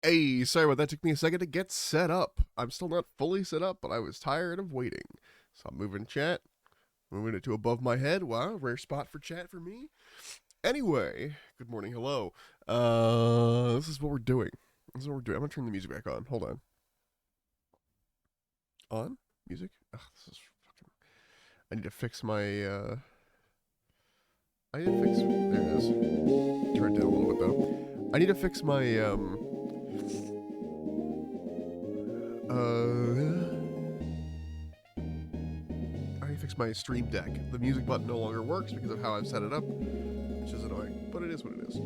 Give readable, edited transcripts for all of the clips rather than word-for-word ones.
Hey, sorry about that. Took me a second to get set up. I'm still not fully set up, but I was tired of waiting. So I'm moving chat, moving it to above my head. Wow, rare spot for chat for me. Anyway, good morning, hello. This is what we're doing. This is what we're doing. I'm gonna turn the music back on. Hold on. On? Music? Ugh, this is fucking... I need to fix my, I need to fix... There it is. Turn it down a little bit, though. I need to fix my, I fixed my stream deck. The music button no longer works because of how I've set it up, which is annoying, but it is what it is.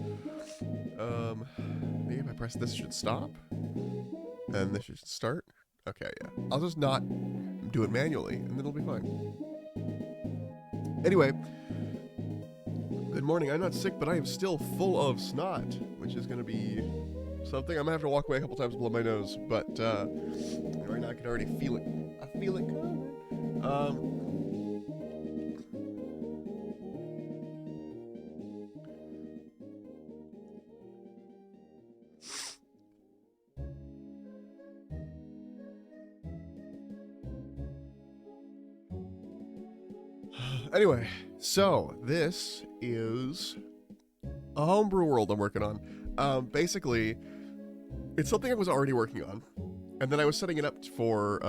Maybe if I press this, it should stop, and this should start. Okay, yeah. I'll just not do it manually, and then it'll be fine. Anyway, good morning. I'm not sick, but I am still full of snot, which is going to be something. I'm going to have to walk away a couple times below my nose, but right now I can already feel it. I feel it coming. Anyway, so this is a homebrew world I'm working on. Basically, it's something I was already working on, and then I was setting it up for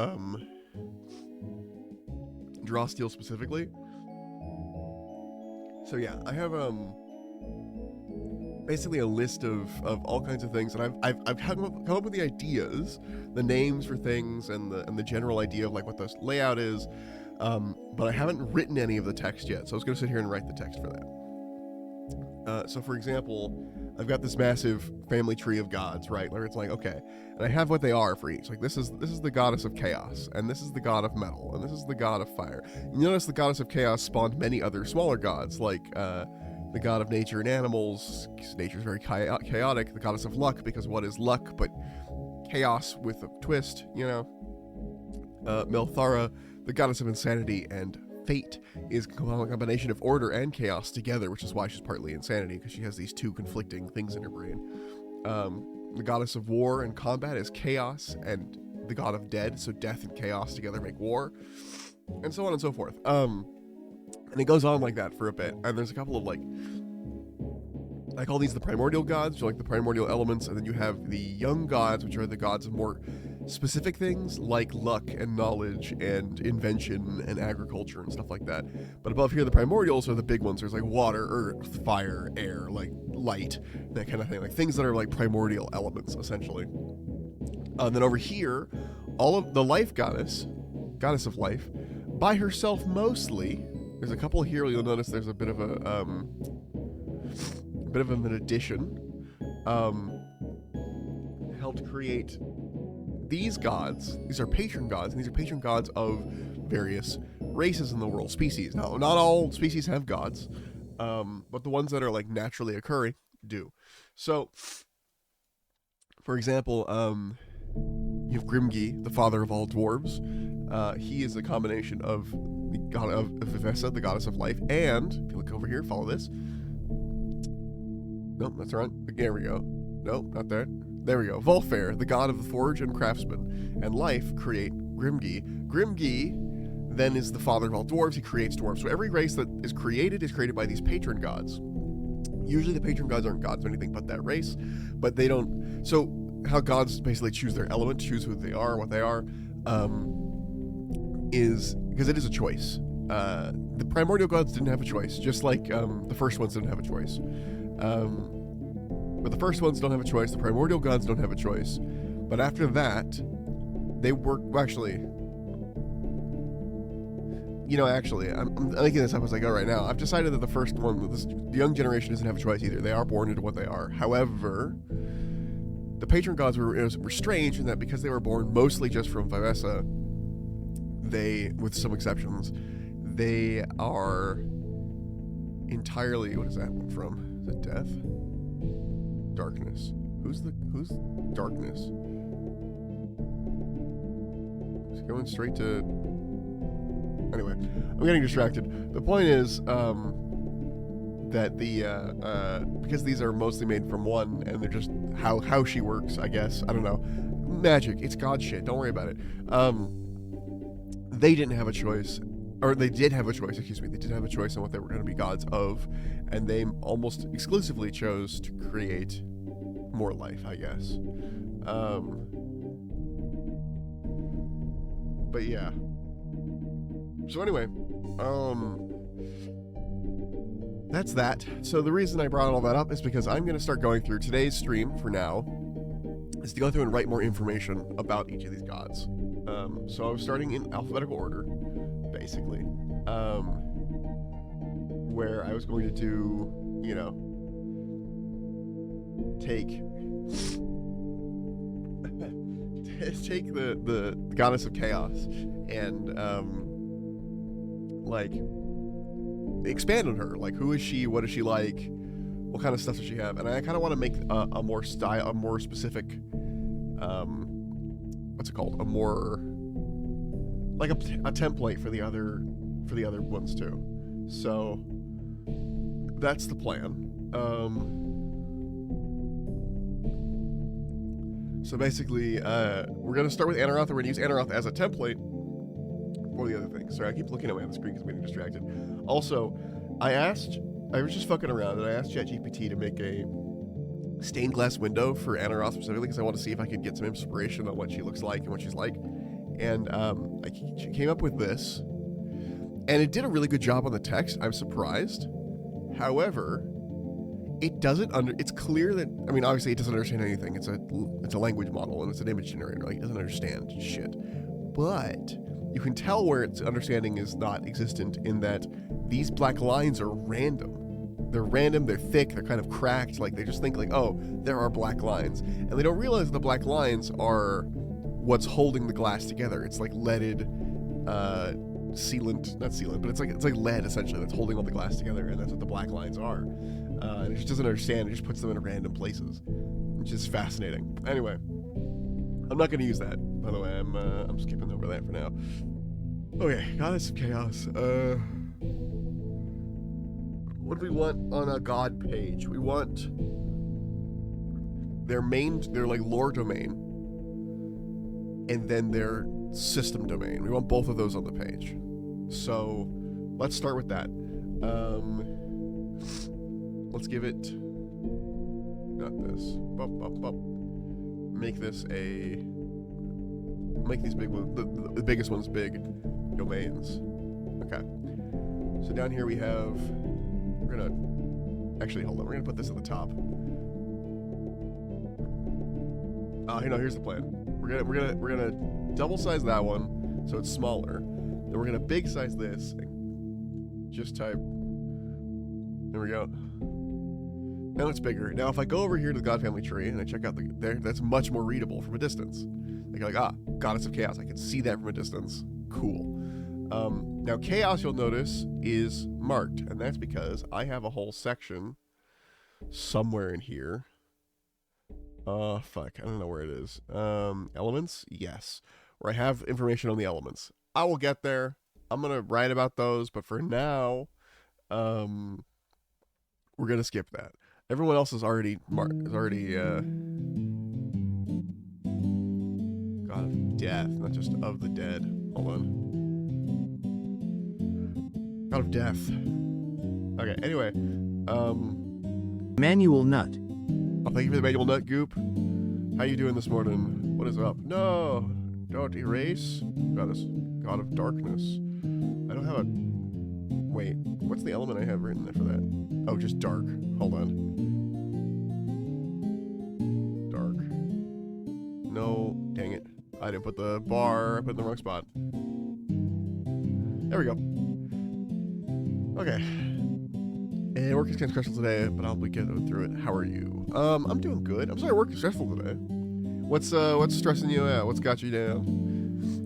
draw steel specifically. So yeah, I have basically a list of all kinds of things, and I've come up with the ideas, the names for things, and the general idea of like what the layout is. But I haven't written any of the text yet, so I was going to sit here and write the text for that. So for example, I've got this massive family tree of gods, right? Where it's like, okay, and I have what they are for each. Like this is the goddess of chaos, and this is the god of metal, and this is the god of fire. You notice the goddess of chaos spawned many other smaller gods, like the god of nature and animals, because nature is very chaotic. The goddess of luck, because what is luck but chaos with a twist, you know? Melthara, the goddess of insanity and fate, is a combination of order and chaos together, which is why she's partly insanity, because she has these two conflicting things in her brain. The goddess of war and combat is chaos, and the god of dead, so death and chaos together make war, and so on and so forth. And it goes on like that for a bit, and there's a couple of like, I call these the primordial gods, which are like the primordial elements, and then you have the young gods, which are the gods of more specific things like luck and knowledge and invention and agriculture and stuff like that. But above here, the primordials are the big ones. There's like water, earth, fire, air, like light, that kind of thing, like things that are like primordial elements, essentially. And then over here, all of the life goddess of life, by herself mostly. There's a couple here. You'll notice there's a bit of an addition. Helped create these gods. These are patron gods, and these are patron gods of various races in the world, species. Now, not all species have gods, but the ones that are like naturally occurring do. So, for example, you have Grimgi, the father of all dwarves. He is a combination of the god of Vivessa, the goddess of life, and if you look over here, follow this. Nope, that's wrong. There we go. Nope, not there. There we go. Volfair, the god of the forge and craftsman, and life create Grimgi. Grimgi then is the father of all dwarves. He creates dwarves. So every race that is created by these patron gods. Usually the patron gods aren't gods of anything but that race, but they don't. So how gods basically choose their element, choose who they are, what they are, is because it is a choice. The primordial gods didn't have a choice, just like the first ones didn't have a choice. But the first ones don't have a choice. The primordial gods don't have a choice. But after that, they work. Well, actually, I'm making this up as I go right now. I've decided that the first one, the young generation, doesn't have a choice either. They are born into what they are. However, the patron gods were strange in that because they were born mostly just from Vivessa, they, with some exceptions, they are entirely. What is that one from? Is it death? Darkness. Who's darkness? It's going straight to... Anyway, I'm getting distracted. The point is, that the, because these are mostly made from one, and they're just how she works, I guess. I don't know. Magic, it's god shit. Don't worry about it. They didn't have a choice, or they did have a choice. Excuse me. They did have a choice on what they were going to be gods of, and they almost exclusively chose to create more life, I guess. But yeah. So anyway, that's that. So the reason I brought all that up is because I'm going to start going through today's stream for now, is to go through and write more information about each of these gods. So I was starting in alphabetical order, basically, where I was going to do, you know, take the goddess of chaos and like expand on her. Like, who is she? What is she like? What kind of stuff does she have? And I kind of want to make a more specific, what's it called? A more like a template for the other ones too. So that's the plan. So basically, we're gonna start with Anaroth, and we're gonna use Anaroth as a template for the other things. Sorry, I keep looking away on the screen because I'm getting distracted. Also, I was just fucking around, and I asked ChatGPT to make a stained glass window for Anaroth specifically because I want to see if I could get some inspiration on what she looks like and what she's like. And she came up with this, and it did a really good job on the text. I'm surprised. However, it doesn't it's clear that, I mean, obviously it doesn't understand anything. It's a language model and it's an image generator. Like, it doesn't understand shit. But you can tell where its understanding is not existent in that these black lines are random. They're random, they're thick, they're kind of cracked. Like, they just think like, oh, there are black lines. And they don't realize the black lines are what's holding the glass together. It's like leaded sealant, not sealant, but it's like lead essentially that's holding all the glass together, and that's what the black lines are. And it just doesn't understand. It just puts them in random places, which is fascinating. Anyway, I'm not going to use that, by the way. I'm skipping over that for now. Okay, Goddess of Chaos. What do we want on a god page? We want their like lore domain, and then their system domain. We want both of those on the page. So let's start with that. Let's give it, not this, make these big ones, the biggest ones big domains. Okay. So down here we have, we're gonna put this at the top. Here's the plan. We're gonna double size that one so it's smaller. Then we're gonna big size this and just type, there we go. Now it's bigger. Now if I go over here to the God Family tree and I check out that's much more readable from a distance. Like, Goddess of Chaos. I can see that from a distance. Cool. Now Chaos, you'll notice, is marked, and that's because I have a whole section somewhere in here. Fuck, I don't know where it is. Elements? Yes. Where I have information on the elements. I will get there. I'm gonna write about those, but for now, we're gonna skip that. Everyone else is already God of Death, not just of the dead. Hold on. God of Death. Okay, anyway. Manual Nut. Oh, thank you for the manual nut, Goop. How you doing this morning? What is up? No! Don't erase. God of Darkness. I don't have a... Wait, what's the element I have written there for that? Oh, just dark. Hold on. Dark. No, dang it. I didn't put the bar, I put it in the wrong spot. There we go. Okay. And work is kind of stressful today, but I'll be getting through it. How are you? I'm doing good. I'm sorry work is stressful today. What's stressing you out? What's got you down?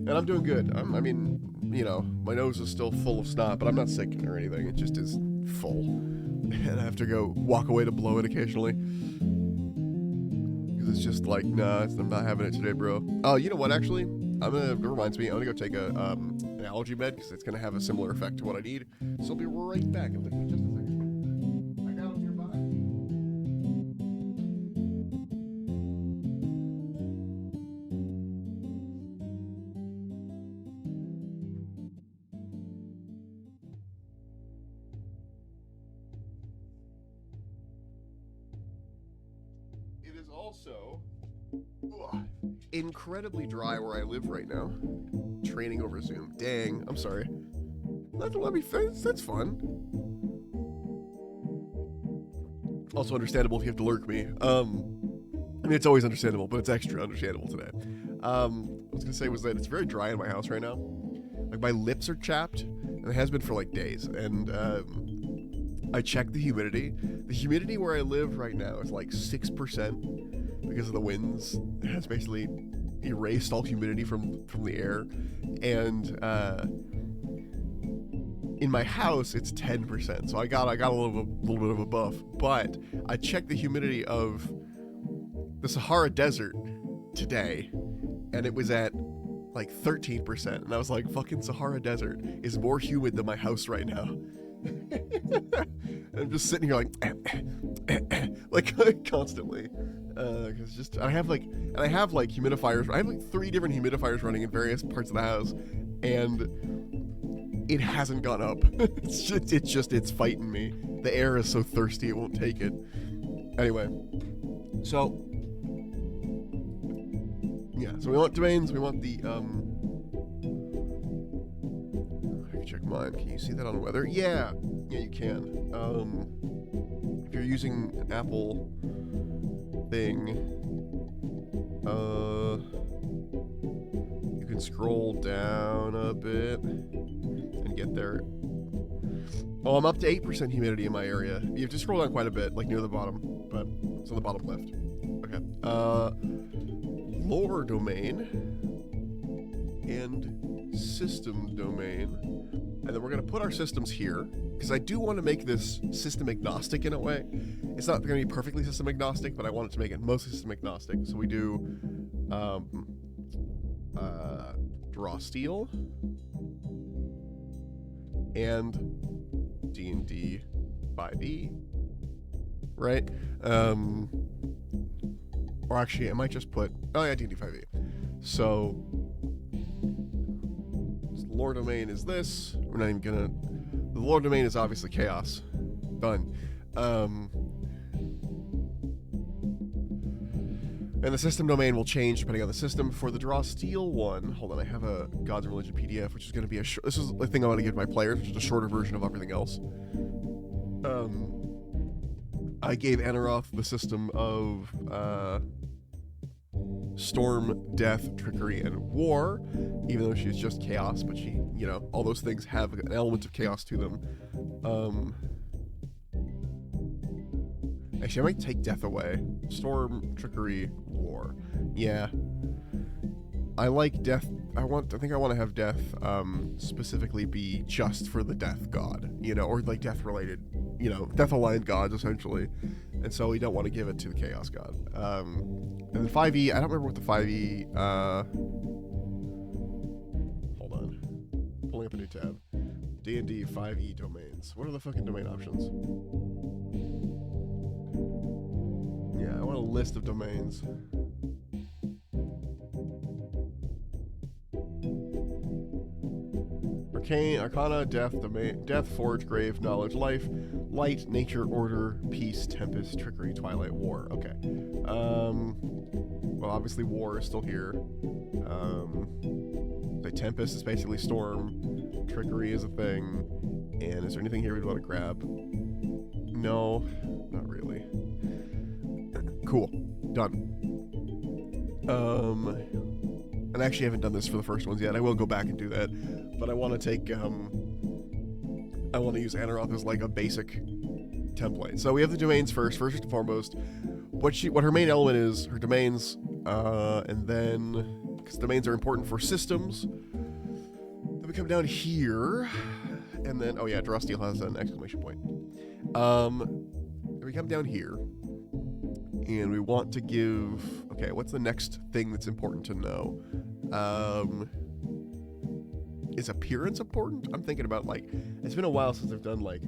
And I'm doing good. I mean, you know, my nose is still full of snot, but I'm not sick or anything. It just is full. And I have to go walk away to blow it occasionally. Because it's just like, nah, I'm not having it today, bro. Oh, you know what, actually? It reminds me, I'm gonna go take an allergy med, because it's gonna have a similar effect to what I need. So I'll be right back. It'll take me just a second. I got him nearby. also incredibly dry where I live right now. Training over Zoom. Dang, I'm sorry. Let me fence. That's fun. Also understandable if you have to lurk me. I mean, it's always understandable, but it's extra understandable today. What I was gonna say was that it's very dry in my house right now. Like, my lips are chapped, and it has been for like days. And I checked the humidity. The humidity where I live right now is like 6% because of the winds. It has basically erased all humidity from the air. And in my house, it's 10%. So I got a little bit of a buff. But I checked the humidity of the Sahara Desert today, and it was at like 13%. And I was like, fucking Sahara Desert is more humid than my house right now. I'm just sitting here like constantly. Cause just I have like humidifiers. I have like 3 different humidifiers running in various parts of the house, and it hasn't gone up. It's fighting me. The air is so thirsty it won't take it. Anyway, so yeah, so we want domains. We want the I can check mine. Can you see that on weather? Yeah, you can. If you're using an Apple thing, you can scroll down a bit and get there. Oh, I'm up to 8% humidity in my area. You have to scroll down quite a bit, like near the bottom, but it's on the bottom left. Okay. Lore domain and system domain. And then we're going to put our systems here, because I do want to make this system agnostic in a way. It's not going to be perfectly system agnostic, but I want it to make it mostly system agnostic. So we do draw steel and D&D 5e, right? Or actually, I might just put, oh yeah, D&D 5e. So lore domain is this. We're not even gonna, the lore domain is obviously chaos. Done. And the system domain will change depending on the system. For the draw steel one, hold on, I have a Gods and Religion PDF, which is going to be this is the thing I want to give my players, which is a shorter version of everything else. I gave Anaroth the system of storm, death, trickery, and war, even though she's just chaos, but she, all those things have an element of chaos to them. Actually, I might take death away. Storm, trickery, war. Yeah. I like death. I think I want to have death specifically be just for the death god, or like death related, death aligned gods essentially. And so we don't want to give it to the chaos god. And then 5e, I don't remember what the 5e, hold on. Pulling up a new tab. D&D 5e domains. What are the fucking domain options? Yeah, I want a list of domains. Arcane, Arcana, Death, Domain, Death, Forge, Grave, Knowledge, Life, Light, Nature, Order, Peace, Tempest, Trickery, Twilight, War. Okay. Well, obviously War is still here. The Tempest is basically Storm. Trickery is a thing. And is there anything here we'd want to grab? No, not really. Cool. Done. And I actually haven't done this for the first ones yet. I will go back and do that. But I want to take, I want to use Anaroth as like a basic template. So we have the domains first and foremost. What her main element is, her domains, and then, because domains are important for systems. Then we come down here, and then, oh yeah, draw steel has an exclamation point. Then we come down here, and we want to give, okay, what's the next thing that's important to know? Is appearance important? I'm thinking about, like, it's been a while since I've done, like,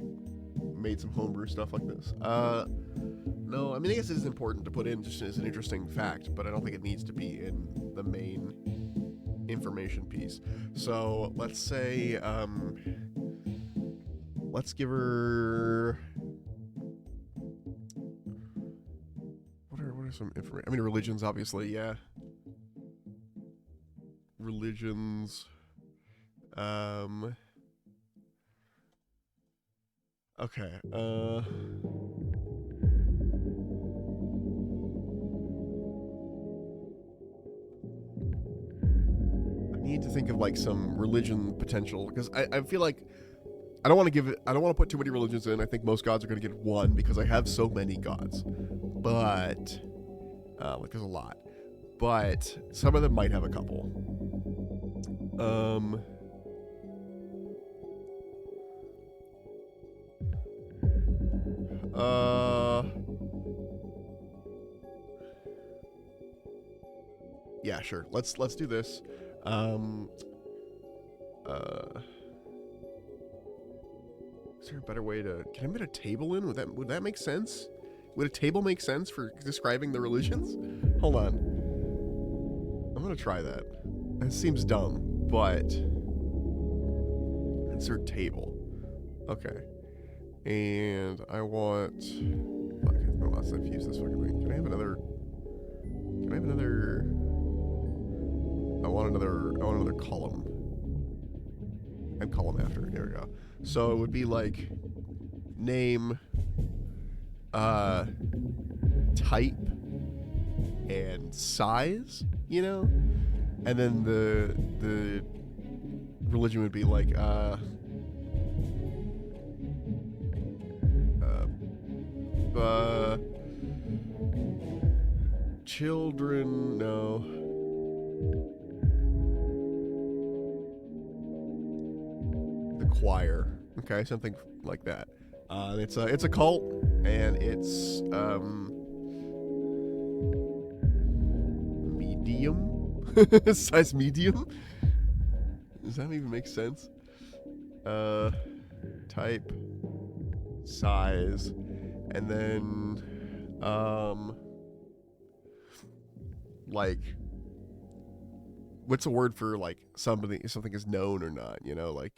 made some homebrew stuff like this. No, I mean, I guess it is important to put in just as an interesting fact, but I don't think it needs to be in the main information piece. So, let's say, let's give her... What are are some information? I mean, religions, obviously, yeah. Religions. Okay. I need to think of like some religion potential because I feel like I don't want to put too many religions in. I think most gods are going to get one because I have so many gods. But like there's a lot. But some of them might have a couple. Yeah, sure. Let's do this. Is there a better way to? Can I put a table in? Would that make sense? Would a table make sense for describing the religions? Hold on. I'm gonna try that. That seems dumb, but insert table. Okay. And I want. Fuck it. Oh, I've used this fucking thing. Can I have another? I want another column. And column after. There we go. So it would be like name, type, and size, you know? And then the religion would be like children, no. The choir. Okay, something like that. It's a cult, and it's medium, size medium. Does that even make sense? Type, size, and then like, what's a word for like something is known or not? You know, like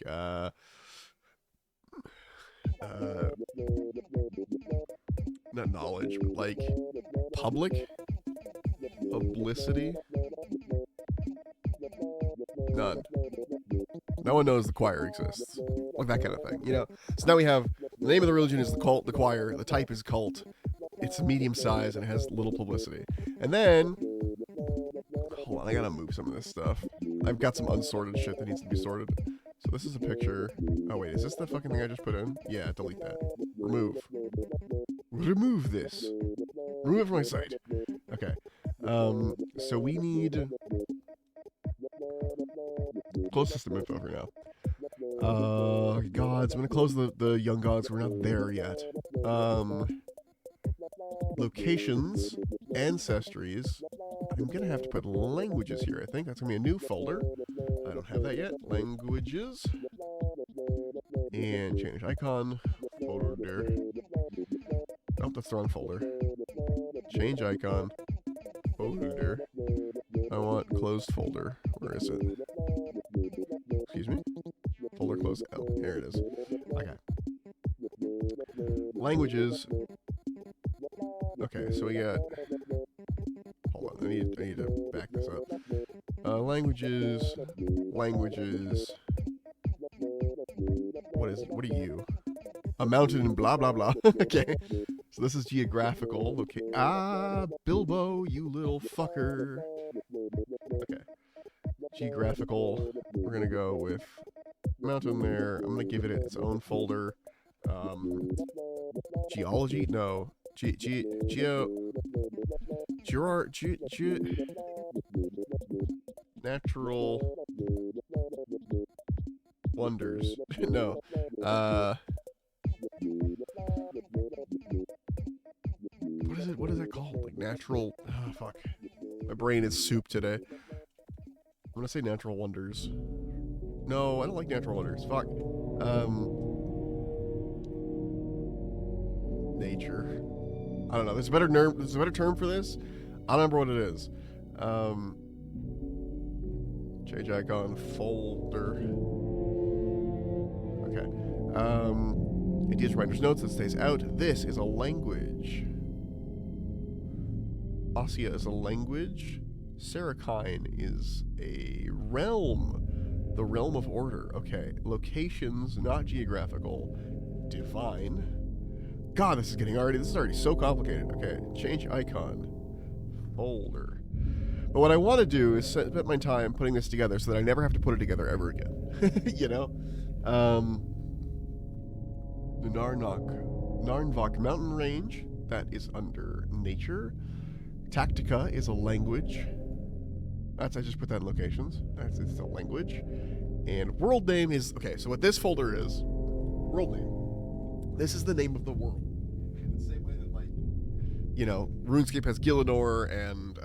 not knowledge, but like publicity. None. No one knows the choir exists. Like that kind of thing, you know? So now we have, the name of the religion is the cult, the choir, the type is cult, it's medium size and it has little publicity. And then, hold on, I gotta move some of this stuff. I've got some unsorted shit that needs to be sorted. So this is a picture. Oh wait, is this the fucking thing I just put in? Yeah, delete that. Remove. Remove this. Remove it from my site. Okay. So we need close system info for now. Gods. I'm gonna close the young gods. We're not there yet. Locations, ancestries. I'm gonna have to put languages here. I think that's gonna be a new folder. I don't have that yet. Languages. And change icon. Folder. Oh, that's the wrong folder. Change icon. Folder. I want closed folder. Where is it? Excuse me? Folder closed. Oh, here it is. Okay. Languages. Okay, so we got. Hold on, I need to back this up. Languages. What are you? A mountain and blah blah blah. Okay. So this is geographical. Okay. Bilbo, you little fucker. Okay. Geographical. We're gonna go with mountain there. I'm gonna give it its own folder. Geology? No. Natural wonders. No. What is it called? Like natural. Oh, fuck. My brain is soup today. I'm gonna say natural wonders. No, I don't like natural wonders. Fuck. Nature. I don't know. There's a better term for this. I don't remember what it is. Change icon folder. Okay. Ideas, reminders, notes. That stays out. This is a language. Ossia is a language. Sarakine is a realm. The realm of order. Okay. Locations, not geographical. Divine. God, this is already so complicated. Okay. Change icon. Folder. But what I want to do is spend my time putting this together so that I never have to put it together ever again. You know? The Narnvok mountain range. That is under nature. Tactica is a language. I just put that in locations. It's a language. And world name is... Okay, so what this folder is... World name. This is the name of the world. In the same way that, like... You know, RuneScape has Gillinor and...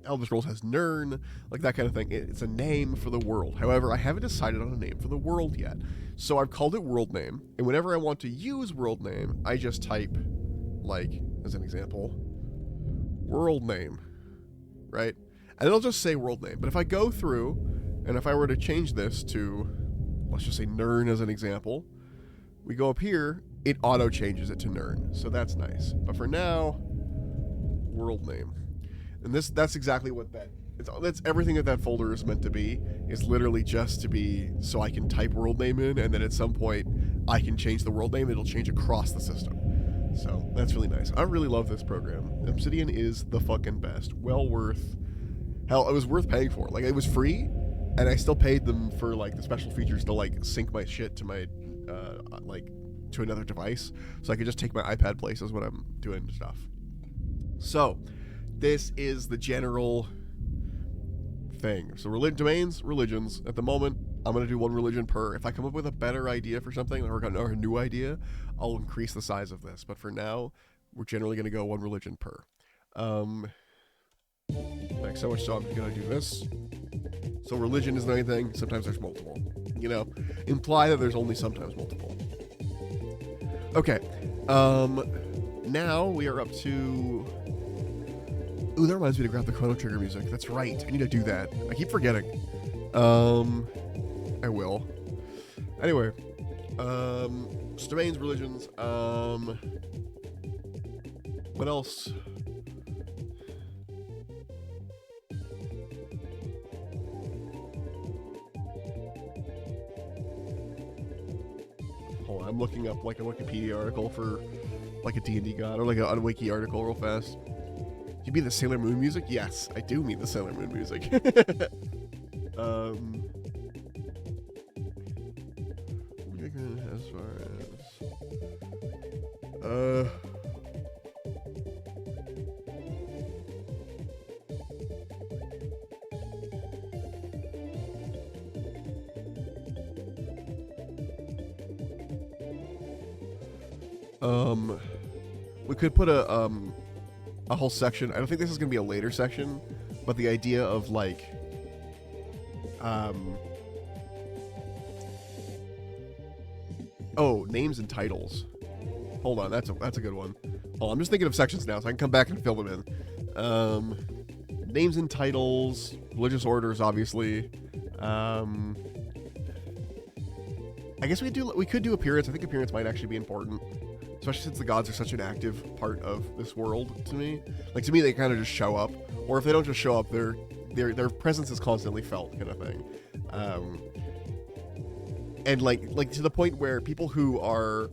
Elder Scrolls has Nirn, like that kind of thing. It's a name for the world. However, I haven't decided on a name for the world yet. So I've called it world name, and whenever I want to use world name, I just type, like, as an example, world name, right? And it'll just say world name. But if I go through, and if I were to change this to, let's just say Nirn as an example, we go up here, it auto changes it to Nirn. So that's nice. But for now, world name. And that's exactly what that's everything that folder is meant to be, is literally just to be so I can type world name in, and then at some point I can change the world name. It'll change across the system. So that's really nice. I really love this program. Obsidian is the fucking best. Well worth... Hell, it was worth paying for. Like, it was free, and I still paid them for, like, the special features to, like, sync my shit to my, to another device, so I could just take my iPad places when I'm doing stuff. So... This is the general thing. So domains, religions. At the moment, I'm going to do one religion per. If I come up with a better idea for something or a new idea, I'll increase the size of this. But for now, we're generally going to go one religion per. Like so much so I'm going to do this. So religion isn't anything. Sometimes there's multiple. You know, imply that there's only sometimes multiple. Okay. Now we are up to... Ooh, that reminds me to grab the Chrono Trigger music. That's right. I need to do that. I keep forgetting. I will. Anyway. Domains, religions. What else? Hold on, I'm looking up like a Wikipedia article for like a D&D god, or like a wiki article real fast. Do you mean the Sailor Moon music? Yes, I do mean the Sailor Moon music. As far as... we could put a whole section. I don't think this is going to be a later section, but the idea of like names and titles. Hold on, that's a good one. Oh, I'm just thinking of sections now, so I can come back and fill them in. Names and titles, religious orders, obviously. I guess we could do appearance. I think appearance might actually be important. Especially since the gods are such an active part of this world to me. Like, to me, they kind of just show up. Or if they don't just show up, their presence is constantly felt, kind of thing. And, like to the point where people who are,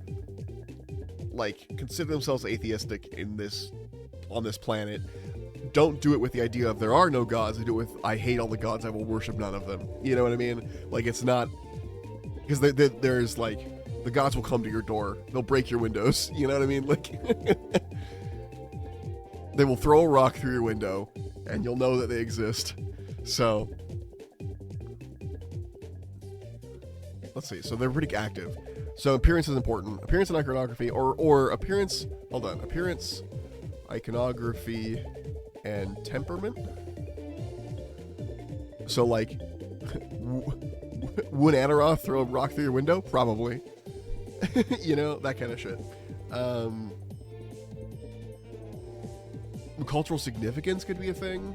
like, consider themselves atheistic on this planet don't do it with the idea of there are no gods. They do it with, I hate all the gods, I will worship none of them. You know what I mean? Like, it's not... Because there's, like... The gods will come to your door. They'll break your windows. You know what I mean? Like, they will throw a rock through your window, and you'll know that they exist. So, let's see. So they're pretty active. So appearance is important. Appearance and iconography, or appearance. Hold on. Appearance, iconography, and temperament. So like, would Anaroth throw a rock through your window? Probably. You know, that kind of shit. Cultural significance could be a thing.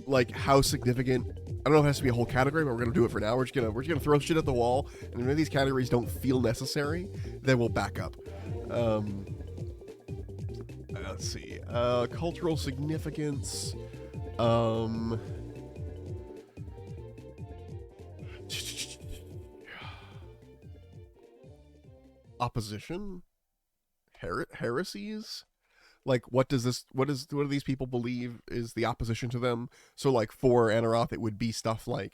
Like, how significant... I don't know if it has to be a whole category, but we're gonna do it for now. We're just gonna throw shit at the wall, and if any of these categories don't feel necessary, then we'll back up. Um, let's see. Cultural significance. Opposition, heresies. Like, what do these people believe is the opposition to them? So, like, for Anaroth, it would be stuff like,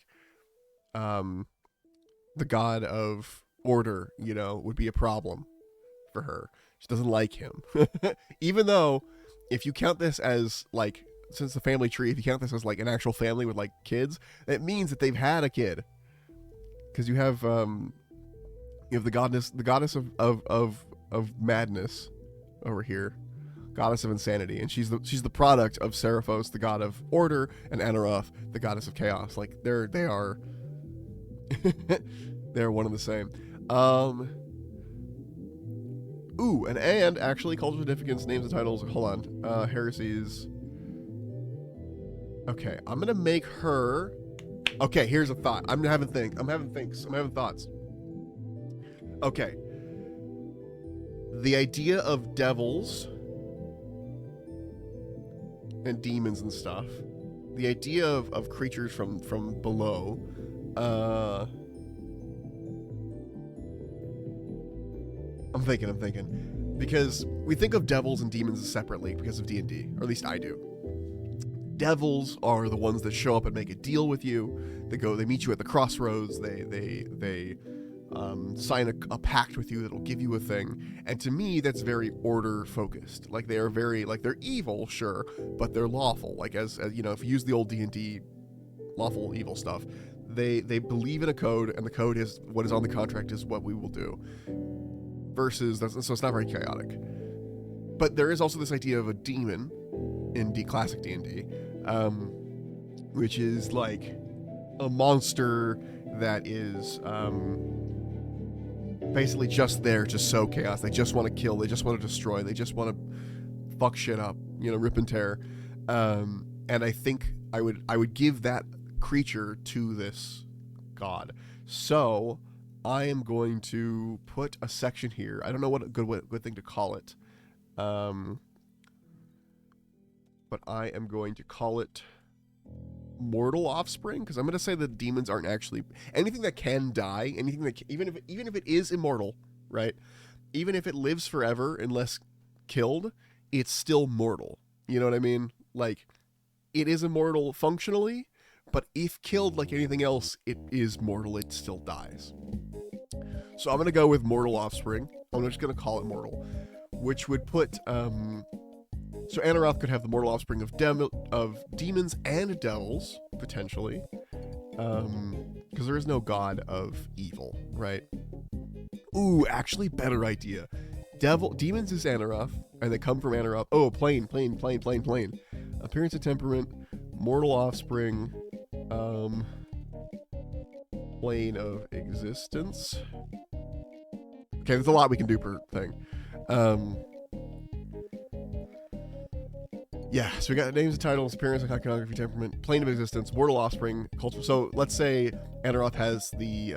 the god of order, would be a problem for her. She doesn't like him. Even though, if you count this as, like, since the family tree, if you count this as, like, an actual family with, like, kids, it means that they've had a kid. Because you have the goddess of madness over here, goddess of insanity, and she's the product of Seraphos, the god of order, and Anaroth, the goddess of chaos. Like, they are they're one and the same. And actually, cultural significance, names and titles. Hold on. Heresies. Okay, I'm gonna make her. Okay, here's a thought. I'm having thoughts. Okay. The idea of devils and demons and stuff. The idea of creatures from below. I'm thinking. Because we think of devils and demons separately because of D&D, or at least I do. Devils are the ones that show up and make a deal with you. They meet you at the crossroads. They sign a pact with you that'll give you a thing. And to me, that's very order focused. Like, they are very, like, they're evil, sure, but they're lawful. Like, as if you use the old D&D lawful evil stuff, they believe in a code, and the code is what is on the contract is what we will do. Versus, so it's not very chaotic. But there is also this idea of a demon in classic D&D, which is like a monster that is basically just there to sow chaos. They just want to kill, they just want to destroy, they just want to fuck shit up, rip and tear. And I think I would give that creature to this god. So I am going to put a section here. I don't know what a good thing to call it. But I am going to call it mortal offspring, because I'm going to say the demons aren't actually anything that can die, anything that even if it is immortal, right? Even if it lives forever unless killed, it's still mortal. You know what I mean? Like, it is immortal functionally, but if killed like anything else, it is mortal. It still dies. So I'm going to go with mortal offspring. I'm just going to call it mortal, which would put so Anaroth could have the mortal offspring of demons and devils, potentially. Because there is no god of evil, right? Ooh, actually, better idea. Demons is Anaroth, and they come from Anaroth. Oh, plane. Appearance and temperament, mortal offspring, plane of existence. Okay, there's a lot we can do per thing. Yeah, so we got names and titles, appearance, iconography, temperament, plane of existence, mortal offspring, culture. So let's say Anaroth has the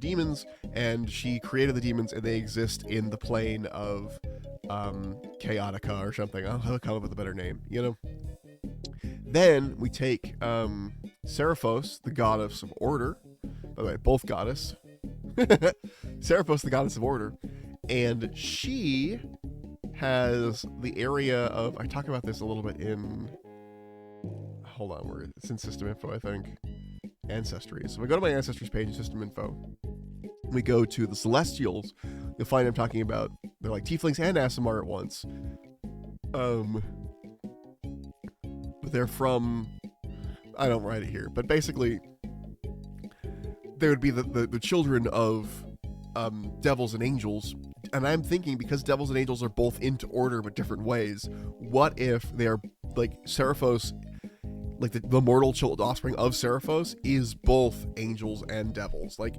demons, and she created the demons, and they exist in the plane of Chaotica or something. I'll come up with a better name, Then we take Seraphos, the goddess of order. By the way, both goddess. Seraphos, the goddess of order, and she has the area of, I talk about this a little bit in, hold on, it's in system info, I think, ancestry. So if I go to my ancestries page in system info, we go to the Celestials, you'll find I'm talking about, they're like tieflings and Aasimar at once. But they're from, I don't write it here, but basically they would be the children of devils and angels. And I'm thinking, because devils and angels are both into order but different ways, what if they're like Seraphos, like the mortal offspring of Seraphos is both angels and devils. Like,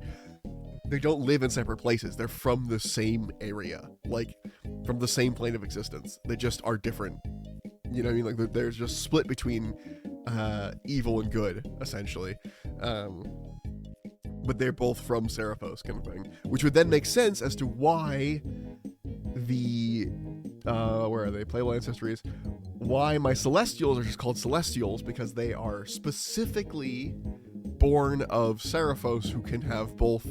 they don't live in separate places. They're from the same area, like from the same plane of existence. They just are different. You know what I mean? Like, there's just split between evil and good, essentially. But they're both from Seraphos, kind of thing. Which would then make sense as to why the where are they? Playable ancestries. Why my celestials are just called celestials, because they are specifically born of Seraphos, who can have both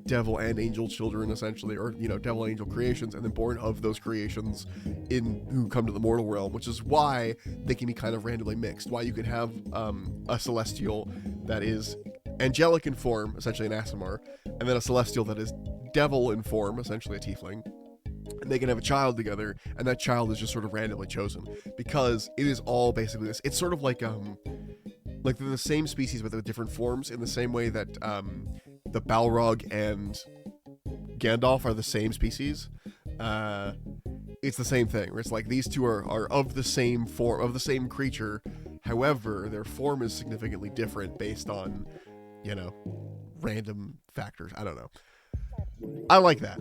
devil and angel children, essentially, or devil and angel creations, and then born of those creations who come to the mortal realm, which is why they can be kind of randomly mixed. Why you can have a celestial that is angelic in form, essentially an Aasimar, and then a celestial that is devil in form, essentially a tiefling. And they can have a child together, and that child is just sort of randomly chosen, because it is all basically this. It's sort of like they're the same species but they're different forms, in the same way that the Balrog and Gandalf are the same species. It's the same thing, where it's like these two are of the same form, of the same creature. However, their form is significantly different based on, random factors. I don't know. I like that.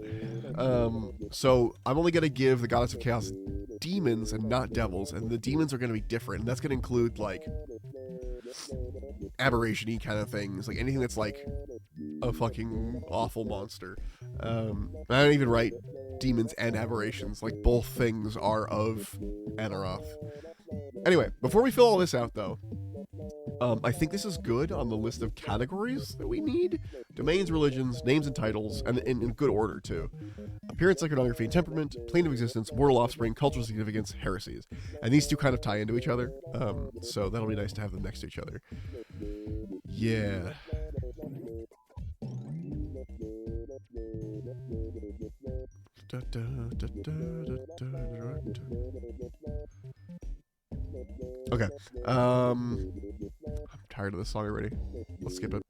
So I'm only going to give the Goddess of Chaos demons and not devils, and the demons are going to be different, and that's going to include, like, aberration-y kind of things, like anything that's, like, a fucking awful monster. I don't even write demons and aberrations, like, both things are of Anaroth. Anyway, before we fill all this out, though, I think this is good on the list of categories that we need. Domains, religions, names and titles, and in good order, too. Appearance, iconography, and temperament, plane of existence, mortal offspring, cultural significance, heresies. And these two kind of tie into each other, so that'll be nice to have them next to each other. Yeah. Okay. I'm tired of this song already. Let's skip it.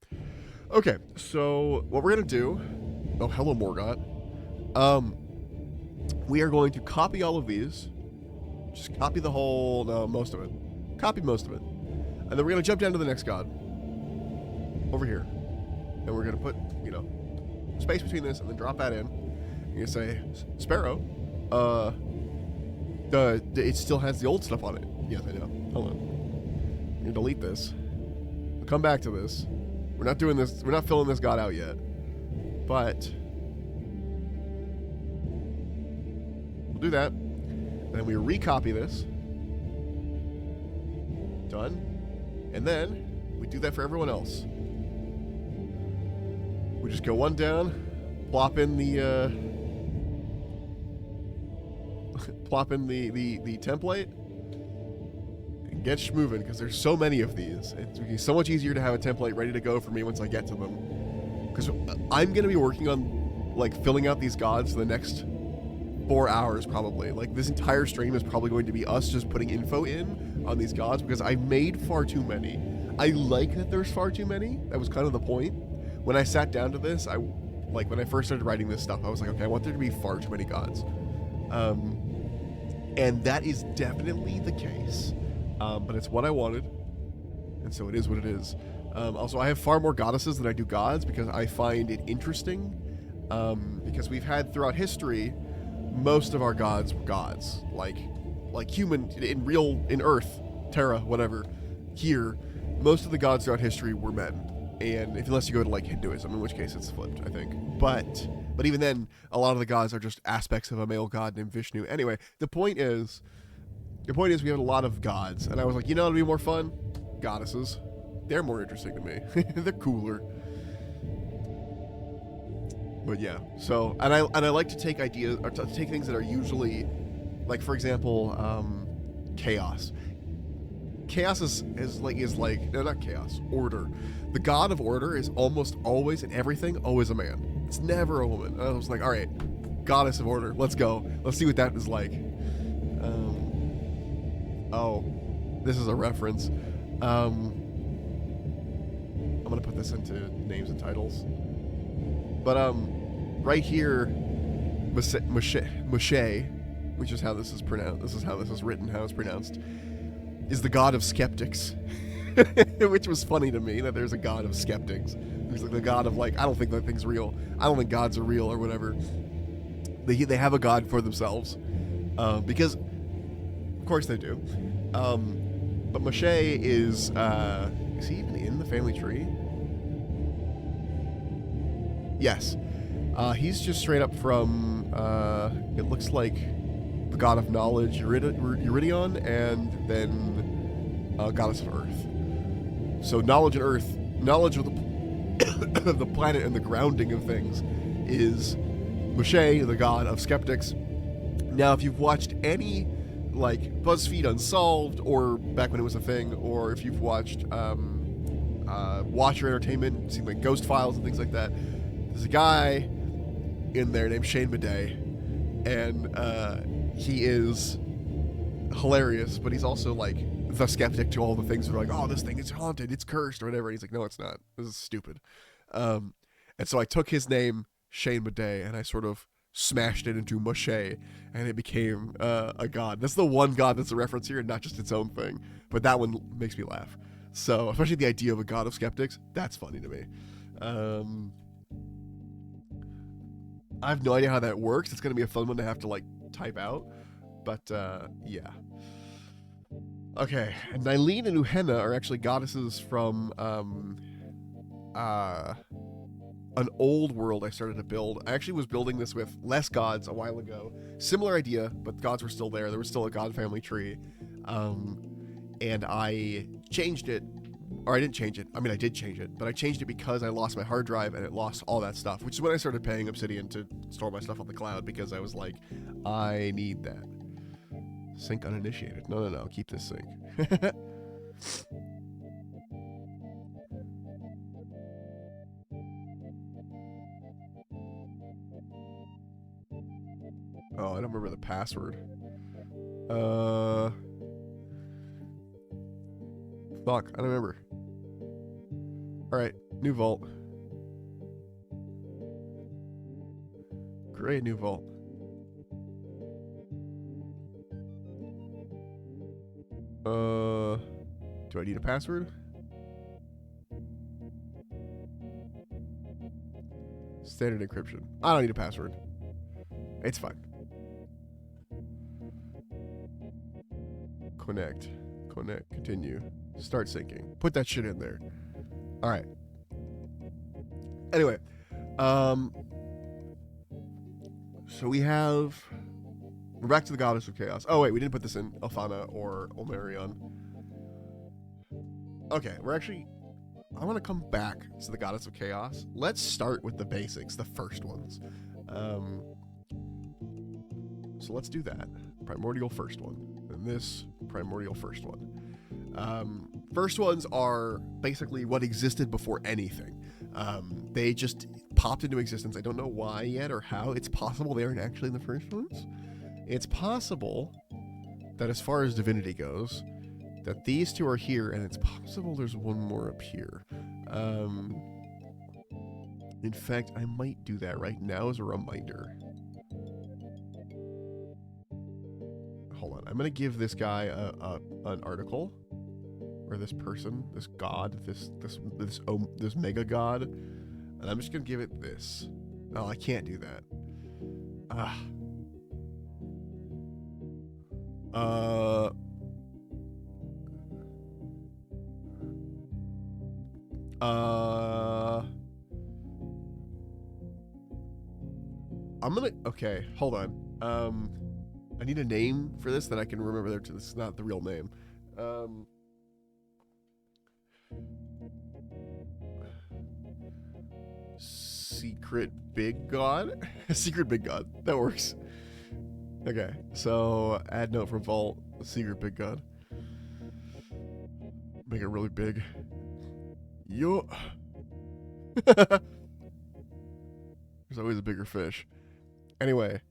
Okay, so what we're gonna do... Oh, hello, Morgoth. We are going to copy all of these. Just copy the whole... No, most of it. Copy most of it. And then we're gonna jump down to the next god. Over here. And we're gonna put, space between this, and then drop that in. You're gonna say, Sparrow, it still has the old stuff on it. Yes, I know. Hold on. I'm gonna delete this. We'll come back to this. We're not doing this. We're not filling this god out yet. But we'll do that. Then we recopy this. Done. And then we do that for everyone else. We just go one down, plop in the the template, and get schmoving, because there's so many of these. It's be so much easier to have a template ready to go for me once I get to them. Because I'm going to be working on, like, filling out these gods for the next 4 hours, probably. Like, this entire stream is probably going to be us just putting info in on these gods, because I made far too many. I like that there's far too many. That was kind of the point. When I sat down to this, when I first started writing this stuff, I was like, okay, I want there to be far too many gods. And that is definitely the case. But it's what I wanted. And so it is what it is. Also, I have far more goddesses than I do gods, because I find it interesting. Because we've had throughout history, most of our gods were gods. Like human, in Earth, Terra, whatever. Here, most of the gods throughout history were men. And unless you go to, like, Hinduism, in which case it's flipped, I think. But even then, a lot of the gods are just aspects of a male god named Vishnu. Anyway, the point is we have a lot of gods. And I was like, it'd be more fun? Goddesses. They're more interesting to me. They're cooler. But yeah, so, and I like to take ideas, or to take things that are usually, like, for example, chaos. Chaos is like, no, not chaos, order. The god of order is almost always, in everything, always a man. It's never a woman. And I was like, all right, goddess of order, let's go. Let's see what that is like. Oh, this is a reference. I'm gonna put this into names and titles. But right here, Moshe, which is how this is pronounced. This is how this is written. How it's pronounced. Is the god of skeptics, which was funny to me that there's a god of skeptics. He's like the god of, like, I don't think that thing's real. I don't think gods are real or whatever. They have a god for themselves, because of course they do. But Moshe is he even in the family tree? Yes. He's just straight up from, it looks like the god of knowledge, Eurydion, and then goddess of earth. So knowledge and earth, knowledge of the, of the planet and the grounding of things is Moshe, the god of skeptics. Now, if you've watched any, like, BuzzFeed Unsolved, or back when it was a thing, or if you've watched Watcher Entertainment, seen like Ghost Files and things like that, there's a guy in there named Shane Madej, and he is hilarious, but he's also like the skeptic to all the things that are like, oh, this thing is haunted, it's cursed, or whatever. And he's like, no, it's not. This is stupid. And so I took his name, Shane Madej, and I sort of smashed it into Moshe, and it became a god. That's the one god that's a reference here, and not just its own thing. But that one makes me laugh. So, especially the idea of a god of skeptics, that's funny to me. I have no idea how that works. It's going to be a fun one to have to, like, type out. But, yeah. Okay, and Nylene and Uhenna are actually goddesses from, an old world I started to build. I actually was building this with less gods a while ago. Similar idea, but gods were still there. There was still a god family tree. And I changed it, or I didn't change it. I mean, I did change it, but I changed it because I lost my hard drive and it lost all that stuff, which is when I started paying Obsidian to store my stuff on the cloud, because I was like, I need that. Sync uninitiated. No. Keep this sync. Oh, I don't remember the password. Fuck, I don't remember. Alright, new vault. Great, new vault. Do I need a password? Standard encryption. I don't need a password. It's fine. Connect, continue, start syncing. Put that shit in there. All right. Anyway, so we're back to the Goddess of Chaos. Oh wait, we didn't put this in Alfana or Olmerion. Okay, I want to come back to the Goddess of Chaos. Let's start with the basics, the first ones. So let's do that. Primordial first one. And this primordial first one. First ones are basically what existed before anything. They just popped into existence. I don't know why yet or how. It's possible they aren't actually the first ones. It's possible that as far as divinity goes, that these two are here, and it's possible there's one more up here. In fact, I might do that right now as a reminder. Hold on, I'm gonna give this guy an article, or this person, this god, this mega god, and I'm just gonna give it this. Oh, I can't do that. Okay, hold on. I need a name for this that I can remember there. This is not the real name. Secret Big God? Secret Big God. That works. Okay, so add note from Vault, Secret Big God. Make it really big. Yo. There's always a bigger fish. Anyway.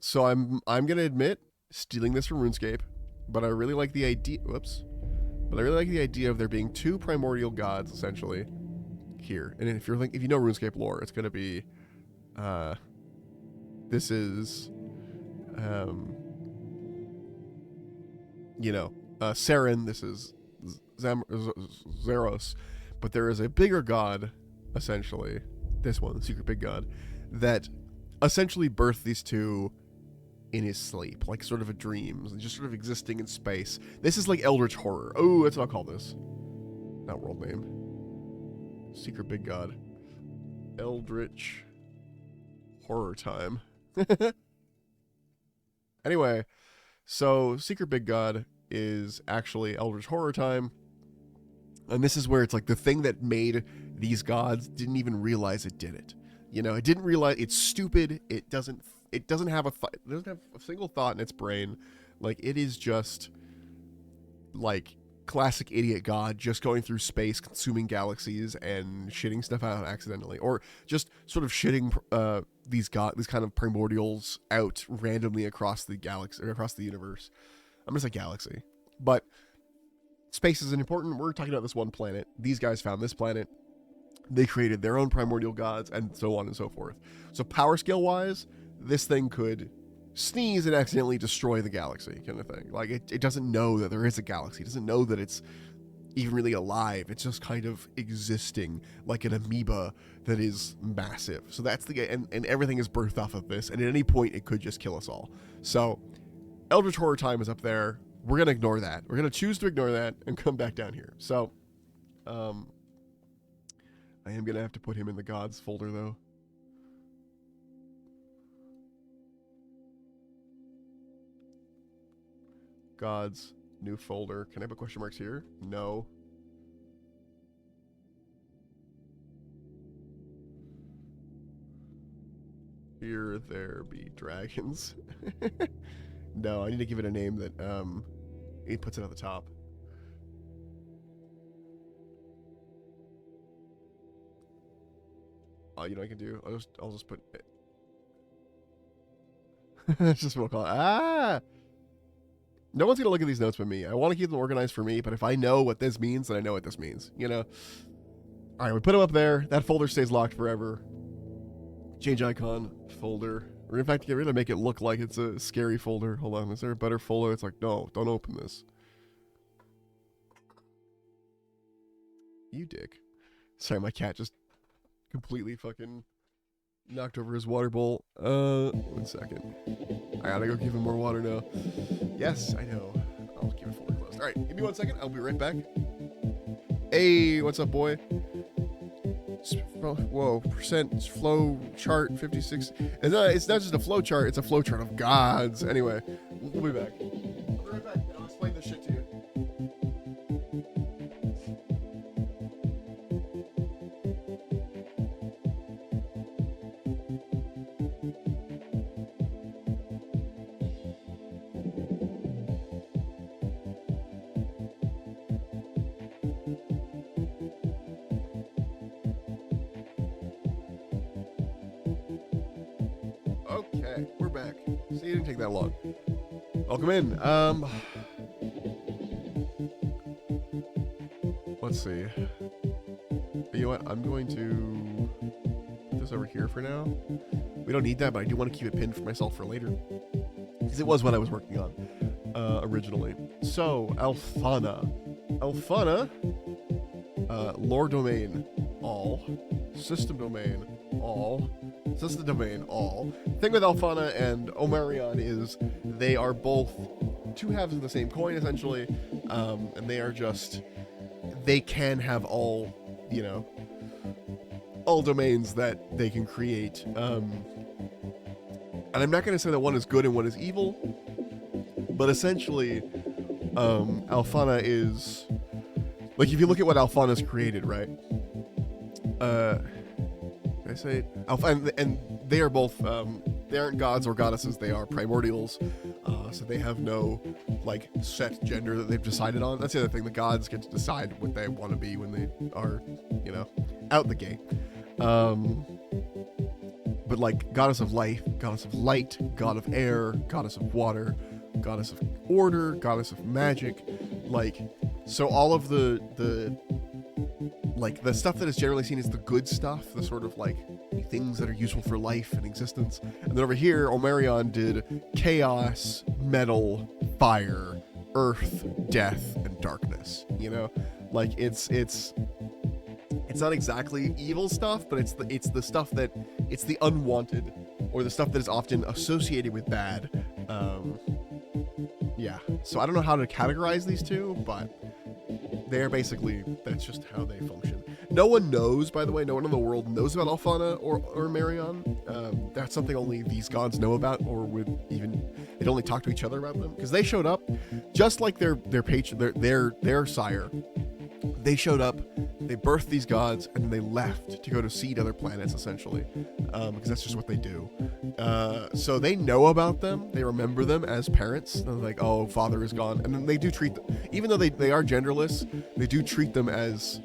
So I'm gonna admit, stealing this from RuneScape, but I really like the idea. Whoops. But I really like the idea of there being two primordial gods essentially here. And if you know RuneScape lore, it's gonna be, this is, Saren. This is Zeros, but there is a bigger god, essentially. This one, the Secret Big God, that essentially birthed these two in his sleep, like sort of a dream, just sort of existing in space. This is like Eldritch Horror. Oh, that's what I'll call this. Not world name. Secret Big God. Eldritch horror time. Anyway, so Secret Big God is actually Eldritch horror time. And this is where it's like the thing that made these gods didn't even realize it did it. You know, it didn't realize it's stupid. It doesn't have it doesn't have a single thought in its brain. Like, it is just like classic idiot god just going through space, consuming galaxies and shitting stuff out accidentally, or just sort of shitting these kind of primordials out randomly across the galaxy or across the universe. I'm gonna say galaxy, but space isn't important. We're talking about this one planet. These guys found this planet. They created their own primordial gods, and so on and so forth. So power scale wise, this thing could sneeze and accidentally destroy the galaxy, kind of thing. Like, it doesn't know that there is a galaxy. It doesn't know that it's even really alive. It's just kind of existing like an amoeba that is massive. So that's and everything is birthed off of this, and at any point it could just kill us all. So Eldritch Horror Time is up there. We're gonna ignore that. We're gonna choose to ignore that and come back down here. So I am gonna have to put him in the gods folder though. Gods, new folder. Can I put question marks here? No. Here there be dragons. No, I need to give it a name that it puts it at the top. You know what I can do? I'll just put it. It's just what we'll call it. Ah! No one's gonna look at these notes but me. I want to keep them organized for me, but if I know what this means, then I know what this means. You know? Alright, we put them up there. That folder stays locked forever. Change icon, folder. Or in fact, get rid of it, make it look like it's a scary folder. Hold on, is there a better folder? It's like, no, don't open this. You dick. Sorry, my cat just completely fucking knocked over his water bowl. 1 second. I gotta go give him more water now. Yes, I know. I'll keep it fully closed. Alright, give me 1 second. I'll be right back. Hey, what's up, boy? Whoa, percent flow chart 56. It's not just a flow chart, it's a flow chart of gods. Anyway, we'll be back. I'll be right back. I'll explain this shit to you. Okay, we're back. See, it didn't take that long. Welcome in. Let's see. You know what? I'm going to put this over here for now. We don't need that, but I do want to keep it pinned for myself for later, because it was what I was working on originally. So, Alfana. Lore domain, all. System domain, all. System domain, all. The thing with Alfana and Omarion is they are both two halves of the same coin, essentially, and they are just, they can have all, you know, all domains that they can create. And I'm not going to say that one is good and one is evil, but essentially, Alfana is, like, if you look at what Alfana's created, right? Did I say it? And they are both, they aren't gods or goddesses, they are primordials, so they have no, like, set gender that they've decided on. That's the other thing, the gods get to decide what they want to be when they are, you know, out the gate. But, like, goddess of life, goddess of light, god of air, goddess of water, goddess of order, goddess of magic, like, so all of the like, the stuff that is generally seen as the good stuff, the sort of, like, things that are useful for life and existence. And then over here, Omarion did chaos, metal, fire, earth, death, and darkness, you know? Like, it's not exactly evil stuff, but it's the stuff that, it's the unwanted, or the stuff that is often associated with bad. Yeah, so I don't know how to categorize these two, but They're basically, that's just how they function. No one knows, by the way, no one in the world knows about Alfana or Marion. That's something only these gods know about, or would even, they'd only talk to each other about them. Because they showed up, just like their patron, their sire. They showed up, they birthed these gods, and they left to go to seed other planets, essentially, because that's just what they do. So they know about them, they remember them as parents. They're like, oh, father is gone, and then they do treat them, even though they are genderless, they do treat them as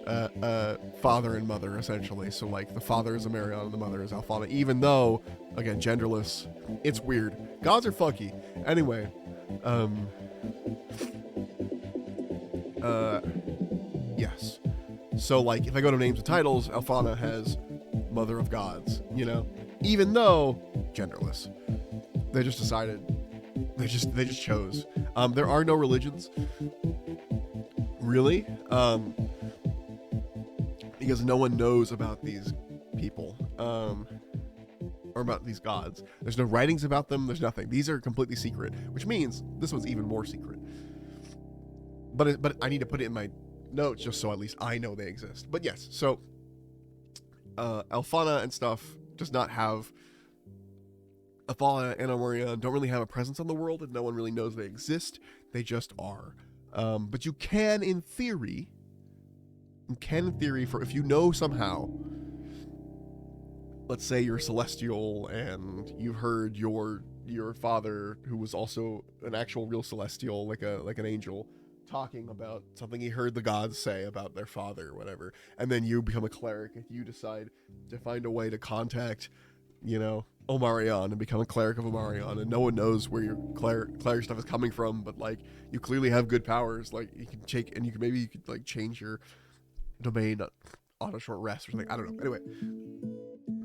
father and mother, essentially. So like the father is Amarion and the mother is Alfana, even though, again, genderless. It's weird. Gods are funky. Anyway, yes. So, like, if I go to names and titles, Alfana has Mother of Gods, you know? Even though genderless. They just decided. They just chose. There are no religions. Really? Because no one knows about these people. Or about these gods. There's no writings about them. There's nothing. These are completely secret, which means this one's even more secret. But I need to put it in my notes just so at least I know they exist. But yes, so Alfana and stuff does not have, Alfana and Amarion don't really have a presence on the world, and no one really knows they exist. They just are. But you can, in theory, for if you know somehow, let's say you're celestial and you've heard your father, who was also an actual real celestial, like an angel, talking about something he heard the gods say about their father or whatever, and then you become a cleric and you decide to find a way to contact, you know, Omarion and become a cleric of Omarion, and no one knows where your cleric stuff is coming from, but like you clearly have good powers, like you can take, and you could like change your domain on a short rest or something. I don't know. Anyway,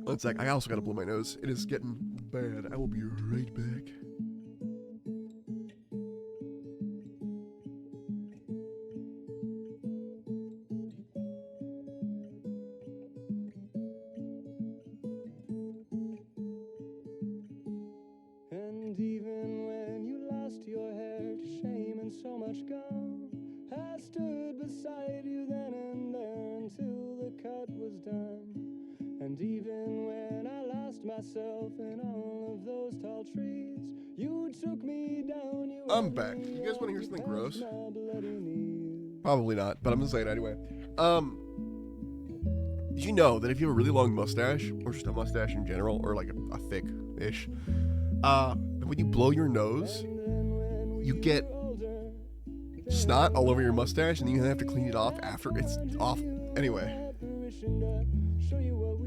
one sec. I also gotta blow my nose. It is getting bad. I will be right back. I'm back. You guys want to hear something gross? Probably not, but I'm gonna say it anyway. Did you know that if you have a really long mustache, or just a mustache in general, or like a thick-ish, when you blow your nose, you get snot all over your mustache, and you have to clean it off after it's off. Anyway,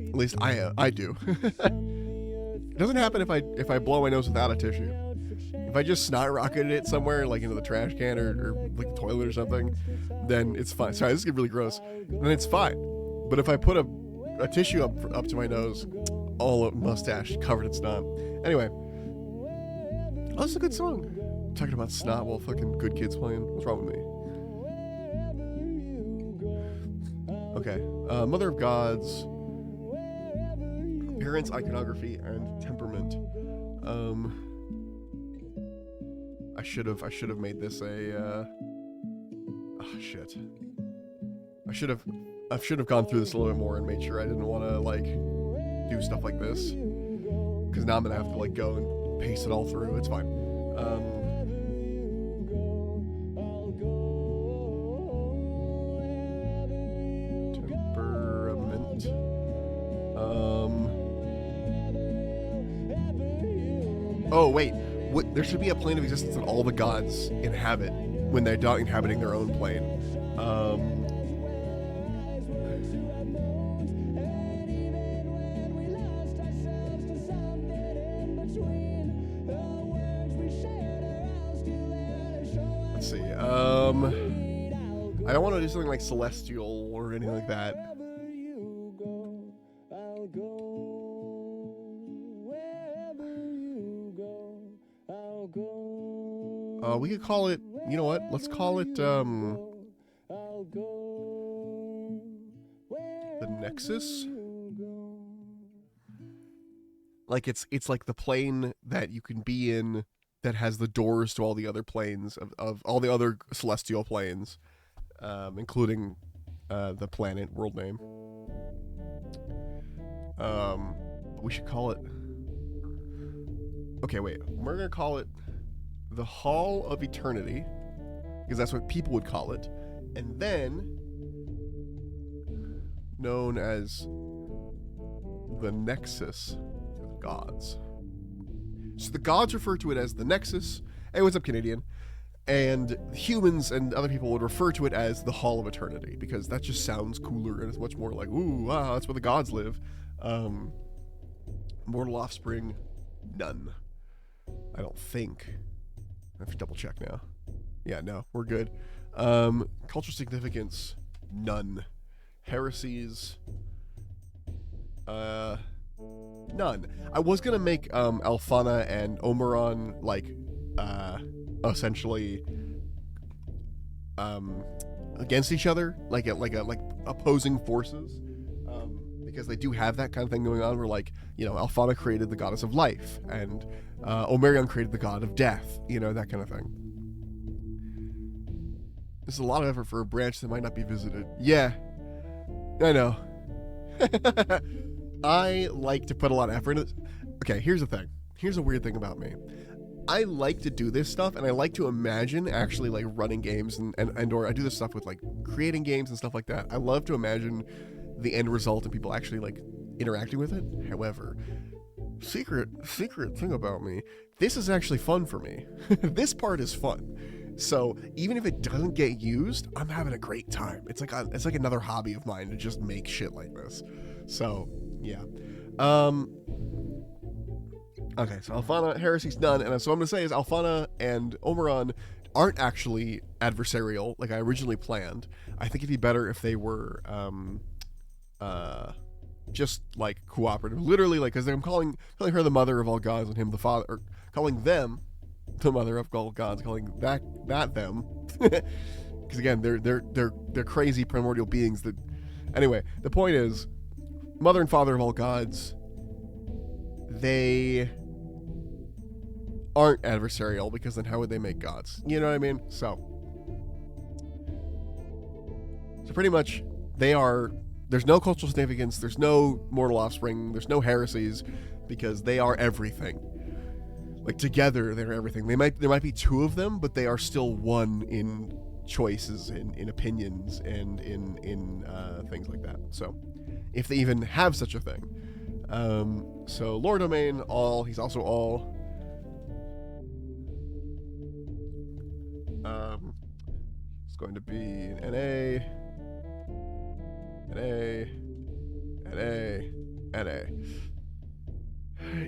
at least I do. It doesn't happen if I blow my nose without a tissue. If I just snot rocketed it somewhere, like into the trash can or like the toilet or something, then it's fine. Sorry, this is getting really gross. Then it's fine. But if I put a tissue up to my nose, all of mustache covered in snot. Anyway, oh, this is a good song. I'm talking about snot while fucking Good Kid's playing. What's wrong with me? Okay, Mother of Gods, appearance, iconography, and temperament. I should have made this a oh shit. I should have gone through this a little bit more and made sure I didn't want to like do stuff like this, because now I'm gonna have to like go and paste it all through. It's fine. Temperament. Oh wait. There should be a plane of existence that all the gods inhabit when they're not inhabiting their own plane. Let's see. I don't want to do something like celestial or anything like that. We could call it, you know what? Let's call it, the Nexus? Like, it's like the plane that you can be in that has the doors to all the other planes of all the other celestial planes. including the planet world name. We should call it. Okay, wait. We're gonna call it the Hall of Eternity, because that's what people would call it, and then known as the Nexus of the Gods. So the gods refer to it as the Nexus. Hey, what's up, Canadian? And humans and other people would refer to it as the Hall of Eternity, because that just sounds cooler and it's much more like, ooh, wow, that's where the gods live. Mortal offspring, none. I don't think. I have to double check now. Yeah, no, we're good. Cultural significance, none. Heresies, none. I was gonna make Alfana and Omeron like essentially against each other, like opposing forces, because they do have that kind of thing going on where, like, you know, Alfana created the goddess of life and Omerion created the god of death, you know, that kind of thing. This is a lot of effort for a branch that might not be visited. Yeah, I know. I like to put a lot of effort into it. Okay, here's the thing. Here's a weird thing about me. I like to do this stuff, and I like to imagine actually like running games and or I do this stuff with like creating games and stuff like that. I love to imagine the end result and people actually like interacting with it. However, secret thing about me, this is actually fun for me. This part is fun. So even if it doesn't get used, I'm having a great time. It's like another hobby of mine to just make shit like this. So yeah. Okay, so Alfana, Heresy's none, and so what I'm gonna say is Alfana and Omeron aren't actually adversarial like I originally planned. I think it'd be better if they were just like cooperative, literally, like, because I'm calling her the mother of all gods and him the father, or calling them the mother of all gods, calling that them, because again they're crazy primordial beings that. Anyway, the point is, mother and father of all gods, they aren't adversarial, because then how would they make gods? You know what I mean? So pretty much they are. There's no cultural significance. There's no mortal offspring. There's no heresies, because they are everything. Like, together, they're everything. There might be two of them, but they are still one in choices, in opinions, and in things like that. So, if they even have such a thing. So lore domain, all. He's also all. It's going to be an NA.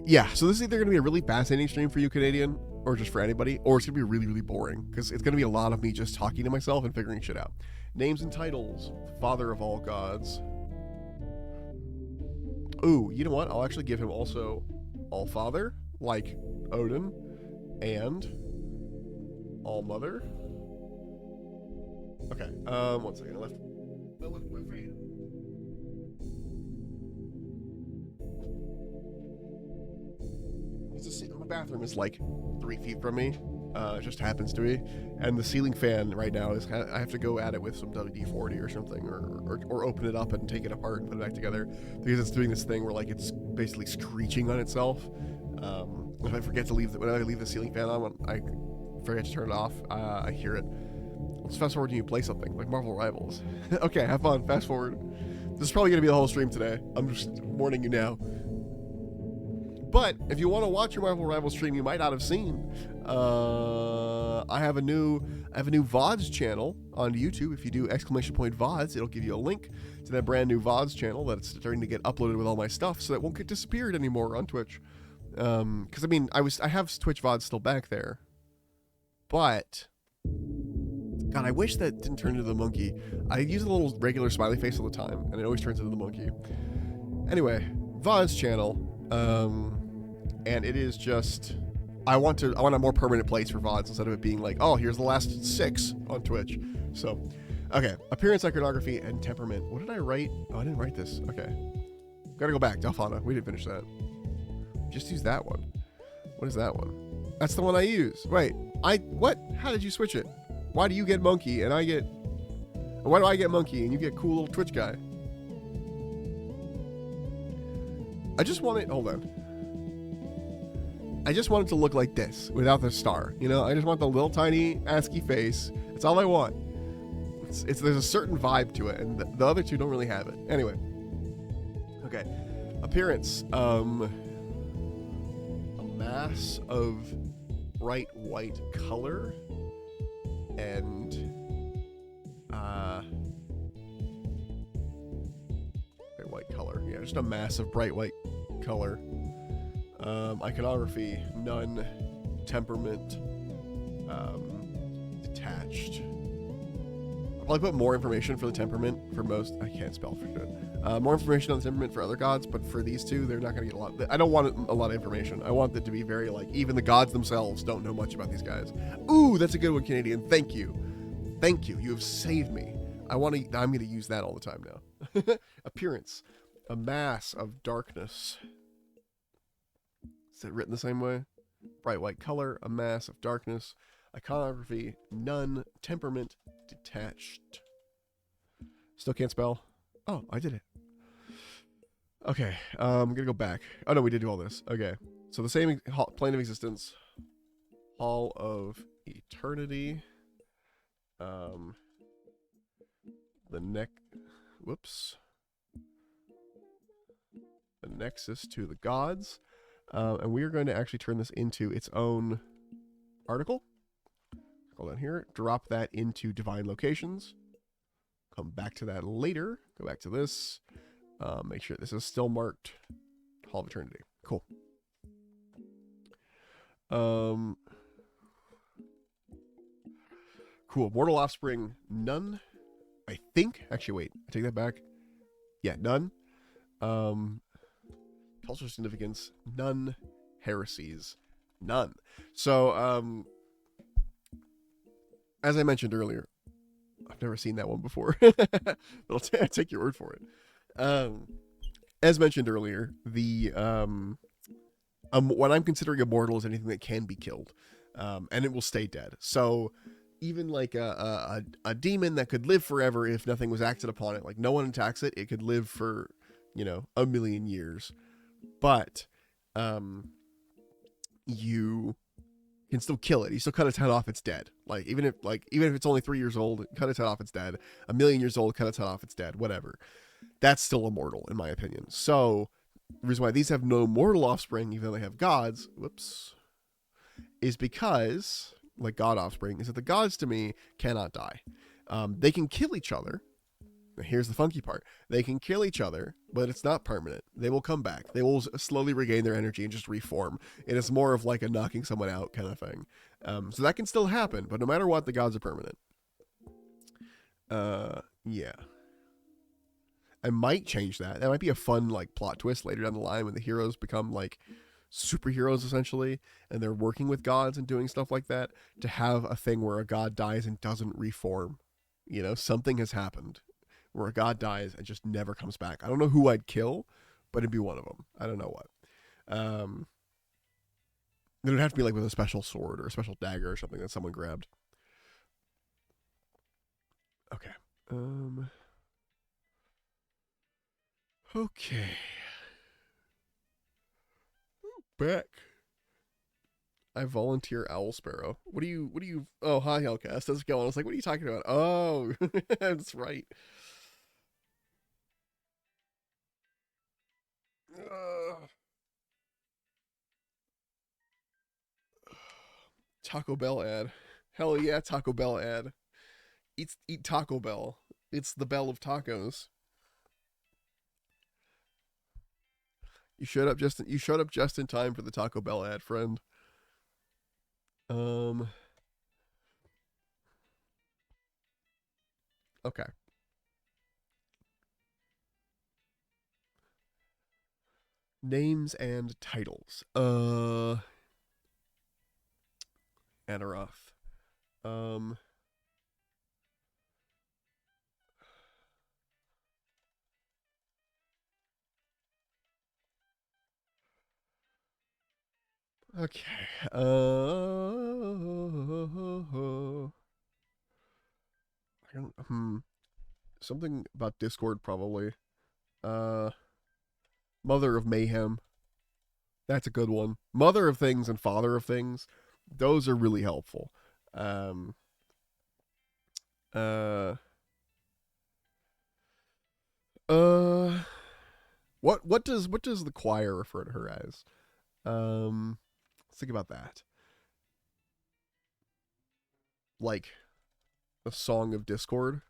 Yeah, so this is either going to be a really fascinating stream for you, Canadian, or just for anybody, or it's going to be really, really boring, because it's going to be a lot of me just talking to myself and figuring shit out. Names and titles. Father of all gods. Ooh, you know what? I'll actually give him also All Father, like Odin, and All Mother. Okay, 1 second. I left my frame. My bathroom is like 3 feet from me. It just happens to be, and the ceiling fan right now is I have to go at it with some WD-40 or something, or open it up and take it apart and put it back together, because it's doing this thing where, like, it's basically screeching on itself. If I forget to whenever I leave the ceiling fan on, when I forget to turn it off, I hear it. Let's fast forward and you play something like Marvel Rivals. Okay, have fun. Fast forward. This is probably gonna be the whole stream today. I'm just warning you now. But if you want to watch your Marvel Rivals stream you might not have seen, I have a new VODs channel on YouTube. If you do ! VODs, it'll give you a link to that brand new VODs channel that's starting to get uploaded with all my stuff, so it won't get disappeared anymore on Twitch. Because I mean, I have Twitch VODs still back there, but God, I wish that didn't turn into the monkey. I use a little regular smiley face all the time, and it always turns into the monkey. Anyway, VODs channel. And it is just, I want a more permanent place for VODs instead of it being like, oh, here's the last 6 on Twitch. So, okay, appearance, iconography, and temperament. What did I write? Oh, I didn't write this. Okay, gotta go back. Delphana, we didn't finish that. Just use that one. What is that one? That's the one I use. Wait, what? How did you switch it? Why do you get monkey and I get? And why do I get monkey and you get cool little Twitch guy? I just want it. Hold on. I just want it to look like this without the star. You know, I just want the little tiny ASCII face. That's all I want. There's a certain vibe to it, and the other two don't really have it. Anyway. Okay. Appearance. A mass of bright white color and white color. Yeah, just a mass of bright white color. Iconography, none. Temperament, detached. I'll probably put more information for the temperament for most. I can't spell for shit. More information on the temperament for other gods, but for these two, they're not going to get a lot. I don't want a lot of information. I want it to be very, like, even the gods themselves don't know much about these guys. Ooh, that's a good one, Canadian. Thank you. Thank you. You have saved me. I'm going to use that all the time now. Appearance, a mass of darkness. Is it written the same way? Bright white color, a mass of darkness. Iconography, none. Temperament, detached. Still can't spell. Oh, I did it. Okay, I'm gonna go back. Oh no, we did do all this. Okay, so the same plane of existence. Hall of Eternity. Whoops. The Nexus to the Gods. And we are going to actually turn this into its own article. Hold on here. Drop that into Divine Locations. Come back to that later. Go back to this. Make sure this is still marked Hall of Eternity. Cool. Cool. Mortal offspring, none. I think. Actually, wait. I take that back. Yeah, none. Cultural significance, none. Heresies, none. So, as I mentioned earlier, I've never seen that one before, but I'll take your word for it. As mentioned earlier, the what I'm considering immortal is anything that can be killed, and it will stay dead. So even like a demon that could live forever if nothing was acted upon it, like no one attacks it, it could live for, you know, 1,000,000 years. But you can still kill it. You still cut its head off, it's dead. Like even if it's only 3 years old, cut its head off, it's dead. 1,000,000 years old, cut its head off, it's dead. Whatever. That's still immortal in my opinion. So the reason why these have no mortal offspring, even though they have gods, is because, like god offspring, is that the gods to me cannot die. They can kill each other. Here's the funky part. They can kill each other, but it's not permanent. They will come back. They will slowly regain their energy and just reform. It is more of like a knocking someone out kind of thing. So that can still happen, but no matter what, the gods are permanent. Yeah. I might change that. That might be a fun like plot twist later down the line when the heroes become like superheroes essentially, and they're working with gods and doing stuff like that, to have a thing where a god dies and doesn't reform. You know, something has happened where a god dies and just never comes back. I don't know who I'd kill, but it'd be one of them. I don't know what. It would have to be like with a special sword or a special dagger or something that someone grabbed. Okay. Okay. Back. I volunteer Owl Sparrow. What do you... Oh, hi, Hellcast. How's it going? I was like, what are you talking about? Oh, that's right. Taco Bell ad. Hell yeah, Taco Bell ad. Eat Taco Bell. It's the bell of tacos. You showed up just in time for the Taco Bell ad, friend. Okay. Names and titles. Anaroth. Okay. I don't. something about Discord probably. Uh, Mother of Mayhem. That's a good one. Mother of Things and Father of Things. Those are really helpful. Um, uh, uh, what does the choir refer to her as? Let's think about that. Like the Song of Discord.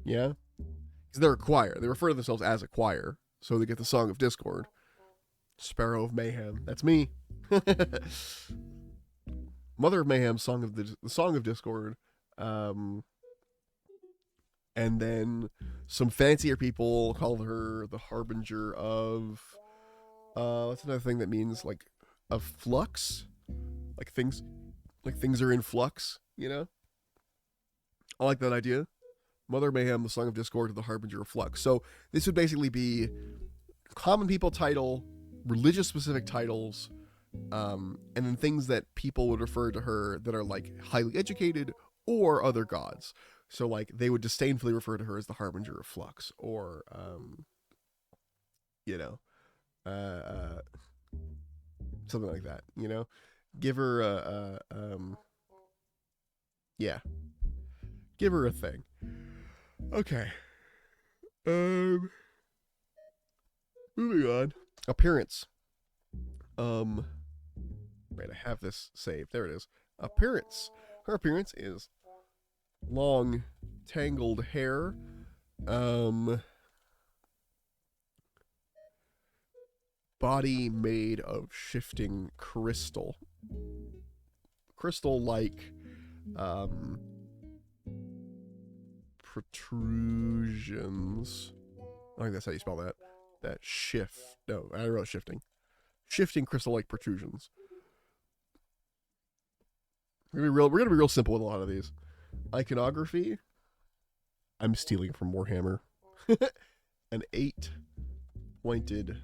Yeah, because they're a choir. They refer to themselves as a choir, so they get the Song of Discord. Sparrow of Mayhem. That's me. Mother of Mayhem, the Song of Discord. And then some fancier people call her the Harbinger of. That's another thing that means like of flux, like things are in flux. You know, I like that idea. Mother of Mayhem, the Song of Discord, to the Harbinger of Flux. So this would basically be common people title, religious specific titles, and then things that people would refer to her that are like highly educated or other gods. So like they would disdainfully refer to her as the Harbinger of Flux, or you know, something like that. You know, give her yeah, give her a thing. Okay. Moving on. Appearance. Wait, I have this saved. There it is. Appearance. Her appearance is long, tangled hair. Body made of shifting crystal. Crystal-like, protrusions. I think that's how you spell that. That shift. No, I wrote shifting. Shifting crystal-like protrusions. We're gonna be real simple with a lot of these. Iconography. I'm stealing from Warhammer. An 8-pointed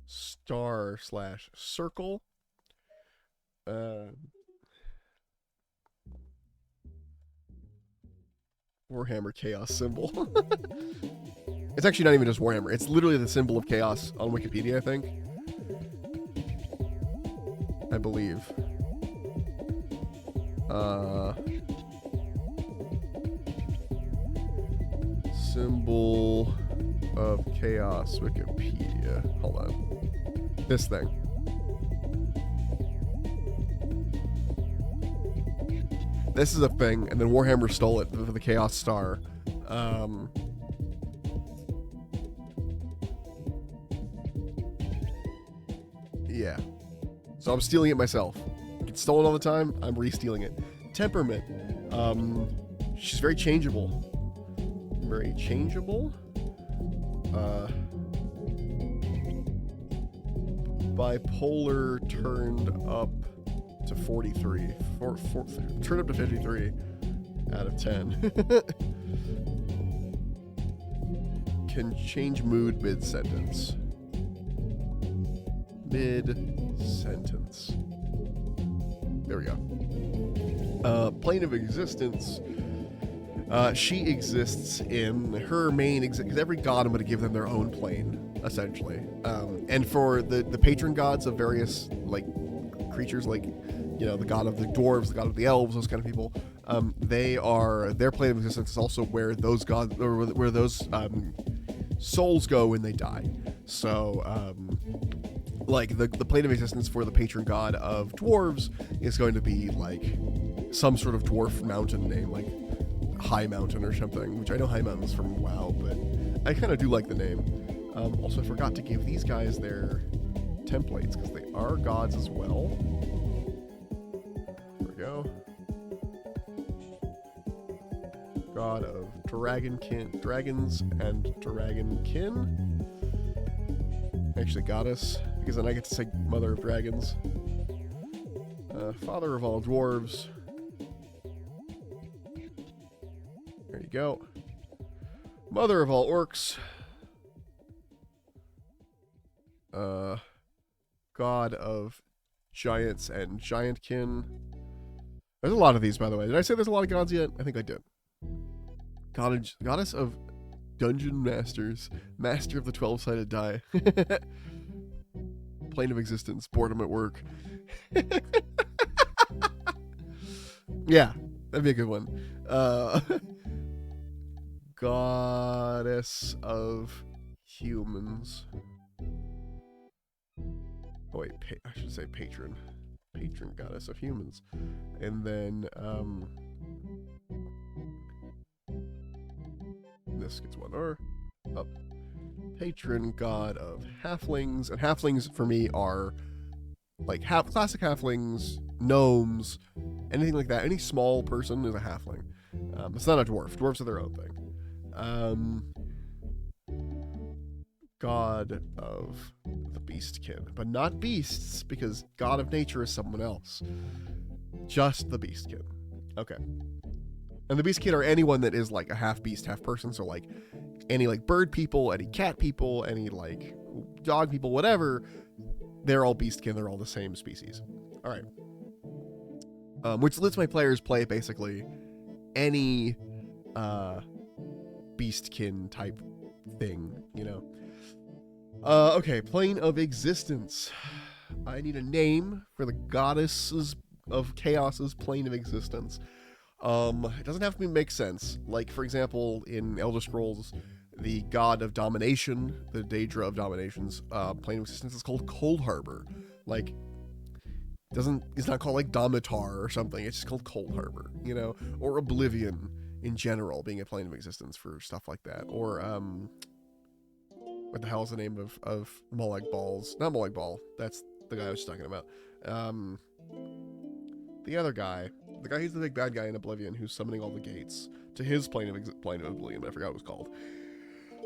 star/circle. Warhammer chaos symbol. It's actually not even just Warhammer. It's literally the symbol of chaos on Wikipedia, I think. I believe. Symbol of chaos, Wikipedia. Hold on. This thing. This is a thing, and then Warhammer stole it for the Chaos Star. Yeah. So I'm stealing it myself. It's stolen all the time, I'm re-stealing it. Temperament. She's very changeable. Very changeable. Bipolar turned up to 43. Turned up to 53 out of 10. Can change mood mid-sentence. Mid-sentence. There we go. Plane of existence. She exists in her main because every god, I'm going to give them their own plane, essentially. And for the patron gods of various like creatures, like the god of the dwarves, the god of the elves, those kind of people, their plane of existence is also where those gods, or where those souls go when they die. So like the plane of existence for the patron god of dwarves is going to be like some sort of dwarf mountain name, like High Mountain or something, which I know High Mountain's from WoW, but I kind of do like the name. Also, I forgot to give these guys their templates because they are gods as well. There we go. God of dragons and dragonkin. Actually, goddess, because then I get to say Mother of Dragons. Father of all dwarves. There you go. Mother of all orcs. God of giants and giantkin. There's a lot of these, by the way. Did I say there's a lot of gods yet? I think I did. Goddess of Dungeon Masters, Master of the 12-sided die. Plane of existence, boredom at work. Yeah, that'd be a good one. Goddess of humans. Oh wait, I should say patron. Patron goddess of humans. And then, this gets one R. Up. Patron god of halflings. And halflings for me are like classic halflings, gnomes, anything like that. Any small person is a halfling. It's not a dwarf. Dwarves are their own thing. God of the beastkin, but not beasts, because god of nature is someone else. Just the beastkin. Okay. And the beastkin are anyone that is like a half beast, half person. So like any like bird people, any cat people, any like dog people, whatever. They're all beastkin. They're all the same species. All right. Which lets my players play basically any beastkin type thing, you know. Okay, plane of existence. I need a name for the goddesses of chaos's plane of existence. It doesn't have to make sense. Like, for example, in Elder Scrolls, the god of domination, the Daedra of domination's plane of existence is called Cold Harbor. Like, it's not called like Domitar or something. It's just called Cold Harbor, you know, or Oblivion in general being a plane of existence for stuff like that. Or what the hell is the name of Molag Balls? Not Molag Ball. That's the guy I was just talking about. The other guy, the guy who's the big bad guy in Oblivion, who's summoning all the gates to his plane of Oblivion. But I forgot what it was called.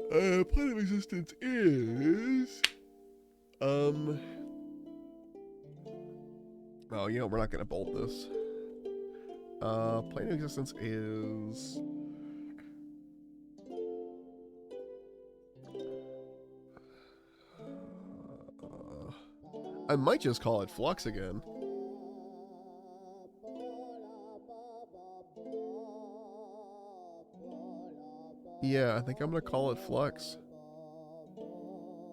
Plane of existence is oh, you know, we're not gonna bold this. Plane of existence is I might just call it Flux again. Yeah, I think I'm gonna call it Flux.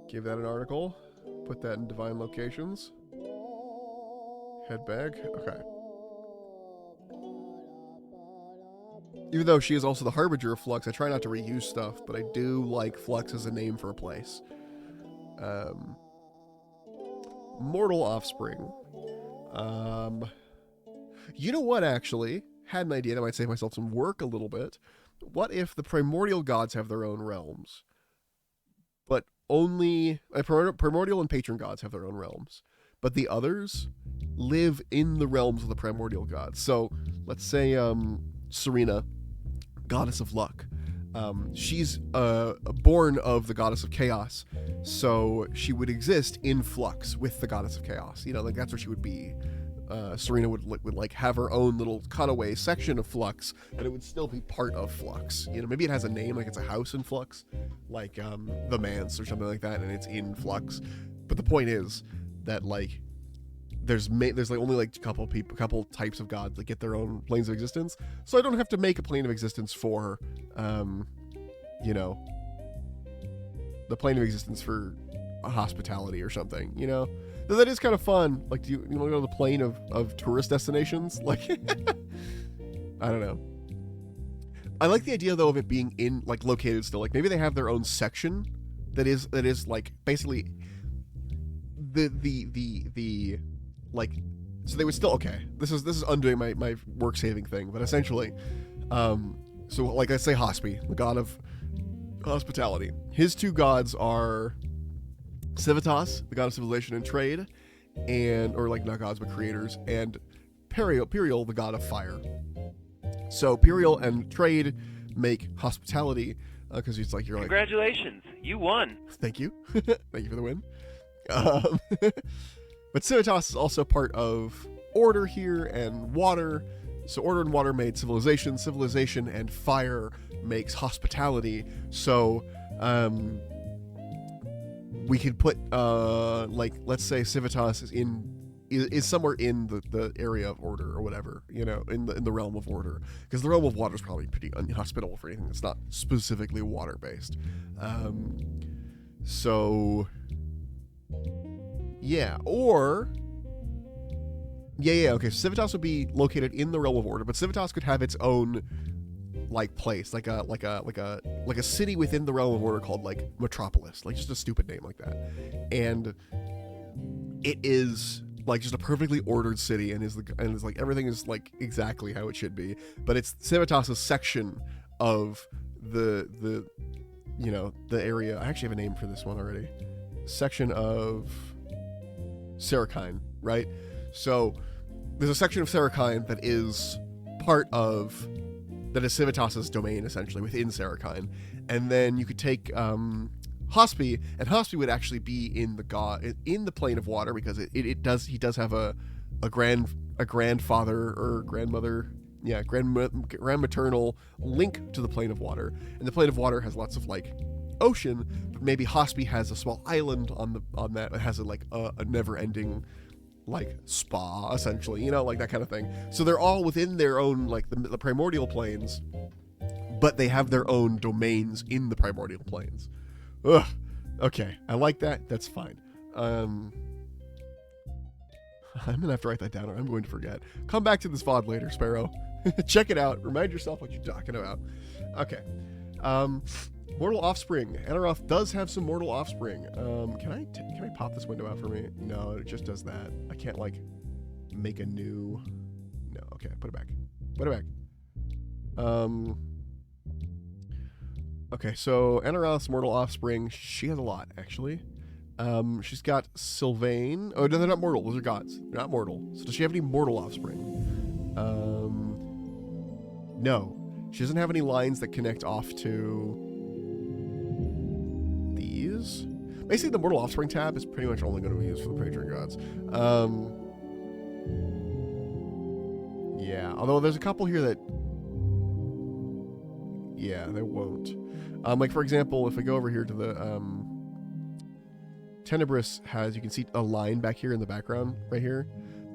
Give that an article. Put that in Divine Locations. Head bag. Okay. Even though she is also the harbinger of Flux, I try not to reuse stuff, but I do like Flux as a name for a place. Mortal offspring. You know what, actually? Had an idea that might save myself some work a little bit. What if the primordial gods have their own realms? But only... primordial and patron gods have their own realms. But the others live in the realms of the primordial gods. So, let's say, Serena, goddess of luck. She's born of the goddess of chaos, so she would exist in Flux with the goddess of chaos. You know, like that's where she would be. Serena would like have her own little cutaway section of Flux, but it would still be part of Flux. You know, maybe it has a name, like it's a house in Flux, like the Manse or something like that, and it's in Flux. But the point is that like there's like only like a couple types of gods that get their own planes of existence, so I don't have to make a plane of existence for you know, the plane of existence for a hospitality or something, you know. Though that is kind of fun. Like, do you want to go to the plane of tourist destinations? Like, I don't know. I like the idea though of it being in like located still. Like maybe they have their own section that is like basically the like, so they would still, okay, this is undoing my work saving thing, but essentially so like let's say Hospi, the god of hospitality. His two gods are Civitas, the god of civilization and trade, and or like not gods but creators, and Periel, the god of fire. So Periel and trade make hospitality because it's like you're like, congratulations, you won. Thank you, thank you for the win. But Civitas is also part of order here and water. So order and water made civilization. Civilization and fire makes hospitality. So we could put like let's say Civitas is in is somewhere in the area of order or whatever, you know, in the realm of order, because the realm of water is probably pretty inhospitable for anything that's not specifically water based. So yeah, or okay, Civitas would be located in the realm of order, but Civitas could have its own like place, like a city within the realm of order called like Metropolis, like just a stupid name like that, and it is like just a perfectly ordered city, and is like everything is like exactly how it should be, but it's Civitas' section of the you know, the area. I actually have a name for this one already. Section of Serikine, right? So there's a section of Serikine that is Civitas' domain, essentially, within Serikine. And then you could take Hospi, and Hospi would actually be in the plane of water, because he does have a grandfather or grandmother, grandmaternal link to the plane of water. And the plane of water has lots of like ocean, but maybe Hospi has a small island on that. It has a never-ending like spa, essentially, you know, like that kind of thing. So they're all within their own, like the primordial planes, but they have their own domains in the primordial planes. Ugh. Okay, I like that. That's fine. I'm gonna have to write that down, or I'm going to forget. Come back to this VOD later, Sparrow. Check it out. Remind yourself what you're talking about. Okay. Mortal offspring. Anaroth does have some mortal offspring. Can I pop this window out for me? No, it just does that. I can't like make a new. No. Okay, put it back. Put it back. Okay, so Anaroth's mortal offspring. She has a lot, actually. She's got Sylvain. Oh no, they're not mortal. Those are gods. They're not mortal. So does she have any mortal offspring? No. She doesn't have any lines that connect off to these. Basically, the mortal offspring tab is pretty much only going to be used for the patron gods. Yeah, although there's a couple here that, yeah, they won't. Like for example, if we go over here to the Tenebris has, you can see a line back here in the background, right here.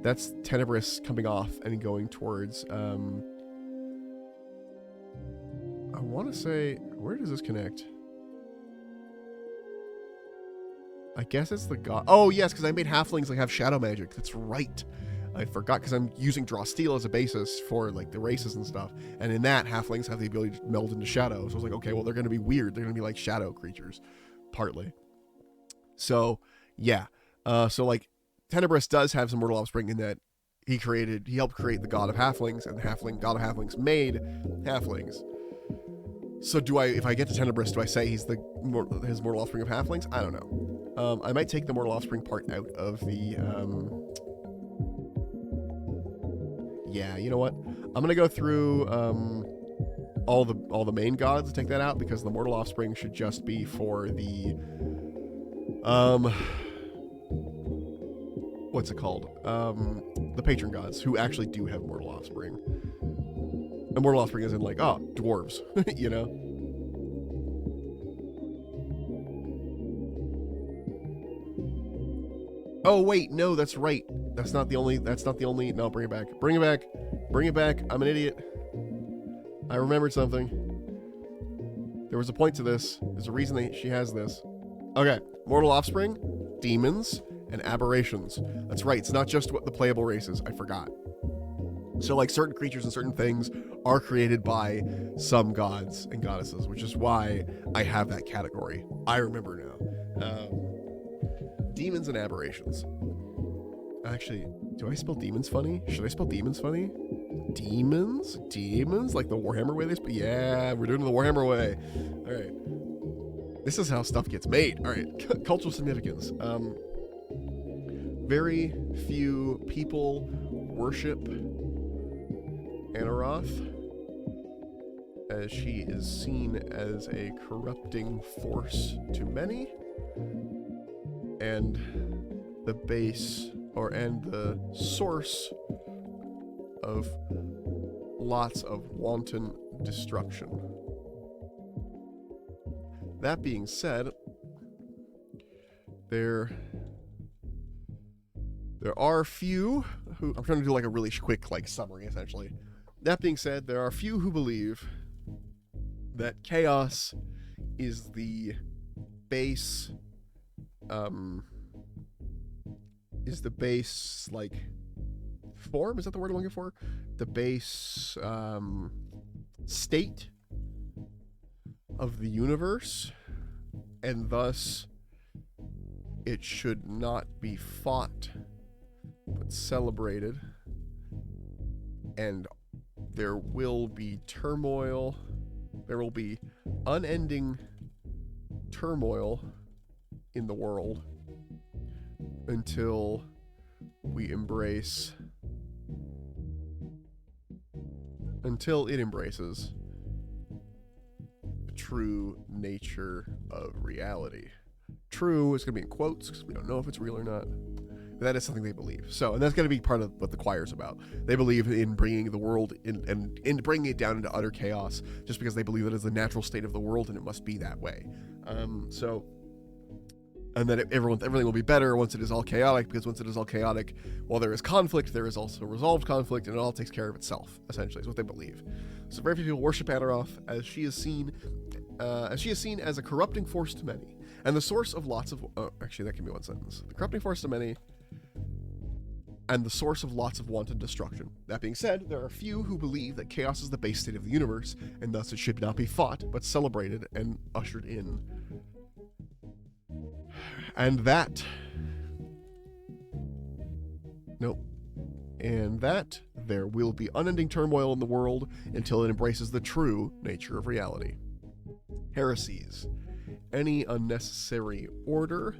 That's Tenebris coming off and going towards, I want to say, where does this connect? I guess it's the god. Oh, yes, because I made halflings like have shadow magic. That's right. I forgot, because I'm using Draw Steel as a basis for like the races and stuff. And in that, halflings have the ability to meld into shadow. So I was like, okay, well, they're going to be weird. They're going to be like shadow creatures, partly. So, yeah. So like, Tenebris does have some mortal offspring in that he helped create the god of halflings, and the god of halflings made halflings. So if I get to Tenebris, do I say he's his mortal offspring of halflings? I don't know. I might take the mortal offspring part out of the, yeah, you know what? I'm gonna go through all the main gods to take that out, because the mortal offspring should just be for the what's it called? The patron gods, who actually do have mortal offspring. And mortal offspring is in like, oh, dwarves, you know? Oh wait, no, that's right. That's not the only, no, bring it back. Bring it back. Bring it back. I'm an idiot. I remembered something. There was a point to this. There's a reason she has this. Okay, mortal offspring, demons, and aberrations. That's right, it's not just what the playable races. I forgot. So like certain creatures and certain things are created by some gods and goddesses, which is why I have that category. I remember now. Demons and aberrations. Actually, do I spell demons funny? Should I spell demons funny? Demons? Demons? Like the Warhammer way they spell? Yeah, we're doing it the Warhammer way. All right. This is how stuff gets made. All right. Cultural significance. Very few people worship Anaroth, as she is seen as a corrupting force to many, and the base and the source of lots of wanton destruction. That being said, there There are few who... I'm trying to do like a really quick like summary, essentially. That being said, there are few who believe that chaos is the base... like form, is that the word I'm looking for? The base state of the universe, and thus it should not be fought but celebrated, and there will be turmoil, there will be unending turmoil in the world until we embrace, until it embraces the true nature of reality. True is going to be in quotes because we don't know if it's real or not. But that is something they believe. So, and that's going to be part of what the choir's about. They believe in bringing the world in bringing it down into utter chaos, just because they believe that it's the natural state of the world and it must be that way. And that everything will be better once it is all chaotic, because once it is all chaotic, while there is conflict, there is also resolved conflict, and it all takes care of itself, essentially, is what they believe. So very few people worship Aneroth, as she is seen as a corrupting force to many, and the source of lots of... actually, that can be one sentence. The corrupting force to many, and the source of lots of wanton destruction. That being said, there are few who believe that chaos is the base state of the universe, and thus it should not be fought, but celebrated and ushered in. And that... Nope. And that there will be unending turmoil in the world until it embraces the true nature of reality. Heresies. Any unnecessary order,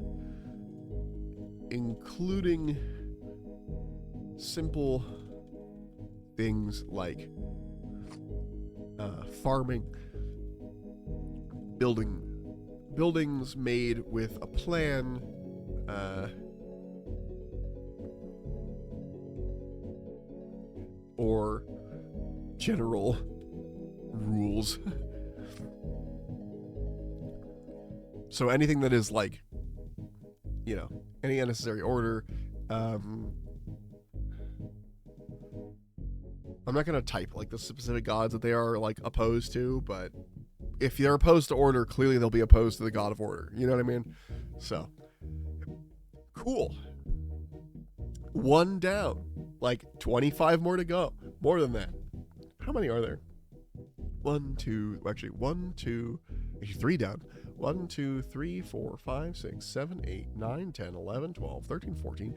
including simple things like farming, buildings made with a plan, or general rules. So anything that is like, you know, any unnecessary order. I'm not going to type like the specific gods that they are like opposed to, but if they're opposed to order, clearly they'll be opposed to the god of order. You know what I mean? So, cool. One down. Like 25 more to go. More than that. How many are there? 3 down. 1, 2, 3, 4, 5, 6, 7, 8, 9, 10, 11, 12, 13, 14,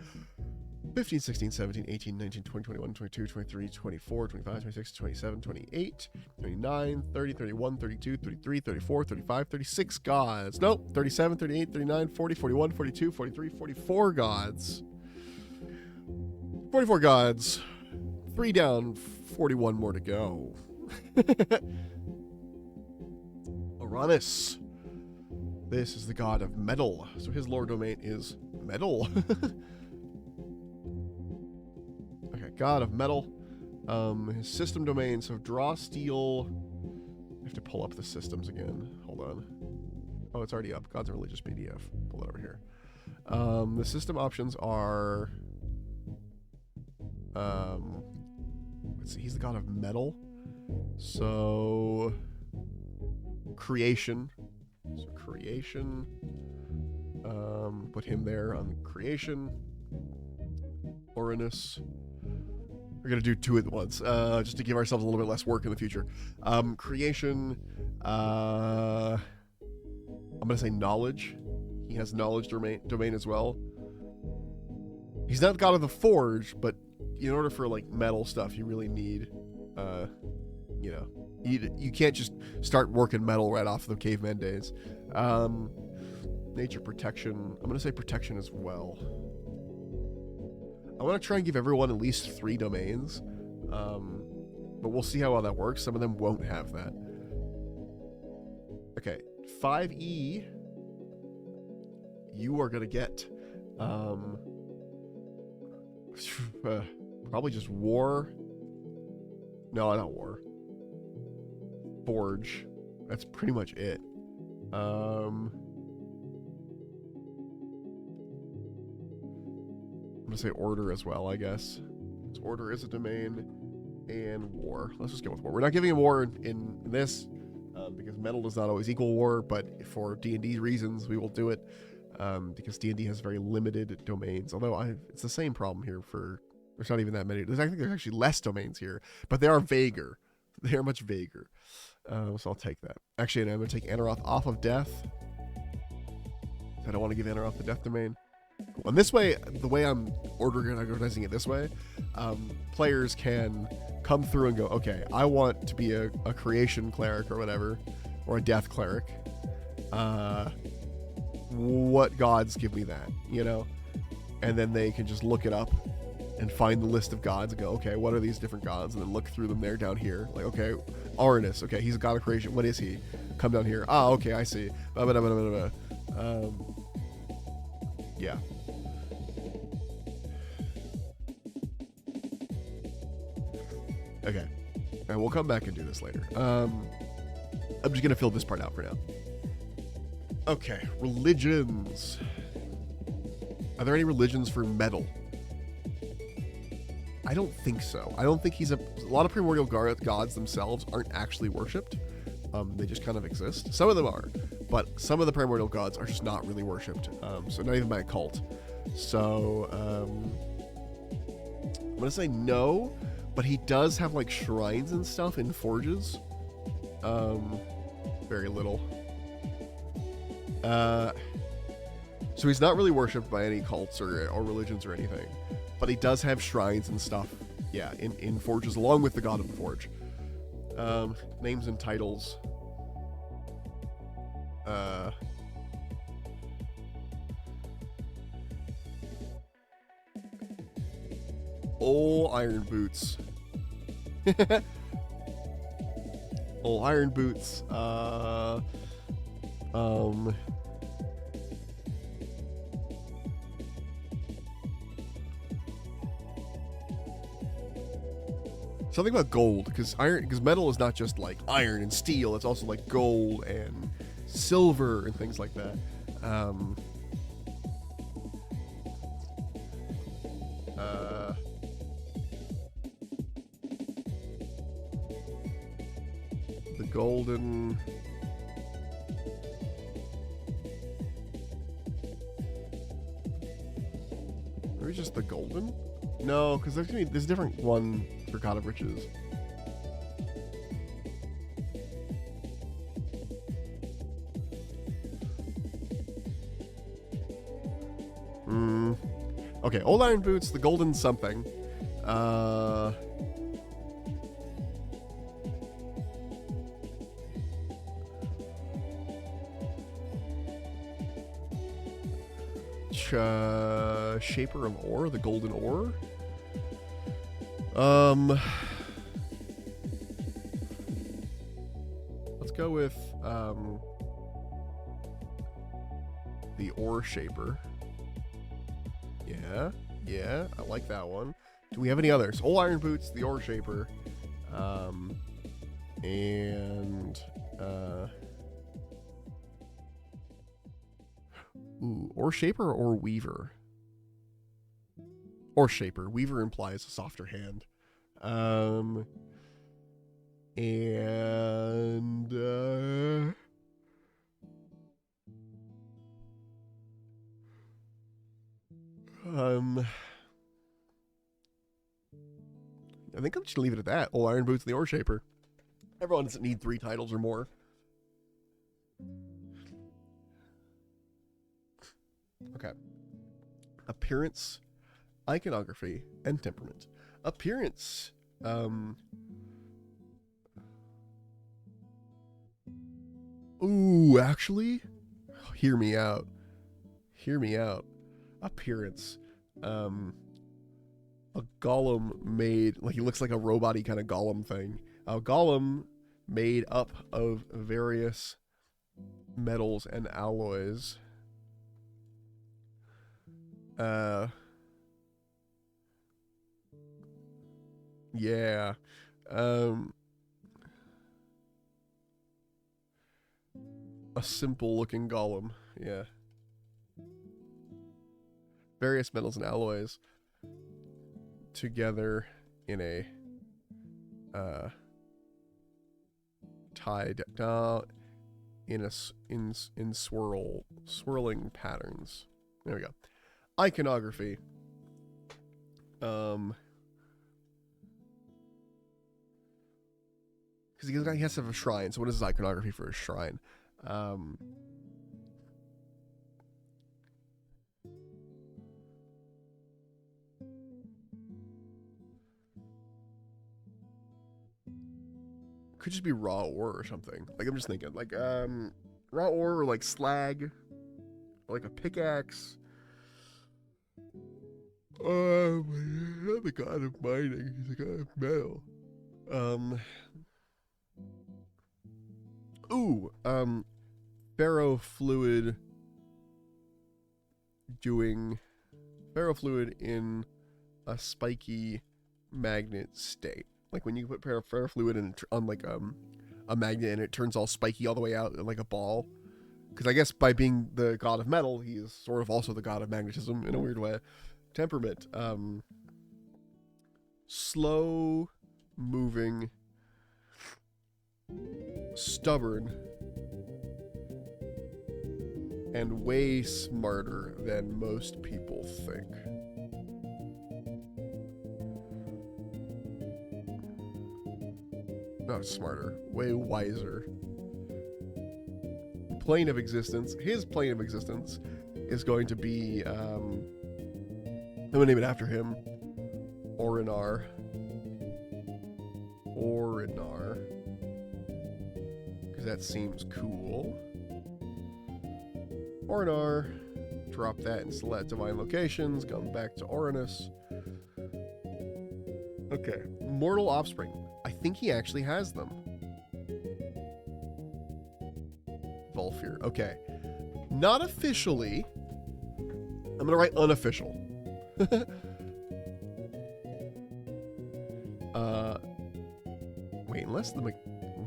15, 16, 17, 18, 19, 20, 21, 22, 23, 24, 25, 26, 27, 28, 29, 30, 31, 32, 33, 34, 35, 36 gods. Nope. 37, 38, 39, 40, 41, 42, 43, 44 gods. 44 gods. 3 down, 41 more to go. Uranus. This is the god of metal. So his lore domain is metal. Okay, god of metal. His system domain, so draw steel. I have to pull up the systems again. Hold on. Oh, it's already up. Gods of Religious PDF. Pull it over here. The system options are... let's see, he's the god of metal. So... creation. So creation. Put him there on creation. Uranus. We're going to do 2 at once, just to give ourselves a little bit less work in the future. Creation. I'm going to say knowledge. He has knowledge domain as well. He's not the god of the forge, but in order for like metal stuff, you really need, you know, you can't just start working metal right off the caveman days. Nature protection. I'm going to say protection as well. I want to try and give everyone at least 3 domains, but we'll see how well that works. Some of them won't have that. Okay, 5E, you are going to get probably just war. No, not war. Forge. That's pretty much it. going to say order as well, I guess. So order is a domain, and war. Let's just go with war. We're not giving him war in this, because metal does not always equal war, but for D&D reasons, we will do it, because D&D has very limited domains. Although it's the same problem here for... There's not even that many. I think there's actually less domains here, but they are vaguer. They are much vaguer. So I'll take that. Actually, I'm going to take Anaroth off of death. I don't want to give Anaroth the death domain. And this way, the way I'm organizing it this way, players can come through and go, okay, I want to be a creation cleric or whatever, or a death cleric. What gods give me that, you know? And then they can just look it up and find the list of gods and go, okay, what are these different gods? And then look through them there down here. Like, okay, Aranus, okay, he's a god of creation. What is he? Come down here. Ah, okay, I see. Yeah. Okay. And we'll come back and do this later. I'm just going to fill this part out for now. Okay, religions. Are there any religions for metal? I don't think so. I don't think he's a lot of primordial gods themselves aren't actually worshipped. They just kind of exist. Some of them are, but some of the primordial gods are just not really worshipped. So not even by a cult. So I'm gonna say no, but he does have like shrines and stuff in forges. Very little. So he's not really worshipped by any cults or religions or anything. But he does have shrines and stuff, yeah, in forges, along with the god of the forge. Names and titles. Iron Boots. Iron Boots. Something about gold, because metal is not just like iron and steel, it's also like gold and silver and things like that. The golden... Maybe just the golden? No, because there's a different one for God of Riches. Okay, Old Iron Boots, the golden something. Shaper of Ore, the golden ore. Let's go with the Ore Shaper. Yeah, I like that one. Do we have any others? Old Iron Boots, the Ore Shaper, and Ore Shaper or Ore Weaver? Ore Shaper. Weaver implies a softer hand. I think I'm just gonna leave it at that. Old Iron Boots, the Ore Shaper. Everyone doesn't need 3 titles or more. Okay. Appearance, iconography, and temperament. Appearance. Ooh, actually, hear me out. Hear me out. Appearance. A golem made, like, he looks like a robot-y kind of golem thing. A golem made up of various metals and alloys. Yeah. A simple looking golem. Yeah. Various metals and alloys. together in a tied down in swirling patterns. There we go. Iconography. Because he has to have a shrine. So what is his iconography for his shrine? Could just be raw ore or something. Like, I'm just thinking, like, raw ore or like slag, or like a pickaxe. Not the god of mining. He's the god of metal. Ferrofluid in a spiky magnet state. Like when you put ferrofluid on like a magnet and it turns all spiky all the way out like a ball. Because I guess by being the god of metal, he is sort of also the god of magnetism in a weird way. Temperament. Slow moving, stubborn, and way smarter than most people think. Not smarter, way wiser. Plane of existence. His plane of existence is going to be, I'm gonna name it after him. Orinar. Because that seems cool. Orinar. Drop that and select divine locations. Come back to Orinus. Okay. Mortal offspring. I think he actually has them. Volfir. Okay. Not officially. I'm going to write unofficial. Wait, unless the...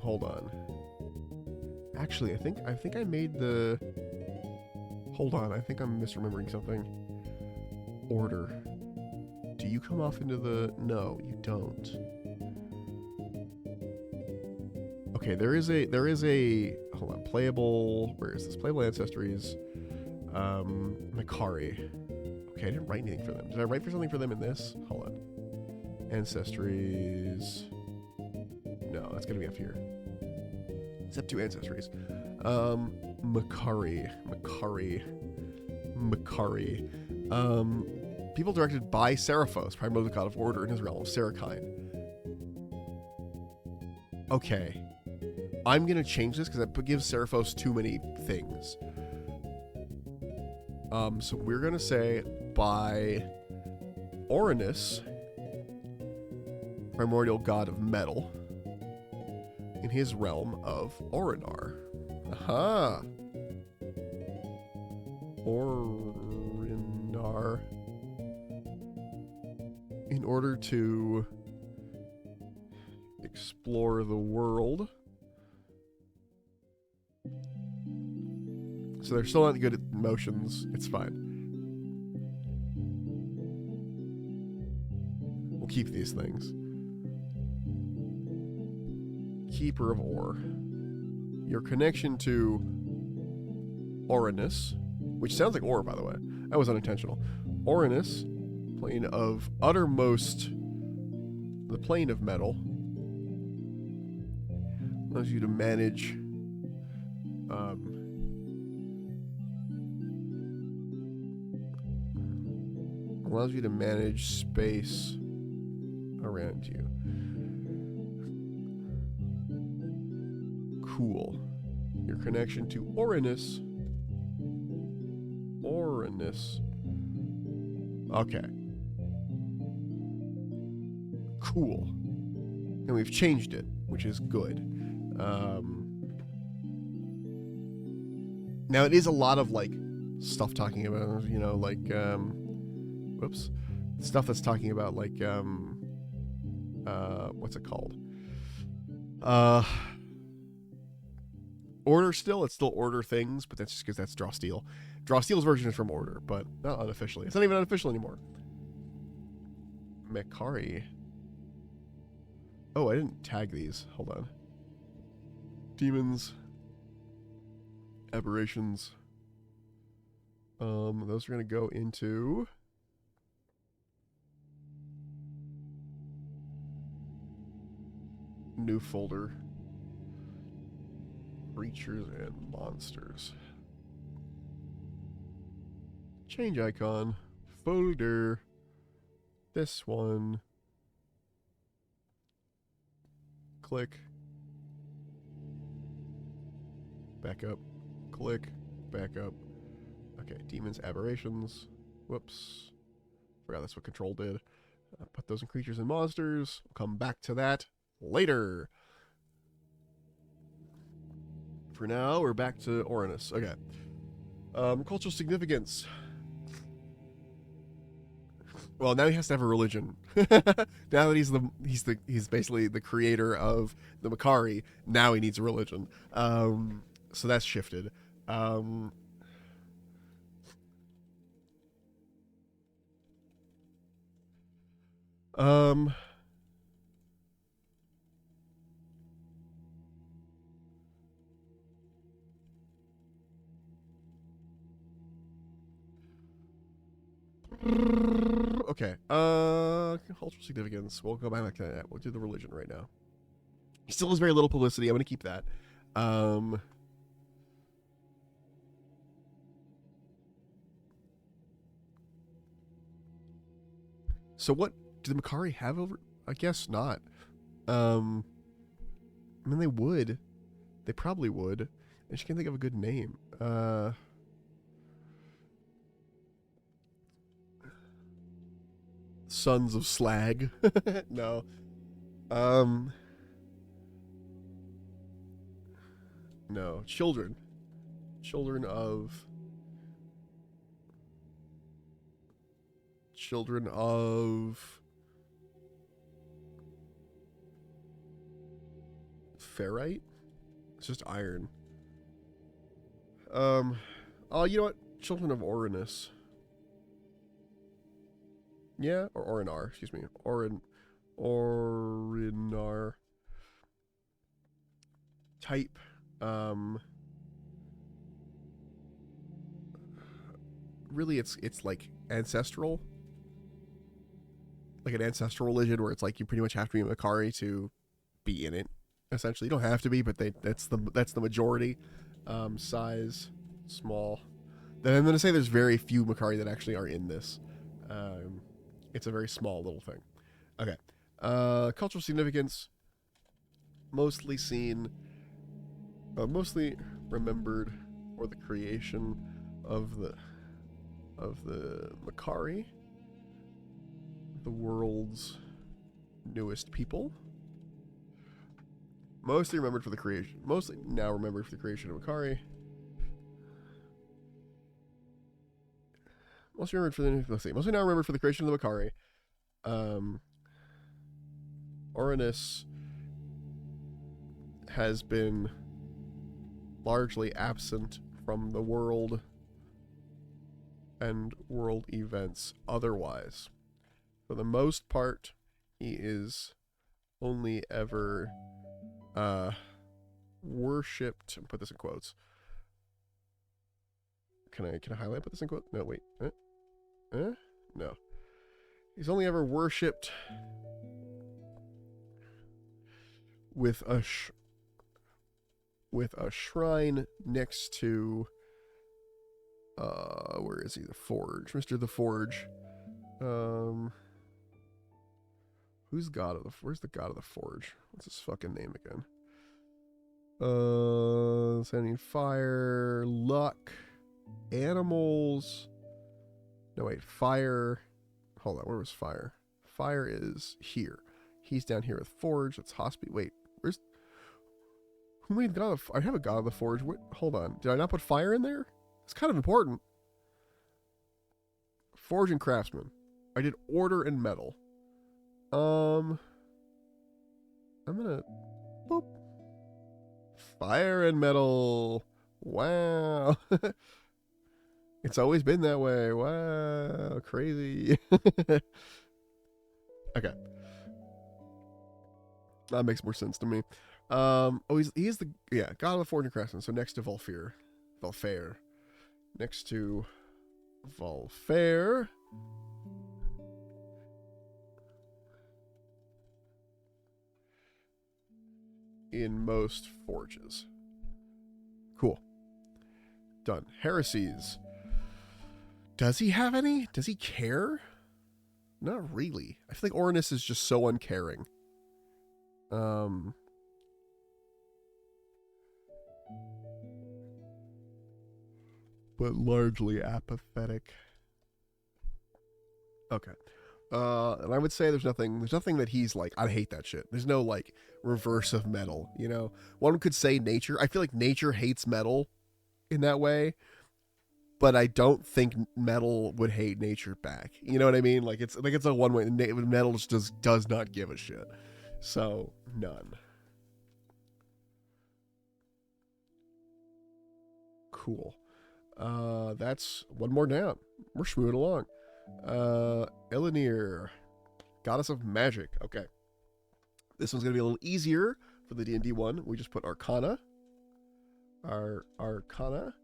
Hold on. Actually, I think I made the... Hold on, I think I'm misremembering something. Order. Do you come off into the... No, you don't. Okay, there is a hold on, playable, where is this? Playable ancestries. Makari. Okay, I didn't write anything for them. Did I write for something for them in this? Hold on. Ancestries. No, that's gonna be up here. Except 2 ancestries. Makari. People directed by Seraphos, primarily the god of order in his realm of Sarakine. Okay. I'm going to change this because that gives Seraphos too many things. So we're going to say by Orinus, primordial god of metal, in his realm of Orinar. Aha! Orinar. In order to explore the world. So they're still not good at motions. It's fine. We'll keep these things. Keeper of Ore. Your connection to Orinus, which sounds like ore, by the way. That was unintentional. Orinus, plane of uttermost, the plane of metal, allows you to manage space around you. Cool. Your connection to Orinus. Okay. Cool. And we've changed it, which is good. Now it is a lot of like stuff talking about, you know, like whoops. Stuff that's talking about like what's it called? Order still. It's still order things, but that's just because that's Drawsteel. Drawsteel's version is from Order, but not unofficially. It's not even unofficial anymore. Mekari. Oh, I didn't tag these. Hold on. Demons. Aberrations. Those are going to go into... new folder. Creatures and monsters. Change icon. Folder. This one. Click. Back up. Click. Back up. Okay, demons, aberrations. Whoops. Forgot that's what control did. Put those in creatures and monsters. We'll come back to that later. For now, we're back to Orinus. Okay. Cultural significance. Well, now he has to have a religion. Now that he's basically the creator of the Mekari, now he needs a religion. So that's shifted. Okay. Cultural significance. We'll go back to that. We'll do the religion right now. He still has very little publicity. I'm going to keep that. So what do the Mekari have over? I guess not. I mean, they would. They probably would. I just can't think of a good name. Sons of Slag. No. No. Children. Children of ferrite? It's just iron. Oh, you know what? Children of Orinus. Yeah, or Orinar, excuse me. Orinar. Type. Really, it's like ancestral. Like an ancestral religion where it's like you pretty much have to be a Mekari to be in it. Essentially, you don't have to be, but that's the majority. Size, small. Then I'm going to say there's very few Mekari that actually are in this. It's a very small little thing. Okay. Cultural significance. Mostly seen, mostly remembered for the creation of the Mekari, the world's newest people. Mostly now remembered for the creation of Mekari. Mostly now remembered for the creation of the Mekari. Orinus has been largely absent from the world and world events otherwise. For the most part, he is only ever worshipped, and put this in quotes. Can I highlight, put this in quotes? No, wait. No. He's only ever worshipped with a shrine next to where is he? The Forge. Mr. the Forge. Where's the god of the Forge? What's his fucking name again? Sending fire, luck, animals. No, wait, fire. Hold on, where was fire? Fire is here. He's down here with Forge. That's Wait, where's... Who made God of... I have a God of the Forge. Hold on. Did I not put fire in there? It's kind of important. Forge and Craftsman. I did order and metal. I'm gonna... Boop. Fire and metal. Wow. It's always been that way. Wow. Crazy. Okay. That makes more sense to me. He's the god of the Fortune Crescent. So next to Valfair, next to Valfair. In most forges. Cool. Done. Heresies. Does he have any? Does he care? Not really. I feel like Orinus is just so uncaring. But largely apathetic. Okay. And I would say there's nothing that he's like, I hate that shit. There's no like reverse of metal, you know? One could say nature. I feel like nature hates metal in that way, but I don't think metal would hate nature back. You know what I mean? Like it's a one way. Metal just does not give a shit. So none. Cool. That's one more down. We're moving along. Elenir, goddess of magic. Okay, this one's gonna be a little easier for the D&D one. We just put Arcana, Arcana,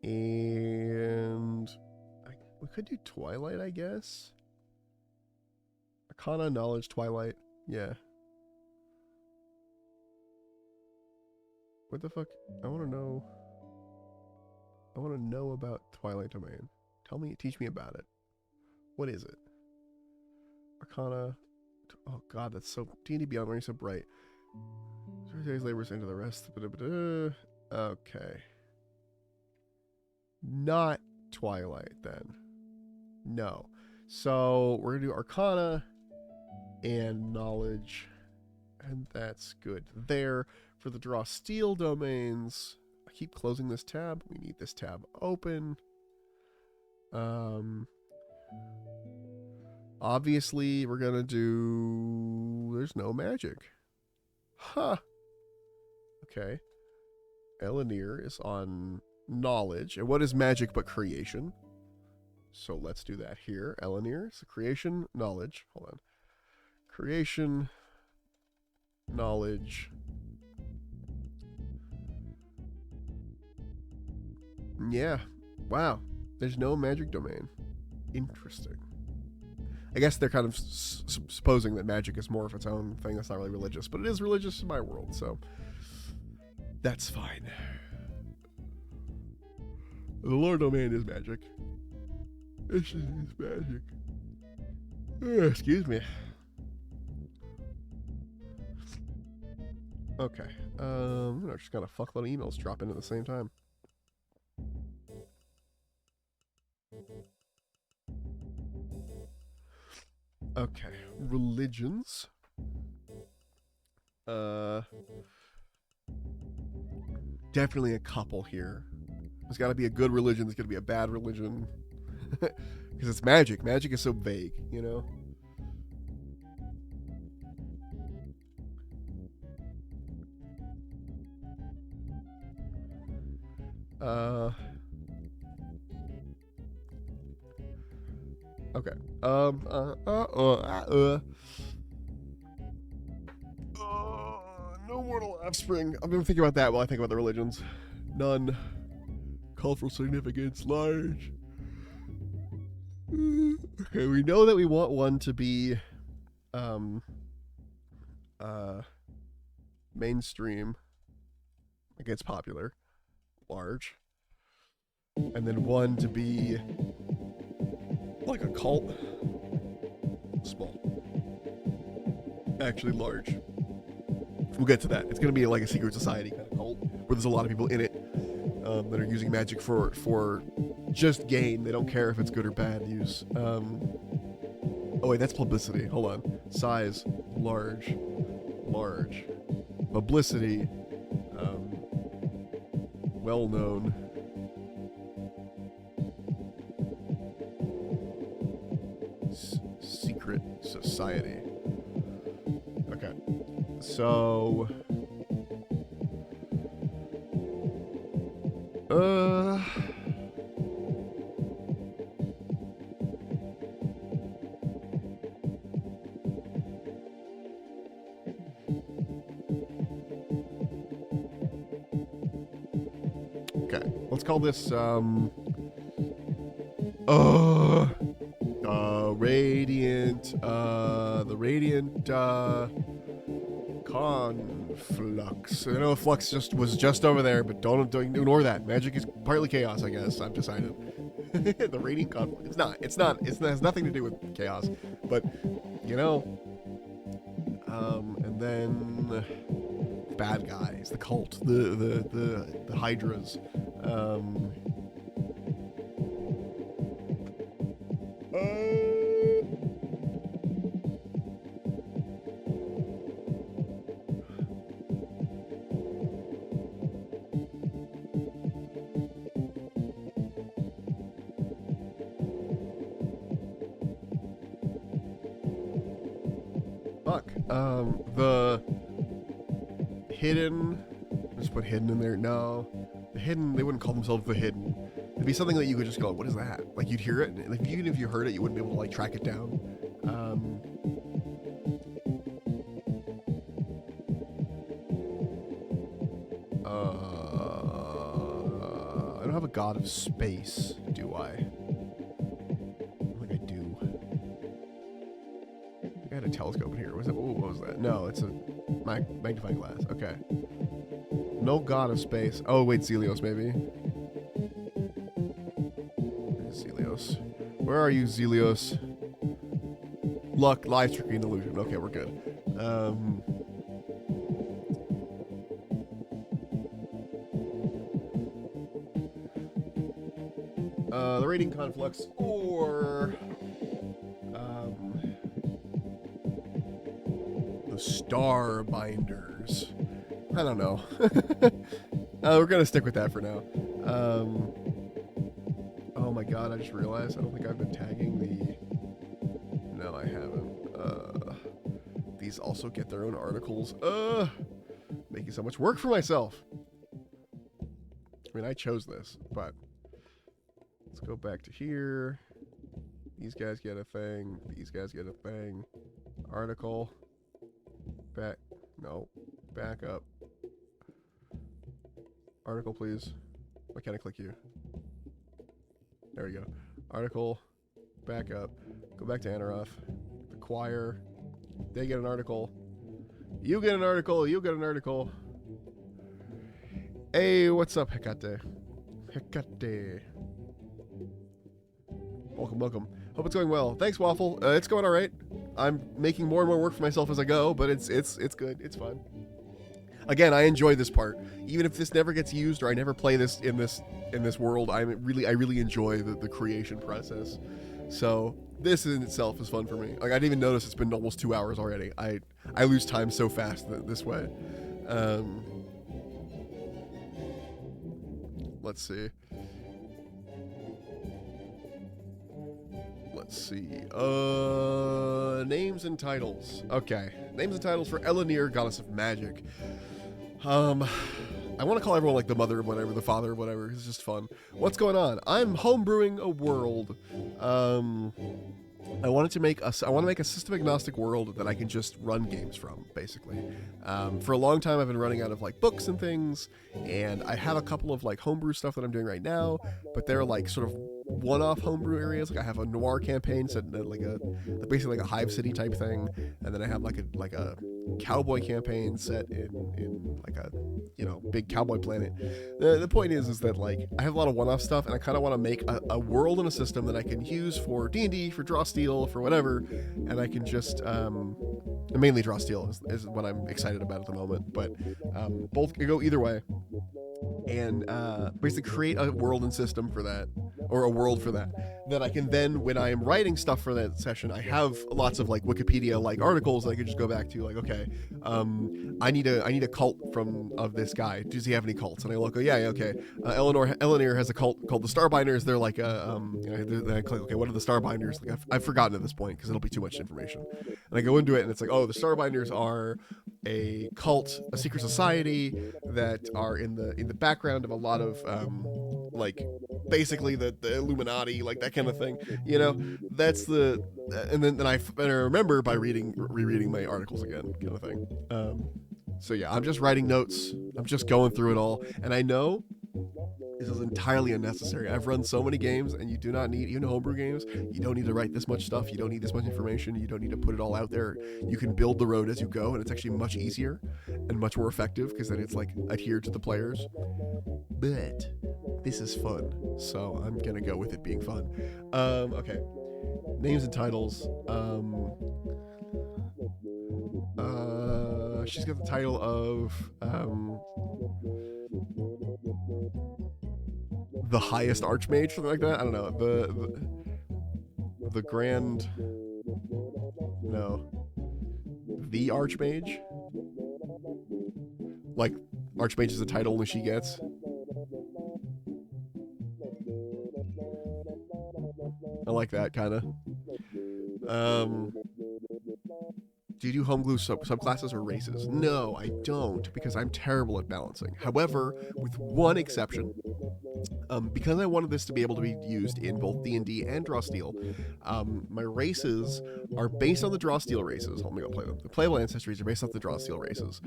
and we could do Twilight, I guess. Arcana, knowledge, Twilight. Yeah. What the fuck? I want to know about Twilight Domain. Teach me about it. What is it? Arcana. Oh god, that's so... D&D Beyond Learning so bright. Days labors into the rest. Okay. Not Twilight, then. No. So, we're going to do Arcana and Knowledge. And that's good there. For the Draw Steel domains, I keep closing this tab. We need this tab open. Obviously, we're gonna do... There's no magic. Huh. Okay. Elenir is on knowledge. And what is magic but creation? So let's do that here. Elenir, so creation, knowledge. Hold on. Creation, knowledge. Yeah. Wow. There's no magic domain. Interesting. I guess they're kind of supposing that magic is more of its own thing. That's not really religious, but it is religious in my world, so that's fine. The lore domain is magic. This is magic. Excuse me. Okay. I just got a fuckload of emails drop in at the same time. Okay, religions. Definitely a couple here. There's got to be a good religion. There's got to be a bad religion. Because it's magic. Magic is so vague, you know? Okay. No mortal offspring. I've been thinking about that while I think about the religions. None. Cultural significance, large. Okay, we know that we want one to be, mainstream. Like it's popular. Large. And then one to be like a cult. Small. Actually large. We'll get to that. It's going to be like a secret society kind of cult where there's a lot of people in it that are using magic for just gain. They don't care if it's good or bad use. Oh wait, that's publicity. Hold on. Size, large. Publicity, well known. Secret society. Okay. So Okay, let's call this the radiant conflux. I know flux was just over there, but don't ignore that. Magic is partly chaos, I guess. I've decided. The radiant conflux. It's not. It has nothing to do with chaos, but you know. And then bad guys, the cult, the hydras. The hidden. Just put hidden in there. No, the hidden. They wouldn't call themselves the hidden. It'd be something that you could just go, "What is that?" Like you'd hear it, and like even if you heard it, you wouldn't be able to like track it down. I don't have a god of space, do I? I don't think I do. I had a telescope in here. What was that? No, it's a magnifying glass. Okay. No god of space. Oh, wait, Zelios, maybe. Zelios. Where are you, Zelios? Luck, life, trickery, and illusion. Okay, we're good. The rating conflux, or the star binders. I don't know. We're gonna stick with that for now. Oh my god, I just realized I don't think I've been tagging the... No, I haven't. These also get their own articles. Making so much work for myself. I mean, I chose this, but let's go back to here. These guys get a thing. These guys get a thing. Article. Back. No. Back up. Article, please. Why can't I click you? There we go. Article. Back up. Go back to Anaroth. Acquire. They get an article. You get an article. You get an article. Hey, what's up, Hecate? Hecate. Welcome, welcome. Hope it's going well. Thanks, Waffle. It's going all right. I'm making more and more work for myself as I go, but it's good. It's fun. Again, I enjoy this part. Even if this never gets used or I never play this in this world, I really enjoy the creation process. So this in itself is fun for me. Like I didn't even notice it's been almost 2 hours already. I lose time so fast this way. Let's see. Let's see. Names and titles. Okay. Names and titles for Elenir, Goddess of Magic. I want to call everyone like the mother of whatever, the father of whatever. It's just fun. What's going on? I'm homebrewing a world. I want to make a system agnostic world that I can just run games from, basically. For a long time, I've been running out of like books and things, and I have a couple of like homebrew stuff that I'm doing right now, but they're like sort of one-off homebrew areas. Like I have a noir campaign set in like basically like a Hive City type thing, and then I have like a cowboy campaign set in like a big cowboy planet. The point is that like I have a lot of one-off stuff, and I kind of want to make a world and a system that I can use for D&D, for Draw Steel, for whatever, and I can just mainly Draw Steel is what I'm excited about at the moment, but both can go either way. And basically create a world and system for that, or a world for that I can then, when I am writing stuff for that session, I have lots of like Wikipedia like articles that I could just go back to, like, okay, I need a cult of this guy. Does he have any cults? And I look, okay. Elenir has a cult called the Starbinders. They're like then I click, okay, what are the Starbinders? Like I've forgotten at this point because it'll be too much information. And I go into it and it's like, oh, the Starbinders are a cult, a secret society that are in the background of a lot of like basically the Illuminati, like that kind of thing. That's the and then I remember by rereading my articles again, kind of thing. So yeah, I'm just writing notes. I'm just going through it all, and I know This is entirely unnecessary. I've run so many games, and you do not need, even homebrew games, you don't need to write this much stuff. You don't need this much information. You don't need to put it all out there. You can build the road as you go, and it's actually much easier and much more effective because then it's like adhered to the players. But this is fun, so I'm gonna go with it being fun. Okay. Names and titles. She's got the title of the highest archmage, something like that. I don't know. The grand. No. The archmage. Like, archmage is a title only she gets. I like that kind of. Do you do homeglue subclasses or races? No, I don't, because I'm terrible at balancing. However, with one exception, because I wanted this to be able to be used in both D&D and Draw Steel, my races are based on the Draw Steel races. Let me go play them. The playable ancestries are based off the Draw Steel races.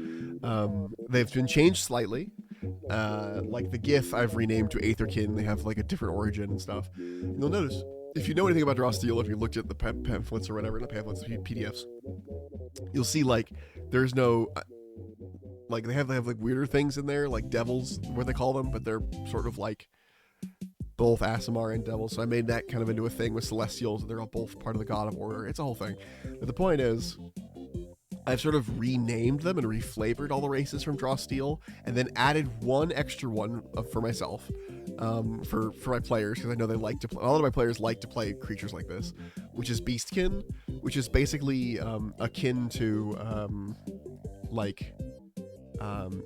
They've been changed slightly. Like the Gith, I've renamed to Aetherkin. They have like a different origin and stuff. And you'll notice, if you know anything about Draw Steel, if you looked at the pamphlets or whatever, not pamphlets, PDFs, you'll see like there's no like they have like weirder things in there, like devils, what they call them, but they're sort of like both Aasimar and devils. So I made that kind of into a thing with celestials. They're all both part of the God of Order. It's a whole thing. But the point is, I've sort of renamed them and reflavored all the races from Draw Steel, and then added one extra one for myself, for my players, because I know they like to play. A lot of my players like to play creatures like this, which is Beastkin, which is basically akin to like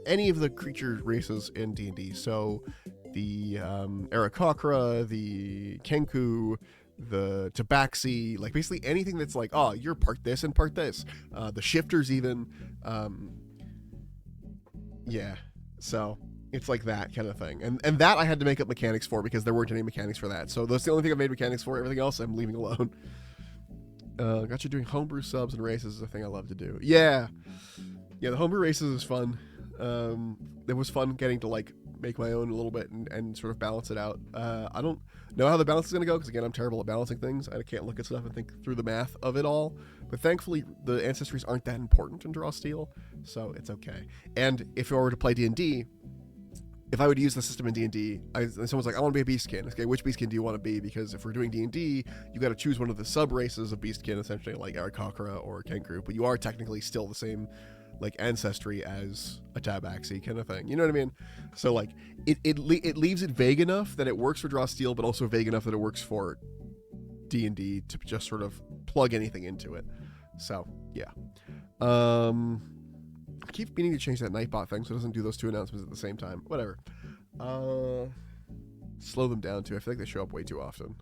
any of the creature races in D&D. So the Aarakocra, the Kenku, the Tabaxi, like basically anything that's like, oh, you're part this and part this. The Shifters even. Yeah. So it's like that kind of thing. And that I had to make up mechanics for because there weren't any mechanics for that. So that's the only thing I've made mechanics for. Everything else I'm leaving alone. Got you doing homebrew subs and races is a thing I love to do. Yeah. Yeah, the homebrew races is fun. It was fun getting to like make my own a little bit and sort of balance it out. I don't know how the balance is going to go because again, I'm terrible at balancing things. I can't look at stuff and think through the math of it all. But thankfully, the ancestries aren't that important in Draw Steel, so it's okay. And if I were to play D&D, if I would use the system in D&D, someone's like, I want to be a Beastkin. Okay, which Beastkin do you want to be? Because if we're doing D&D, you got to choose one of the sub-races of Beastkin, essentially like Aarakocra or Kenku, but you are technically still the same like ancestry as a Tabaxi kind of thing. You know what I mean? So like it leaves it vague enough that it works for Draw Steel, but also vague enough that it works for D&D to just sort of plug anything into it. So yeah. I keep meaning to change that Nightbot thing so it doesn't do those two announcements at the same time. Whatever. Slow them down too. I feel like they show up way too often.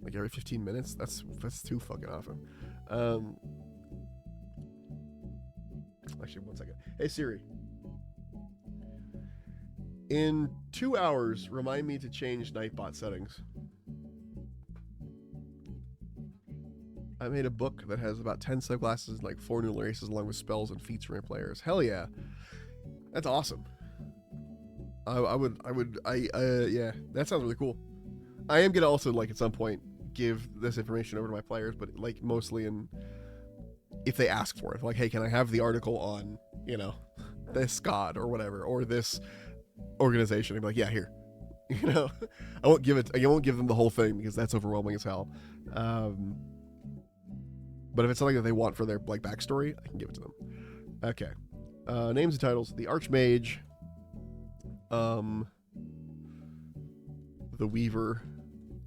Like every 15 minutes? That's too fucking often. Actually, 1 second. Hey Siri. In 2 hours, remind me to change Nightbot settings. I made a book that has about 10 subclasses and like 4 new races along with spells and feats for my players. Hell yeah. That's awesome. Yeah, that sounds really cool. I am gonna also like at some point give this information over to my players, but like mostly if they ask for it, like, hey, can I have the article on, you know, this god or whatever, or this organization? I'd be like, yeah, here. You know, I won't give them the whole thing because that's overwhelming as hell. But if it's something that they want for their like backstory, I can give it to them. Okay. Names and titles: the Archmage, the Weaver.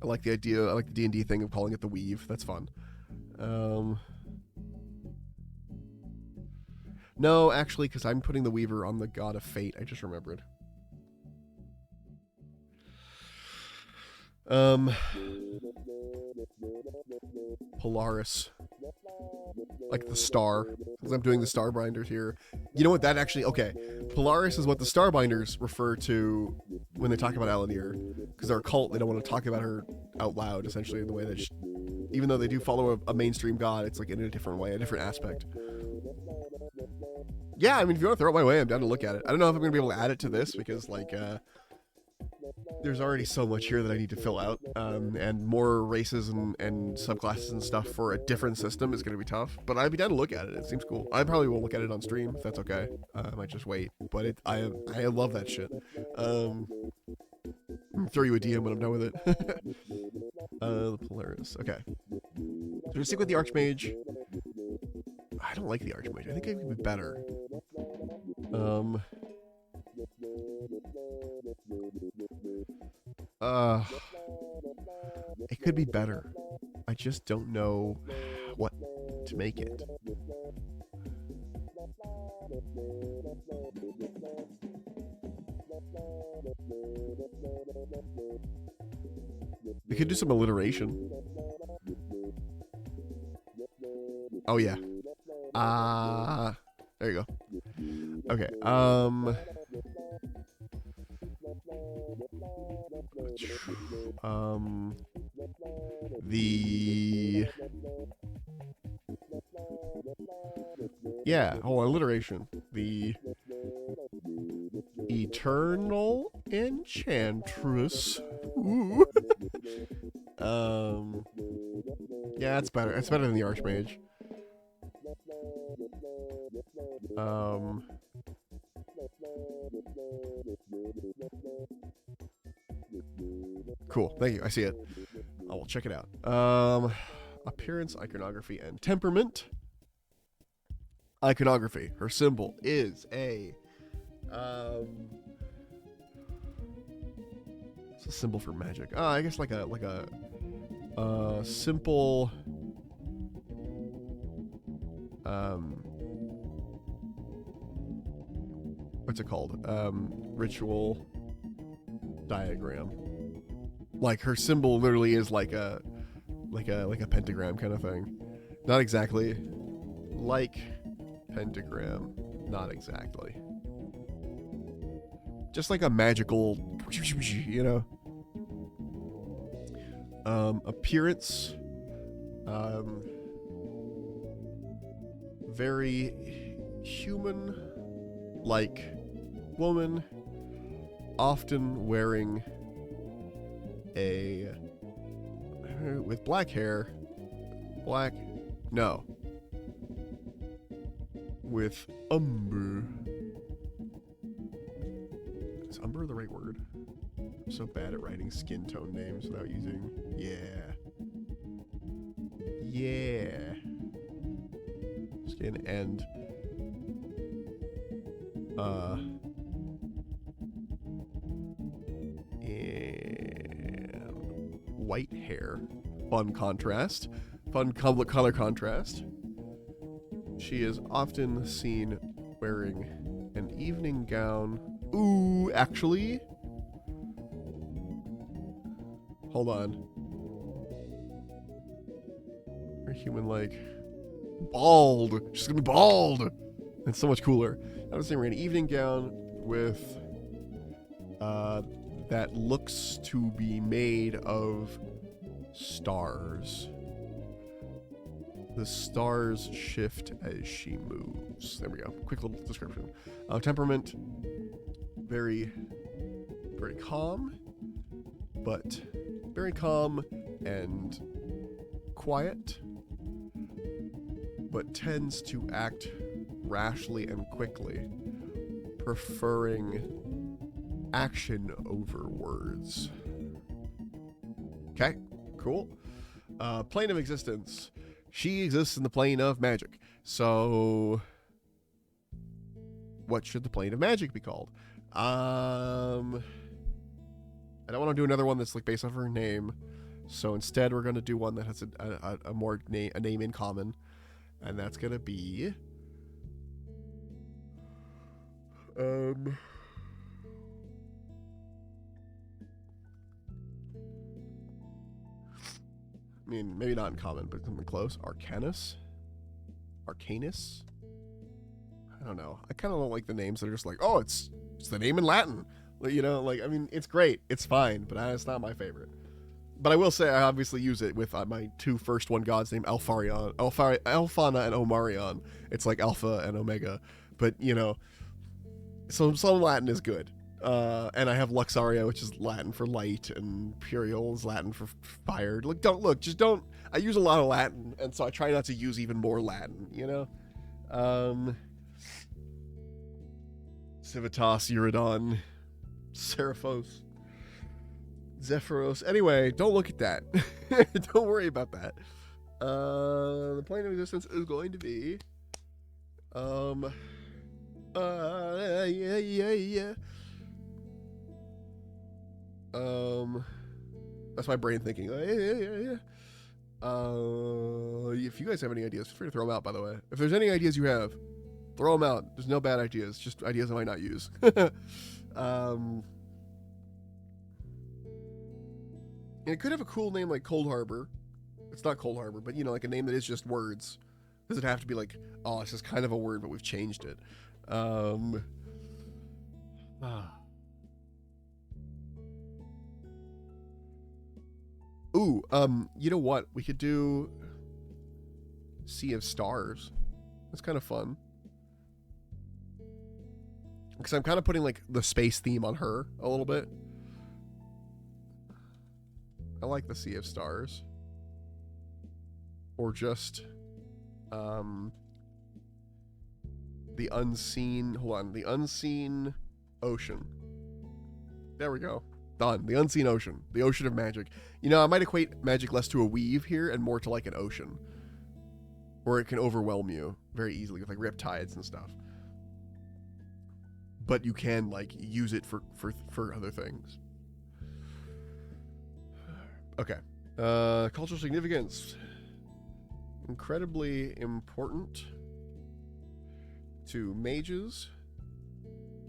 I like the idea. I like the D&D thing of calling it the Weave. That's fun. No, actually, because I'm putting the Weaver on the God of Fate. I just remembered. Polaris. Like the star. Because I'm doing the Starbinders here. You know what? That actually... Okay. Polaris is what the Starbinders refer to when they talk about Alanir. Because they're a cult, they don't want to talk about her out loud, essentially, in the way that... even though they do follow a mainstream god, it's like in a different way, a different aspect. Yeah, I mean, if you want to throw it my way, I'm down to look at it. I don't know if I'm going to be able to add it to this, because, like, there's already so much here that I need to fill out, and more races and subclasses and stuff for a different system is going to be tough. But I'd be down to look at it. It seems cool. I probably won't look at it on stream if that's okay. I might just wait. But I love that shit. Throw you a DM when I'm done with it. The Polaris. Okay. So we stick with the Archmage. I don't like the Archmage. I think it could be better. It could be better. I just don't know what to make it. We could do some alliteration. Oh yeah. There you go. Okay. Alliteration. The Eternal Enchantress. Ooh. Yeah, it's better. It's better than the Archmage. Cool. Thank you. I see it. I will check it out. Appearance, iconography, and temperament. Iconography. Her symbol is a it's a symbol for magic. I guess like a simple what's it called? Ritual diagram. Like her symbol literally is like a pentagram kind of thing. Not exactly like pentagram, not exactly. Just like a magical, you know. Appearance, very human, like woman, often wearing with black hair, with umber. Is umber the right word? I'm so bad at writing skin tone names without using, skin and white hair. Fun contrast. Fun color contrast. She is often seen wearing an evening gown. Ooh, actually. Hold on. Her human like bald. She's gonna be bald. It's so much cooler. I was saying wearing an evening gown with that looks to be made of stars. The stars shift as she moves. There we go. Quick little description. Temperament, very, very calm, but very calm and quiet, but tends to act rashly and quickly, preferring action over words. Okay, cool. Plane of existence. She exists in the plane of magic. So, what should the plane of magic be called? I don't want to do another one that's like based off her name. So instead, we're going to do one that has a name in common, and that's going to be I mean, maybe not in common, but something close. Arcanus? I don't know. I kind of don't like the names that are just like, oh, it's the name in Latin. You know, like, I mean, it's great. It's fine, but it's not my favorite. But I will say I obviously use it with my two first one gods named Alfana and Omarion. It's like Alpha and Omega. But, you know, some Latin is good. And I have Luxaria, which is Latin for light, and Puriel is Latin for fire. Just don't. I use a lot of Latin, and so I try not to use even more Latin, you know? Civitas, Eurodon, Seraphos, Zephyros. Anyway, don't look at that. Don't worry about that. The plane of existence is going to be... That's my brain thinking. If you guys have any ideas, feel free to throw them out, by the way. If there's any ideas you have, throw them out. There's no bad ideas, just ideas I might not use. And it could have a cool name like Cold Harbor. It's not Cold Harbor, but, you know, like a name that is just words. Does it have to be like, oh, it's just kind of a word, but we've changed it? Ooh, you know what? We could do Sea of Stars. That's kind of fun. Because I'm kind of putting, like, the space theme on her a little bit. I like the Sea of Stars. Or just, the unseen, hold on, the unseen ocean. There we go. Done. The unseen ocean. The ocean of magic. You know, I might equate magic less to a weave here and more to like an ocean. Where it can overwhelm you very easily with like riptides and stuff. But you can like use it for other things. Okay. Cultural significance. Incredibly important to mages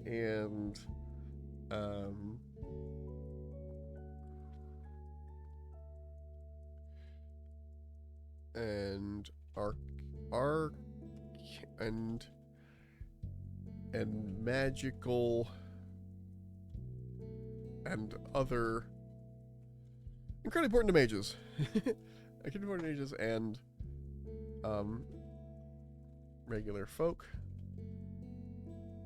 and magical and other incredibly important to mages. Incredibly important to mages and regular folk,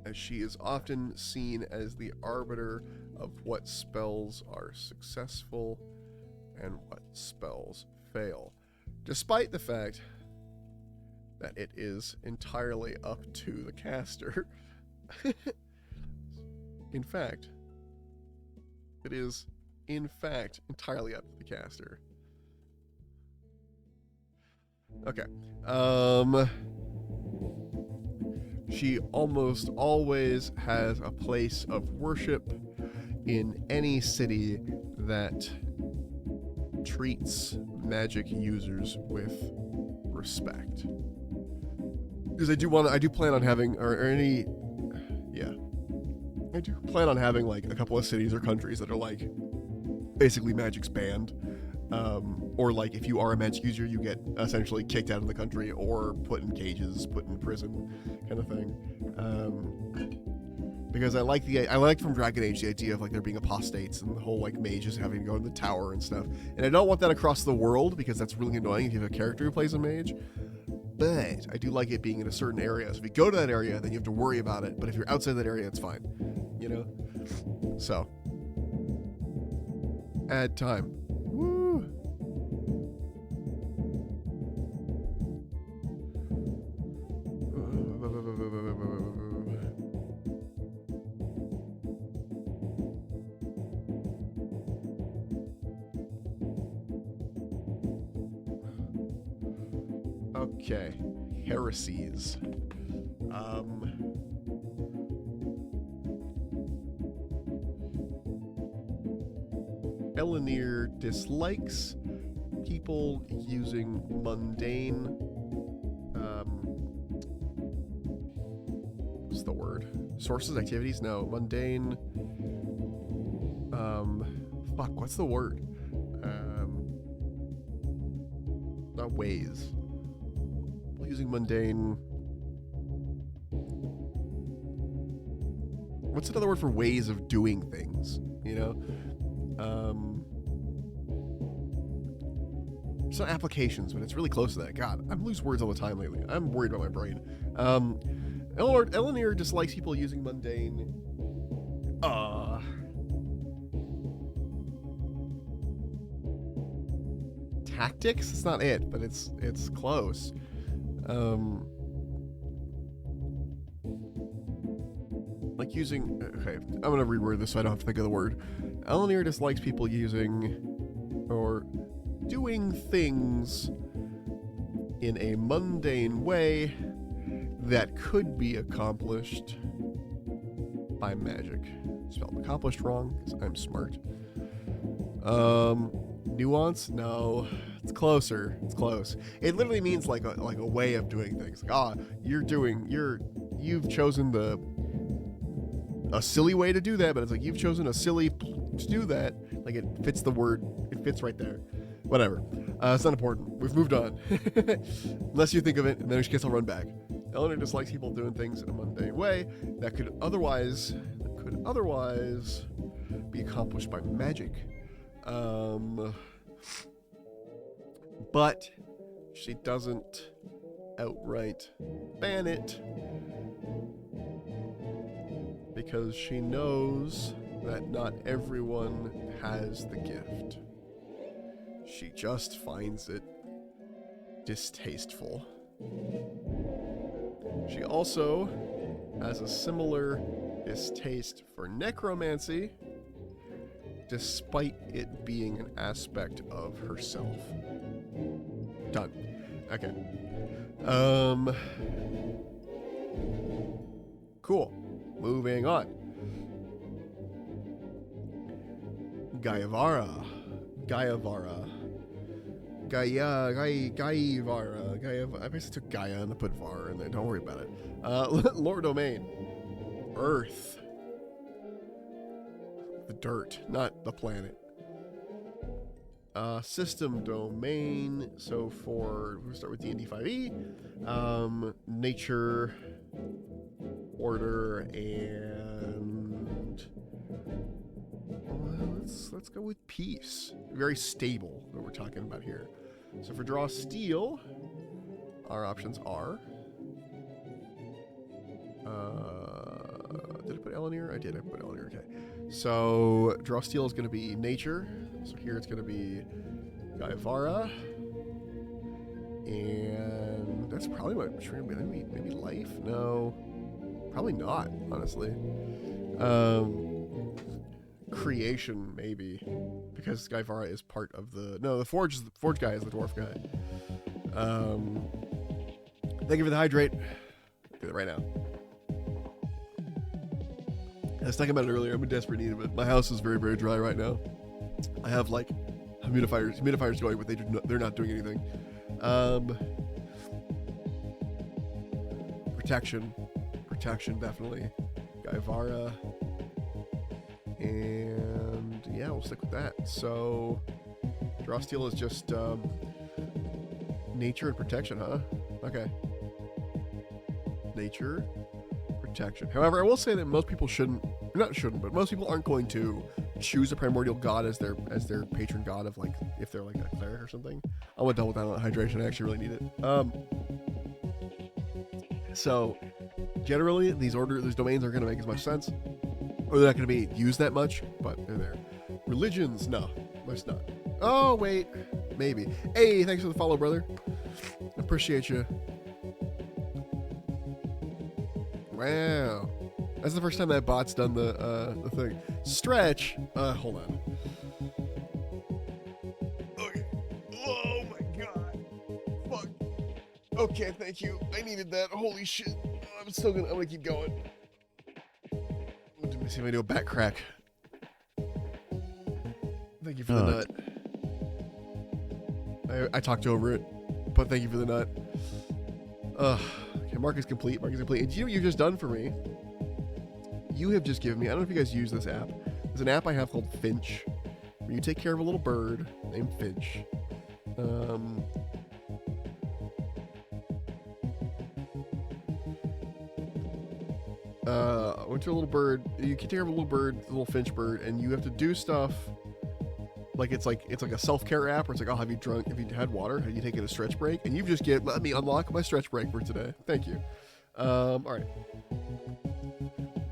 as she is often seen as the arbiter of what spells are successful and what spells fail, despite the fact that it is entirely up to the caster. In fact, it is, in fact, entirely up to the caster. Okay. She almost always has a place of worship in any city that treats magic users with respect. Because I do plan on having, I do plan on having like a couple of cities or countries that are like basically magic's banned. Or like if you are a magic user, you get essentially kicked out of the country or put in cages, put in prison, kind of thing. Because I like from Dragon Age the idea of like there being apostates and the whole like mages having to go in the tower and stuff. And I don't want that across the world because that's really annoying if you have a character who plays a mage. But I do like it being in a certain area. So if you go to that area, then you have to worry about it. But if you're outside that area, it's fine. You know? So. Add time. Woo! Okay, heresies. Elenir dislikes people using mundane, what's the word? Sources, activities? No, mundane, fuck, what's the word? Not ways. Using mundane. What's another word for ways of doing things? You know? It's not applications, but it's really close to that. God, I lose words all the time lately. I'm worried about my brain. Elenir dislikes people using mundane. tactics. It's not it, but it's close. Like using... Okay, I'm going to reword this so I don't have to think of the word. Eleanor dislikes people using or doing things in a mundane way that could be accomplished by magic. Spelled accomplished wrong, because I'm smart. Nuance? No. It's closer. It's close. It literally means like a way of doing things. Like, you've chosen a silly way to do that, but it's like you've chosen a silly to do that. Like it fits the word. It fits right there. Whatever. It's not important. We've moved on. Unless you think of it, and then in which case I'll run back. Eleanor dislikes people doing things in a mundane way that could otherwise be accomplished by magic. But she doesn't outright ban it because she knows that not everyone has the gift. She just finds it distasteful. She also has a similar distaste for necromancy, despite it being an aspect of herself. Done. Okay. Cool. Moving on. Gaia. I basically took Gaia and I put Var in there. Don't worry about it. Lore domain. Earth. The dirt, not the planet. System domain. So we'll start with D&D 5e. Nature, order, and let's go with peace. Very stable. What we're talking about here. So for draw steel, our options are. Did I put Eleanor? I did. I put Eleanor. Okay. So draw steel is going to be nature. So here it's going to be Gaivara. And that's probably what I'm sure. Maybe life? No. Probably not, honestly. Creation, maybe. Because Gaivara is part of the... No, the forge guy is the dwarf guy. Thank you for the hydrate. Do it right now. I was talking about it earlier. I'm in desperate need of it. My house is very, very dry right now. I have like humidifiers going, but they're not doing anything. Protection, definitely. Gaivara, and yeah, we'll stick with that. So, draw steel is just nature and protection, huh? Okay. Nature. Protection. However, I will say that most people but most people aren't going to choose a primordial god as their patron god of, like, if they're like a cleric or something. I want to double down on hydration. I actually really need it. So generally these domains aren't going to make as much sense, or they're not going to be used that much, but they're there. Religions, no, most not. Oh wait, maybe. Hey, thanks for the follow, brother. Appreciate you. Wow. That's the first time that bot's done the thing. Stretch. Hold on. Okay. Oh my god. Fuck. Okay, thank you. I needed that. Holy shit. I'm gonna keep going. Let me see if I do a back crack. Thank you for the nut. I talked over it, but thank you for the nut. Okay, mark is complete. And do you know what you've just done for me? You have just given me, I don't know if you guys use this app. There's an app I have called Finch, where you take care of a little bird named Finch. Went to a little bird. You can take care of a little bird, a little finch bird, and you have to do stuff. Like it's like a self-care app where it's like, I'll have you drunk. If you had water, have you taken a stretch break? And you've just let me unlock my stretch break for today. Thank you. All right.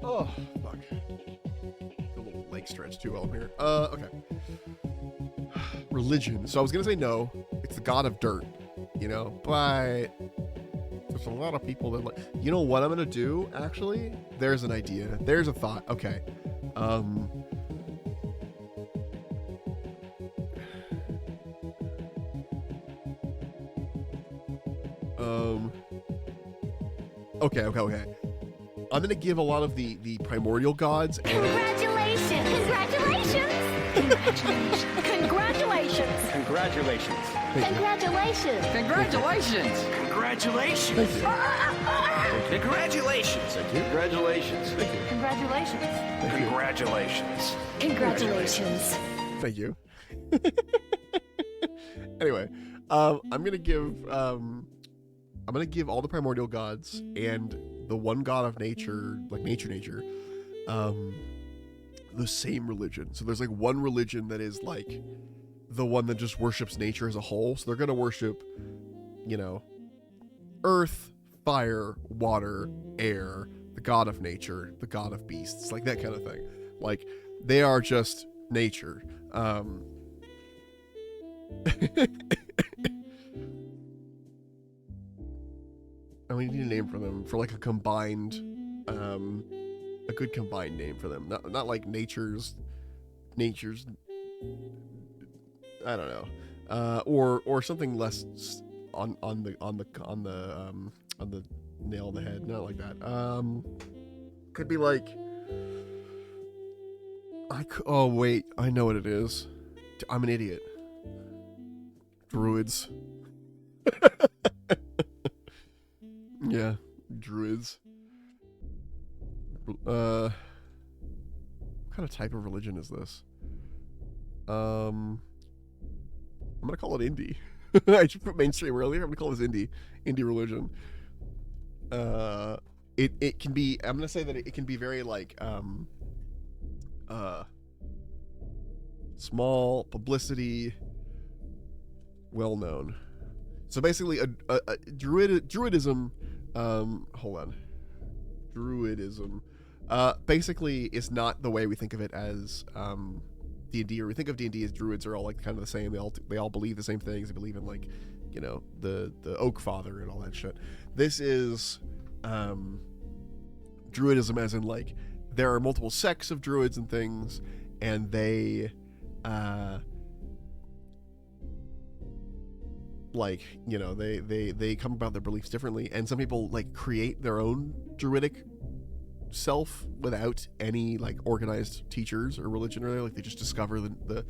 Oh, fuck. A little leg stretch too while I'm here. Okay. Religion. So I was gonna say no. it's the god of dirt, you know, but there's a lot of people that like, you know what I'm gonna do, actually? There's an idea. There's a thought. Okay. Okay. I'm gonna give a lot of the primordial gods and Congratulations! Congratulations! Congratulations! Congratulations! Congratulations! Congratulations! Congratulations! Congratulations! Congratulations! Congratulations! Congratulations! Congratulations! Congratulations! Thank you. Anyway, I'm gonna give all the primordial gods and the one god of nature, like nature, the same religion. So there's like one religion that is like the one that just worships nature as a whole. So they're gonna worship, you know, earth, fire, water, air, the god of nature, the god of beasts, like that kind of thing. Like they are just nature. And we need a name for them, for like a combined, a good combined name for them. Not like nature's, I don't know, or something less on the nail on the head. Not like that. Could be like, oh wait, I know what it is. I'm an idiot. Druids. Yeah, druids. What kind of type of religion is this? I'm gonna call it indie. I just put mainstream earlier. I'm gonna call this indie religion. It can be. I'm gonna say that it can be very like small, publicity, well known. So basically, a druidism. Hold on. Druidism. Basically, is not the way we think of it as D&D, or we think of D&D as druids are all like kind of the same. They all believe the same things. They believe in like, you know, the Oak Father and all that shit. This is druidism, as in like there are multiple sects of druids and things, and they like, you know, they come about their beliefs differently, and some people like create their own druidic self without any like organized teachers or religion, or like they just discover the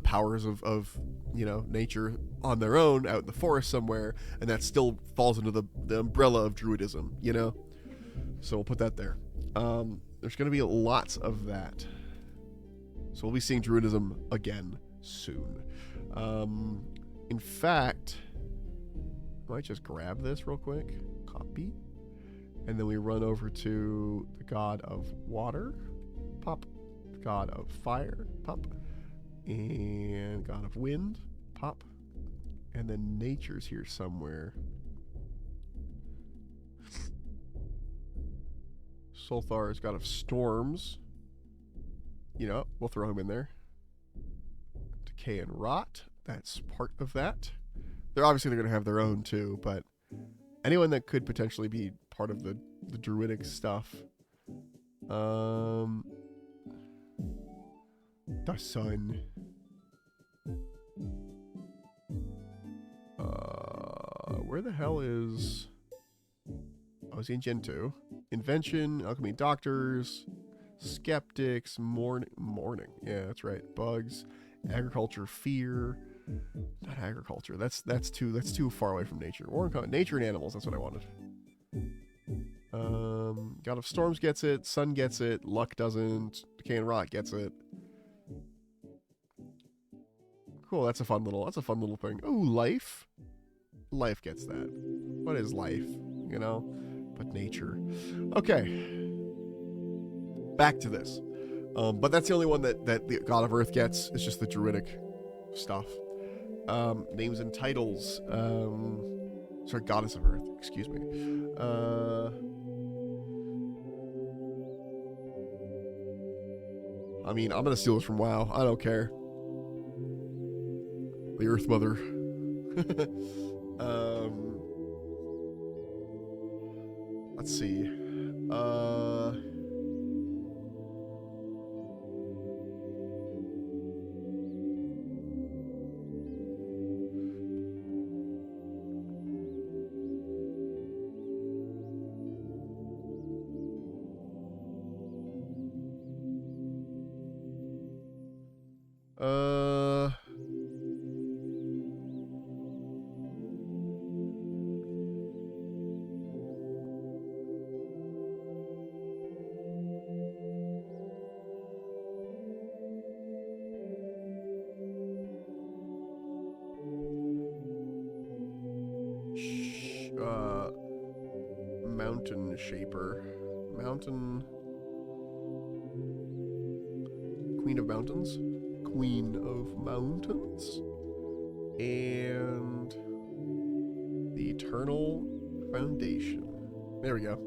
powers of you know, nature on their own out in the forest somewhere, and that still falls into the umbrella of druidism, you know. So we'll put that there. There's going to be lots of that, so we'll be seeing druidism again soon. In fact, I might just grab this real quick, copy, and then we run over to the god of water, pop, god of fire, pop, and god of wind, pop, and then nature's here somewhere. Solthar is god of storms. You know, we'll throw him in there. Decay and rot. That's part of that. They're going to have their own too, but anyone that could potentially be part of the druidic stuff. The sun. Where the hell is... Oh, is he in Gen 2? Invention, alchemy, doctors, skeptics, mourning. Yeah, that's right. Bugs, agriculture, fear. Not agriculture. That's too far away from nature. Or nature and animals. That's what I wanted. God of Storms gets it. Sun gets it. Luck doesn't. Decay and Rot gets it. Cool. That's a fun little thing. Oh, life. Life gets that. What is life? You know, but nature. Okay. Back to this. But that's the only one that the God of Earth gets. It's just the druidic stuff. Names and titles. Sorry, Goddess of Earth. Excuse me. I mean, I'm gonna steal this from WoW. I don't care. The Earth Mother. Let's see. Mountain shaper. Mountain. Queen of Mountains. Queen of Mountains. And the Eternal Foundation. There we go.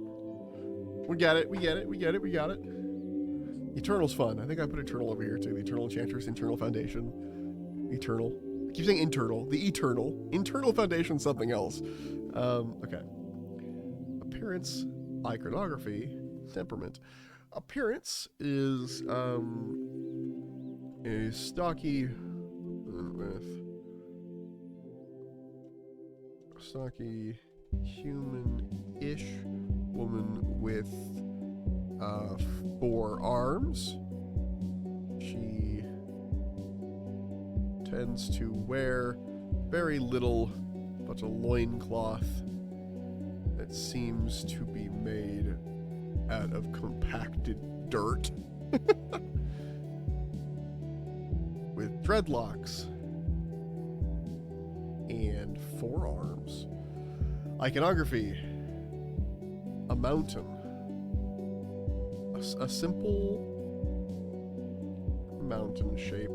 We got it. We get it. We get it. We got it. Eternal's fun. I think I put Eternal over here too. The Eternal Enchantress, Eternal Foundation. Eternal. I keep saying internal. The Eternal. Internal Foundation, something else. Okay. Appearance, iconography, temperament. Appearance is a stocky human-ish woman with 4 arms. She tends to wear very little but a loincloth that seems to be made out of compacted dirt. With dreadlocks and 4 arms. Iconography. A mountain. A simple mountain shape.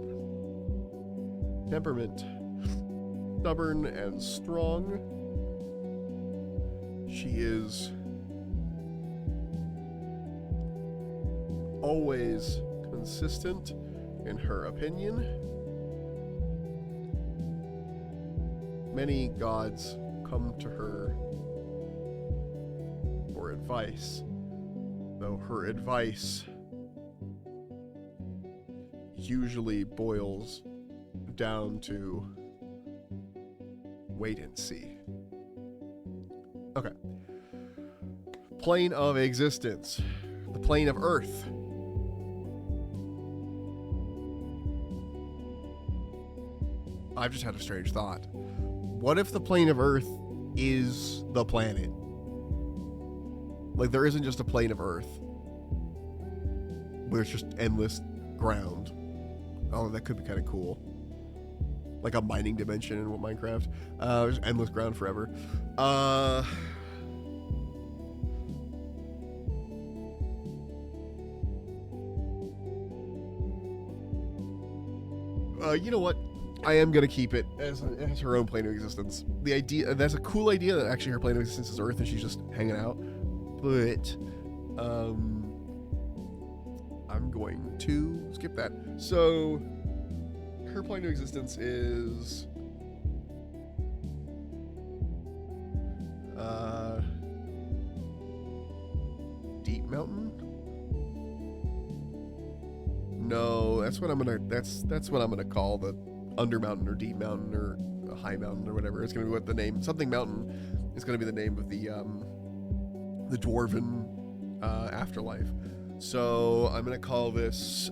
Temperament. Stubborn and strong. She is always consistent in her opinion. Many gods come to her for advice, though her advice usually boils down to wait and see. Okay. Plane of existence. The plane of Earth. I've just had a strange thought. What if the plane of Earth is the planet? Like, there isn't just a plane of Earth, where it's just endless ground. Oh, that could be kind of cool. Like a mining dimension in Minecraft. Just endless ground forever. You know what? I am gonna keep it as her own plane of existence. The idea, that's a cool idea that actually her plane of existence is Earth and she's just hanging out. But I'm going to skip that. So her plane of existence is Deep Mountain. No, that's what I'm gonna call the Under Mountain or Deep Mountain or High Mountain or whatever. It's gonna be what the name, something mountain is gonna be the name of the dwarven afterlife. So I'm gonna call this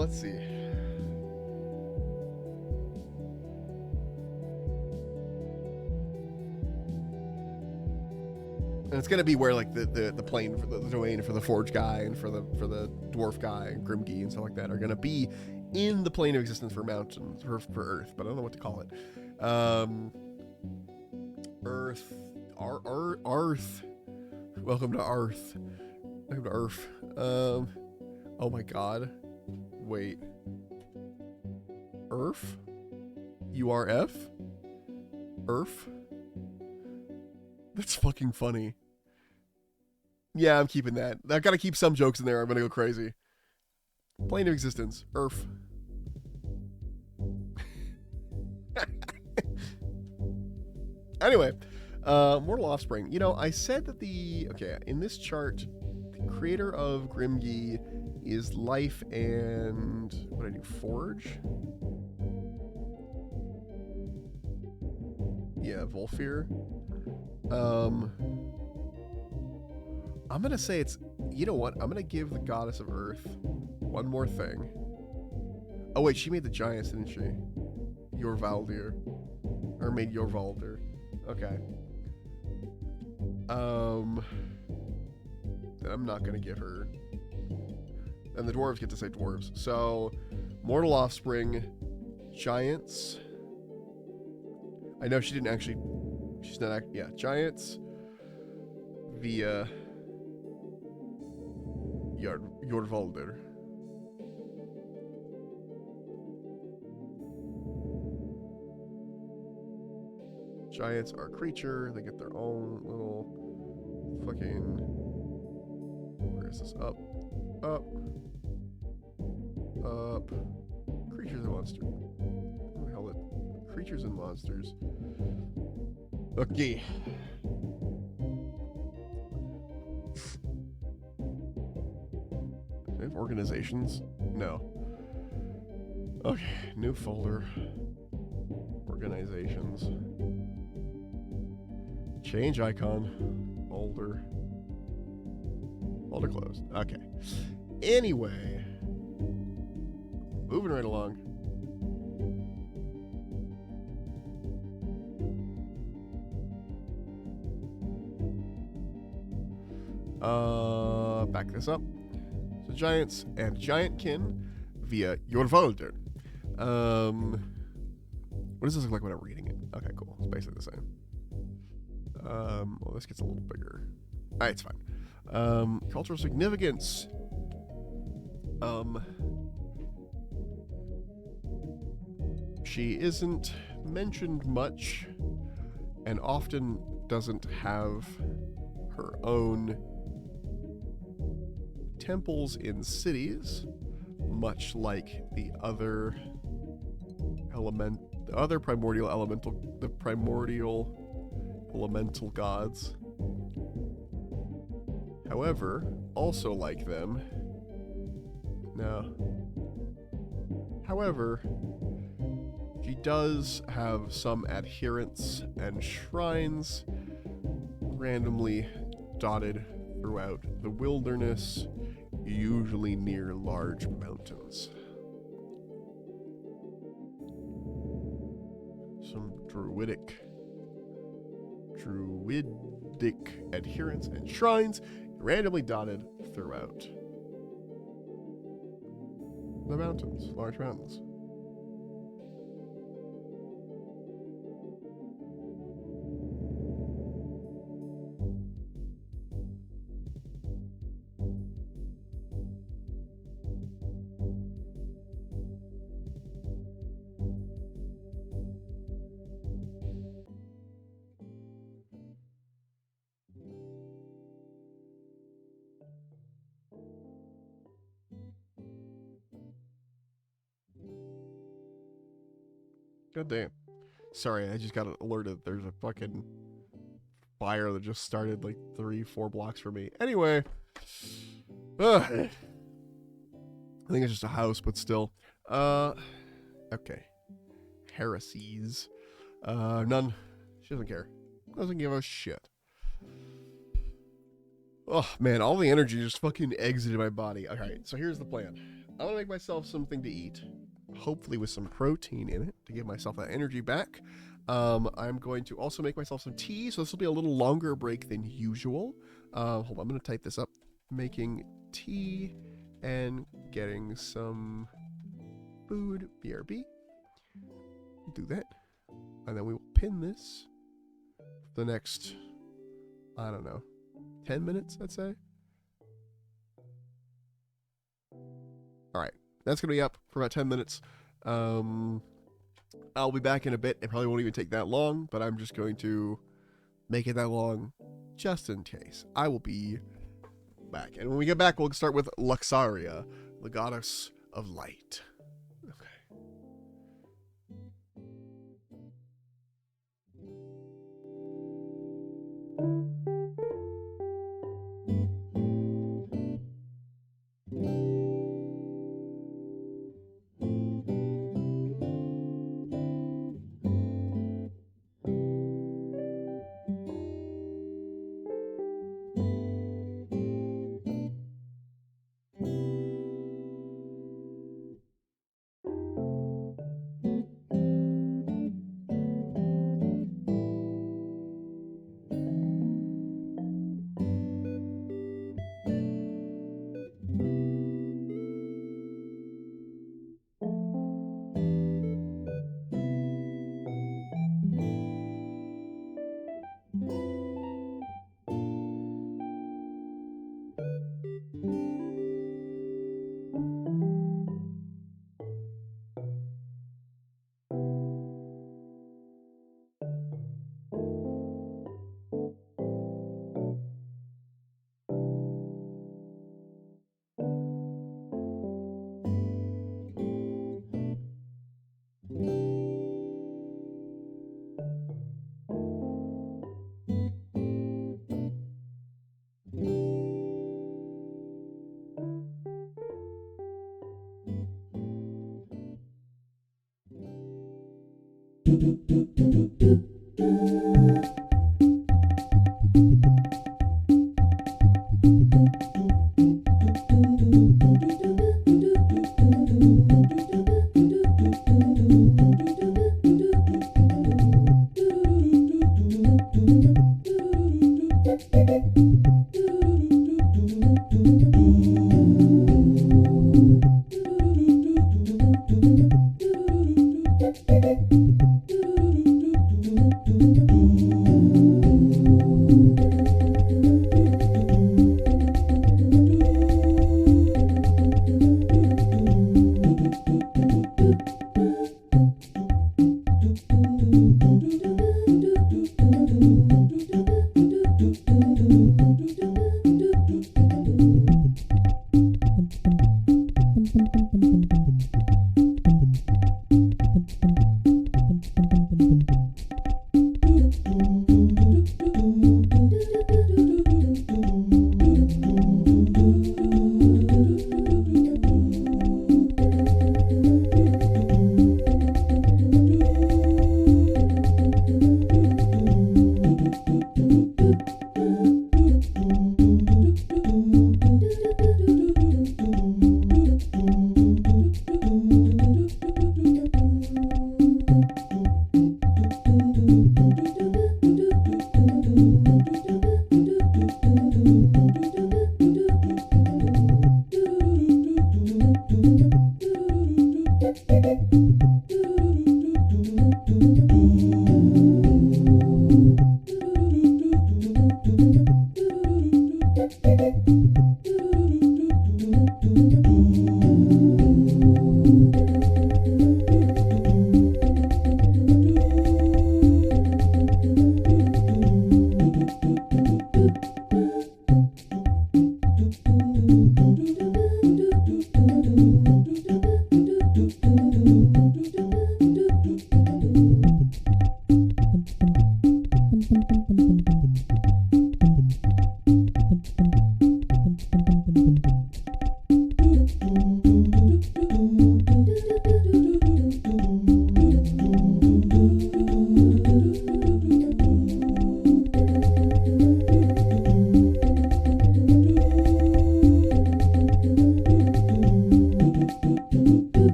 let's see. And it's gonna be where like the plane for the domain for the forge guy and for the dwarf guy and Grimgee and stuff like that are gonna be in the plane of existence for mountains for Earth, but I don't know what to call it. Earth. Welcome to Earth. Welcome to Earth. Oh my god. Wait. Earth? URF? Earth? That's fucking funny. Yeah, I'm keeping that. I gotta keep some jokes in there. I'm gonna go crazy. Plane of existence. Earth. Anyway, Mortal Offspring. You know, I said that in this chart, the creator of Grimgi is Life and, what did I do, Forge? Yeah, Volfir. I'm gonna say it's, you know what, I'm gonna give the Goddess of Earth one more thing. Oh wait, she made the Giants, didn't she? Yorvaldir. Or made Yorvaldir. Okay. Then I'm not gonna give her. And the dwarves get to say dwarves. So, Mortal Offspring, Giants. I know she didn't actually. She's not. Yeah, Giants. Via. Yorvaldir. Giants are a creature. They get their own little fucking. Where is this? Up. Creatures and monsters. What the hell is it? Creatures and monsters. Okay. Do I have organizations? No. Okay, new folder. Organizations. Change icon. Folder. Folder closed. Okay. Anyway. Moving right along. Back this up. So Giants and Giantkin via Yorvaldir. What does this look like when I'm reading it? Okay, cool. It's basically the same. Well, this gets a little bigger. Alright, it's fine. Cultural significance. She isn't mentioned much and often doesn't have her own temples in cities, much like the other primordial elemental gods. However, also like them. However, she does have some adherents and shrines randomly dotted throughout the wilderness, usually near large mountains. Some druidic adherents and shrines randomly dotted throughout the mountains, large mountains. God damn. Sorry, I just got alerted. There's a fucking fire that just started like 3-4 blocks from me. Anyway. I think it's just a house, but still. Okay. Heresies. None. She doesn't care. Doesn't give a shit. Oh, man, all the energy just fucking exited my body. Alright, so here's the plan. I'm gonna make myself something to eat. Hopefully with some protein in it to give myself that energy back. I'm going to also make myself some tea, so this will be a little longer break than usual. Hold on, I'm going to type this up. Making tea and getting some food, BRB. Do that. And then we will pin this for the next, I don't know, 10 minutes, I'd say. Alright, that's going to be up for about 10 minutes. I'll be back in a bit. It probably won't even take that long, but I'm just going to make it that long just in case. I will be back. And when we get back, we'll start with Luxaria, the goddess of light. Okay.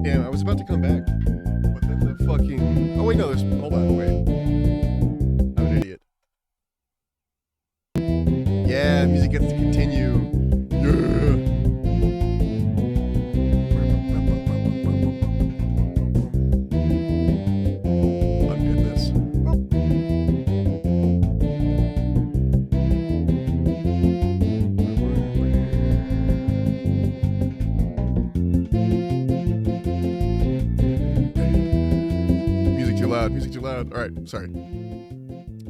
Damn, I was about to come back, but then the fucking... Oh wait, no, there's... Hold on, wait. I'm an idiot. Yeah, music gets to continue. Yeah. Undid this. Music too loud. All right, sorry.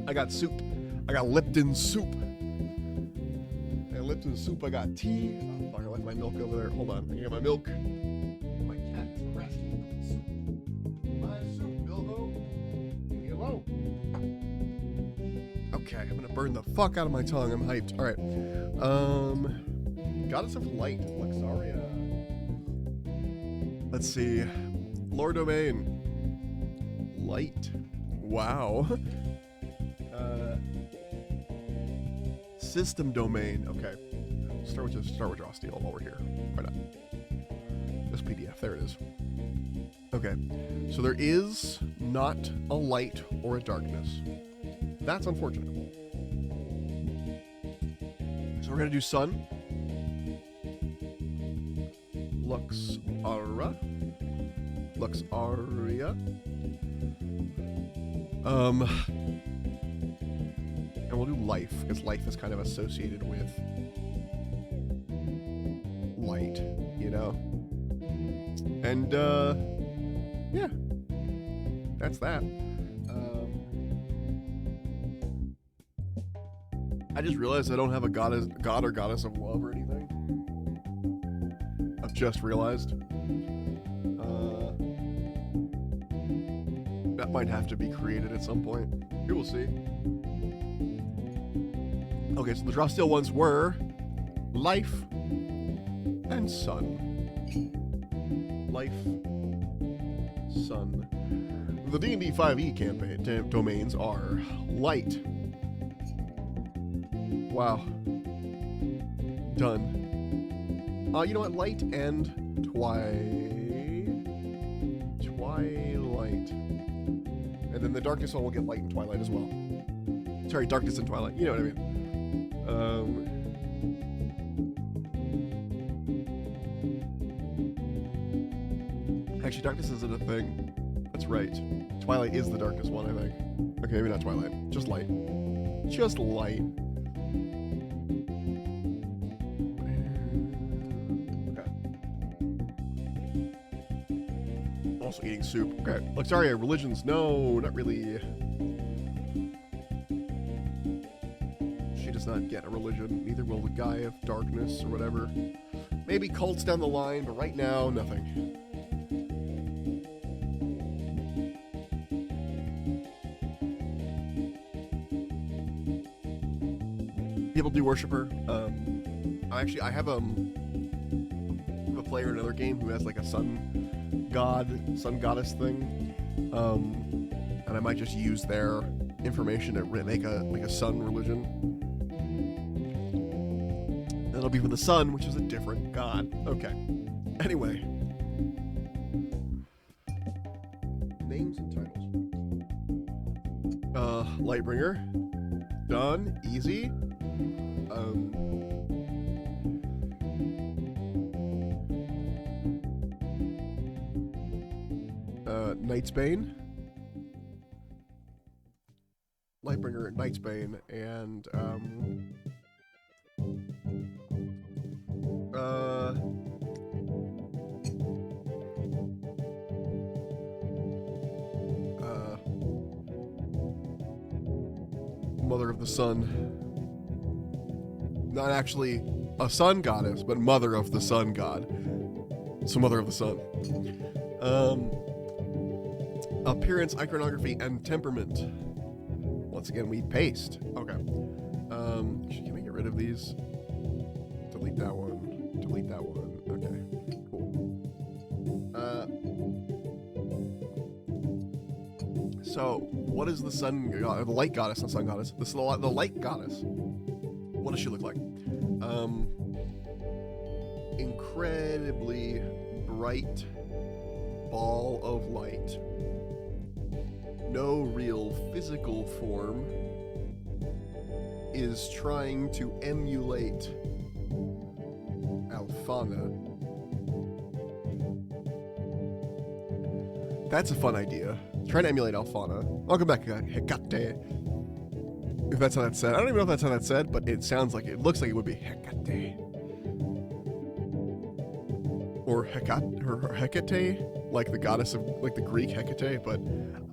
I got soup. I got Lipton soup. And Lipton soup, I got tea. Oh, fuck, I left my milk over there. Hold on, I got my milk. My cat is resting on soup. My soup, Bilbo. Leave me alone. Okay, I'm gonna burn the fuck out of my tongue. I'm hyped. All right. Goddess of Light, Luxaria. Let's see. Lore Domain. Light. Wow. System domain. Okay. Start with draw steel while we're here. Why not? This PDF. There it is. Okay. So there is not a light or a darkness. That's unfortunate. So we're gonna do sun. Luxaria. And we'll do life, because life is kind of associated with light, you know? And, yeah. That's that. I just realized I don't have a god or goddess of love or anything. I've just realized. That might have to be created at some point. We will see. Okay, so the draw steel ones were life and sun. Life, sun. The D&D 5e campaign domains are light. Wow. Done. You know what? Light and twilight. And then the darkness one will get light and twilight as well. Sorry, darkness and twilight. You know what I mean. Actually, darkness isn't a thing. That's right. Twilight is the darkest one, I think. Okay, maybe not twilight. Just light. Just light. Okay. Also eating soup. Okay. Luxaria, religions. No, not really. She does not get a religion. Neither will the guy of darkness or whatever. Maybe cults down the line, but right now, nothing. People do worship her. I have a player in another game who has like a sun goddess thing, and I might just use their information to make a sun religion. That'll be for the sun, which is a different god. Okay. Anyway, names and titles. Lightbringer, Done. Easy. Knight's Bane. Lightbringer, Knight's Bane, and Mother of the Sun. Not actually a sun goddess, but Mother of the Sun god. So Mother of the Sun. Appearance, iconography, and temperament. Once again, we paste. Okay. Can we get rid of these? Delete that one. Delete that one. Okay. Cool. So, what is the sun god, the light goddess, not sun goddess? This is the light goddess. What does she look like? Incredibly bright ball of light. No real physical form, is trying to emulate Alfana. That's a fun idea. Trying to emulate Alfana. Welcome back, Hecate. If that's how that's said. I don't even know if that's how that's said, but it sounds like it looks like it would be Hecate. Or Hecate, or Hecate, like the goddess of, like the Greek Hecate, but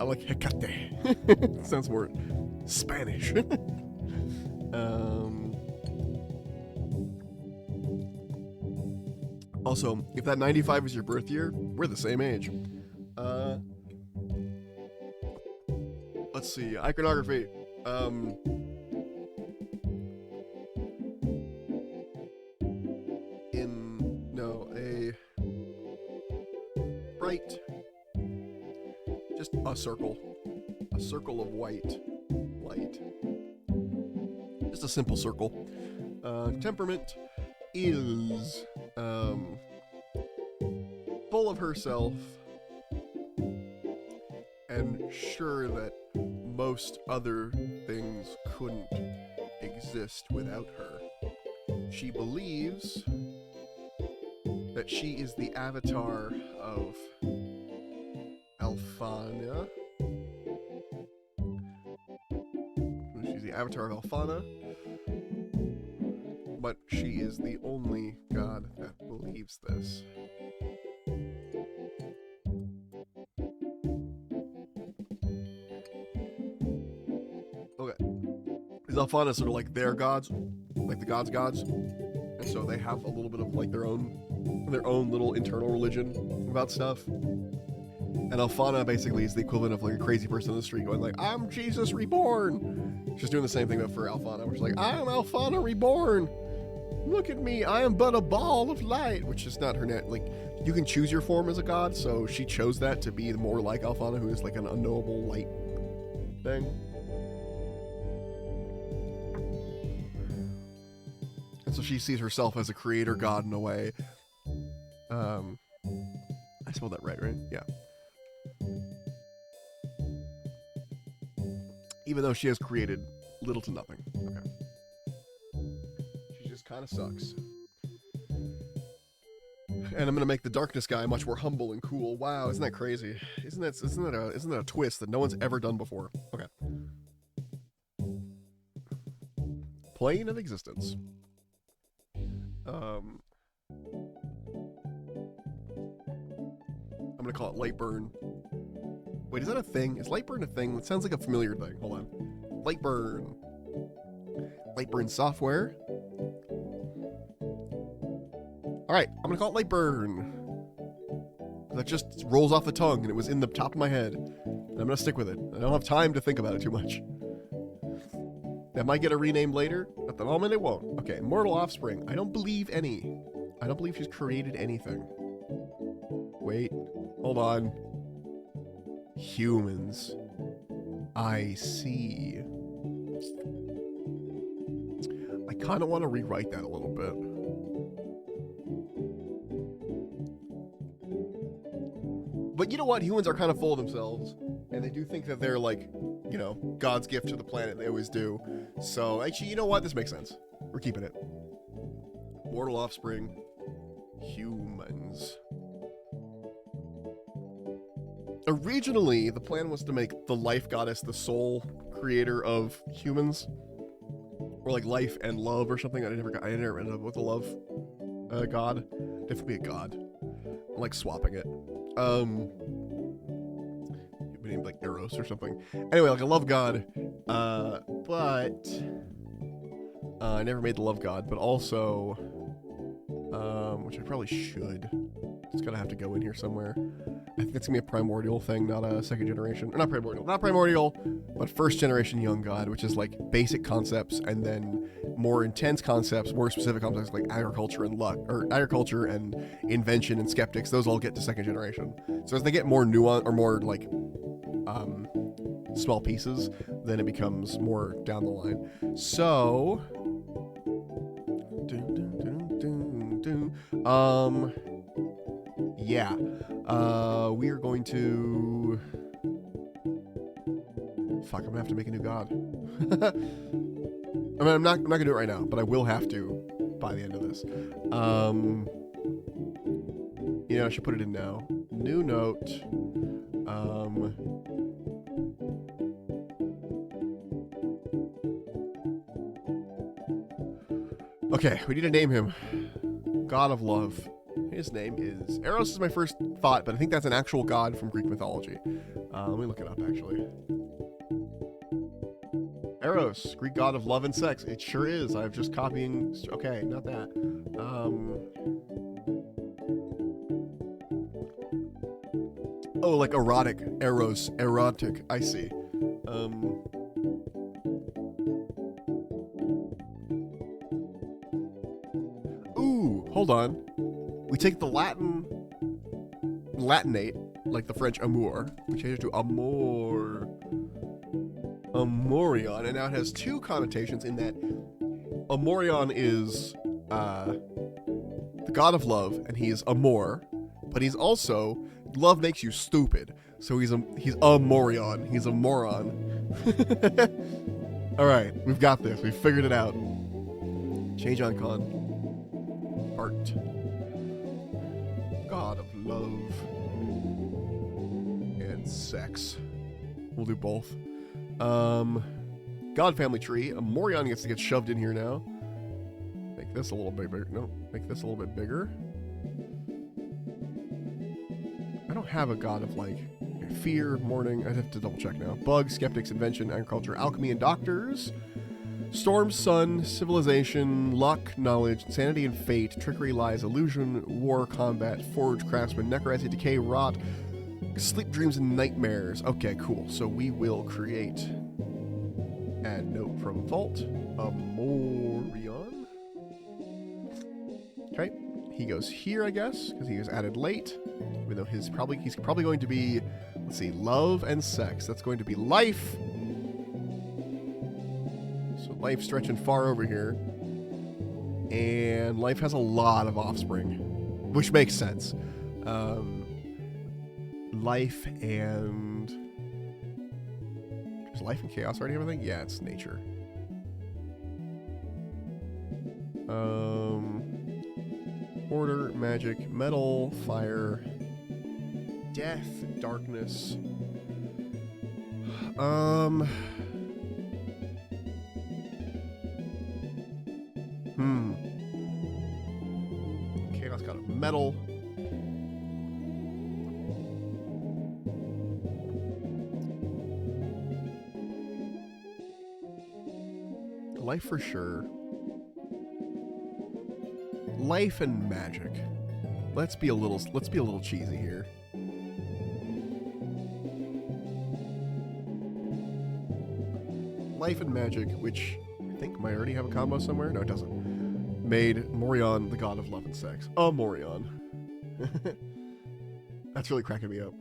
I like Hecate. Sounds more Spanish. Also, if that 95 is your birth year, we're the same age. Let's see, iconography. Just a circle of white light, just a simple circle. Temperament is full of herself and sure that most other things couldn't exist without her. She believes that she is the avatar of Alfana. She's the avatar of Alfana, but she is the only god that believes this. Okay. Is Alfana sort of like their gods? Like the gods' gods? And so they have a little bit of like their own little internal religion about stuff. And Alfana basically is the equivalent of like a crazy person on the street going like, I'm Jesus reborn. She's doing the same thing but for Alfana, where she's like, I am Alfana reborn. Look at me, I am but a ball of light, which is not her net. Like, you can choose your form as a god, so she chose that to be more like Alfana, who is like an unknowable light thing. And so she sees herself as a creator god in a way. I spelled that right? Yeah. Even though she has created little to nothing. Okay. She just kind of sucks. And I'm gonna make the darkness guy much more humble and cool. Wow, isn't that crazy? Isn't that a twist that no one's ever done before? Okay. Plane of existence. I'm gonna call it Lightburn. Wait, is that a thing? Is Lightburn a thing? It sounds like a familiar thing. Hold on. Lightburn. Lightburn software. Alright, I'm gonna call it Lightburn. That just rolls off the tongue and it was in the top of my head. And I'm gonna stick with it. I don't have time to think about it too much. That might get a rename later. At the moment, it won't. Okay, Mortal Offspring. I don't believe any. I don't believe she's created anything. Wait. Hold on. Humans. I see. I kind of want to rewrite that a little bit. But you know what? Humans are kind of full of themselves. And they do think that they're, like, you know, God's gift to the planet. They always do. So actually, you know what? This makes sense. We're keeping it. Mortal offspring. Humans. Originally, the plan was to make the life goddess the sole creator of humans, or like life and love or something. I never ended up with a love god. Definitely a god. I'm like swapping it. It'd be named like Eros or something. Anyway, like a love god. But I never made the love god. But also, which I probably should. It's gonna have to go in here somewhere. I think that's gonna be a primordial thing, not a second generation. Or not primordial, but first generation young god, which is like basic concepts, and then more intense concepts, more specific concepts like agriculture and luck, or agriculture and invention and skeptics. Those all get to second generation. So as they get more nuance or more like small pieces, then it becomes more down the line. So yeah, we are going to fuck, I'm gonna have to make a new god. I mean, I'm not gonna do it right now, but I will have to by the end of this. You know, I should put it in now. New note. Okay, we need to name him God of Love. His name is Eros. Is my first thought, but I think that's an actual god from Greek mythology. Let me look it up, actually. Eros, Greek god of love and sex. It sure is. I'm just copying. Okay, not that. Oh, like erotic. Eros. Erotic. I see. Ooh, hold on. We take the Latinate, like the French amour. We change it to amor. Amorion, and now it has two connotations in that Amorion is the god of love, and he's amor, but he's also, love makes you stupid, so he's Amorion. He's a moron. All right, we've got this. We've figured it out. Change icon. Art. God of love and sex. We'll do both. God family tree. Amorion gets to get shoved in here now. Make this a little bit bigger. No, make this a little bit bigger. I don't have a god of like fear, mourning. I'd have to double check now. Bugs, skeptics, invention, agriculture, alchemy, and doctors. Storm, sun, civilization, luck, knowledge, insanity and fate, trickery, lies, illusion, war, combat, forge, craftsman, necromancy, decay, rot, sleep, dreams, and nightmares. Okay, cool. So we will create. Add note from vault. Amorion. Okay. He goes here, I guess, because he was added late. Even though he's probably going to be, let's see, love and sex. That's going to be life. So life stretching far over here. And life has a lot of offspring, which makes sense. Life and... Is life and chaos already everything? Yeah, it's nature. Order, magic, metal, fire, death, darkness. Chaos got a metal. Life for sure. Life and magic. Let's be a little cheesy here. Life and magic, which I think might already have a combo somewhere. No, it doesn't. Made Morion the god of love and sex. Morion. That's really cracking me up.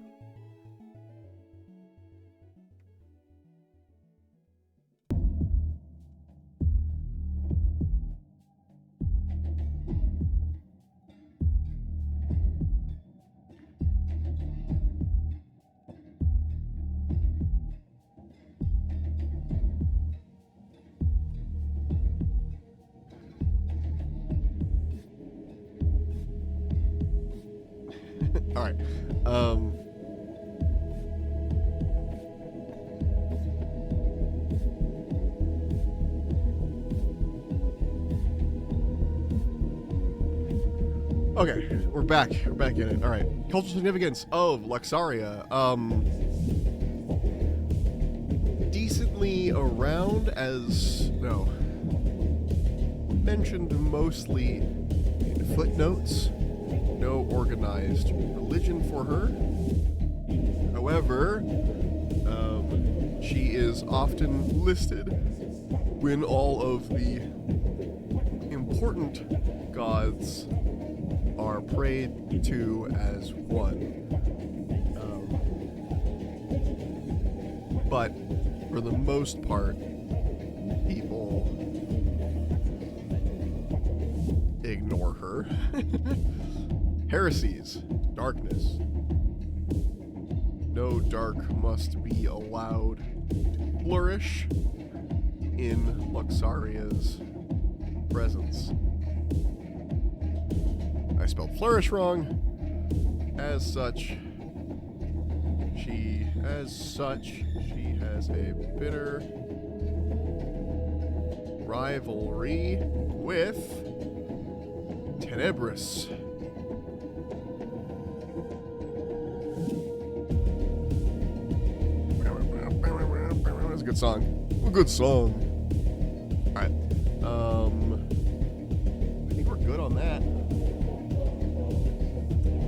All right. Okay, we're back. We're back in it. All right. Cultural significance of Luxaria. Decently around as mentioned mostly in footnotes. No organized religion for her. However, she is often listed when all of the important gods are prayed to as one. But for the most part, people ignore her. Heresies, darkness. No dark must be allowed to flourish in Luxaria's presence. I spelled flourish wrong. As such, she has a bitter rivalry with Tenebris. That's a good song. A good song. Alright. I think we're good on that.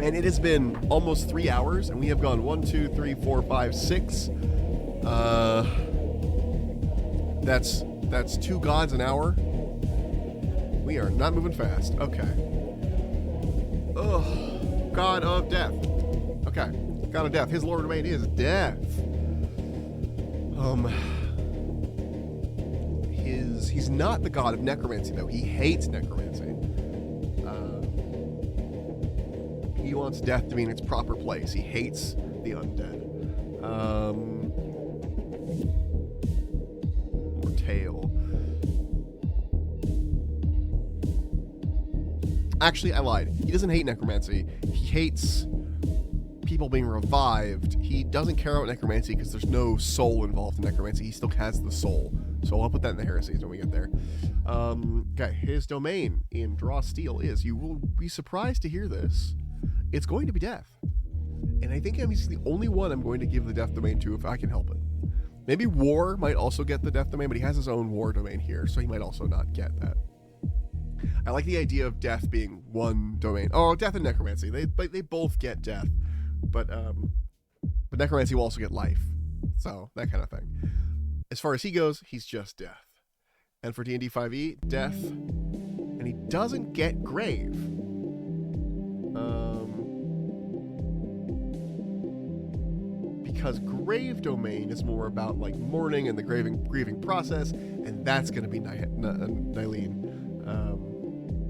And it has been almost 3 hours, and we have gone 1, 2, 3, 4, 5, 6. That's 2 gods an hour. We are not moving fast. Okay. Ugh. God of death. Okay. God of death. His lord domain is death. He's not the god of necromancy, though. He hates necromancy. He wants death to be in its proper place. He hates the undead. Or tail. Actually, I lied. He doesn't hate necromancy. He hates people being revived. He doesn't care about necromancy because there's no soul involved in necromancy. He still has the soul. So I'll put that in the heresies when we get there. Okay, his domain in Draw Steel is, you will be surprised to hear this, it's going to be death. And I think he's the only one I'm going to give the death domain to if I can help it. Maybe war might also get the death domain, but he has his own war domain here, so he might also not get that. I like the idea of death being one domain. Oh, death and necromancy. They both get death. But necromancy will also get life. So, that kind of thing. As far as he goes, he's just death. And for D&D 5e, death. And he doesn't get grave. Because grave domain is more about like mourning and the grieving process, and that's going to be Nylene,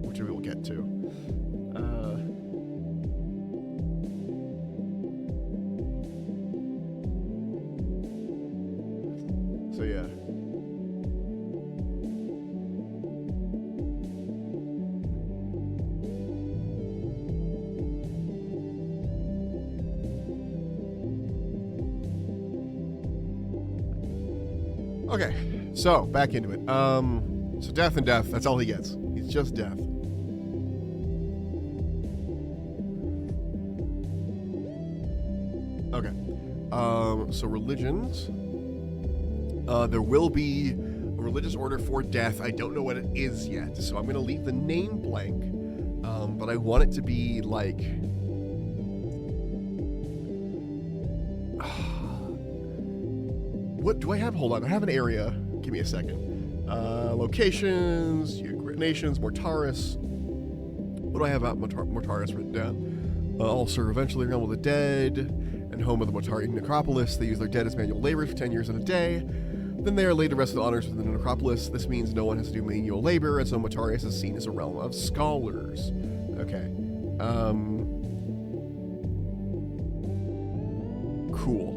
which we will get to. So yeah. Okay, so back into it. So death and death, that's all he gets. He's just death. Okay. So religions. There will be a religious order for death. I don't know what it is yet, so I'm going to leave the name blank. But I want it to be like... What do I have? Hold on. I have an area. Give me a second. Locations, nations, Mortaris. What do I have about Mortaris written down? Also, eventually realm of the dead and home of the Mortari necropolis. They use their dead as manual labor for 10 years in a day. Then they are laid to rest with honors within the necropolis. This means no one has to do manual labor, and so Mortaris is seen as a realm of scholars. Okay. Cool.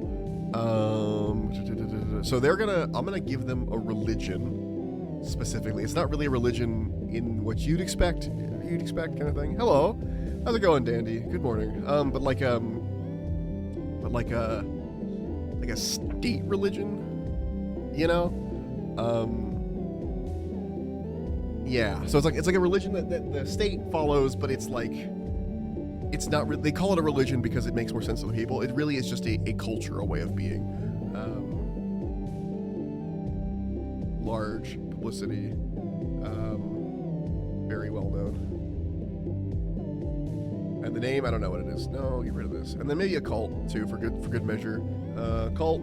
So I'm gonna give them a religion specifically. It's not really a religion in what you'd expect kind of thing. Hello. How's it going, Dandy? Good morning. But like a state religion, you know? Yeah. So it's like a religion that the state follows, but it's like, it's not really, they call it a religion because it makes more sense to the people. It really is just a culture, a way of being. Large publicity, very well known. And the name, I don't know what it is. No, get rid of this. And then maybe a cult too, for good measure. Cult,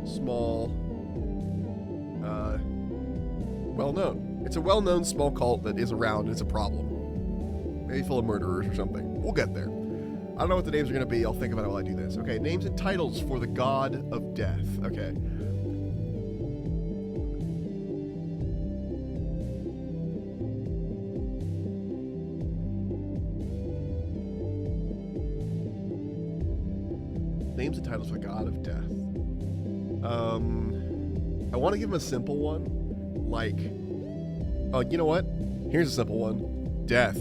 small, well known. It's a well known small cult that is around. It's a problem. Maybe full of murderers or something. We'll get there. I don't know what the names are going to be. I'll think about it while I do this. Okay, names and titles for the god of death. Okay. Names and titles for the god of death. I want to give him a simple one. Like, oh, you know what? Here's a simple one. Death.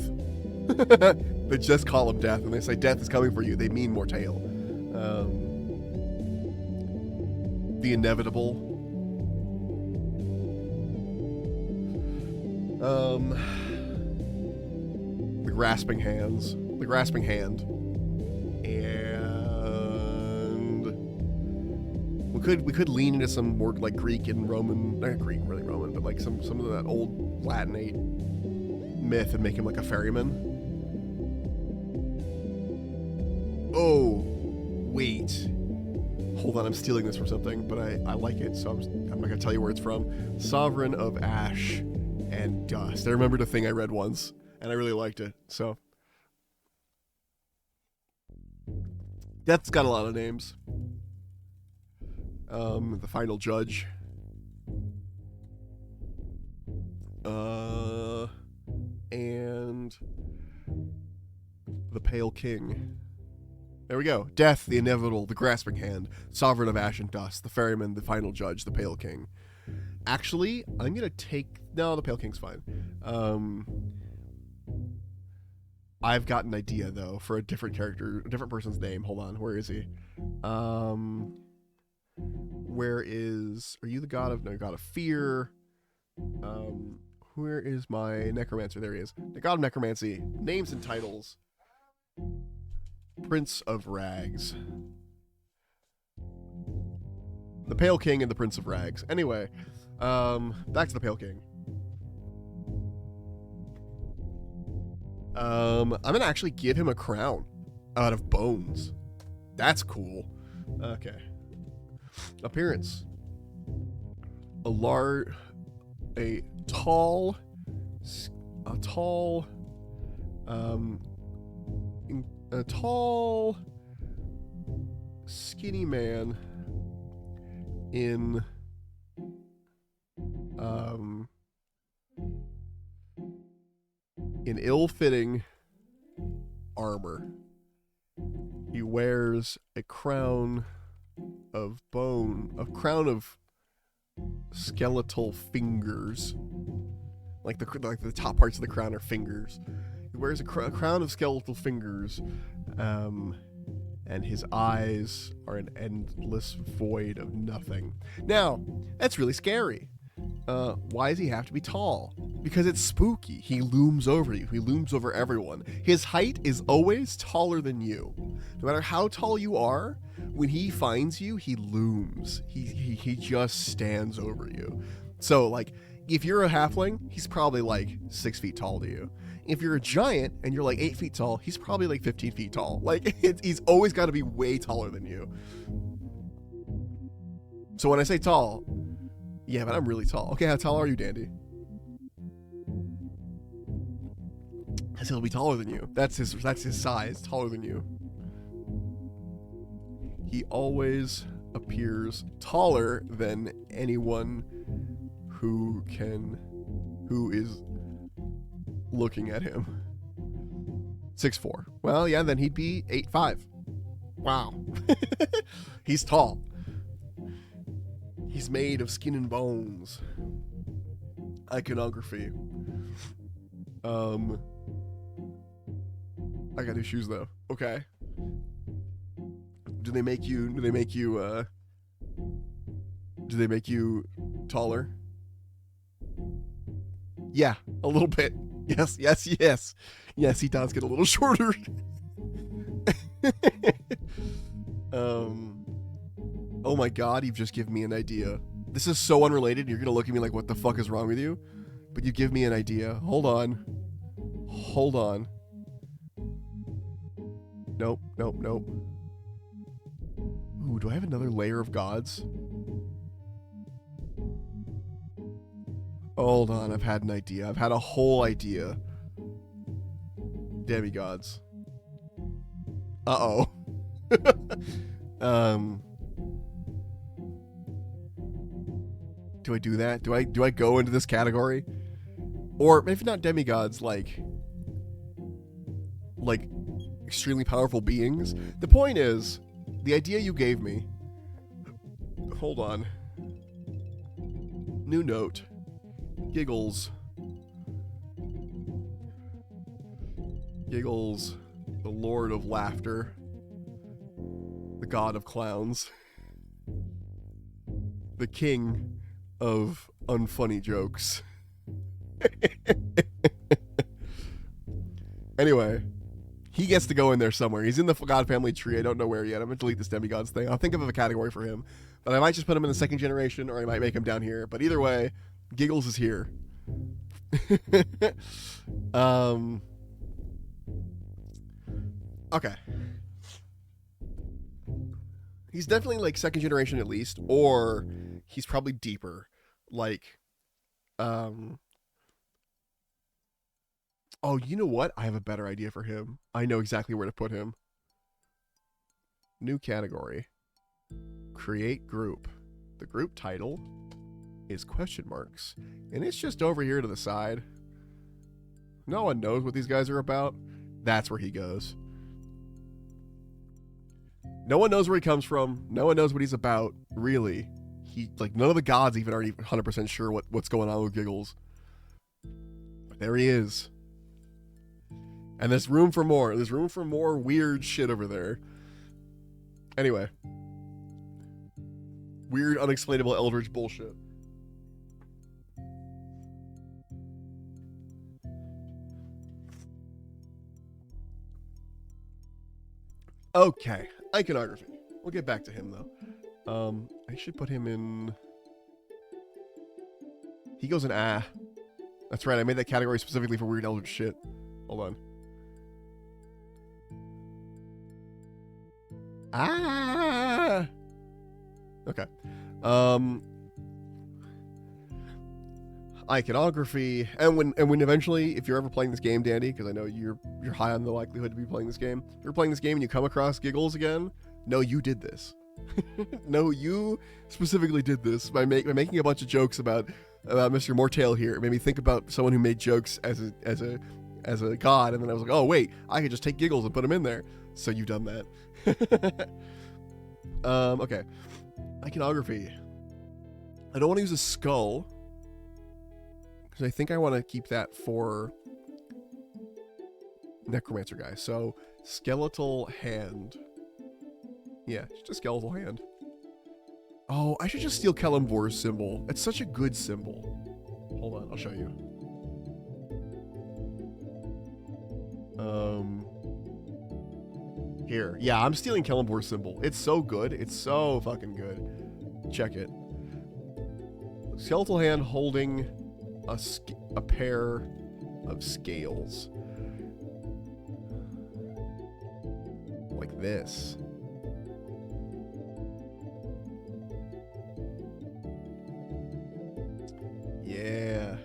They just call him Death, and they say death is coming for you. They mean Mortale. The inevitable. The grasping hands. The grasping hand. And we could lean into some more like Greek and Roman, not Greek, really Roman, but like some of that old Latinate myth and make him like a ferryman. Oh, wait. Hold on, I'm stealing this from something, but I like it, so I'm not going to tell you where it's from. Sovereign of Ash and Dust. I remembered a thing I read once, and I really liked it, so. Death's got a lot of names. The Final Judge. And the Pale King. There we go. Death, the inevitable, the grasping hand, sovereign of ash and dust, the ferryman, the final judge, the Pale King. Actually, I'm gonna take... No, the Pale King's fine. I've got an idea, though, for a different character, a different person's name. Hold on, where is he? Where is... Are you the god of... No, god of fear. Where is my necromancer? There he is. The god of necromancy. Names and titles. Prince of Rags. The Pale King and the Prince of Rags. Anyway, back to the Pale King. I'm gonna actually give him a crown out of bones. That's cool. Okay. Appearance. A tall, skinny man in ill-fitting armor. He wears a crown of skeletal fingers. Like the top parts of the crown are fingers. He wears a crown of skeletal fingers, and his eyes are an endless void of nothing. Now, that's really scary. Why does he have to be tall? Because it's spooky. He looms over you. He looms over everyone. His height is always taller than you. No matter how tall you are, when he finds you, he looms. He just stands over you. So, like, if you're a halfling, he's probably like 6 feet tall to you. If you're a giant and you're like 8 feet tall, he's probably like 15 feet tall. Like, he's always got to be way taller than you. So when I say tall, yeah, but I'm really tall. Okay, how tall are you, Dandy? Because he'll be taller than you. That's his size, taller than you. He always appears taller than anyone who is looking at him. 6'4". Well, yeah, then he'd be 8'5". Wow. He's tall. He's made of skin and bones. Iconography. I got new shoes though. Okay. Do they make you? Do they make you? Do they make you taller? Yeah, a little bit. Yes, yes, yes. Yes, he does get a little shorter. Oh my god, you've just given me an idea. This is so unrelated. You're gonna look at me like, what the fuck is wrong with you? But you give me an idea. Hold on. Hold on. Nope, nope, nope. Ooh, do I have another layer of gods? Hold on, I've had an idea. I've had a whole idea. Demigods. Uh-oh. Do I do that? Do I go into this category? Or maybe not demigods, like extremely powerful beings. The point is, the idea you gave me. Hold on. New note. Giggles. Giggles, the lord of laughter, the god of clowns, the king of unfunny jokes. Anyway, he gets to go in there somewhere. He's in the god family tree. I don't know where yet. I'm going to delete this demigods thing. I'll think of a category for him. But I might just put him in the second generation, or I might make him down here. But either way, Giggles is here. Okay. He's definitely like second generation at least, or he's probably deeper. Like, oh, you know what? I have a better idea for him. I know exactly where to put him. New category. Create group. The group title is question marks. And it's just over here to the side. No one knows what these guys are about. That's where he goes. No one knows where he comes from. No one knows what he's about, really. None of the gods even aren't even 100% sure what's going on with Giggles. But there he is. And there's room for more. There's room for more weird shit over there. Anyway. Weird, unexplainable eldritch bullshit. Okay, iconography. We'll get back to him, though. I should put him in... He goes in ah. That's right, I made that category specifically for weird eldritch shit. Hold on. Ah! Okay. Iconography, and when eventually, if you're ever playing this game, Dandy, because I know you're high on the likelihood to be playing this game. If you're playing this game and you come across Giggles again, no, you did this. No, you specifically did this by making a bunch of jokes about Mr. Mortail here. It made me think about someone who made jokes as a god, and then I was like, oh wait, I could just take Giggles and put him in there. So you've done that. Okay. Iconography. I don't want to use a skull, because I think I want to keep that for Necromancer guy. So, skeletal hand. Yeah, just a skeletal hand. Oh, I should just steal Kelemvor's symbol. It's such a good symbol. Hold on, I'll show you. Here. Yeah, I'm stealing Kelemvor's symbol. It's so good. It's so fucking good. Check it. Skeletal hand holding a pair of scales. Like this. Yeah.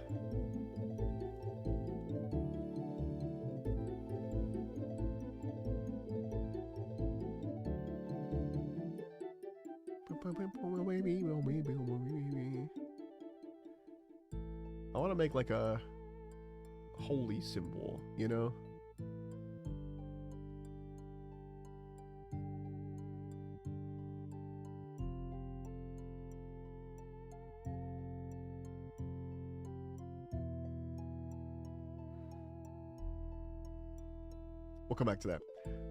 I want to make like a holy symbol, you know? We'll come back to that.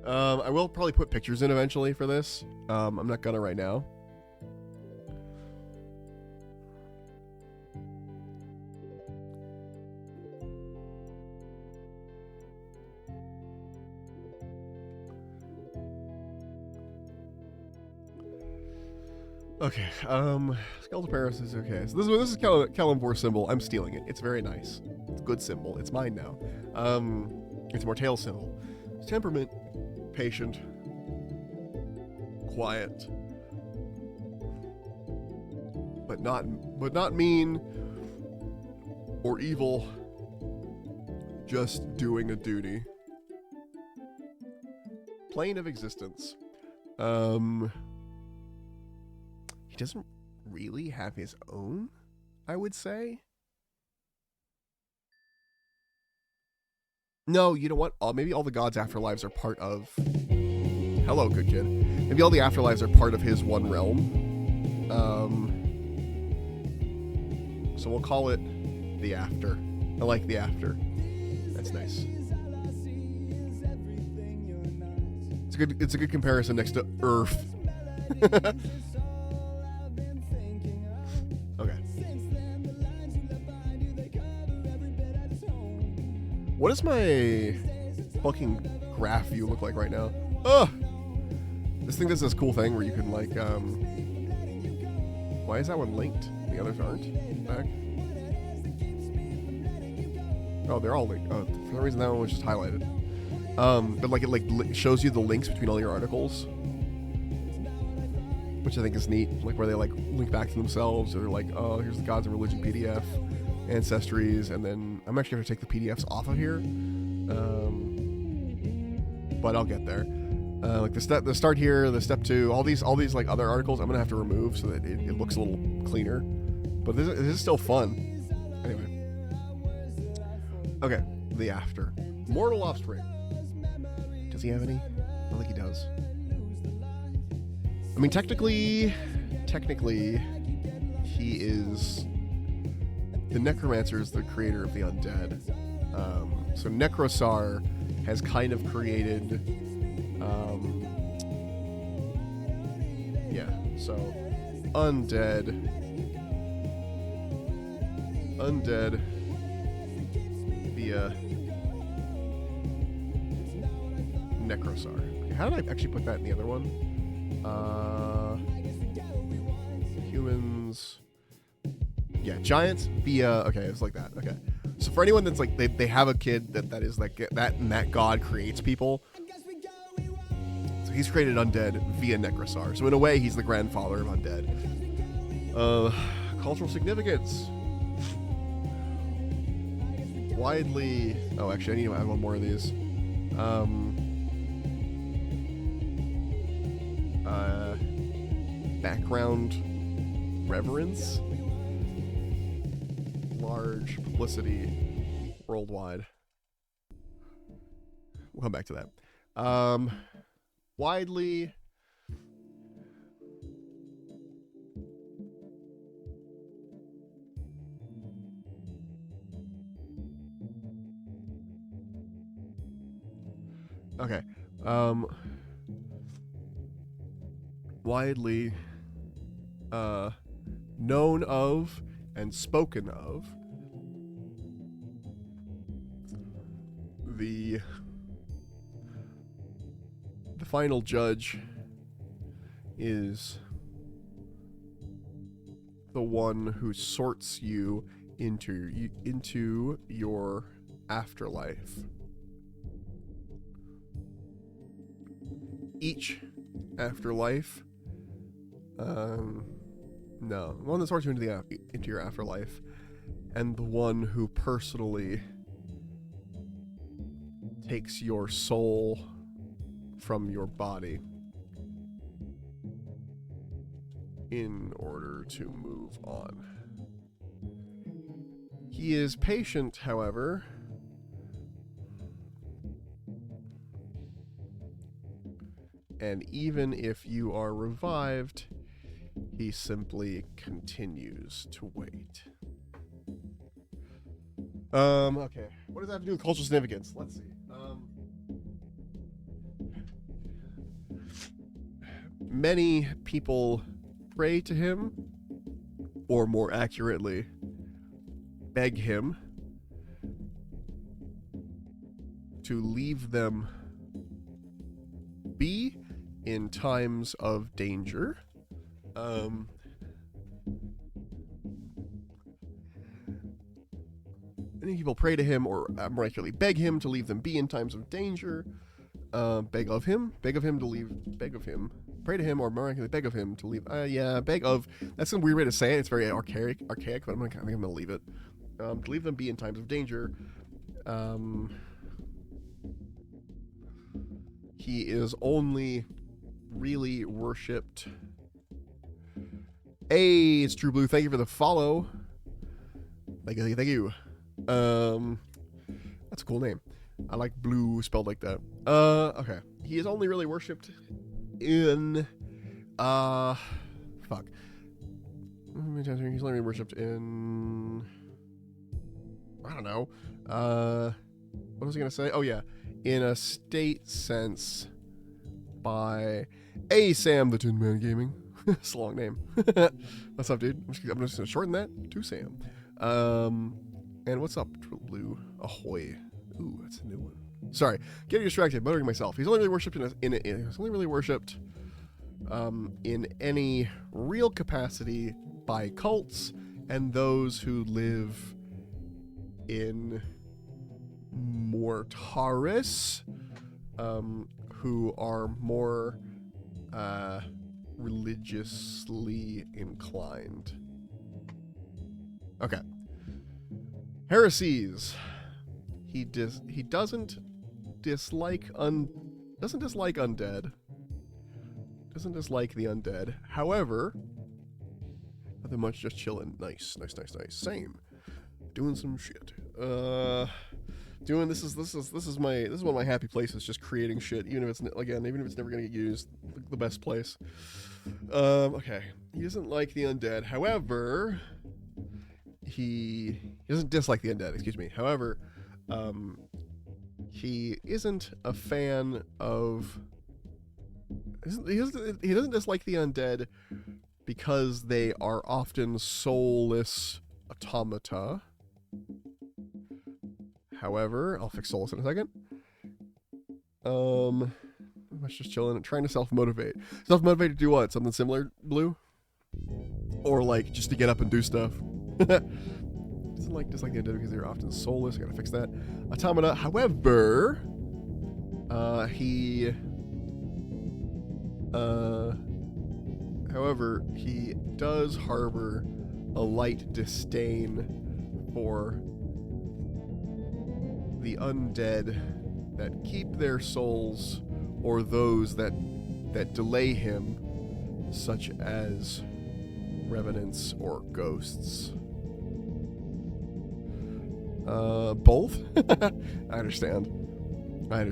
I will probably put pictures in eventually for this. I'm not gonna right now. Okay, Skeletal Paris is okay. So this is Kalimvor's symbol. I'm stealing it. It's very nice. It's a good symbol. It's mine now. It's Mortale's symbol. It's temperament, patient, quiet, but not mean or evil. Just doing a duty. Plane of existence. He doesn't really have his own, I would say. No, you know what? Maybe all the gods' afterlives are part of... Hello, good kid. Maybe all the afterlives are part of his one realm. So we'll call it the After. I like the After. That's nice. It's a good comparison next to Earth. Okay. What does my fucking graph view look like right now? Ugh! This thing does this cool thing where you can like, why is that one linked? The others aren't? Back. Oh, they're all linked. Oh, for some reason that one was just highlighted. But like it shows you the links between all your articles, which I think is neat. Like where they like link back to themselves, or like, oh, here's the Gods and Religion PDF, Ancestries, and then I'm actually gonna take the PDFs off of here. But I'll get there. Like the start here, the step 2, all these like other articles, I'm gonna have to remove so that it looks a little cleaner. But this is still fun. Anyway. Okay, the After. Mortal Offspring. Does he have any? I don't think he does. I mean, technically, he is... The Necromancer is the creator of the undead. So Necrosar has kind of created... yeah, so... Undead via Necrosar. Okay, how did I actually put that in the other one? Humans. Yeah, giants via. Okay, it's like that. Okay, so for anyone that's like they have a kid that is like that god creates people. So he's created undead via Necrosar. So in a way, he's the grandfather of undead. Cultural significance. Widely. Oh, actually, I need to add one more of these. Background reverence. Large publicity worldwide. We'll come back to that. Widely. Okay. Widely known of and spoken of. The final judge is the one who sorts you into your afterlife. Each afterlife, no, the one that sorts you into your afterlife, and the one who personally takes your soul from your body in order to move on. He is patient, however. And even if you are revived, he simply continues to wait. Okay. What does that have to do with cultural significance? Let's see. many people pray to him, or more accurately, beg him to leave them be in times of danger. Many people pray to him, or more accurately, beg him to leave them be in times of danger. Beg of him to leave, beg of him, pray to him, or more accurately, beg of him to leave. Yeah, beg of. That's a weird way to say it. It's very archaic, but I think I'm gonna leave it. To leave them be in times of danger. He is only really worshipped. Hey, it's True Blue. Thank you for the follow. Thank you. That's a cool name. I like blue spelled like that. Okay. He is only really worshipped in, fuck. He's only really worshipped in, I don't know. What was I gonna say? Oh yeah. In a state sense by Sam the Tin Man Gaming. It's a long name. What's up, dude? I'm just gonna shorten that to Sam. And what's up, True Blue? Ahoy. Ooh, that's a new one. Sorry, getting distracted, muttering myself. He's only really worshipped he's only really worshipped in any real capacity by cults and those who live in Mortaris, who are more religiously inclined. Okay. Heresies. He doesn't dislike undead. Doesn't dislike the undead. However, nothing much, just chilling. Nice. Same. Doing some shit. This is one of my happy places, just creating shit, even if it's never gonna get used. The best place. Okay. He doesn't like the undead. However, he doesn't dislike the undead, excuse me. However, he isn't a fan of. He doesn't dislike the undead because they are often soulless automata. However, I'll fix soulless in a second. I'm just chilling, trying to self-motivate. Self-motivate to do what? Something similar, Blue? Or like just to get up and do stuff? Doesn't like dislike the undead because they're often soulless. I gotta fix that. Automata. However, he does harbor a light disdain for the undead that keep their souls, or those that delay him, such as revenants or ghosts. Both? I understand. I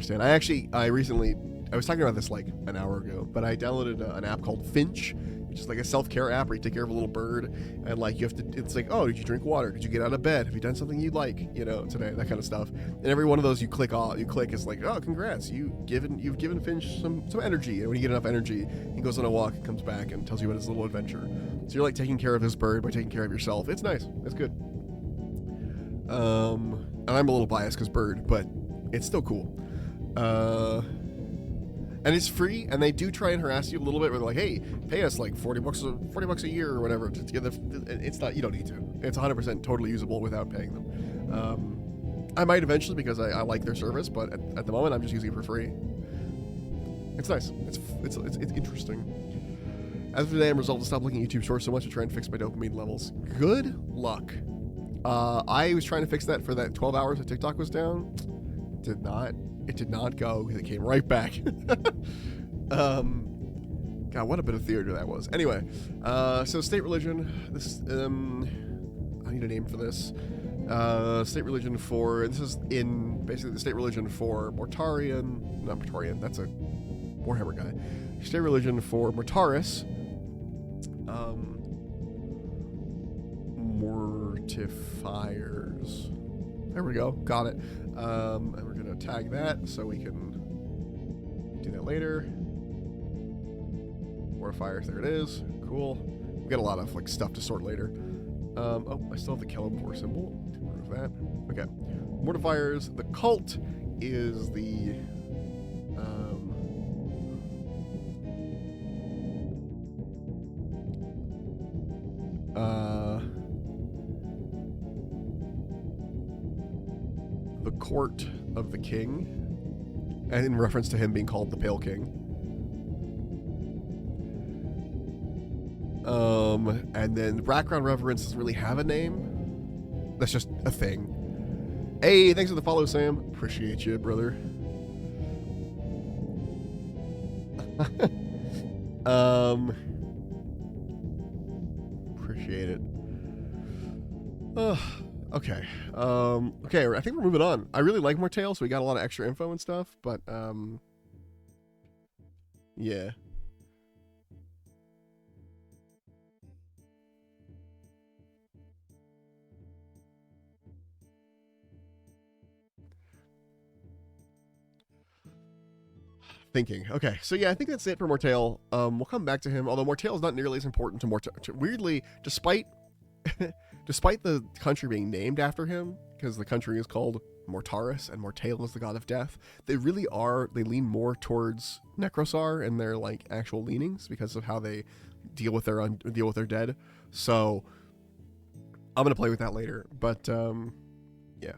was talking about this like an hour ago, but I downloaded an app called Finch, which is like a self-care app where you take care of a little bird, and like you have to, it's like, oh, did you drink water? Did you get out of bed? Have you done something you'd like, today? That kind of stuff. And every one of those you click is like, oh, congrats, you've given Finch some energy. And when you get enough energy, he goes on a walk and comes back and tells you about his little adventure. So you're like taking care of this bird by taking care of yourself. It's nice. It's good. And I'm a little biased because bird, but it's still cool. And it's free, and they do try and harass you a little bit where they're like, hey, pay us like $40 a year or whatever to get it's not, you don't need to. It's 100% totally usable without paying them. I might eventually because I like their service, but at the moment I'm just using it for free. It's nice. It's interesting. As of today, I'm resolved to stop looking at YouTube shorts so much to try and fix my dopamine levels. Good luck. I was trying to fix that for that 12 hours that TikTok was down. It did not go because it came right back. God, what a bit of theater that was. Anyway, so state religion. This I need a name for this. State religion for, this is in basically the state religion for Mortarian, not Mortarian, that's a Warhammer guy. State religion for Mortaris. Mortifiers. There we go, got it. And we're gonna tag that so we can do that later. Mortifiers, there it is. Cool. We got a lot of like stuff to sort later. Oh, I still have the Kellamore symbol to remove that. Okay. Mortifiers. The cult is the court of the king, and in reference to him being called the Pale King. And then background reverence doesn't really have a name. That's just a thing. Hey, thanks for the follow, Sam. Appreciate you, brother. Appreciate it. Okay. Okay, I think we're moving on. I really like Mortale, so we got a lot of extra info and stuff, but, yeah. Thinking. Okay, so yeah, I think that's it for Mortale. We'll come back to him, although Mortale is not nearly as important to Mortale. Weirdly, despite despite the country being named after him, because the country is called Mortaris and Mortale is the god of death, they really are, they lean more towards Necrosar and their like actual leanings because of how they deal with their dead. So I'm gonna play with that later. But yeah,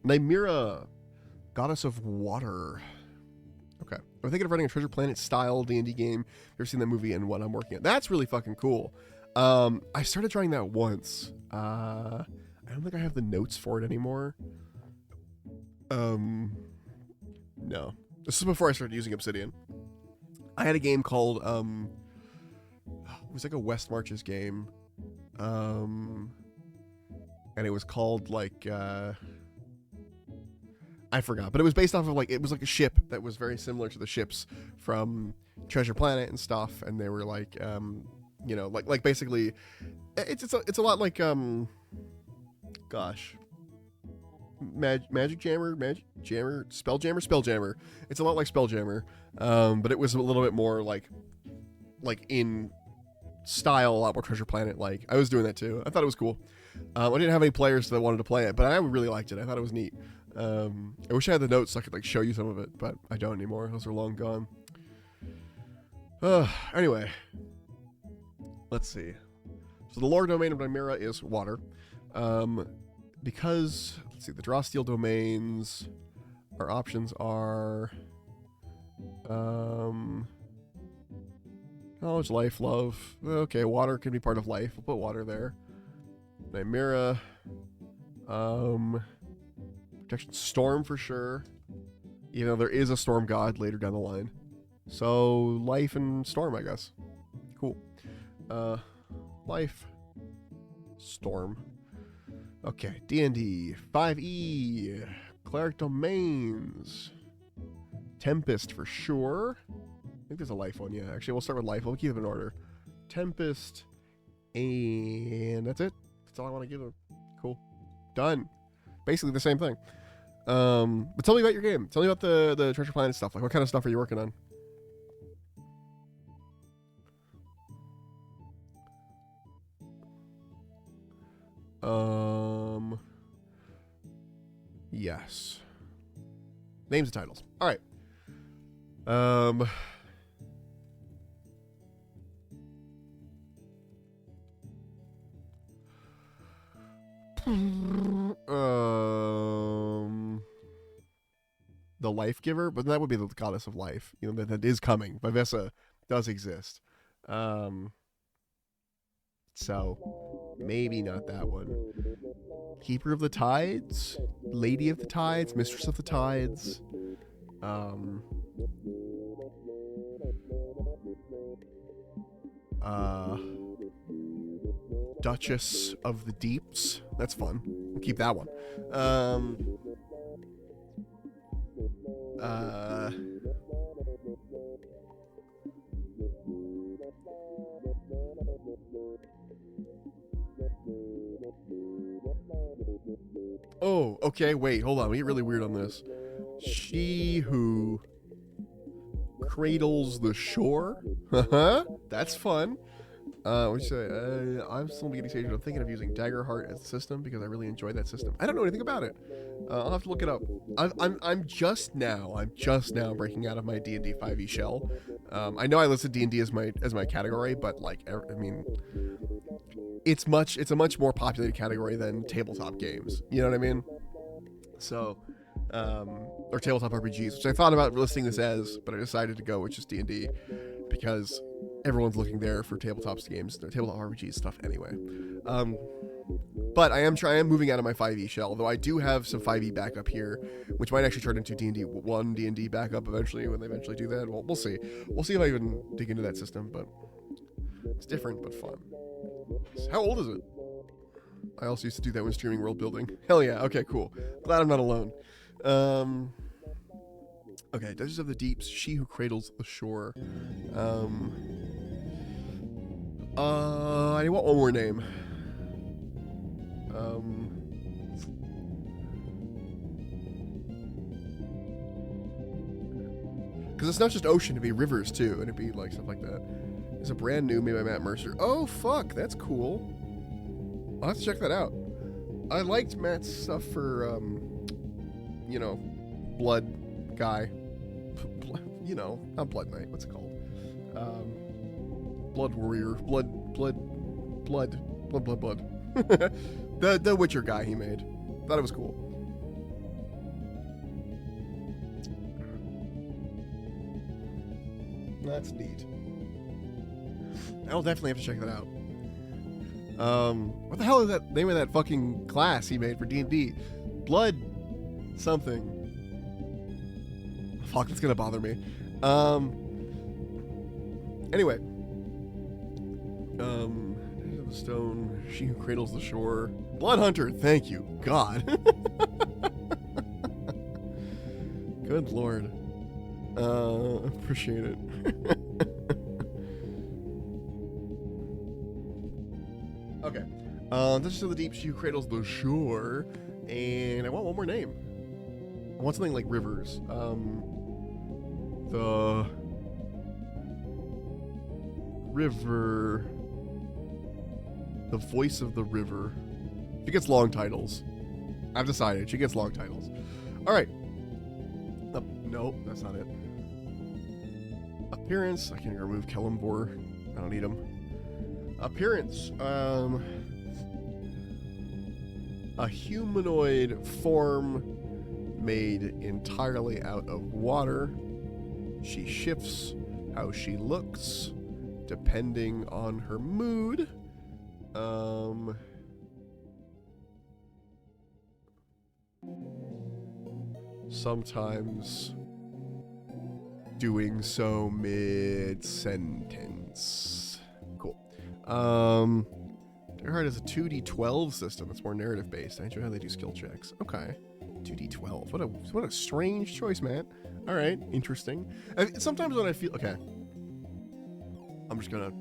Nymeria, goddess of water. Okay, I'm thinking of running a Treasure Planet style D&D game. Ever seen that movie and what I'm working on? That's really fucking cool. I started trying that once. I don't think I have the notes for it anymore. No. This is before I started using Obsidian. I had a game called, it was like a West Marches game. And it was called like, I forgot, but it was based off of like, it was like a ship that was very similar to the ships from Treasure Planet and stuff. And they were like, you know, like basically it's a lot like, gosh, Magic Jammer, Spelljammer. It's a lot like Spelljammer. But it was a little bit more like in style, a lot more Treasure Planet. Like I was doing that too. I thought it was cool. I didn't have any players that wanted to play it, but I really liked it. I thought it was neat. I wish I had the notes so I could like show you some of it, but I don't anymore. Those are long gone. Anyway, let's see. So the lore domain of Nymeria is water. Because let's see, the draw steel domains. Our options are knowledge, life, love. Okay, water can be part of life. We'll put water there. Nymeria. Protection storm for sure. You know, there is a storm god later down the line. So life and storm, I guess. Cool. Life. Storm. Okay, D&D. 5e. Cleric domains. Tempest for sure. I think there's a life one, yeah. Actually, we'll start with life. We'll keep them in order. Tempest. And that's it. That's all I want to give them. Cool. Done. Basically the same thing. But tell me about your game. Tell me about the Treasure Planet stuff. Like, what kind of stuff are you working on? Yes. Names and titles. All right. The Life Giver, but that would be the goddess of life. You know, that is coming. Vivessa does exist. So maybe not that one. Keeper of the Tides, Lady of the Tides, Mistress of the Tides. Duchess of the Deeps. That's fun. We'll keep that one. Oh, okay, wait, hold on. We get really weird on this. She who Cradles the Shore. That's fun. What say? I'm still in the beginning stage, but I'm thinking of using Daggerheart as a system because I really enjoy that system. I don't know anything about it. I'll have to look it up. I'm just now breaking out of my D&D 5e shell. I know I listed D&D as my category, but like, I mean, it's a much more populated category than tabletop games. You know what I mean? So, or tabletop RPGs, which I thought about listing this as, but I decided to go with just D&D because everyone's looking there for tabletop games, tabletop RPG stuff anyway. But I am moving out of my 5e shell, though I do have some 5e backup here, which might actually turn into D&D 1 D&D backup eventually when they eventually do that. Well, we'll see. We'll see if I even dig into that system, but it's different but fun. How old is it? I also used to do that when streaming Worldbuilding. Hell yeah. Okay, cool. Glad I'm not alone. Okay, Duchess of the Deeps, She Who Cradles the Shore. I want one more name. Because it's not just ocean, it'd be rivers too, and it'd be like stuff like that. It's a brand new made by Matt Mercer. Oh, fuck, that's cool. I'll have to check that out. I liked Matt's stuff for, you know, Blood Guy. You know, not Blood Knight, what's it called? Blood Warrior. Blood. The Witcher guy he made. Thought it was cool. That's neat. I'll definitely have to check that out. What the hell is that name of that fucking class he made for D&D? Blood something. Fuck, that's gonna bother me. Anyway. The Stone, She Who Cradles the Shore. Blood Hunter, thank you. God. Good lord. Appreciate it. Okay. Duchess of the Deep, She Who Cradles the Shore. And I want one more name. I want something like Rivers. The River. The Voice of the River. She gets long titles. I've decided. She gets long titles. Alright. No, that's not it. Appearance. I can remove Kellumbor. I don't need him. Appearance. A humanoid form made entirely out of water. She shifts how she looks depending on her mood. Sometimes doing so mid-sentence. Cool. Daggerheart is a 2d12 system. It's more narrative-based. I enjoy how they do skill checks. Okay. 2d12. What a strange choice, Matt. All right. Interesting. Sometimes when I feel... Okay. I'm just going to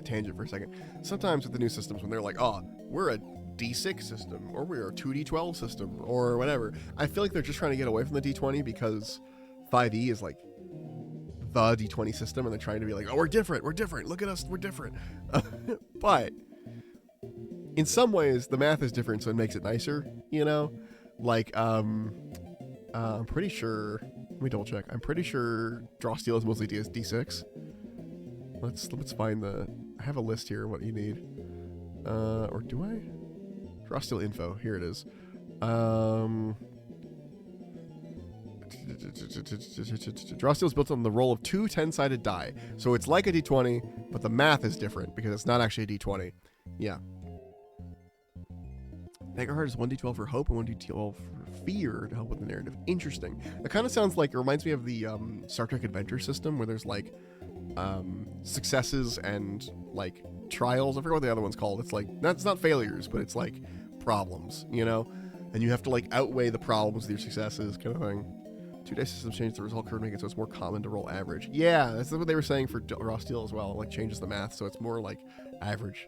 tangent for a second. Sometimes with the new systems, when they're like, oh, we're a D6 system, or we're a 2d12 system, or whatever, I feel like they're just trying to get away from the D20 because 5e is like the D20 system, and they're trying to be like, oh, we're different, look at us, we're different. But in some ways, the math is different, so it makes it nicer, you know? Like, I'm pretty sure, let me double check, I'm pretty sure Draw Steel is mostly D6. Let's find I have a list here of what you need. Or do I? Draw Steel info, here it is. Draw Steel is built on the roll of two 10-sided die. So it's like a D20, but the math is different because it's not actually a D20. Yeah. Daggerheart is 1d12 for hope and 1d12 for fear to help with the narrative. Interesting. That kind of sounds like, it reminds me of the Star Trek Adventure system where there's like successes and like trials. I forget what the other one's called. It's like, that's not failures, but it's like problems, you know? And you have to like outweigh the problems with your successes kind of thing. 2 dice systems change the result curve, make it so it's more common to roll average. Yeah, that's what they were saying for Raw Steel as well. It like changes the math, so it's more like average.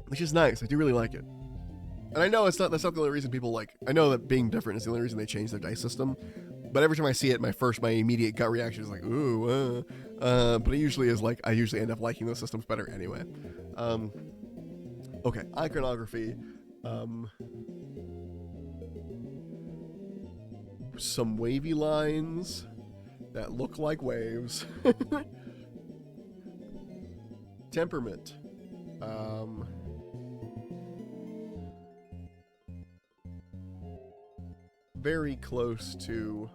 Which is nice. I do really like it. And I know that's not the only reason people like... I know that being different is the only reason they changed their dice system. But every time I see it, my immediate gut reaction is like, ooh, but it usually is like, I usually end up liking those systems better anyway. Okay, iconography. Some wavy lines that look like waves. Temperament. Very close to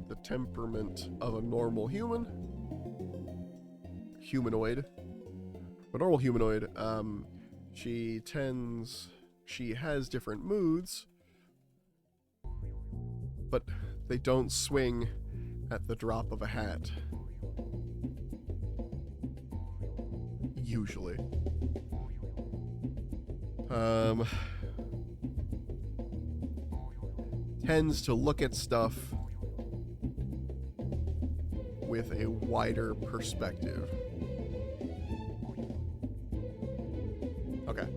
the temperament of a normal humanoid. A normal humanoid, she has different moods, but they don't swing at the drop of a hat. Usually. Tends to look at stuff with a wider perspective. Okay.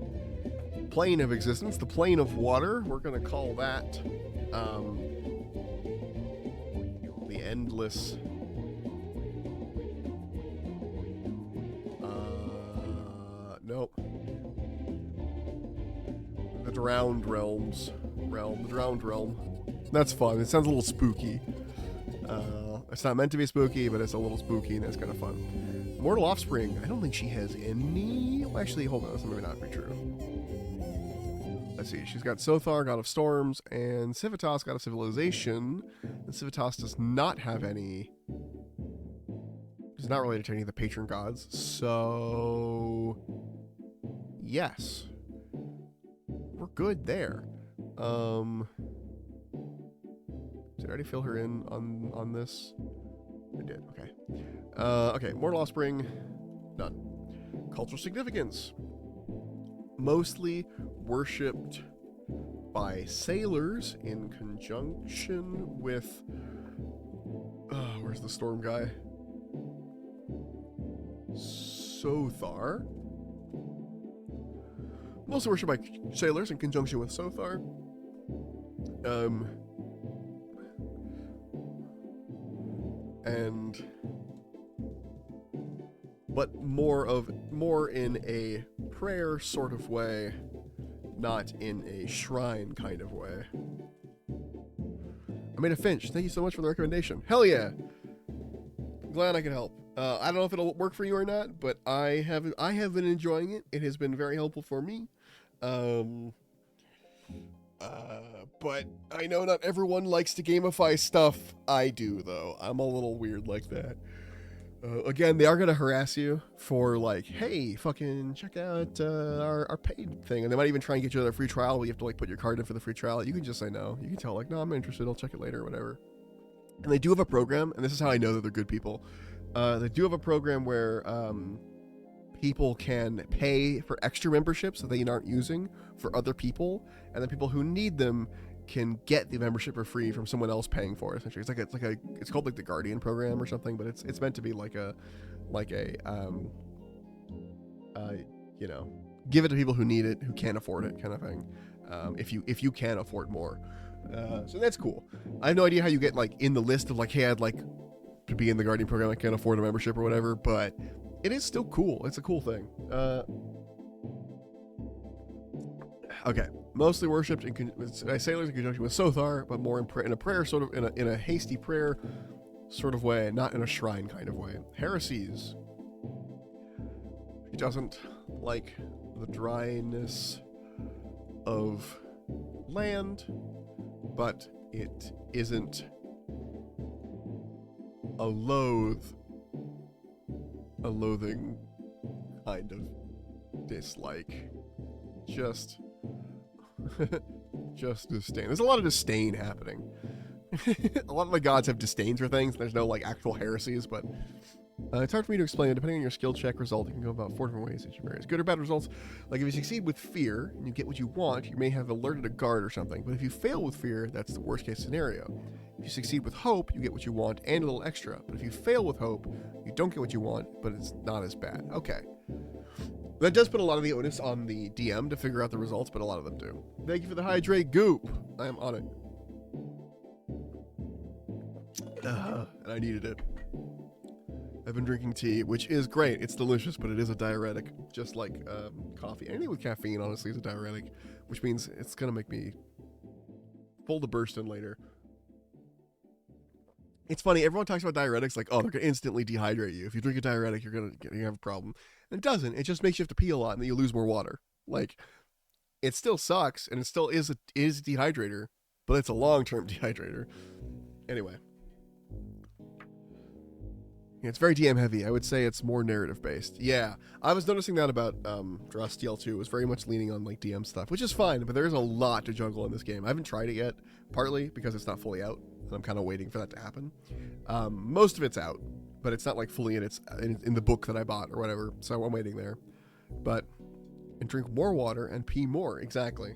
Plane of existence, the plane of water, we're going to call that the endless nope. The drowned the drowned realm. That's fun. It sounds a little spooky. It's not meant to be spooky, but it's a little spooky and it's kind of fun. Mortal Offspring. I don't think she has any. Well, actually, hold on. That's maybe not be true. Let's see. She's got Sothar, God of Storms, and Civitas, God of Civilization. And Civitas does not have any. Is not related to any of the patron gods. So, yes, we're good there. Did I already fill her in on this? I did. Okay. Okay. Mortal Offspring. None. Cultural significance. Mostly worshipped by sailors in conjunction with. Where's the storm guy? Sothar. Mostly worshipped by sailors in conjunction with Sothar. But more in a prayer sort of way, not in a shrine kind of way. Amanda Finch, thank you so much for the recommendation. Hell yeah! Glad I could help. I don't know if it'll work for you or not, but I have been enjoying it. It has been very helpful for me. But I know not everyone likes to gamify stuff. I do, though. I'm a little weird like that. Again, they are going to harass you for like, hey, fucking check out our paid thing. And they might even try and get you a free trial where you have to like put your card in for the free trial. You can just say no. You can tell like, no, I'm interested. I'll check it later or whatever. And they do have a program, and this is how I know that they're good people. They do have a program where people can pay for extra memberships that they aren't using for other people, and then people who need them can get the membership for free from someone else paying for it. Essentially, it's called like the Guardian program or something, but it's meant to be like a you know, give it to people who need it, who can't afford it, kind of thing. If you can afford more, so that's cool. I have no idea how you get like in the list of like, hey, I'd like to be in the Guardian program, I can't afford a membership or whatever, but it is still cool. It's a cool thing. Okay, mostly worshipped by sailors in conjunction with Sothar, but more in a prayer sort of in a hasty prayer sort of way, not in a shrine kind of way. Heresies. He doesn't like the dryness of land, but it isn't a loathing kind of dislike. Just disdain. There's a lot of disdain happening. A lot of the gods have disdains for things. There's no like actual heresies, but it's hard for me to explain. Depending on your skill check result, you can go about 4 different ways. Each varies. Good or bad results. Like if you succeed with fear and you get what you want, you may have alerted a guard or something. But if you fail with fear, that's the worst case scenario. If you succeed with hope, you get what you want and a little extra. But if you fail with hope, you don't get what you want, but it's not as bad. Okay. That does put a lot of the onus on the DM to figure out the results, but a lot of them do. Thank you for the hydrate goop. I am on it. And I needed it. I've been drinking tea, which is great. It's delicious, but it is a diuretic, just like coffee. Anything with caffeine, honestly, is a diuretic, which means it's going to make me full to bursting later. It's funny, everyone talks about diuretics like, oh, they're going to instantly dehydrate you. If you drink a diuretic, you're going to have a problem. And it doesn't. It just makes you have to pee a lot, and then you lose more water. Like, it still sucks, and it still is a dehydrator, but it's a long-term dehydrator. Anyway. Yeah, it's very DM heavy. I would say it's more narrative based. Yeah, I was noticing that about Draw Steel too. It was very much leaning on like DM stuff, which is fine, but there's a lot to juggle in this game. I haven't tried it yet, partly because it's not fully out, and I'm kind of waiting for that to happen. Most of it's out, but it's not like fully in the book that I bought or whatever, so I'm waiting there. But and drink more water and pee more, exactly.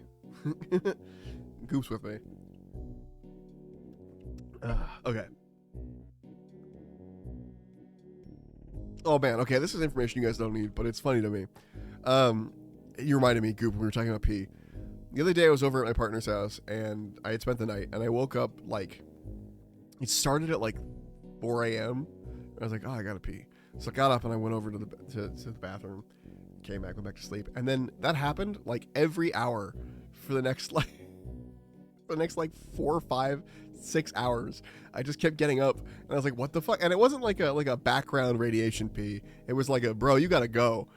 Goops with me. Okay. Oh man, okay, this is information you guys don't need, but it's funny to me. You reminded me, Goop, when we were talking about pee. The other day I was over at my partner's house, and I had spent the night, and I woke up, like, it started at, like, 4 a.m. I was like, oh, I gotta pee. So I got up, and I went over to the bathroom, went back to sleep, and then that happened, like, every hour for the next, like, 4, 5, 6 hours. I just kept getting up, and I was like, what the fuck? And it wasn't like a background radiation pee. It was like bro, you gotta go.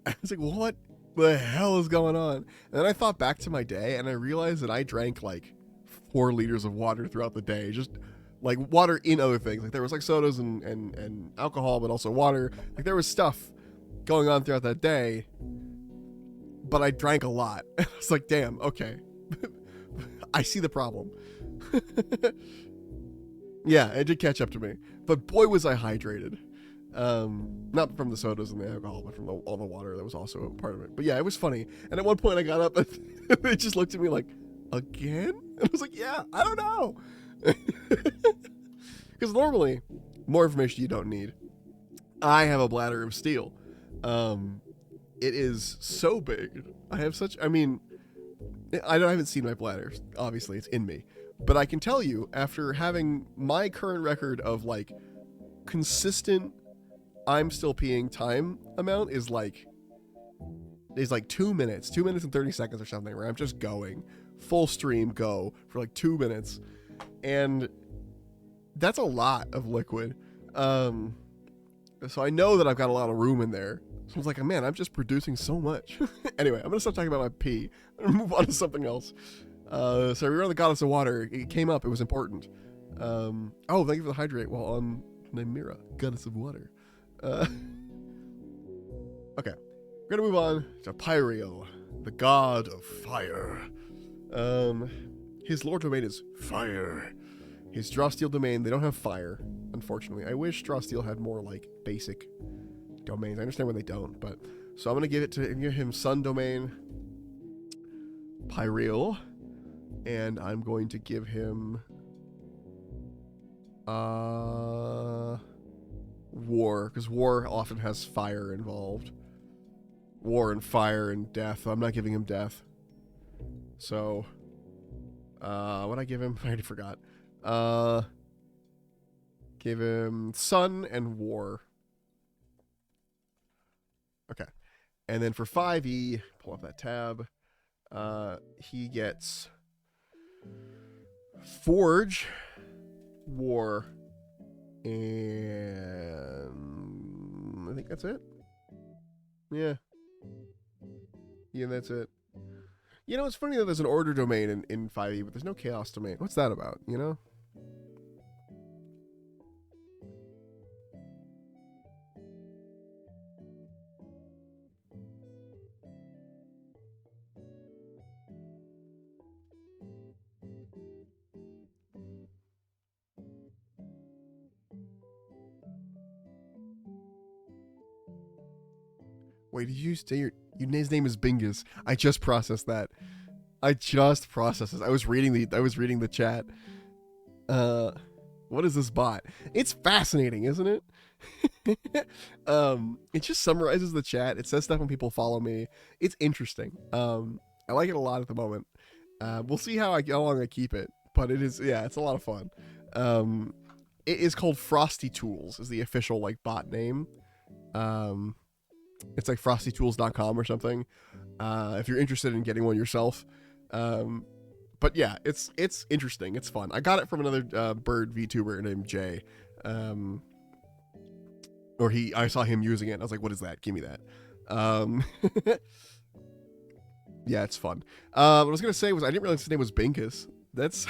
I was like, what the hell is going on? And then I thought back to my day, and I realized that I drank like 4 liters of water throughout the day, just like water in other things. Like there was like sodas and alcohol, but also water. Like there was stuff going on throughout that day, but I drank a lot. I was like, damn, okay. I see the problem. Yeah, it did catch up to me. But boy, was I hydrated. Not from the sodas and the alcohol, but from all the water that was also a part of it. But yeah, it was funny. And at one point I got up and they just looked at me like, again? And I was like, yeah, I don't know. Because normally, more information you don't need. I have a bladder of steel. It is so big. I haven't seen my bladder. Obviously, it's in me. But I can tell you, after having my current record of, like, consistent I'm still peeing time amount is like 2 minutes. 2 minutes and 30 seconds or something, where I'm just going. Full stream go for, like, 2 minutes. And that's a lot of liquid. So I know that I've got a lot of room in there. So I was like, man, I'm just producing so much. Anyway, I'm going to stop talking about my pee. I'm going to move on to something else. So we were on the Goddess of Water. It came up. It was important. Oh, thank you for the hydrate while on Nymira, Goddess of Water. Okay. We're going to move on to Pyreal, the god of fire. His lore domain is fire. His Drawsteel domain, they don't have fire, unfortunately. I wish Drawsteel had more, like, basic domains. I understand why they don't, but... So I'm going to give him Sun domain, Pyreal, and I'm going to give him... War, because war often has fire involved. War and fire and death. I'm not giving him death. So... what'd I give him? I already forgot. Give him Sun and War. Okay. And then for 5e, pull up that tab, he gets Forge, War, and I think that's it. Yeah. Yeah, that's it. You know, it's funny that there's an order domain in 5e, but there's no chaos domain. What's that about, you know? Wait, did you say your his name is Bingus? I just processed that. I just processed this. I was reading the chat. What is this bot? It's fascinating, isn't it? It just summarizes the chat. It says stuff when people follow me. It's interesting. I like it a lot at the moment. We'll see how long I keep it, but it is, yeah, it's a lot of fun. it is called Frosty Tools is the official like bot name. It's like frostytools.com or something. If you're interested in getting one yourself. But yeah, it's interesting. It's fun. I got it from another bird VTuber named Jay. I saw him using it. I was like, what is that? Give me that. Yeah, it's fun. What I was going to say was I didn't realize his name was Binkus. That's...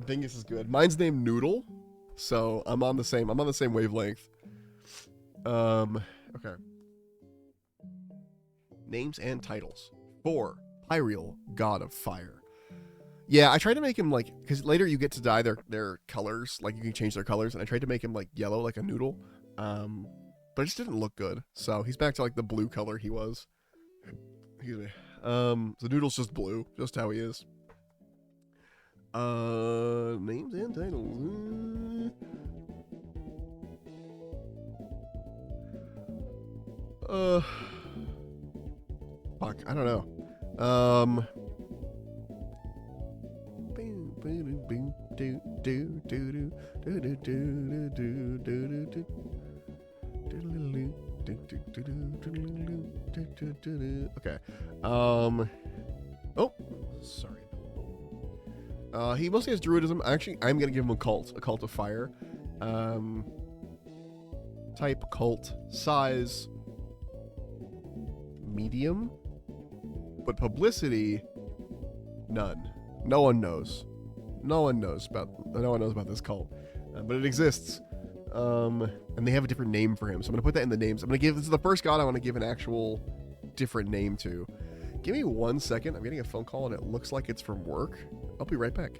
Bingus is good. Mine's named Noodle. So I'm on the same wavelength. Okay. Names and titles. 4. Pyreal, God of Fire. Yeah, I tried to make him like, because later you get to dye their colors, like you can change their colors, and I tried to make him like yellow, like a noodle, but it just didn't look good. So he's back to like the blue color he was. Excuse me. The noodle's just blue, just how he is. Names and titles. Fuck, I don't know. Okay. Oh, sorry. He mostly has druidism. Actually, I'm gonna give him a cult of fire. Type cult, size medium, but publicity none. No one knows about this cult, but it exists. And they have a different name for him, so I'm gonna put that in the names. This is the first god I want to give an actual different name to. Give me 1 second. I'm getting a phone call and it looks like it's from work. I'll be right back.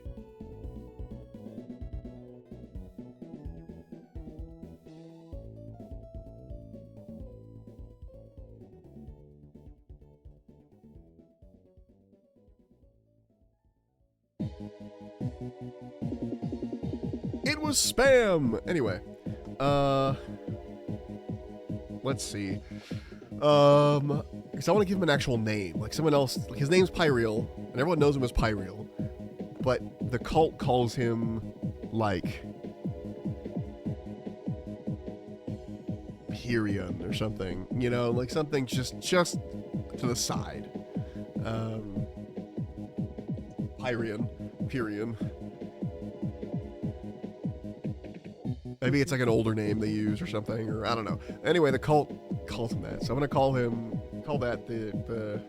It was spam! Anyway. Let's see. Because I want to give him an actual name. Like someone else, like his name's Pyreal, and everyone knows him as Pyreal. But the cult calls him, like, Pyrion or something. You know, like something just to the side. Pyrion. Maybe it's like an older name they use or something, or I don't know. Anyway, the cult calls him that, so I'm gonna call that the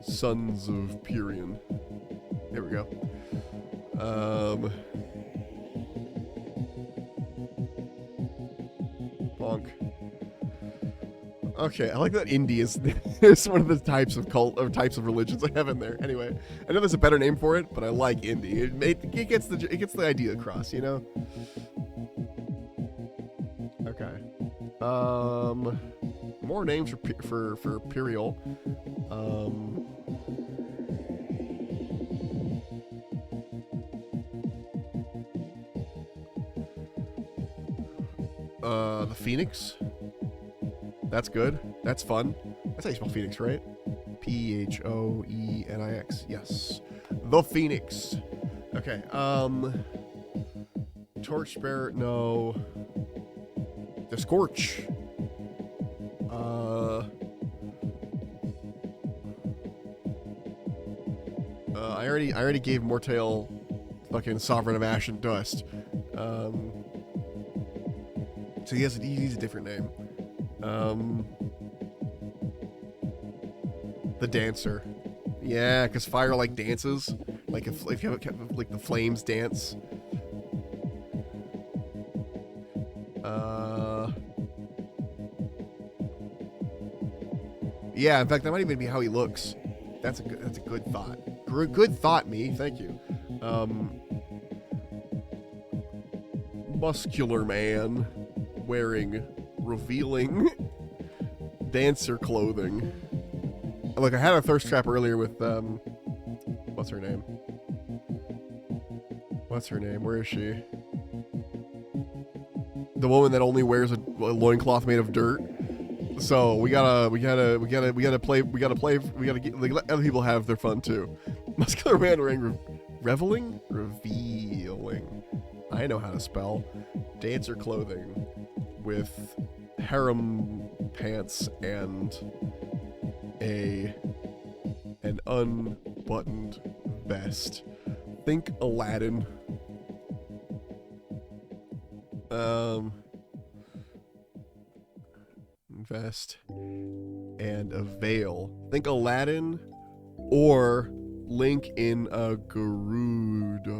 Sons of Pyrion. There we go. Bonk. Okay, I like that indie is one of the types of cult or types of religions I have in there. Anyway, I know there's a better name for it, but I like indie. It gets the idea across, you know. Okay. More names for Pyreal. The Phoenix. That's good. That's fun. That's how you spell Phoenix, right? Phoenix. Yes. The Phoenix. Okay. Torchbearer. No. The Scorch. I already gave Mortail fucking Sovereign of Ash and Dust. So he needs a different name. The Dancer. Yeah, because fire like dances. Like if you have like the flames dance. Yeah, in fact, that might even be how he looks. That's a good thought. Good thought, me. Thank you. Muscular man wearing revealing dancer clothing. Look, I had a thirst trap earlier with what's her name? Where is she? The woman that only wears a loincloth made of dirt. So we gotta let other people have their fun too. Muscular man wearing revealing. I know how to spell dancer clothing with harem pants and an unbuttoned vest. Think Aladdin. Vest and a veil. Think Aladdin or Link in a Garuda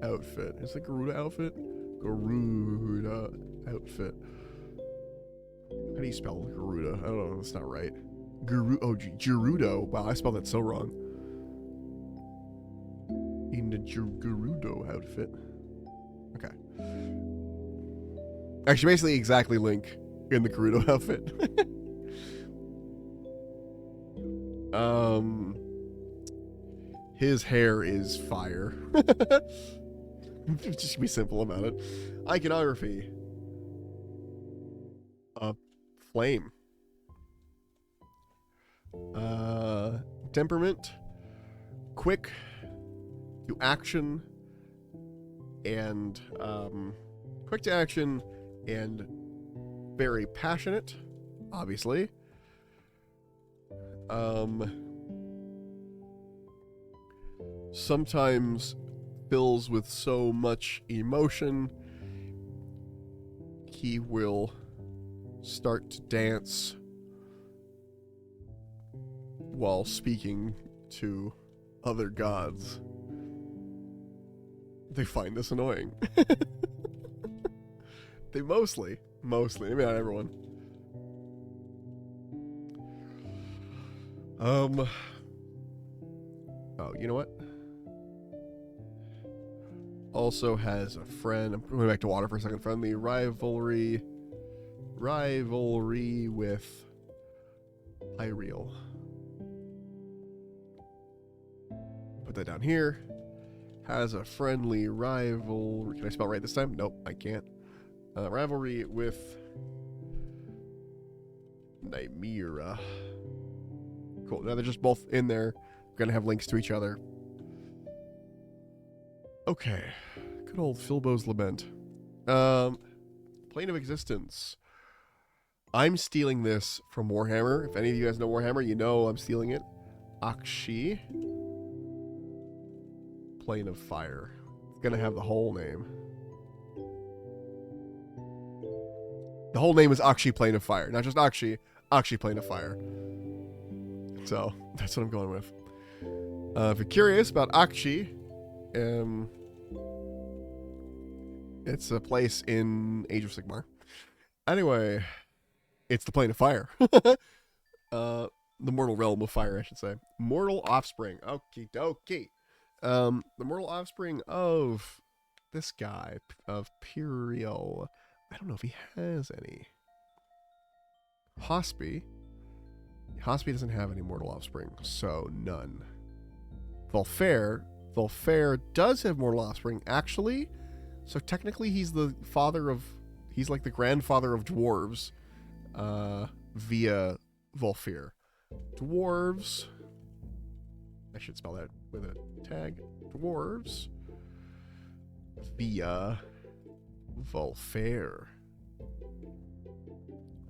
outfit. Is it Garuda outfit? Garuda outfit. How do you spell Garuda? I don't know. That's not right. Gerudo. Wow, I spelled that so wrong. In the Gerudo outfit. Okay. Actually, basically exactly Link in the Gerudo outfit. His hair is fire. Just be simple about it. Iconography. Flame. Temperament. Quick to action and quick to action and very passionate, obviously. Sometimes fills with so much emotion he will start to dance while speaking to other gods. They find this annoying. They mostly, maybe not everyone. Oh, you know what? Also has a friend. I'm going back to water for a second. Friendly rivalry with Pyreal. Put that down here. Has a friendly rivalry. Can I spell right this time? Nope, I can't. Rivalry with Nymera. Cool. Now they're just both in there. Gonna have links to each other. Okay. Good old Filbo's Lament. Plane of Existence. I'm stealing this from Warhammer. If any of you guys know Warhammer, you know I'm stealing it. Akshi. Plane of Fire. It's gonna have the whole name. The whole name is Akshi Plane of Fire. Not just Akshi. Akshi Plane of Fire. So, that's what I'm going with. If you're curious about Akshi, it's a place in Age of Sigmar. Anyway, it's the Plane of Fire. The mortal realm of fire, I should say. Mortal offspring. Okie dokie. The mortal offspring of this guy, of Pyreal. I don't know if he has any. Hospi doesn't have any mortal offspring, so none. Volfair does have mortal offspring, actually. So technically he's the like the grandfather of dwarves, via Volfair. Dwarves, I should spell that with a tag. Dwarves via Volfair.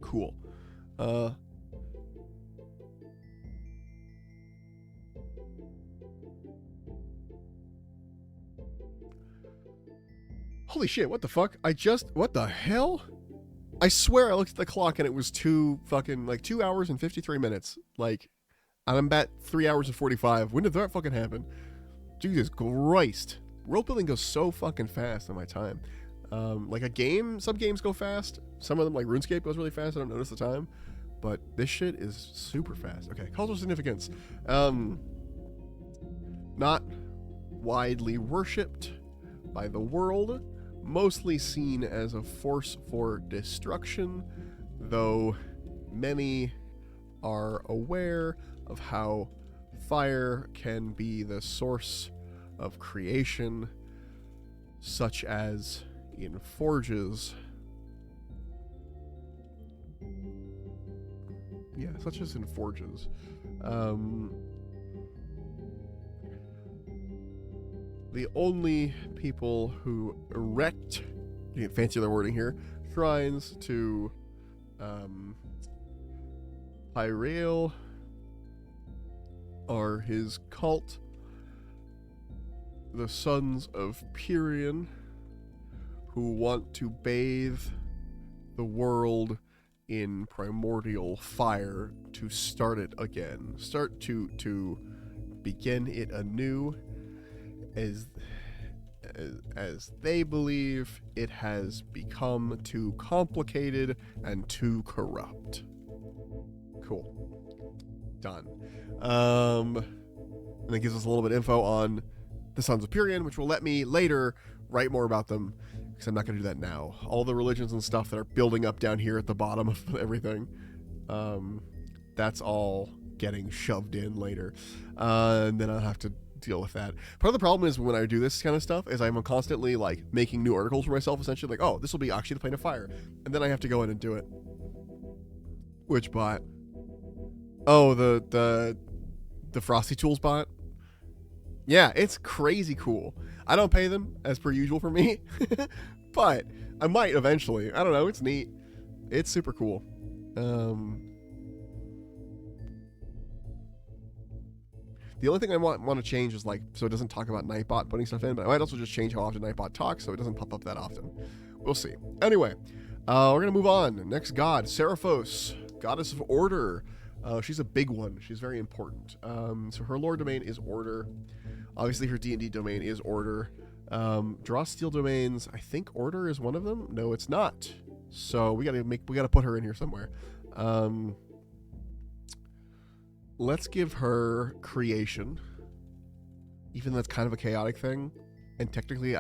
Cool. Holy shit, what the fuck? What the hell? I swear I looked at the clock and it was 2 hours and 53 minutes. Like, I'm at 3 hours and 45. When did that fucking happen? Jesus Christ. World building goes so fucking fast in my time. Like a game, some games go fast. Some of them, like RuneScape, goes really fast. I don't notice the time. But this shit is super fast. Okay, cultural significance. Not widely worshipped by the world. Mostly seen as a force for destruction, though many are aware of how fire can be the source of creation, such as in forges. Yeah, such as in forges. the only people who erect, you get fancy their wording here, shrines to Hyrael are his cult, the Sons of Pyrrhion, who want to bathe the world in primordial fire to start it again, start to begin it anew, as they believe it has become too complicated and too corrupt. Cool. Done. And it gives us a little bit of info on the Sons of Pyrrhion, which will let me later write more about them, because I'm not going to do that now. All the religions and stuff that are building up down here at the bottom of everything, that's all getting shoved in later. And then I'll have to deal with that. Part of the problem is when I do this kind of stuff is I'm constantly like making new articles for myself, essentially like, oh, this will be actually the plane of fire, and then I have to go in and do it. Which bot? Oh, the Frosty Tools bot. Yeah, it's crazy cool. I don't pay them as per usual for me, but I might eventually. I don't know. It's neat. It's super cool. The only thing I want to change is like, so it doesn't talk about Nightbot putting stuff in, but I might also just change how often Nightbot talks so it doesn't pop up that often. We'll see. Anyway, we're going to move on. Next god, Seraphos, goddess of order. She's a big one. She's very important. So her lore domain is order. Obviously her D&D domain is order. Draw steel domains, I think order is one of them. No, it's not. So we gotta put her in here somewhere. Let's give her creation, even though that's kind of a chaotic thing. And technically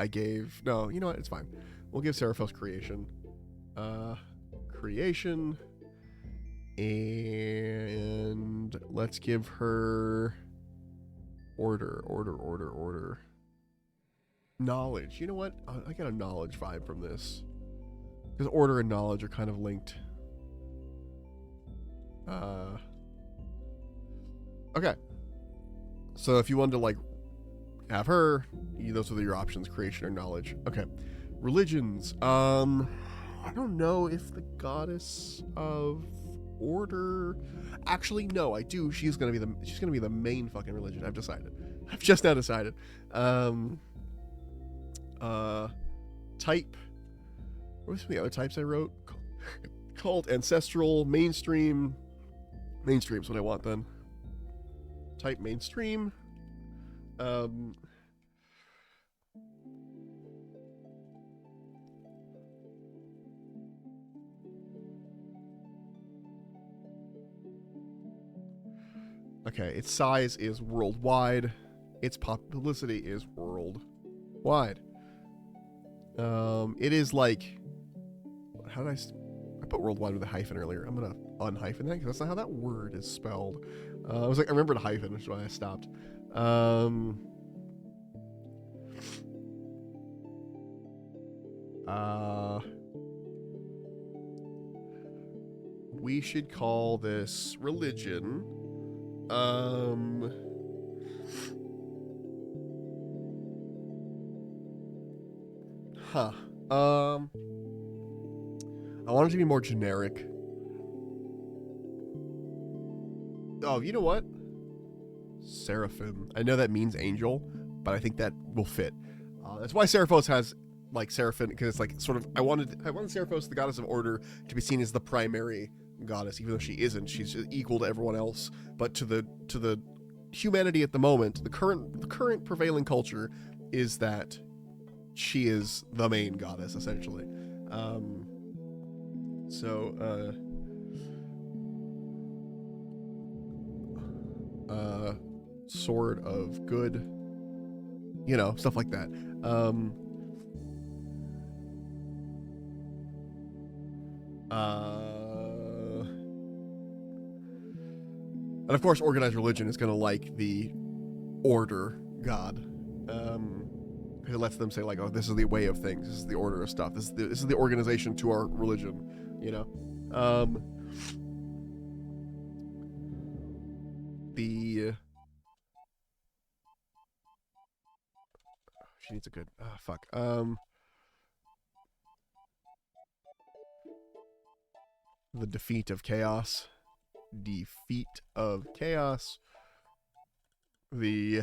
no, you know what, it's fine. We'll give Seraphos creation. Creation. And let's give her order. Knowledge. You know what? I get a knowledge vibe from this. Because order and knowledge are kind of linked. Okay. So if you wanted to, like, have her, those are your options, creation or knowledge. Okay. Religions. I don't know if the goddess of order... Actually, no, I do. She's gonna be the main fucking religion. I've decided. I've just now decided. Type. What were some of the other types I wrote? Cult, ancestral, mainstream. Mainstream's what I want then. Type mainstream. Okay, its size is worldwide. Its publicity is worldwide. It is like... How did I put worldwide with a hyphen earlier. I'm going to unhyphen that because that's not how that word is spelled. I was like, I remembered a hyphen, which is why I stopped. We should call this religion. I want it to be more generic. Oh, you know what? Seraphim. I know that means angel, but I think that will fit. That's why Seraphos has like seraphim, because it's like sort of I wanted Seraphos, the goddess of order, to be seen as the primary goddess, even though she isn't. She's just equal to everyone else. But to the humanity at the moment, the current prevailing culture is that she is the main goddess, essentially. Sword of good, stuff like that. And of course, organized religion is going to like the order god. It lets them say like, oh, this is the way of things. This is the order of stuff. This is the organization to our religion, She needs a good. Fuck. The defeat of chaos. Defeat of chaos. The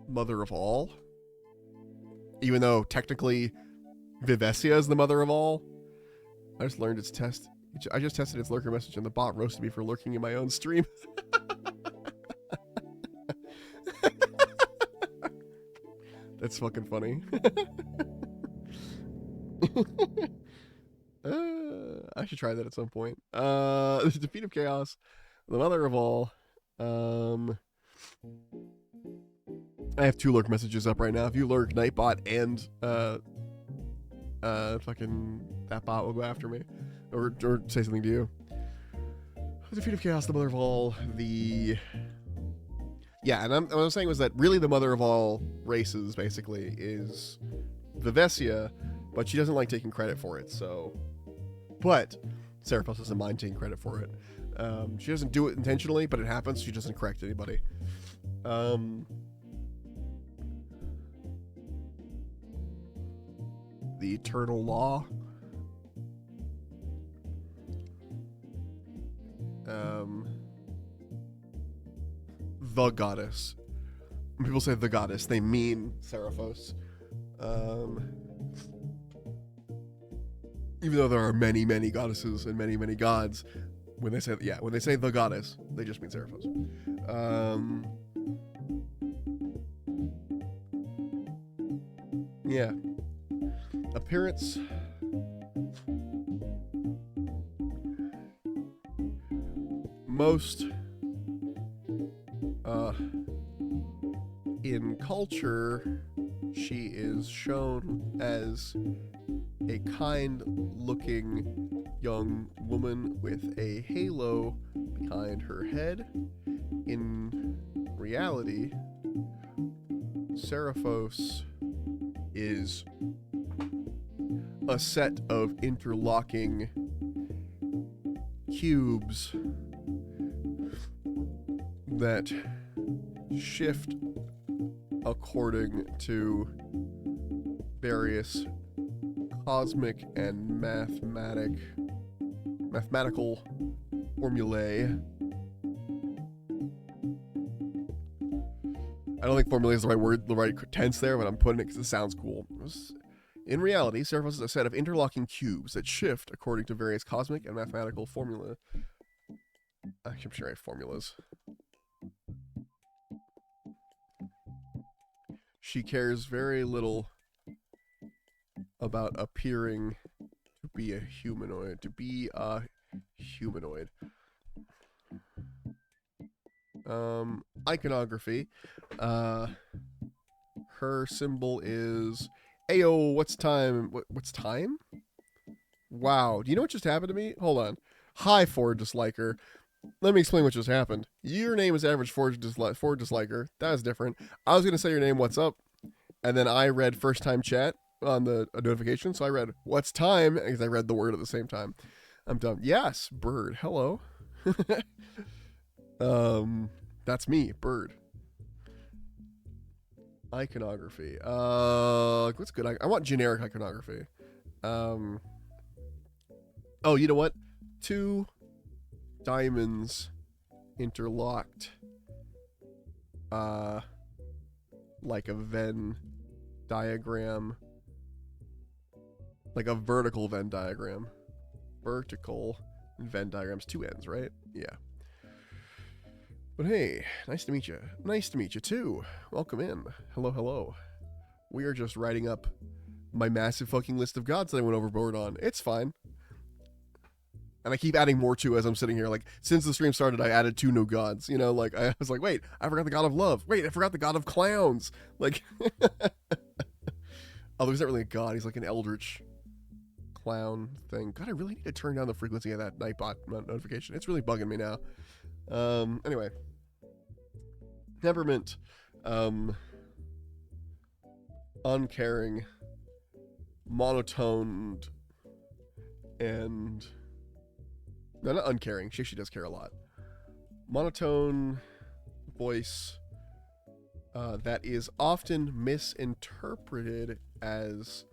mother of all. Even though technically Vivesia is the mother of all. I just learned its test. I just tested its lurker message and the bot roasted me for lurking in my own stream. That's fucking funny. I should try that at some point. The defeat of chaos, the mother of all. I have 2 lurk messages up right now. If you lurk, Nightbot and fucking that bot will go after me, or say something to you. The defeat of chaos, the mother of all. Yeah, and what I'm saying was that really the mother of all races basically is Vivesia, but she doesn't like taking credit for it. So, but Seraphos doesn't mind taking credit for it. She doesn't do it intentionally, but it happens. She doesn't correct anybody. The eternal law. The goddess. When people say the goddess, they mean Seraphos. Even though there are many, many goddesses and many, many gods, when they say the goddess, they just mean Seraphos. Yeah. Appearance. Most in culture, she is shown as a kind-looking young woman with a halo behind her head. In reality, Seraphos is a set of interlocking cubes that shift according to various cosmic and mathematical formulae. I don't think formulae is the right word, the right tense there, but I'm putting it because it sounds cool. In reality, Seraphos is a set of interlocking cubes that shift according to various cosmic and mathematical formula. I'm sure I have formulas. She cares very little about appearing to be a humanoid. Iconography. Her symbol is Ayo, what's time? What's time? Wow. Do you know what just happened to me? Hold on. Hi, Ford Disliker. Let me explain what just happened. Your name is Average Ford Disliker. That was different. I was going to say your name, what's up? And then I read first time chat on the notification. So I read, what's time? Because I read the word at the same time. I'm dumb. Yes, Bird. Hello. That's me, Bird. Iconography. What's good? I want generic iconography. Oh, you know what? 2 diamonds interlocked. Like a Venn diagram. Like a vertical Venn diagram. Vertical Venn diagrams. 2 ends, right? Yeah. But hey, nice to meet you. Nice to meet you too. Welcome in. Hello, hello. We are just writing up my massive fucking list of gods that I went overboard on. It's fine. And I keep adding more to as I'm sitting here. Like, since the stream started, I added 2 new gods. You know, like, I was like, wait, I forgot the god of love. Wait, I forgot the god of clowns. Like, although he's not really a god. He's like an eldritch clown thing. God, I really need to turn down the frequency of that Nightbot notification. It's really bugging me now. Anyway. Temperament. Uncaring. Monotoned. And... No, not uncaring. She actually does care a lot. Monotone. Voice. that is often misinterpreted as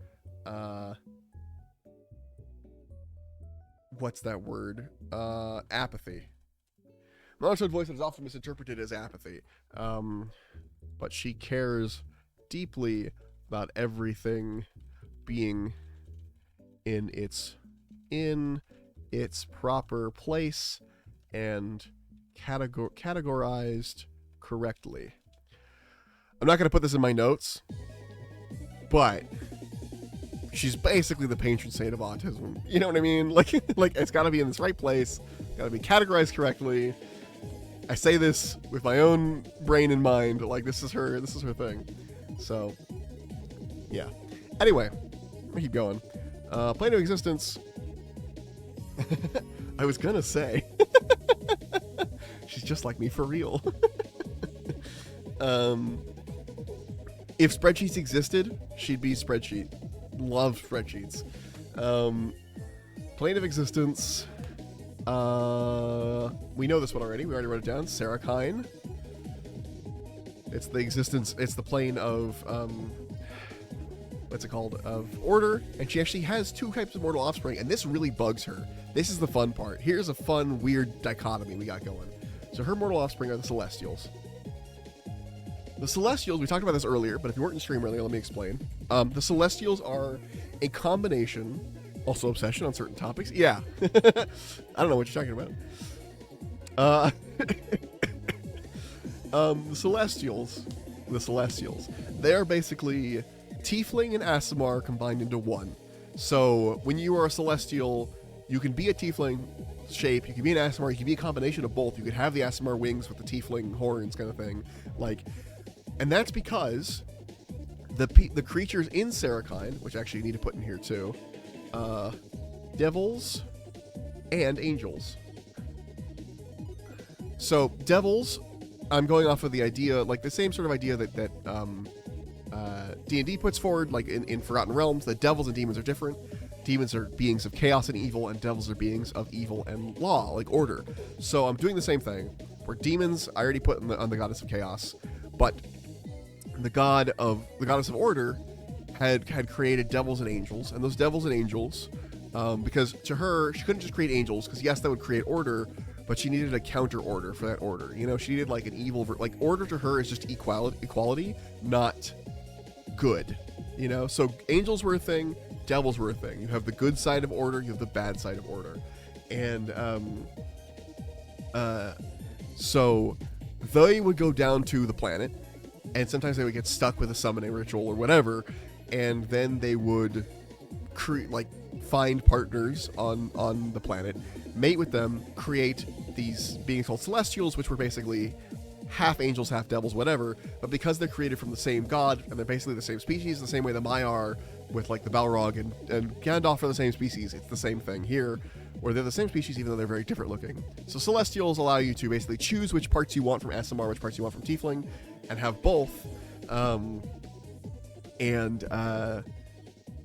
what's that word? Apathy. Monotone voice is often misinterpreted as apathy, but she cares deeply about everything being in its proper place and categorized correctly. I'm not going to put this in my notes, but she's basically the patron saint of autism. You know what I mean? Like it's got to be in its right place, got to be categorized correctly. I say this with my own brain in mind. Like this is her thing. So, yeah. Anyway, let me keep going. Plane of existence. I was gonna say, she's just like me for real. If spreadsheets existed, she'd be spreadsheet. Love spreadsheets. Plane of existence. We know this one already. We already wrote it down. Sarah Kine. It's the existence. It's the plane of what's it called? Of order. And she actually has two types of mortal offspring, and this really bugs her. This is the fun part. Here's a fun, weird dichotomy we got going. So her mortal offspring are the Celestials. The Celestials, we talked about this earlier, but if you weren't in stream earlier, let me explain. The Celestials are a combination, also obsession on certain topics. Yeah. I don't know what you're talking about. The Celestials, they are basically Tiefling and Aasimar combined into one. So when you are a Celestial, you can be a Tiefling shape, you can be an Aasimar, you can be a combination of both. You could have the Aasimar wings with the Tiefling horns kind of thing. And that's because the creatures in Sarakine, which actually you need to put in here too, devils and angels. So devils, I'm going off of the idea, like the same sort of idea that D&D puts forward, like in Forgotten Realms, that devils and demons are different. Demons are beings of chaos and evil, and devils are beings of evil and law, like order. So I'm doing the same thing, where demons I already put on the goddess of chaos, but the goddess of order had created devils and angels, and those devils and angels, because to her, she couldn't just create angels, because yes, that would create order, but she needed a counter order for that order. You know, she needed like an evil, like order to her is just equality, not good. You know, so angels were a thing, devils were a thing. You have the good side of order, you have the bad side of order, and so they would go down to the planet, and sometimes they would get stuck with a summoning ritual or whatever, and then they would find partners on the planet, mate with them, create these beings called Celestials, which were basically half angels, half devils, whatever, but because they're created from the same god, and they're basically the same species, the same way the Maiar with like the Balrog and Gandalf are the same species, it's the same thing here, where they're the same species even though they're very different looking. So Celestials allow you to basically choose which parts you want from Aasimar, which parts you want from Tiefling, and have both, and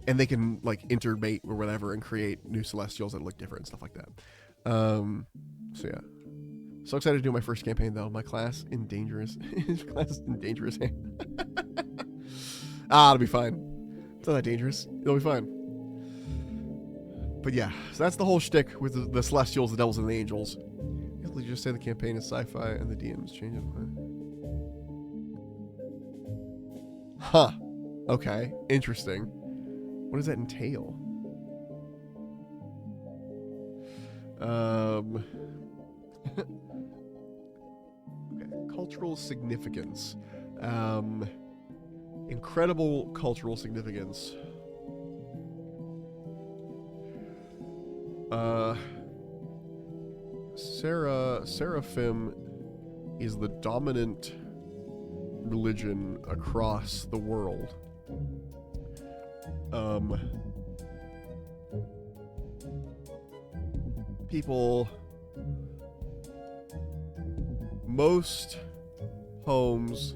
they can like intermate or whatever and create new Celestials that look different and stuff like that. So yeah. So excited to do my first campaign though. My class in dangerous hands. It'll be fine. It's not that dangerous. It'll be fine. But yeah, so that's the whole shtick with the Celestials, the Devils, and the Angels. You just say the campaign is sci-fi and the DMs change it. Huh. Okay. Interesting. What does that entail? Okay. Cultural significance. Incredible cultural significance. Seraphim is the dominant religion across the world. Most homes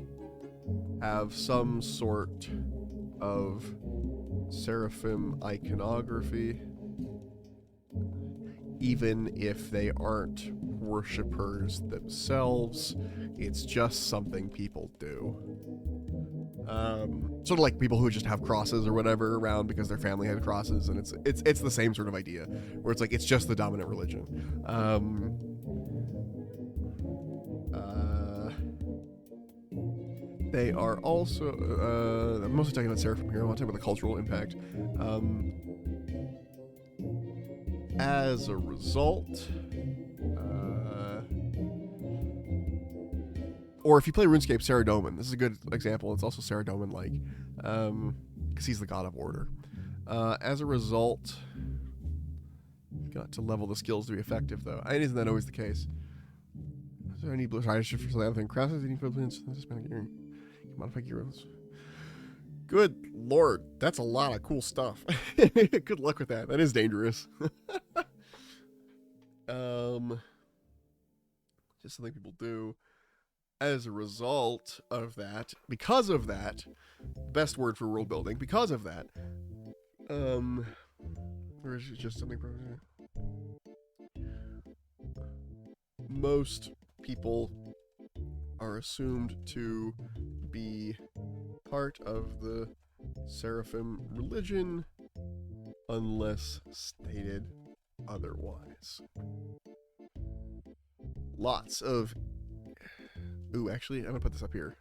have some sort of seraphim iconography, even if they aren't worshippers themselves. It's just something people do. Sort of like people who just have crosses or whatever around because their family had crosses, and it's the same sort of idea, where it's like it's just the dominant religion. They are also I'm mostly talking about Seraphim here. I want to talk about the cultural impact. As a result, or if you play RuneScape, Saradomin, this is a good example. It's also Saradomin-like, because he's the god of order. As a result, got to level the skills to be effective, though. Isn't that always the case? Is there any blue side for the other thing? Crafts needing for gear. Modify gear. Good lord, that's a lot of cool stuff. Good luck with that. That is dangerous. Just something people do. As a result of that, because of that, best word for world building, because of that, or is it just something? Most people are assumed to be part of the Seraphim religion unless stated otherwise. Lots of... Ooh, actually, I'm going to put this up here.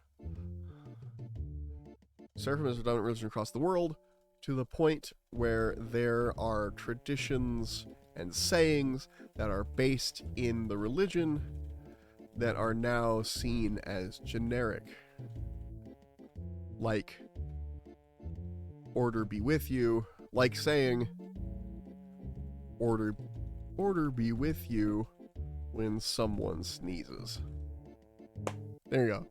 Seraphim is a dominant religion across the world to the point where there are traditions and sayings that are based in the religion that are now seen as generic. Like, order be with you. Like saying, order be with you when someone sneezes. There you go.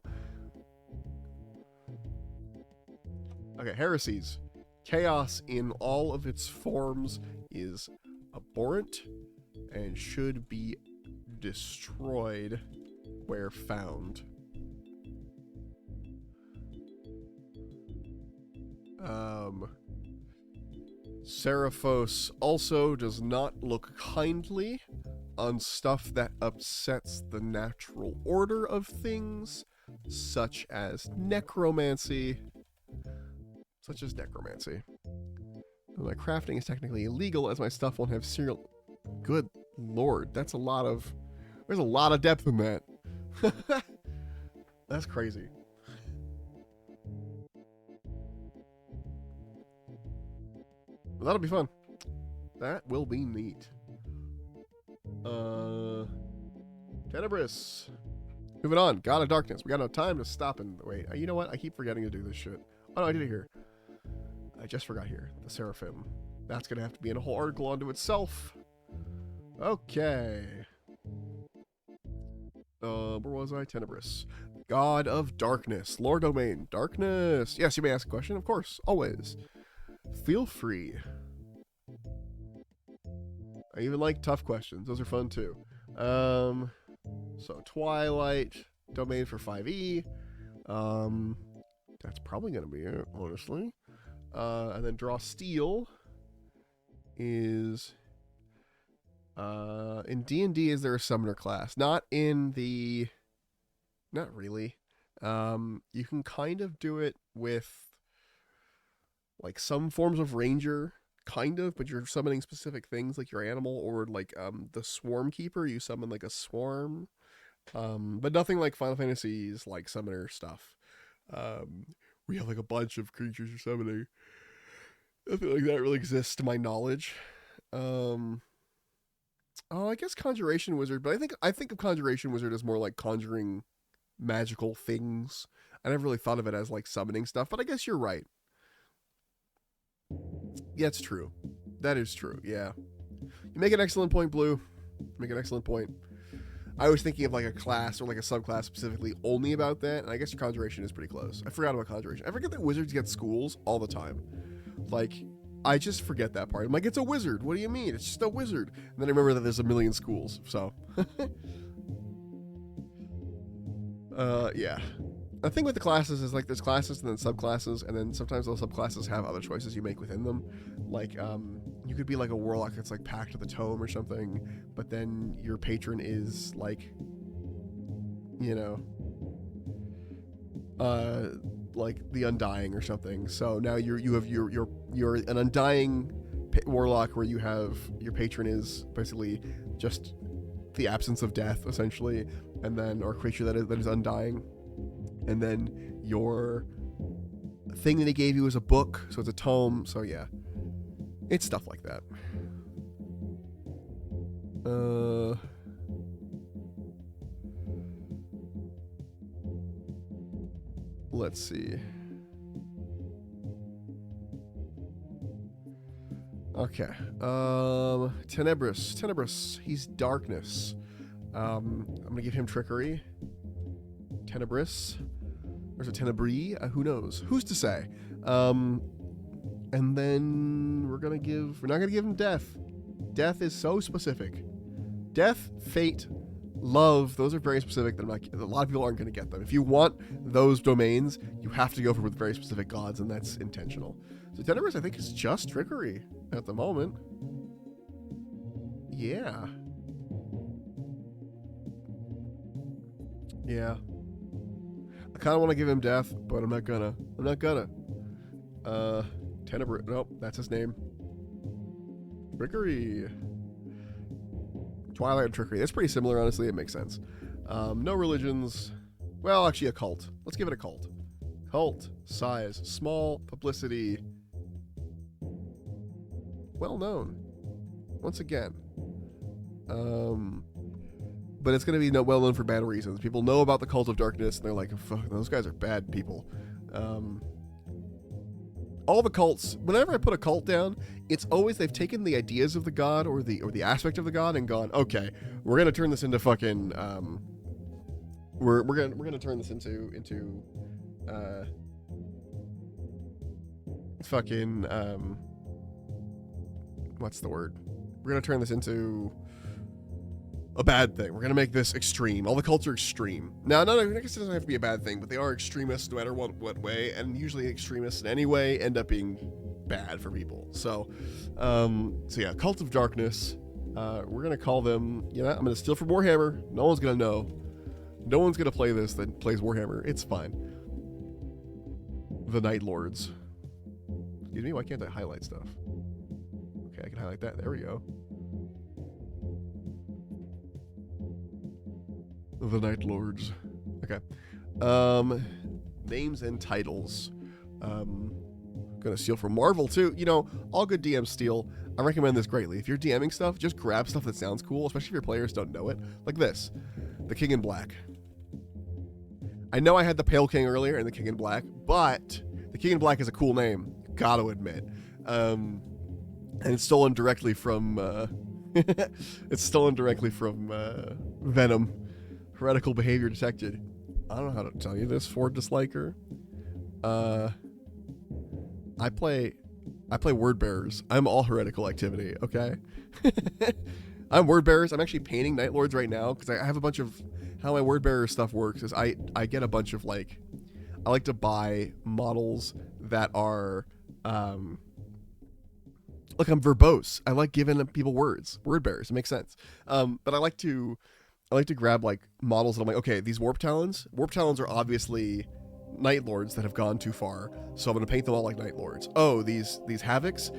Okay, heresies. Chaos in all of its forms is abhorrent and should be destroyed where found. Seraphos also does not look kindly on stuff that upsets the natural order of things, such as necromancy. My crafting is technically illegal as my stuff won't have serial... Good lord, that's a lot of... There's a lot of depth in that. That's crazy. Well, that'll be fun. That will be neat. Tenebris. Moving on. God of Darkness. We got no time to stop and wait. You know what? I keep forgetting to do this shit. Oh no, I did it here. I just forgot here. The Seraphim. That's gonna have to be in a whole article unto itself. Okay. Where was I? Tenebris. God of Darkness. Lore domain. Darkness. Yes, you may ask a question. Of course. Always. Feel free. I even like tough questions. Those are fun too. So Twilight domain for 5e. That's probably gonna be it, honestly. And then Draw Steel is in D&D. Is there a summoner class? Not in the... Not really. You can kind of do it with like some forms of ranger, kind of, but you're summoning specific things like your animal, or like the Swarm Keeper, you summon like a swarm. But nothing like Final Fantasy's like summoner stuff. We have like a bunch of creatures you're summoning. Nothing like that really exists to my knowledge. Oh, I guess Conjuration Wizard, but I think of Conjuration Wizard as more like conjuring magical things. I never really thought of it as like summoning stuff, but I guess you're right. Yeah, it's true. That is true, yeah. You make an excellent point, Blue. Make an excellent point. I was thinking of like a class or like a subclass specifically only about that, and I guess your Conjuration is pretty close. I forgot about Conjuration. I forget that wizards get schools all the time. Like, I just forget that part. I'm like, it's a wizard. What do you mean? It's just a wizard. And then I remember that there's a million schools, so. Yeah. The thing with the classes is like there's classes and then subclasses, and then sometimes those subclasses have other choices you make within them. Like, You could be like a warlock that's like packed to the tome or something, but then your patron is like, you know, like the Undying or something. So now you're an Undying warlock where you have your patron is basically just the absence of death essentially, and then or creature that is undying, and then your thing that he gave you is a book, so it's a tome. So yeah, it's stuff like that. Let's see. Okay. Tenebrous. He's darkness. I'm gonna give him trickery. Tenebrous. There's a Tenebris. Who knows? Who's to say? And then we're not gonna give him death. Death is so specific. Death, fate, love, those are very specific that a lot of people aren't going to get them. If you want those domains, you have to go for with very specific gods, and that's intentional. So Tenebrous, I think, is just trickery at the moment. Yeah. I kind of want to give him death, but I'm not gonna. Tenebrous, nope, that's his name. Trickery. Twilight and trickery. That's pretty similar, honestly. It makes sense. No religions. Well, actually, a cult. Let's give it a cult. Cult. Size. Small. Publicity. Well known. Once again. But it's going to be well known for bad reasons. People know about the Cult of Darkness, and they're like, fuck, those guys are bad people. All the cults, whenever I put a cult down, it's always they've taken the ideas of the god or the aspect of the god and gone, okay, we're gonna turn this into fucking we're gonna turn this into fucking what's the word? We're gonna turn this into a bad thing. We're gonna make this extreme. All the cults are extreme. Now, I guess it doesn't have to be a bad thing, but they are extremists no matter what way, and usually extremists in any way end up being bad for people. So yeah, Cult of Darkness. We're gonna call them. You know, I'm gonna steal from Warhammer. No one's gonna know. No one's gonna play this that plays Warhammer. It's fine. The Night Lords. Excuse me. Why can't I highlight stuff? Okay, I can highlight that. There we go. The Night Lords. Okay. Names and titles. Gonna steal from Marvel too. You know, all good DMs steal. I recommend this greatly. If you're DMing stuff, just grab stuff that sounds cool, especially if your players don't know it. Like this. The King in Black. I know I had the Pale King earlier and the King in Black, but the King in Black is a cool name. Gotta admit. And it's stolen directly from Venom. Heretical behavior detected. I don't know how to tell you this, Ford Disliker. I play word bearers. I'm all heretical activity, okay? I'm word bearers. I'm actually painting Night Lords right now because I have a bunch of how my word bearer stuff works is I get a bunch of I like to buy models that are look, I'm verbose. I like giving people words. Word bearers. It makes sense. But I like to grab models that I'm like, okay, these warp talons are obviously Night Lords that have gone too far, so I'm gonna paint them all like Night Lords. Oh, these Havocs,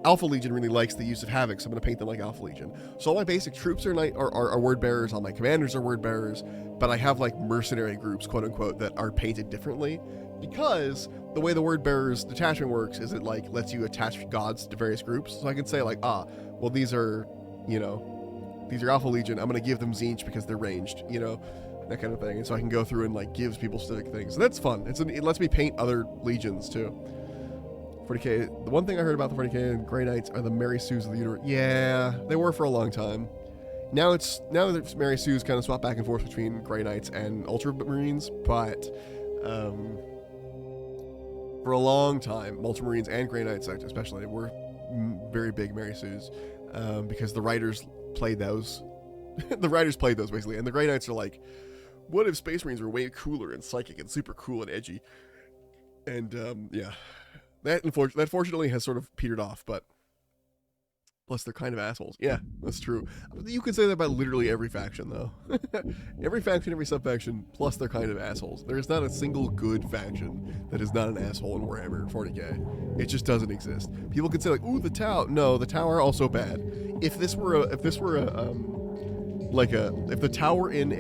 Alpha Legion really likes the use of Havoc, so I'm gonna paint them like Alpha Legion. So all my basic troops are word bearers, all my commanders are word bearers, but I have mercenary groups, quote unquote, that are painted differently, because the way the word bearers detachment works is it lets you attach gods to various groups. So I can say well, these are Alpha Legion, I'm going to give them Tzeentch because they're ranged, that kind of thing. And so I can go through and gives people specific things. So that's fun. It lets me paint other legions too. 40k, the one thing I heard about the 40k and Grey Knights are the Mary Sues of the universe. Yeah, they were for a long time. Now that Mary Sues kind of swap back and forth between Grey Knights and Ultramarines, but for a long time, Ultramarines and Grey Knights especially were very big Mary Sues because the writers played those. The writers played those basically, and the Grey Knights are like, what if Space Marines were way cooler and psychic and super cool and edgy? And yeah, that fortunately has sort of petered off, but Plus, they're kind of assholes. Yeah, that's true. You could say that about literally every faction, though. Every faction, every sub-faction, plus they're kind of assholes. There's not a single good faction that is not an asshole in Warhammer 40k. It just doesn't exist. People could say like, "Ooh, the Tau." No, the Tau are also bad. If the Tau were in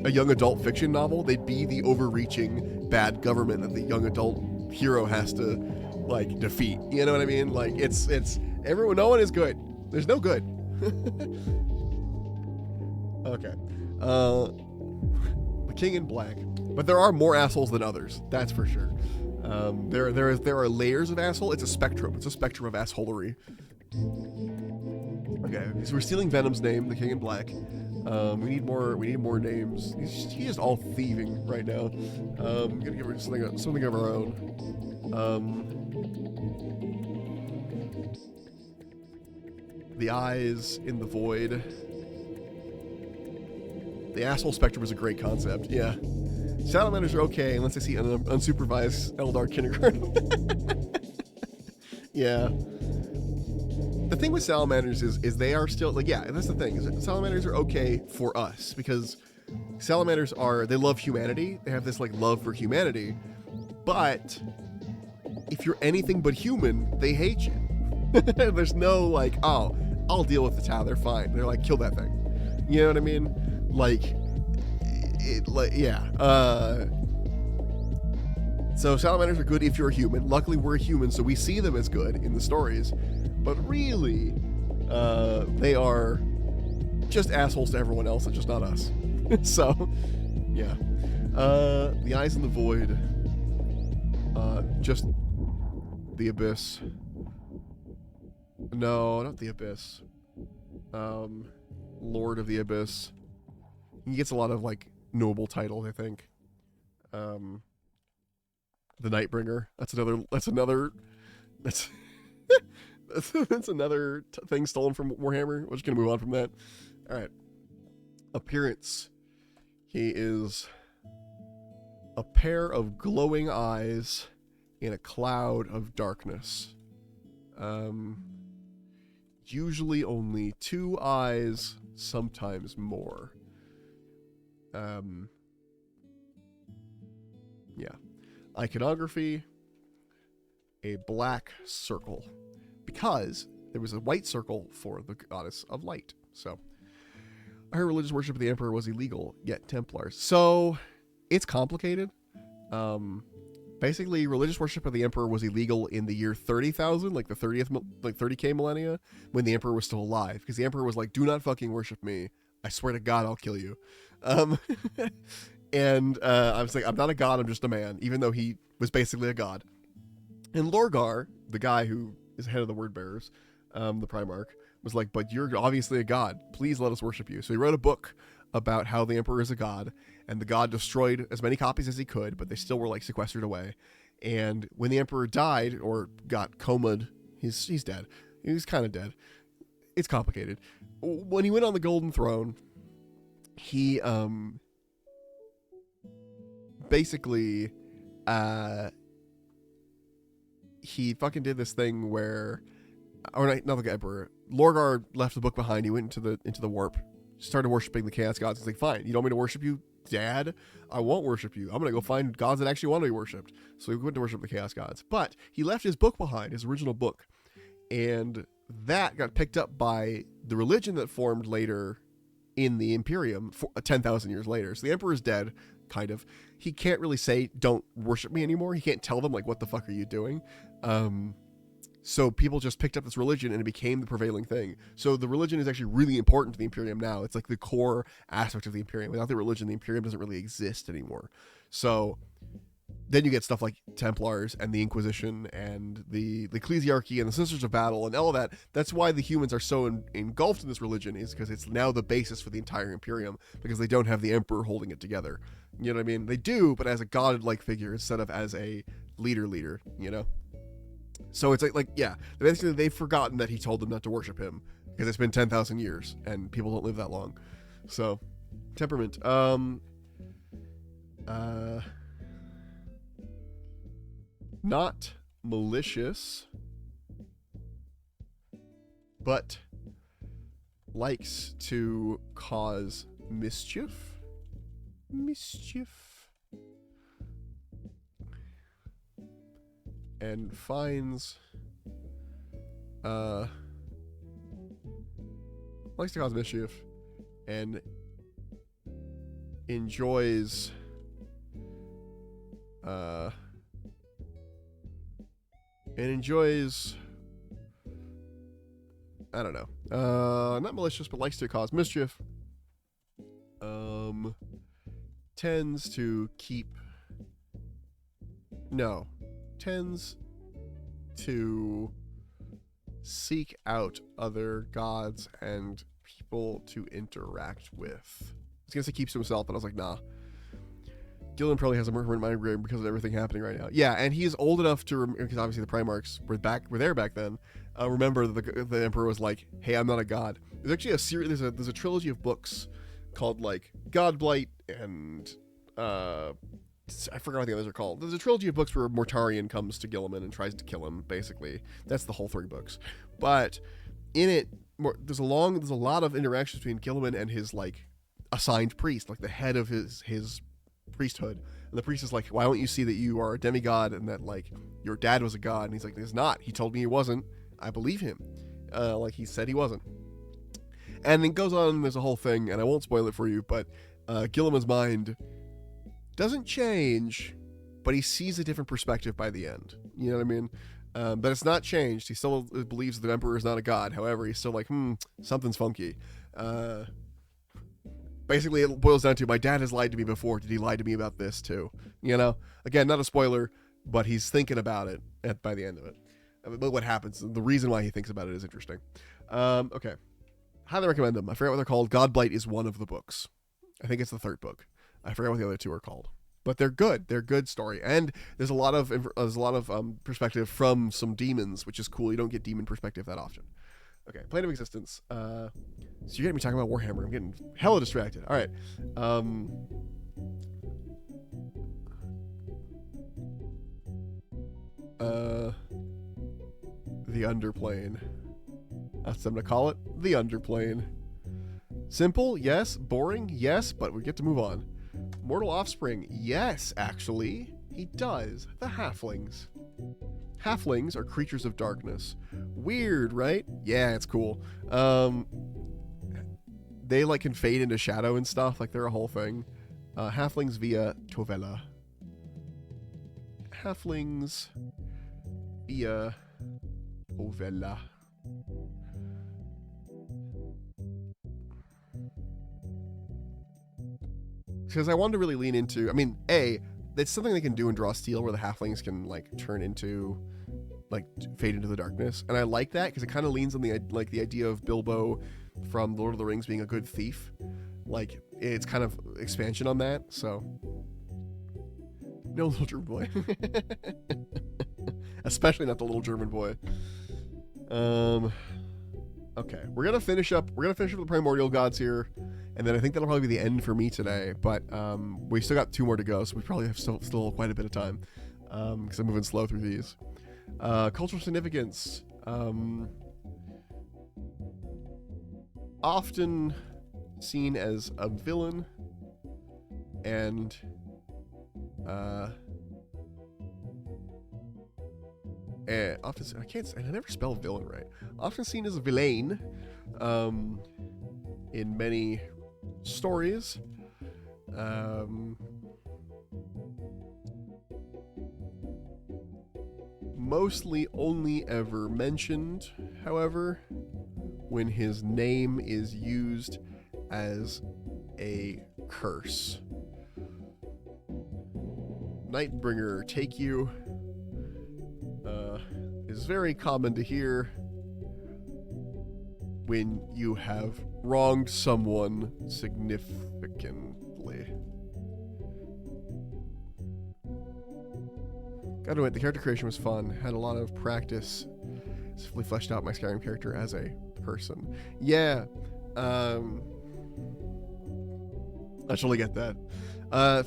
a young adult fiction novel, they'd be the overreaching bad government that the young adult hero has to like defeat. You know what I mean? Like it's everyone. No one is good. There's no good. Okay. The King in Black, but there are more assholes than others. That's for sure. There are layers of asshole. It's a spectrum. It's a spectrum of assholery. Okay, so we're stealing Venom's name, the King in Black. We need more names. He's just all thieving right now. I'm gonna give her something of our own. The eyes in the void. The asshole spectrum is a great concept. Yeah, salamanders are okay unless they see unsupervised Eldar kindergarten. Yeah. The thing with salamanders is they are still like, yeah, that's the thing, is that salamanders are okay for us because salamanders they love humanity. They have this like love for humanity, but if you're anything but human, they hate you. There's no like, oh, I'll deal with the Tau, they're fine. They're like, kill that thing. You know what I mean? So salamanders are good if you're a human. Luckily, we're a human, so we see them as good in the stories. But really, they are just assholes to everyone else and just not us. So, yeah. The eyes in the void. Just the abyss. No, not the abyss. Lord of the Abyss. He gets a lot of like noble titles, I think. The Nightbringer. That's another thing stolen from Warhammer. We're just gonna move on from that. All right. Appearance. He is a pair of glowing eyes in a cloud of darkness. Usually only 2 eyes, sometimes more. Yeah. Iconography, a black circle, because there was a white circle for the goddess of light. So, I heard religious worship of the Emperor was illegal, yet Templars. So, it's complicated. Basically, religious worship of the Emperor was illegal in the year 30,000, like the 30k millennia, when the Emperor was still alive. Because the Emperor was like, do not fucking worship me. I swear to God, I'll kill you. And I was like, I'm not a god, I'm just a man, even though he was basically a god. And Lorgar, the guy who is head of the word bearers, the Primarch, was like, but you're obviously a god. Please let us worship you. So he wrote a book about how the Emperor is a god, and the god destroyed as many copies as he could, but they still were like sequestered away. And when the Emperor died, or got comaed, he's dead. He's kind of dead. It's complicated. When he went on the Golden Throne, he basically he fucking did this thing where, or not the Emperor, Lorgar left the book behind. He went into the warp, started worshiping the Chaos Gods. He's like, fine, you don't want me to worship you, Dad? I won't worship you. I'm gonna go find gods that actually want to be worshipped. So he went to worship the Chaos Gods, but he left his book behind, his original book, and that got picked up by the religion that formed later in the Imperium 10,000 years later. So the Emperor's dead, kind of. He can't really say, don't worship me anymore. He can't tell them, like, what the fuck are you doing? So people just picked up this religion and it became the prevailing thing. So the religion is actually really important to the Imperium now. It's like the core aspect of the Imperium. Without the religion, the Imperium doesn't really exist anymore. So then you get stuff like Templars and the Inquisition and the Ecclesiarchy and the Sisters of Battle and all of that. That's why the humans are so engulfed in this religion, is because it's now the basis for the entire Imperium, because they don't have the Emperor holding it together. You know what I mean? They do, but as a god-like figure instead of as a leader, you know? So it's like yeah, basically they've forgotten that he told them not to worship him, because it's been 10,000 years and people don't live that long. So, temperament. Not malicious. but likes to cause mischief. And finds likes to cause mischief and enjoys I don't know, not malicious, but likes to cause mischief, tends to seek out other gods and people to interact with. I was gonna say keeps to himself, but I was like, nah. Gilliman probably has a murder migraine because of everything happening right now. Yeah, and he's old enough to because obviously the Primarchs were there back then. Remember the Emperor was like, "Hey, I'm not a god." There's actually a series. There's a trilogy of books called like Godblight and I forgot what the others are called. There's a trilogy of books where Mortarion comes to Gilliman and tries to kill him. Basically, that's the whole 3 books. But in it, there's a lot of interactions between Gilliman and his like assigned priest, like the head of his priesthood. And the priest is like, "Why don't you see that you are a demigod and that like your dad was a god?" And he's like, "He's not. He told me he wasn't. I believe him. Like he said he wasn't." And it goes on. There's a whole thing, and I won't spoil it for you, but Gilliman's mind doesn't change, but he sees a different perspective by the end. You know what I mean? But it's not changed. He still believes the Emperor is not a god. However, he's still like, something's funky. Basically, it boils down to, my dad has lied to me before. Did he lie to me about this too? You know? Again, not a spoiler, but he's thinking about it by the end of it. But what happens, the reason why he thinks about it is interesting. Okay. Highly recommend them. I forget what they're called. Godblight is one of the books. I think it's the 3rd book. I forget what the other 2 are called, but they're good. They're good story, and there's a lot of perspective from some demons, which is cool. You don't get demon perspective that often. Okay, Plane of Existence. So you're getting me talking about Warhammer. I'm getting hella distracted. All right. The Underplane. That's what I'm gonna call it. The Underplane. Simple, yes. Boring, yes. But we get to move on. Mortal offspring, yes, actually. He does. The halflings. Halflings are creatures of darkness. Weird, right? Yeah, it's cool. They like can fade into shadow and stuff. Like they're a whole thing. Halflings via Tovella. Halflings via Tovella. Because I wanted to really lean into, I mean, it's something they can do in Draw Steel where the halflings can like turn into, like fade into the darkness, and I like that because it kind of leans on the idea of Bilbo from Lord of the Rings being a good thief. Like it's kind of expansion on that. So no little German boy, especially not the little German boy. Okay, we're gonna finish up with the primordial gods here. And then I think that'll probably be the end for me today, but we still got 2 more to go, so we probably have still quite a bit of time because I'm moving slow through these. Cultural significance. Often seen as a villain, and I never spell villain right. Often seen as a villain in many stories. Mostly only ever mentioned, however, when his name is used as a curse. Nightbringer take you is very common to hear when you have wronged someone significantly. Gotta admit, the character creation was fun. Had a lot of practice. It's really fleshed out my Skyrim character as a person. Yeah. I totally get that. I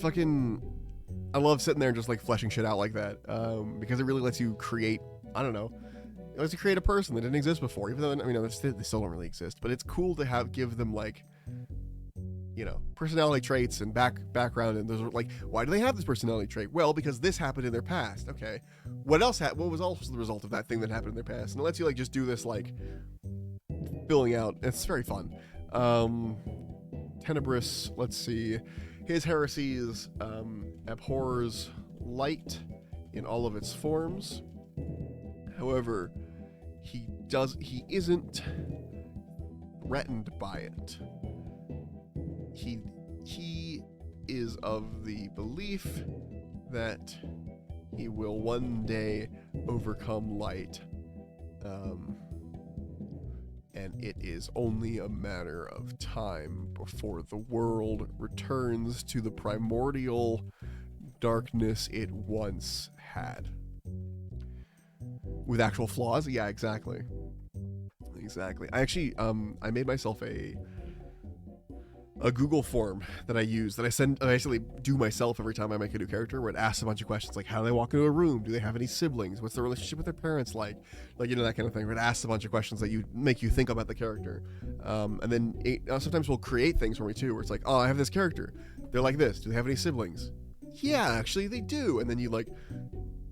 love sitting there and just like fleshing shit out like that. Because it really lets you create, I don't know, Let's create a person that didn't exist before, even though, I mean, they still don't really exist, but it's cool to give them, like, you know, personality traits and background, and there's like, why do they have this personality trait? Well, because this happened in their past. Okay, what else what was also the result of that thing that happened in their past? And it lets you, like, just do this, like, filling out. It's very fun. Tenebrous, let's see, his heresies abhors light in all of its forms. However, he isn't threatened by it. He is of the belief that he will one day overcome light, and it is only a matter of time before the world returns to the primordial darkness it once had. With actual flaws? Yeah, exactly. I actually, I made myself a Google form that I use, that I basically do myself every time I make a new character, where it asks a bunch of questions like, how do they walk into a room? Do they have any siblings? What's their relationship with their parents like? Like, you know, that kind of thing, where it asks a bunch of questions that make you think about the character. And then sometimes we'll create things for me too, where it's like, oh, I have this character. They're like this. Do they have any siblings? Yeah, actually they do. And then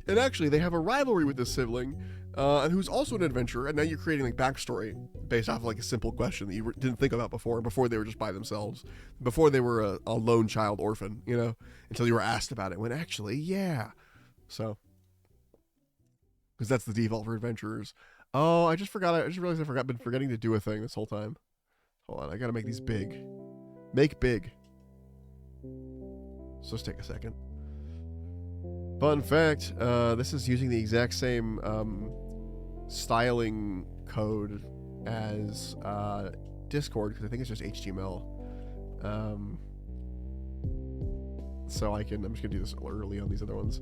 and actually they have a rivalry with this sibling, and who's also an adventurer, and now you're creating, like, backstory based off of, like, a simple question that you didn't think about before they were just by themselves, before they were a lone child orphan, you know, until you were asked about it, when actually, yeah. So, because that's the default for adventurers. Oh, I just realized been forgetting to do a thing this whole time. Hold on, I gotta make these big. Make big. So let's take a second. Fun fact, this is using the exact same styling code as Discord, because I think it's just HTML. So I'm just gonna do this early on these other ones.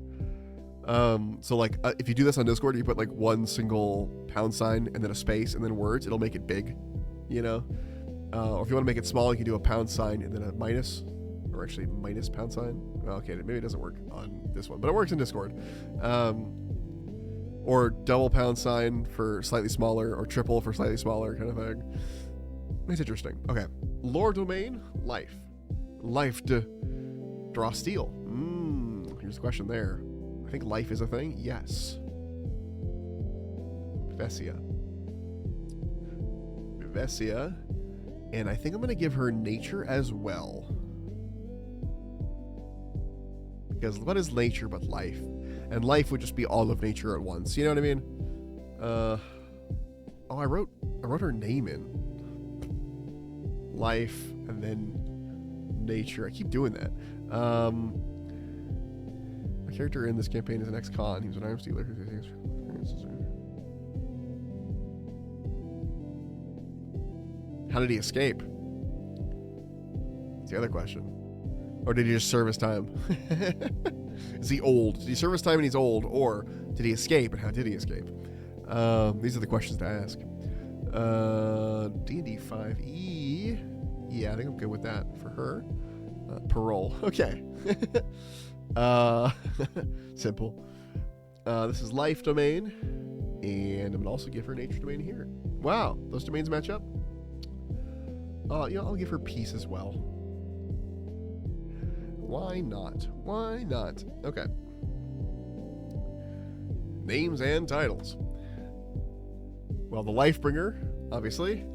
So, like, if you do this on Discord, you put, like, one single £sign and then a space and then words, it'll make it big, you know? Or if you want to make it small, you can do a £sign and then a minus, or actually minus £sign. Okay, maybe it doesn't work on this one, but it works in Discord. Or double £sign for slightly smaller, or triple for slightly smaller, kind of thing. It's interesting. Okay, lore domain, life. Life to draw steel. Here's the question there. I think life is a thing. Yes. Vesia. And I think I'm going to give her nature as well. Because what is nature but life? And life would just be all of nature at once. You know what I mean? I wrote her name in. Life and then nature. I keep doing that. My character in this campaign is an ex-con. He was an arms dealer. How did he escape? That's the other question. Or did he just serve his time? Is he old? Did he serve his time and he's old? Or did he escape, and how did he escape? These are the questions to ask. D&D 5e. Yeah, I think I'm good with that for her. Parole. Okay. Simple. This is life domain. And I'm going to also give her nature domain here. Wow, those domains match up. I'll give her peace as well. Why not? Okay. Names and titles. Well, the Lifebringer, obviously.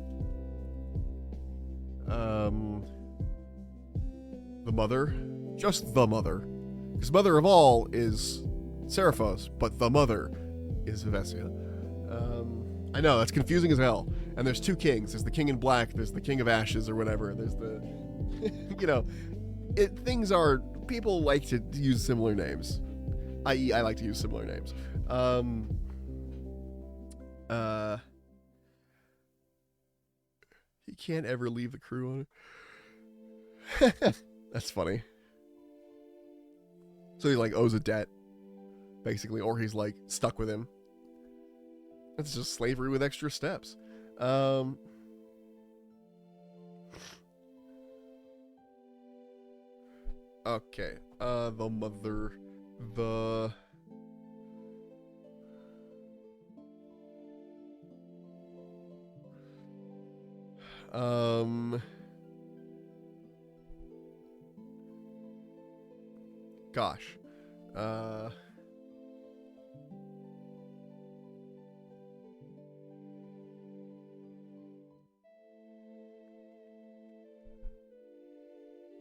The Mother. Just the Mother. Because Mother of all is Seraphos, but the Mother is Vesia. I know, that's confusing as hell. And there's two kings. There's the King in Black, there's the King of Ashes or whatever. There's the... people like to use similar names. I like to use similar names. He can't ever leave the crew on it. That's funny. So he, like, owes a debt, basically, or he's, like, stuck with him. That's just slavery with extra steps. Okay, the Mother, Gosh. I'm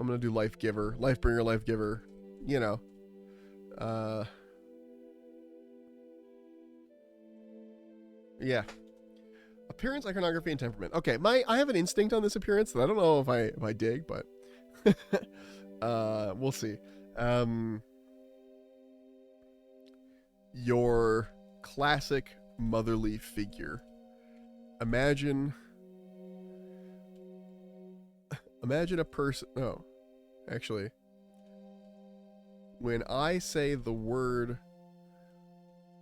gonna do life giver, life bringer, life giver. You know. Yeah. Appearance, iconography, and temperament. Okay, I have an instinct on this appearance that I don't know if I dig, but we'll see. Your classic motherly figure. Imagine a person. Oh, actually, when I say the word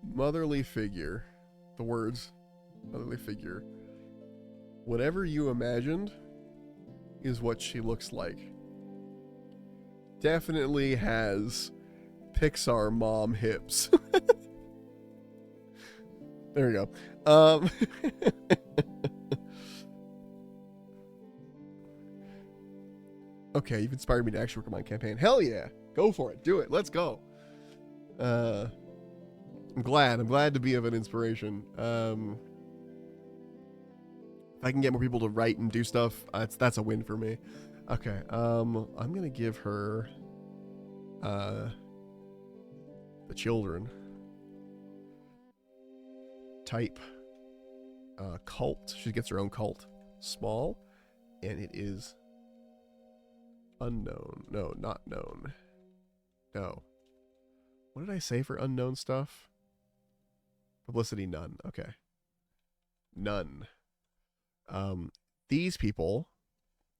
motherly figure, the words motherly figure, whatever you imagined is what she looks like. Definitely has Pixar mom hips. There we go. Okay, you've inspired me to actually work on my campaign. Hell yeah. Go for it. Do it. Let's go. I'm glad to be of an inspiration. If I can get more people to write and do stuff, that's a win for me. Okay, I'm gonna give her the children. Type cult. She gets her own cult. Small, and it is unknown. No, not known. No. What did I say for unknown stuff? Publicity none. Okay. None. These people,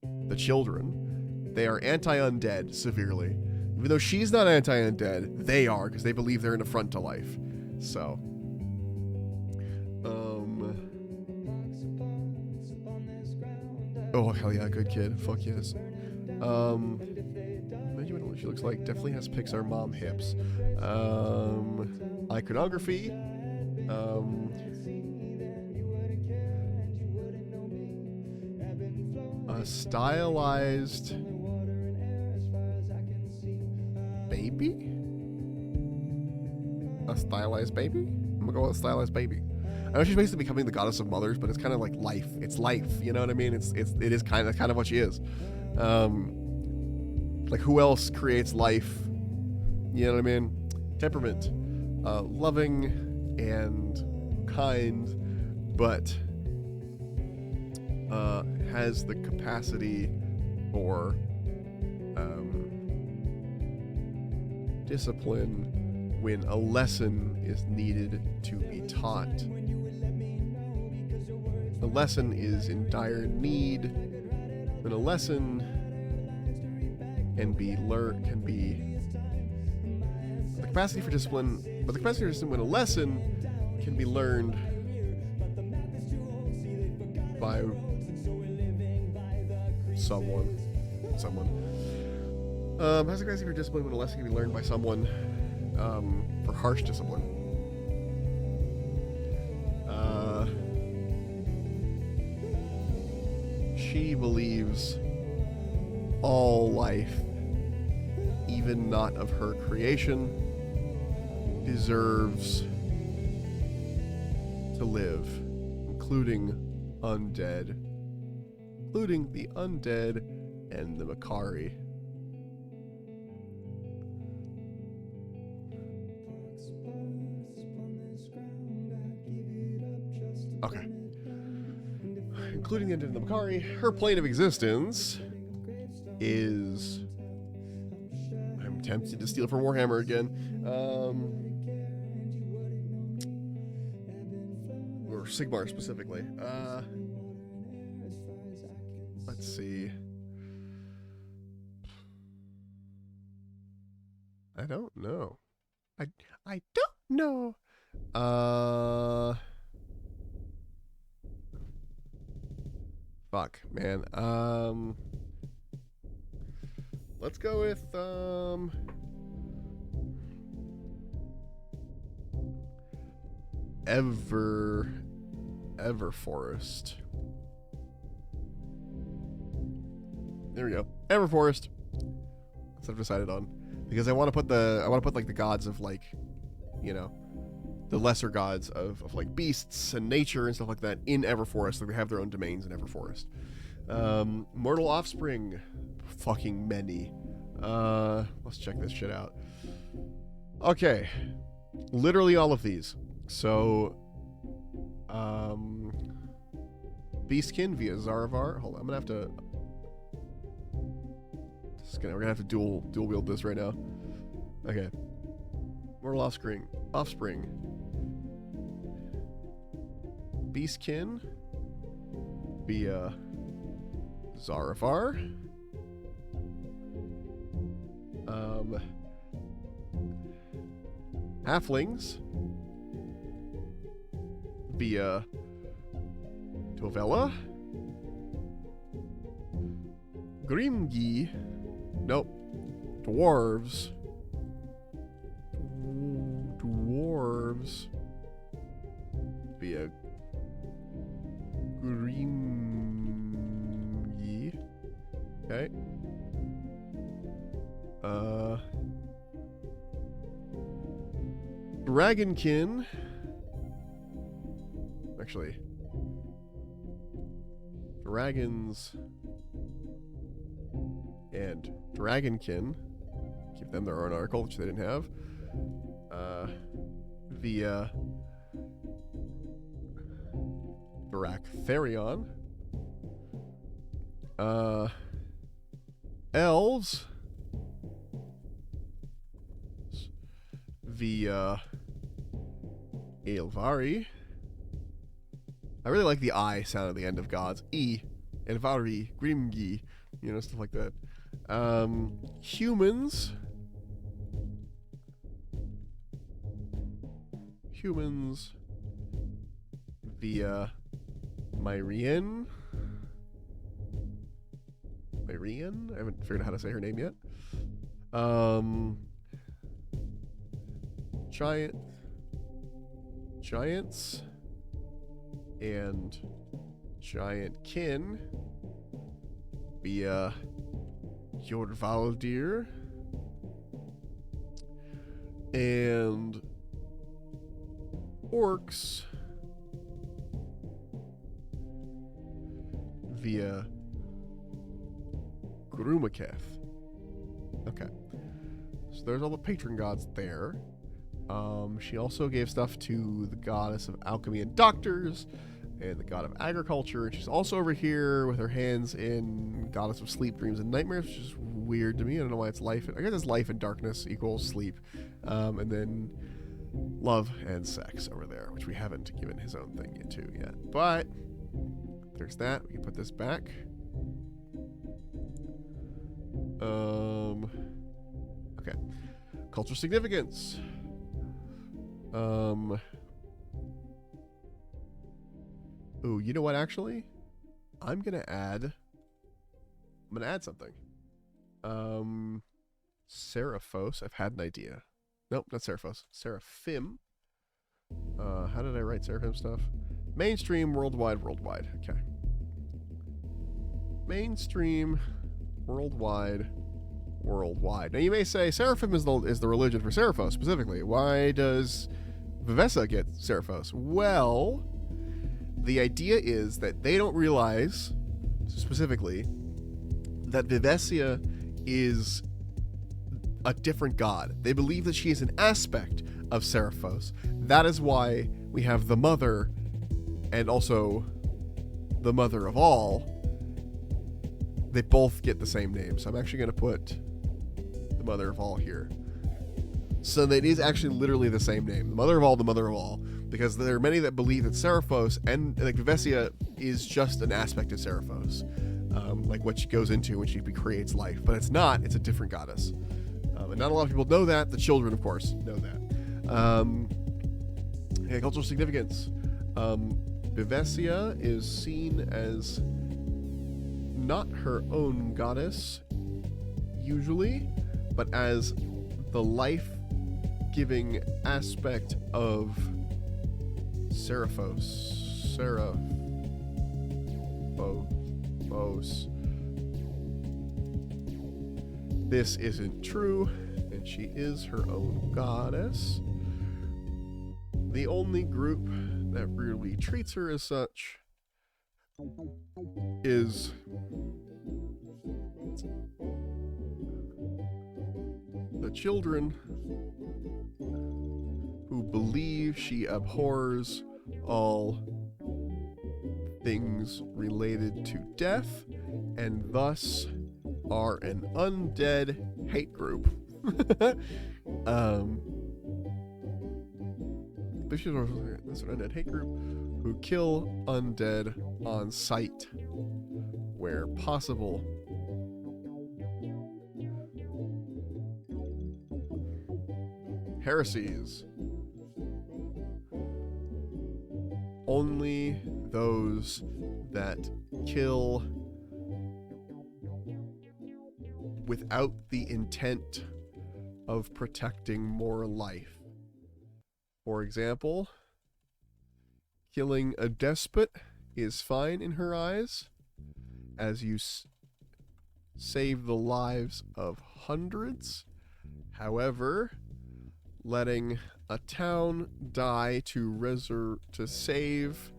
the children, they are anti-undead severely. Even though she's not anti-undead, they are, because they believe they're an affront to life. So. Oh, hell yeah, good kid. Fuck yes. Imagine what she looks like. Definitely has Pixar mom hips. Iconography. A stylized baby? A stylized baby? I'm gonna go with a stylized baby. I know she's basically becoming the goddess of mothers, but it's kind of like life. It's life, you know what I mean? It is kind of what she is. Like who else creates life? You know what I mean? Temperament, loving and kind, but has the capacity for discipline when a lesson is needed to be taught. The lesson is in dire need. When a lesson can be learned, the capacity for discipline, but the capacity for discipline when a lesson can be learned by someone. Has the capacity for discipline when a lesson can be learned by someone, for harsh discipline. She believes all life, even not of her creation, deserves to live, including the undead and the Makari. Okay. Including the undead and the Makari, her plane of existence is... I'm tempted to steal from Warhammer again. Or Sigmar specifically. Let's see. I don't know. I don't know. Fuck, man. Let's go with Everforest. There we go. Everforest. That's what I've decided on. Because I want to put like the gods of like, you know, the lesser gods of like beasts and nature and stuff like that in Everforest. Like they have their own domains in Everforest. Mortal offspring. Fucking many. Let's check this shit out. Okay. Literally all of these. So, Beastkin via Zaravar. Hold on, I'm gonna have to. We're gonna have to dual wield this right now. Okay. Mortal offspring. Beastkin via Zaravar. Halflings via Tovella. Grimgi. Nope. Dwarves via Grimgi. Okay. Dragonkin. Actually, dragons and Dragonkin. Keep them their own article, which they didn't have. Via Baratherion. Elves via Aelvari. I really like the I sound at the end of gods. Aelvari, Grimgi, you know, stuff like that. Humans via Myrian. I haven't figured out how to say her name yet. Giants and Giantkin via Jorvaldir and orcs via Grumaketh. Okay. So there's all the patron gods there. She also gave stuff to the goddess of alchemy and doctors and the god of agriculture. And she's also over here with her hands in goddess of sleep, dreams, and nightmares, which is weird to me. I don't know why it's life. I guess it's life and darkness equals sleep. And then love and sex over there, which we haven't given his own thing to yet. But there's that. We can put this back. Okay. Cultural significance. Ooh, you know what, actually? I'm gonna add something. Seraphos. I've had an idea. Nope, not Seraphos. Seraphim. How did I write Seraphim stuff? Mainstream, worldwide. Okay. Mainstream, worldwide. Now you may say Seraphim is the religion for Seraphos specifically. Why does Vivessa get Seraphos? Well, the idea is that they don't realize specifically that Vivessia is a different god. They believe that she is an aspect of Seraphos. That is why we have the mother and also the mother of all. They both get the same name. So I'm actually going to put the mother of all here. So that it is actually literally the same name. The mother of all, because there are many that believe that Seraphos and like Vivessia is just an aspect of Seraphos. Like what she goes into when she creates life. But it's not, it's a different goddess. And not a lot of people know that. The children, of course, know that. Cultural significance. Vivessia is seen as not her own goddess, usually, but as the life-giving aspect of Seraphos. this isn't true, and she is her own goddess. The only group that really treats her as such is the children, who believe she abhors all things related to death and thus are an undead hate group. This is an undead hate group who kill undead on sight where possible. Heresies. Only those that kill without the intent of protecting more life. For example, killing a despot is fine in her eyes, as you save the lives of hundreds. However, letting a town die to save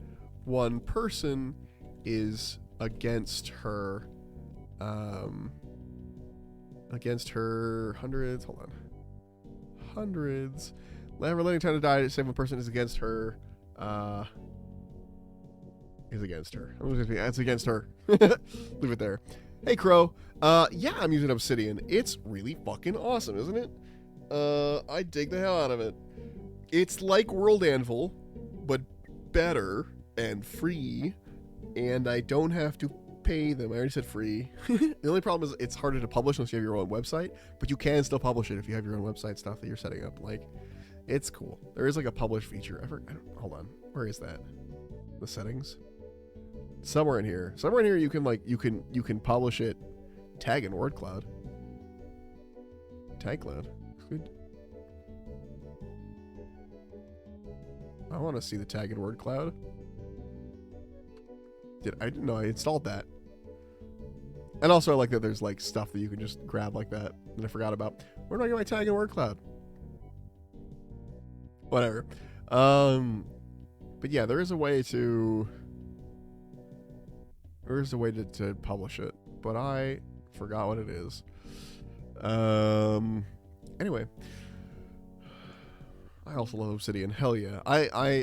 one person is against her hundreds. Hold on, hundreds. Letting a town die to save one person is against her. Is against her. It's against her. Leave it there. Hey Crow. Yeah, I'm using Obsidian. It's really fucking awesome, isn't it? I dig the hell out of it. It's like World Anvil, but better and free, and I don't have to pay them. I already said free. The only problem is it's harder to publish unless you have your own website, but you can still publish it if you have your own website stuff that you're setting up. Like, it's cool. There is like a publish feature. Hold on. Where is that? The settings? Somewhere in here. Somewhere in here you can publish it. Tag in word cloud. Tag cloud. Good. I want to see the tag in word cloud. I didn't know I installed that. And also I like that there's like stuff that you can just grab like that I forgot about. Where do I get my tag in word cloud? Whatever. But yeah, there is a way to publish it, but I forgot what it is. Anyway, I also love Obsidian. Hell yeah.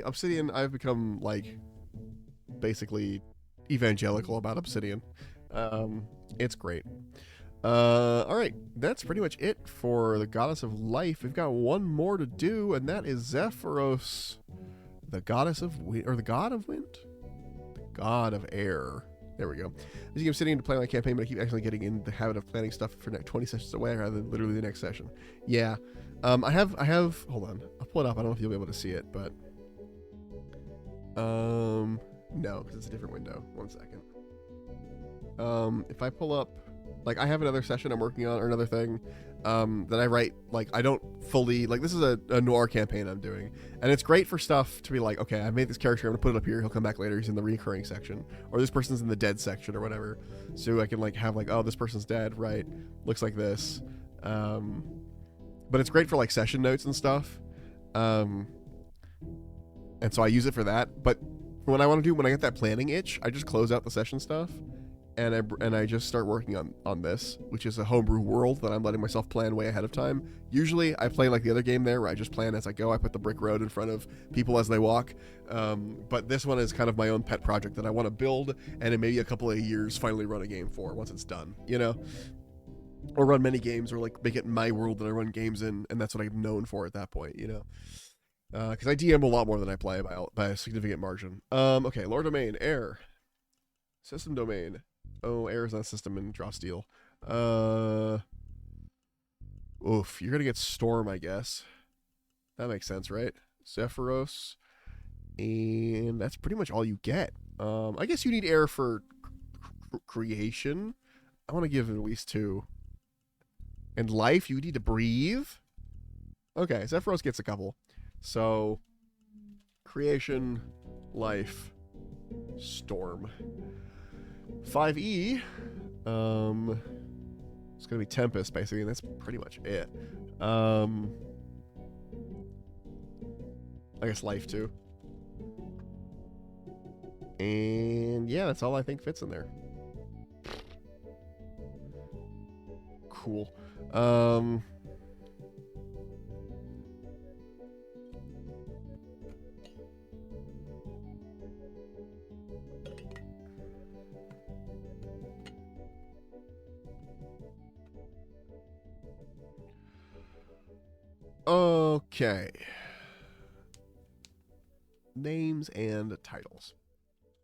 Obsidian, I've become like basically evangelical about Obsidian. It's great. Alright, that's pretty much it for the Goddess of Life. We've got one more to do, and that is Zephyros, the Goddess of Wind, or the God of Wind? The God of Air. There we go. As you keep sitting to play my campaign, but I keep actually getting in the habit of planning stuff for 20 sessions away rather than literally the next session. Yeah. I have, hold on. I'll pull it up. I don't know if you'll be able to see it, but, no, because it's a different window. 1 second. If I pull up, like, I have another session I'm working on, or another thing, that I write, like, I don't fully, like, this is a noir campaign I'm doing, and it's great for stuff to be like, okay, I made this character, I'm gonna put it up here, he'll come back later, he's in the recurring section, or this person's in the dead section, or whatever, so I can, like, have, like, oh, this person's dead, right, looks like this, but it's great for, like, session notes and stuff, and so I use it for that, but when I get that planning itch, I just close out the session stuff, and I just start working on this, which is a homebrew world that I'm letting myself plan way ahead of time. Usually I play like the other game there, where I just plan as I go. I put the brick road in front of people as they walk. But this one is kind of my own pet project that I want to build, and in maybe a couple of years finally run a game for once it's done, you know? Or run many games, or like make it my world that I run games in, and that's what I'm known for at that point, you know? Because I DM a lot more than I play by a significant margin. Okay, lore domain, air. System domain. Oh, air is not a system in Draw Steel. Oof, you're gonna get Storm, I guess. That makes sense, right? Zephyros. And that's pretty much all you get. I guess you need air for creation. I want to give it at least 2. And life, you need to breathe. Okay, Zephyros gets a couple. So, creation, life, storm. 5E, It's gonna be Tempest, basically, and that's pretty much it. I guess Life, too. And yeah, that's all I think fits in there. Cool. Okay. Names and titles.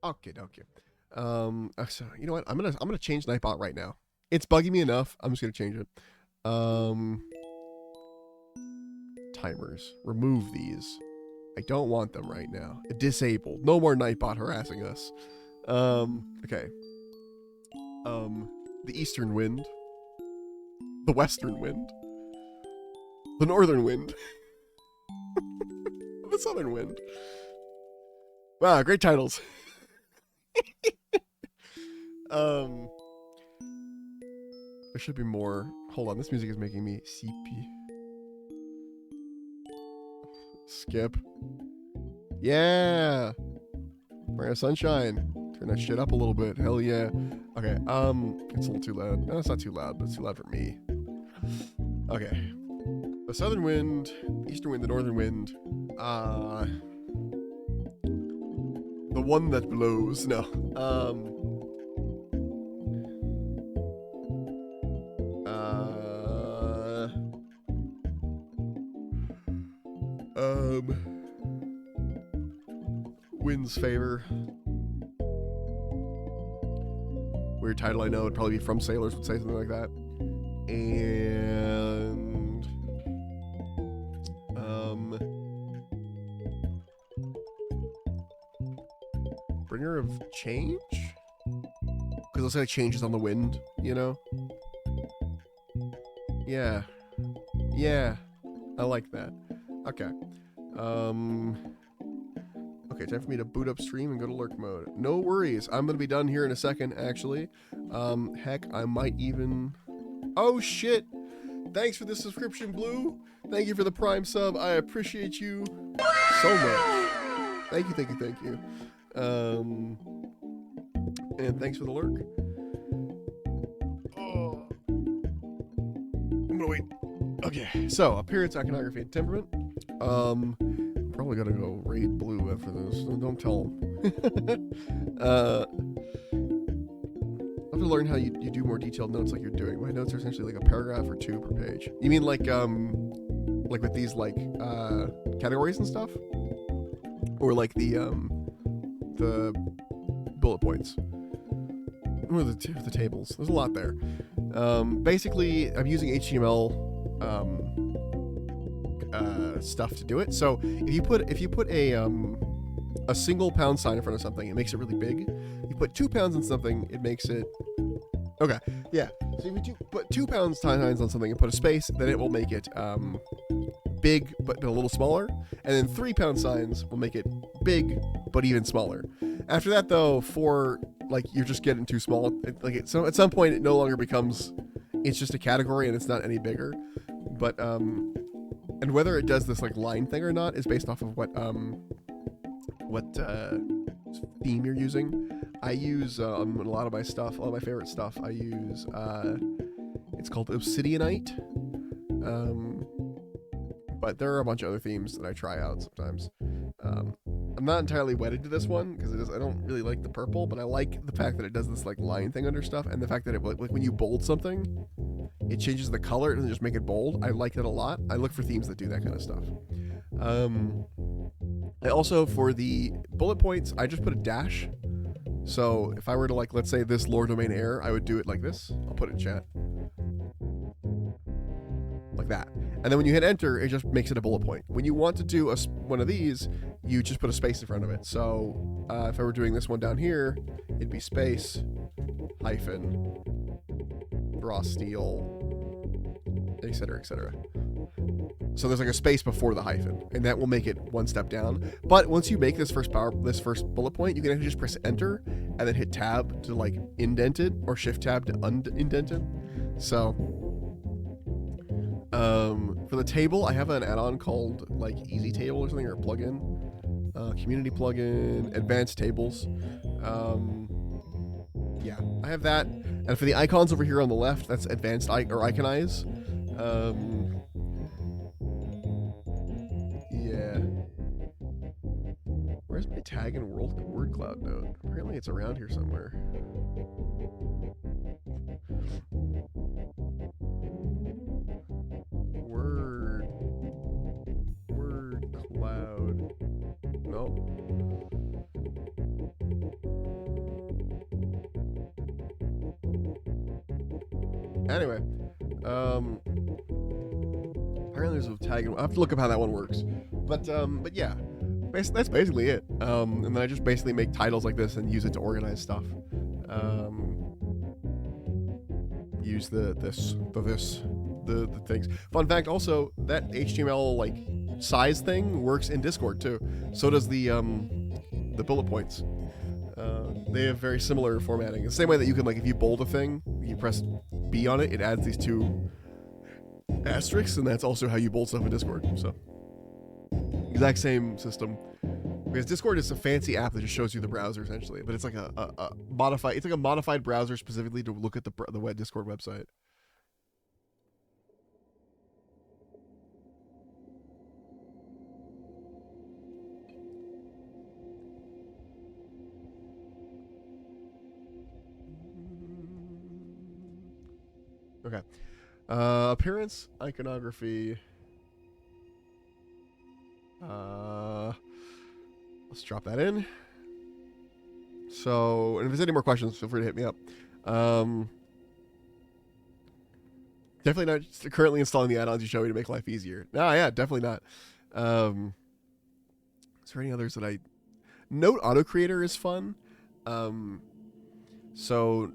Okay. So you know what? I'm gonna change Nightbot right now. It's bugging me enough. I'm just gonna change it. Timers. Remove these. I don't want them right now. Disabled. No more Nightbot harassing us. Okay. The Eastern Wind. The Western Wind. The Northern Wind. The Southern Wind. Wow, great titles. There should be more. Hold on, this music is making me sleepy. Skip. Yeah. Ray of Sunshine. Turn that shit up a little bit. Hell yeah. Okay, it's a little too loud. No, it's not too loud, but it's too loud for me. Okay. The Southern Wind, Eastern Wind, the Northern Wind. The one that blows. No. Wind's Favor. Weird title, I know. It'd probably be From Sailors would say something like that. And Bringer of Change? Because it'll say changes on the wind, you know? Yeah. Yeah. I like that. Okay. Okay, time for me to boot up stream and go to lurk mode. No worries. I'm going to be done here in a second, actually. Heck, I might even... Oh, shit! Thanks for the subscription, Blue. Thank you for the Prime sub. I appreciate you so much. Thank you. And thanks for the lurk. Oh. I'm gonna wait. Okay, so appearance, iconography, and temperament. Probably gotta go raid Blue after this. Don't tell him. I have to learn how you do more detailed notes like you're doing. My notes are essentially like a paragraph or two per page. You mean like with these like categories and stuff, or like the bullet points, or the tables? There's a lot there. Basically, I'm using HTML stuff to do it. So if you put a single pound sign in front of something, it makes it really big. You put 2 pounds in something, it makes it... Okay, yeah. So if you put 2 pounds signs on something and put a space, then it will make it big, but a little smaller. And then 3 pound signs will make it big, but even smaller. After that, though, you're just getting too small. So at some point, it no longer becomes... It's just a category, and it's not any bigger. But, and whether it does this, like, line thing or not is based off of what theme you're using. I use a lot of my stuff, a lot of my favorite stuff. I use it's called Obsidianite, but there are a bunch of other themes that I try out sometimes. I'm not entirely wedded to this one because I don't really like the purple, but I like the fact that it does this like line thing under stuff, and the fact that it like when you bold something, it changes the color and doesn't just make it bold. I like that a lot. I look for themes that do that kind of stuff. I also, for the bullet points, I just put a dash. So if I were to, like, let's say this lore domain error, I would do it like this. I'll put it in chat. Like that. And then when you hit enter, it just makes it a bullet point. When you want to do one of these, you just put a space in front of it. So if I were doing this one down here, it'd be space, hyphen, raw steel, etc., etc. So there's like a space before the hyphen, and that will make it one step down. But once you make this first bullet point, you can actually just press enter and then hit tab to like indent it, or shift tab to undent it. So, for the table, I have an add-on called like Easy Table or something, or a plugin, community plugin, advanced tables. Yeah, I have that. And for the icons over here on the left, that's advanced iconize. Yeah. Where's my tag and word cloud note? Apparently it's around here somewhere. Word cloud. Nope. Anyway, apparently there's a tag. I'll have to look up how that one works. But yeah, that's basically it. And then I just basically make titles like this and use it to organize stuff. Use the things. Fun fact, also that HTML like size thing works in Discord too. So does the bullet points. They have very similar formatting. The same way that you can, like, if you bold a thing, you press B on it, it adds these two asterisks, and that's also how you bold stuff in Discord. So, exact same system. Because Discord is a fancy app that just shows you the browser essentially, but it's like a modified. It's like a modified browser specifically to look at the web Discord website. Okay. Appearance, iconography. Let's drop that in. So, and if there's any more questions, feel free to hit me up. Definitely not currently installing the add-ons you show me to make life easier. No, yeah, definitely not. Is there any others that Note Auto Creator is fun. So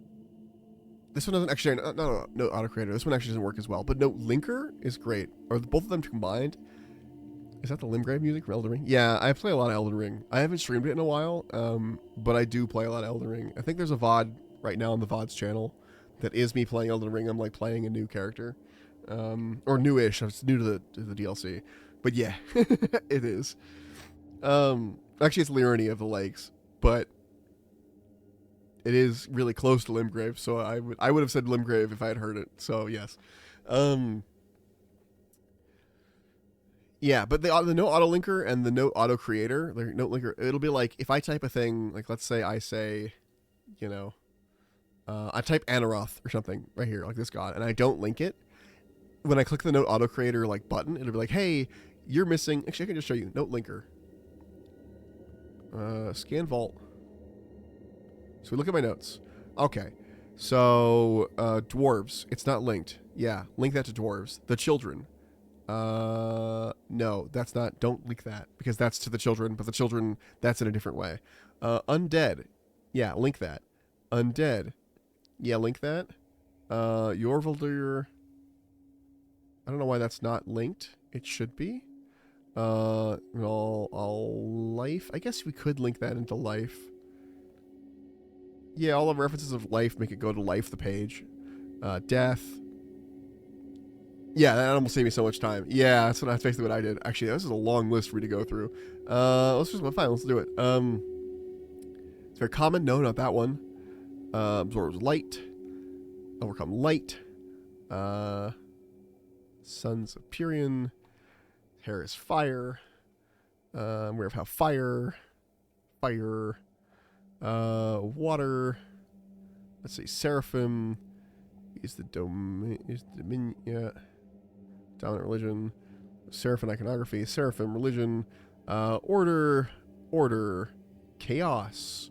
this one doesn't actually, no, Note Auto Creator. This one actually doesn't work as well, but Note Linker is great. Or both of them combined. Is that the Limgrave music for Elden Ring? Yeah, I play a lot of Elden Ring. I haven't streamed it in a while, but I do play a lot of Elden Ring. I think there's a VOD right now on the VOD's channel that is me playing Elden Ring. I'm like playing a new character, or newish. It's new to the DLC, but yeah, it is. Actually, it's Lyranny of the Lakes, but it is really close to Limgrave. So I would have said Limgrave if I had heard it. So yes. Yeah, but the Note Auto Linker and the Note Auto Creator, the Note Linker, it'll be like if I type a thing, like let's say I say, I type Anaroth or something right here, like this god, and I don't link it. When I click the Note Auto Creator like button, it'll be like, hey, you're missing. Actually, I can just show you Note Linker. Scan Vault. So we look at my notes. Okay, so dwarves. It's not linked. Yeah, link that to dwarves. The children. No, that's not, don't link that because that's to the children, but the children, that's in a different way. Undead. Yeah, link that. Undead. Yeah, link that. Yorvaldir. I don't know why that's not linked. It should be. All life. I guess we could link that into life. Yeah, all the references of life make it go to life, the page. Death. Yeah, that almost saved me so much time. Yeah, that's basically what I did. Actually, this is a long list for me to go through. Let's do it. It's very common. No, not that one. Absorbs light. Overcome light. Sons of Purion. Hair is fire. Aware of how fire. Water. Let's see. Seraphim. Is the dominion. Yeah. Dominant religion, Seraphim iconography, Seraphim religion, order, chaos.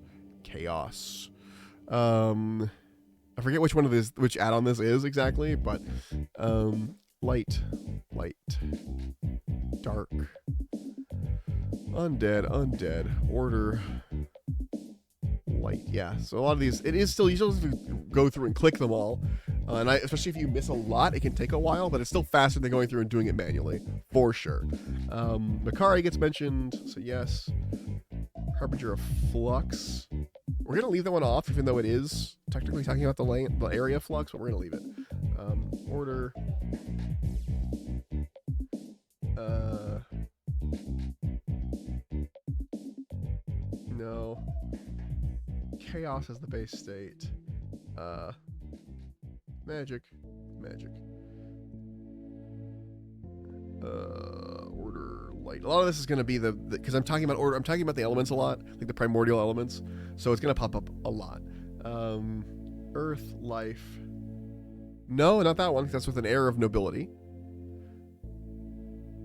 I forget which one of this, which add-on this is exactly, but light, dark, undead, order, light. Yeah, so a lot of these, it is still, you still have to go through and click them all. And especially if you miss a lot, it can take a while, but it's still faster than going through and doing it manually, for sure. Makari gets mentioned, so yes. Harbinger of Flux. We're going to leave that one off, even though it is technically talking about the area of Flux, but we're going to leave it. Order. No. Chaos is the base state. Magic. Order, light. A lot of this is going to be the because I'm talking about order. I'm talking about the elements a lot, like the primordial elements. So it's going to pop up a lot. Earth, life. No, not that one. That's with an air of nobility.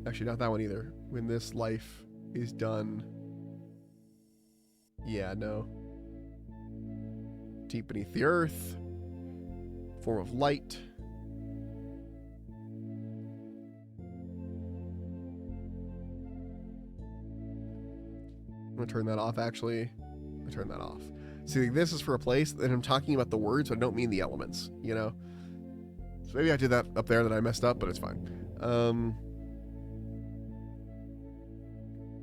Actually, not that one either. When this life is done. Yeah, no. Deep beneath the earth. Form of light. I'm going to turn that off, actually. I'm going to turn that off. See, this is for a place, and I'm talking about the words, but I don't mean the elements, you know? So maybe I did that up there that I messed up, but it's fine.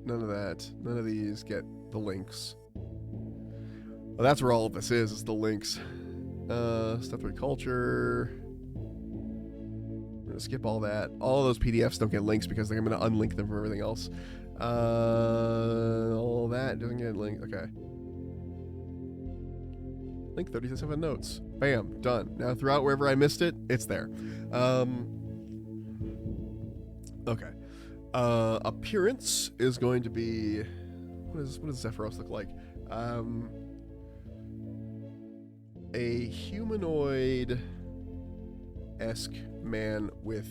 None of that. None of these get the links. Well, that's where all of this is the links. Step 3 culture. I'm going to skip all that. All of those PDFs don't get links because I'm going to unlink them from everything else. All that doesn't get linked. Okay. Link 37 notes. Bam. Done. Now throughout wherever I missed it, it's there. Okay. Appearance is going to be... What does Zephyros look like? A humanoid-esque man with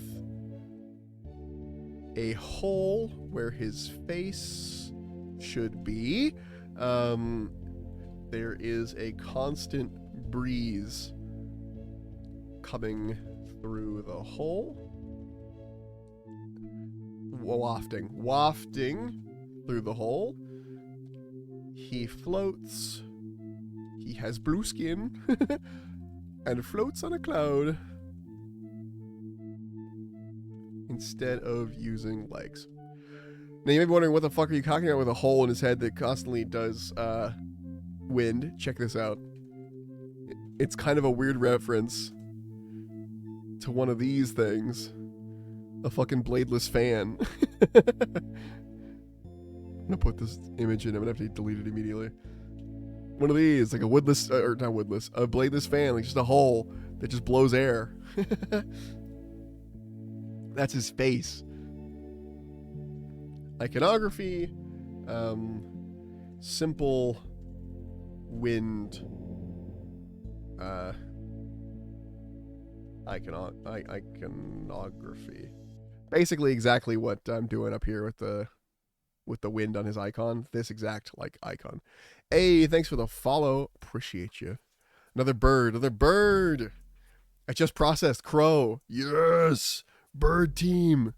a hole where his face should be. There is a constant breeze coming through the hole. Wafting through the hole. He floats. He has blue skin and floats on a cloud instead of using legs. Now you may be wondering, what the fuck are you talking about with a hole in his head that constantly does wind? Check this out. It's kind of a weird reference to one of these things. A fucking bladeless fan. I'm gonna put this image in. I'm gonna have to delete it immediately. One of these, like a woodless, or not woodless, a bladeless fan, like just a hole that just blows air. That's his face. Iconography, simple wind, iconography. Basically exactly what I'm doing up here with the wind on his icon. This exact like icon. Hey, thanks for the follow. Appreciate you. Another bird. I just processed crow. Yes, bird team.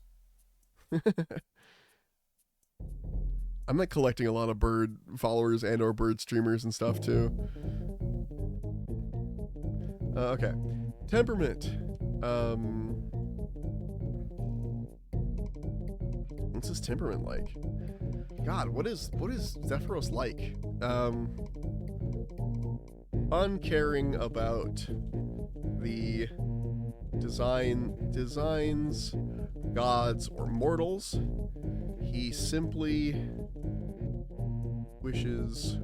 I'm like collecting a lot of bird followers and or bird streamers and stuff too. Okay, temperament. What's his temperament like? God, what is Zephyros like? Uncaring about the designs, gods, or mortals. He simply wishes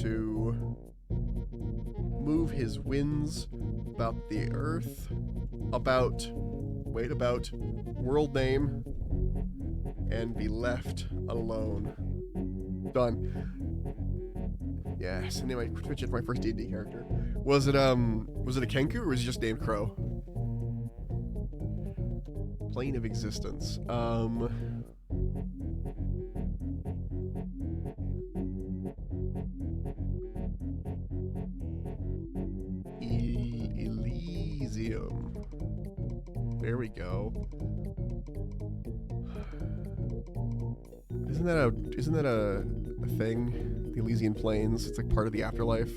to move his winds about the earth, about world name, and be left alone. Done. Yes. Anyway, switch it to my first D&D character. Was it a Kenku or was he just named Crow? Plane of existence. Elysium. There we go. Isn't that a thing? The Elysian Plains. It's like part of the afterlife.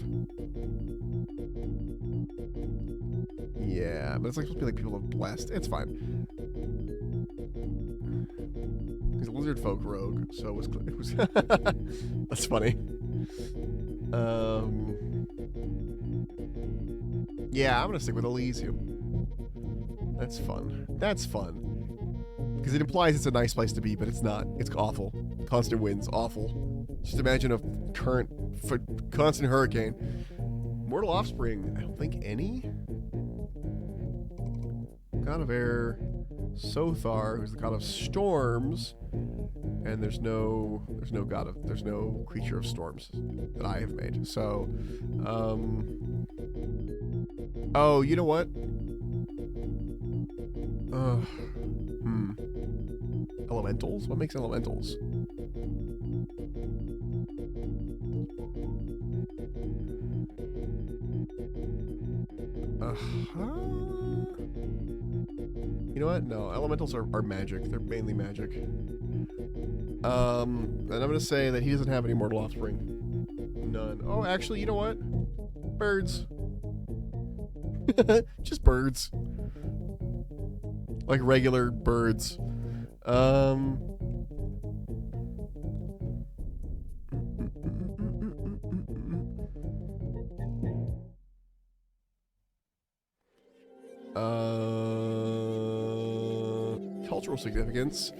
Yeah, but it's like supposed to be like people have blessed. It's fine. He's a lizard folk rogue, so it was That's funny. Yeah, I'm gonna stick with Elysium. That's fun. That's fun. Because it implies it's a nice place to be, but it's not. It's awful. Constant winds, awful. Just imagine a constant hurricane. Mortal offspring, I don't think any. God of Air, Sothar, who's the god of storms, and there's no creature of storms that I have made. So, oh, you know what? Elementals? What makes elementals? You know what? No, elementals are magic. They're mainly magic. And I'm gonna say that he doesn't have any mortal offspring. None. Oh, actually, you know what? Birds. Just birds. Like regular birds. Cultural significance.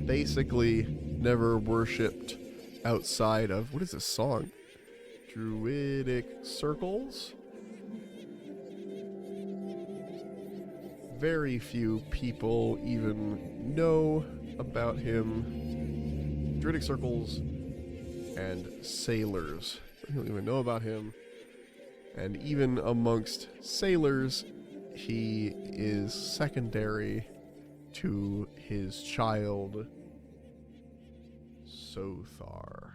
Basically never worshipped outside of, what is this song? Druidic circles? Very few people even know about him. Druidic circles and sailors. They don't even know about him. And even amongst sailors, he is secondary to his child, Sothar.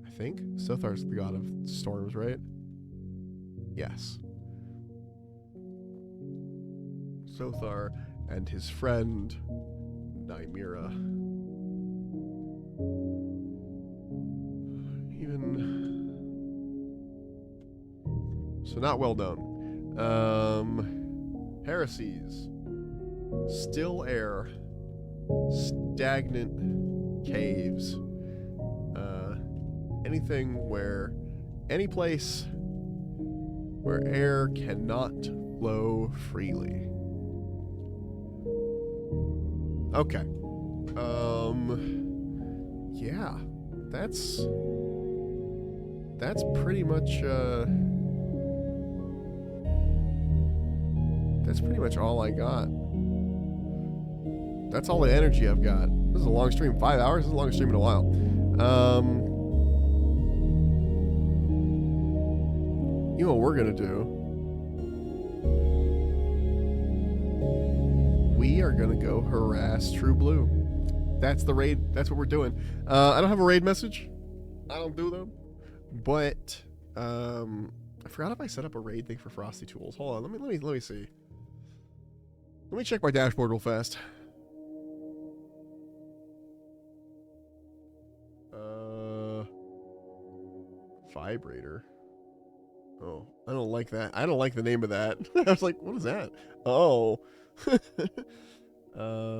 I think Sothar's the god of storms, right? Yes. Sothar and his friend, Nymira. So not well known. Heresies. Still air. Stagnant caves. Anything where... Any place where air cannot flow freely. Okay. Yeah. That's pretty much, that's pretty much all I got. That's all the energy I've got. This is a long stream. 5 hours? This is the longest stream in a while. You know what we're gonna do? We are gonna go harass True Blue. That's the raid. That's what we're doing. I don't have a raid message. I don't do them. But I forgot if I set up a raid thing for Frosty Tools. Hold on. Let me see. Let me check my dashboard real fast. Vibrator. Oh, I don't like that. I don't like the name of that. I was like, what is that? Oh.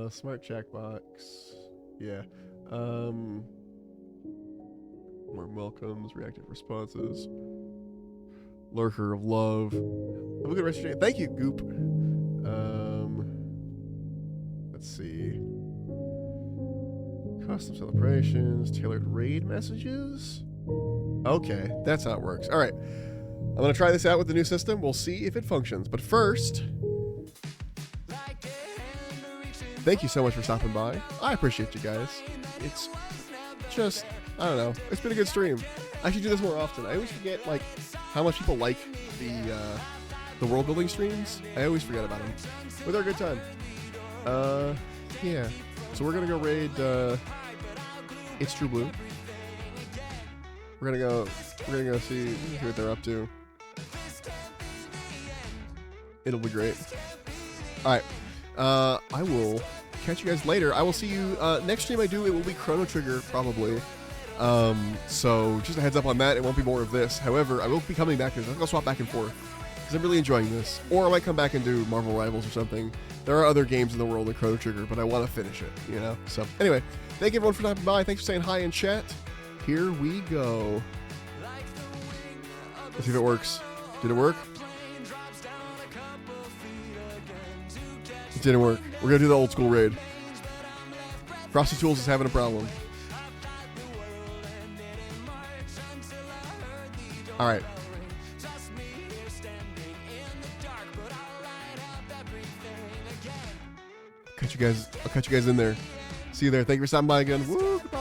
Smart checkbox. Yeah. Warm welcomes, reactive responses. Lurker of love. Have a good rest of your day. Thank you, Goop. Let's see. Custom celebrations, tailored raid messages. Okay, that's how it works. All right. I'm going to try this out with the new system. We'll see if it functions. But first, thank you so much for stopping by. I appreciate you guys. It's just, I don't know. It's been a good stream. I should do this more often. I always forget, like, how much people like the world building streams. I always forget about them. But they're a good time. Yeah. So we're going to go raid, It's True Blue. We're gonna go see what they're up to. It'll be great. Alright. I will catch you guys later. I will see you next stream I do, it will be Chrono Trigger, probably. So just a heads up on that, it won't be more of this. However, I will be coming back, I'll swap back and forth. because I'm really enjoying this. Or I might come back and do Marvel Rivals or something. There are other games in the world of Chrono Trigger, but I want to finish it, you know? So, anyway, thank you everyone for stopping by. Thanks for saying hi in chat. Here we go. Let's see if it works. Did it work? It didn't work. We're going to do the old school raid. Frosty Tools is having a problem. Alright. I'll catch you guys in there. See you there. Thank you for stopping by again. Woo, goodbye.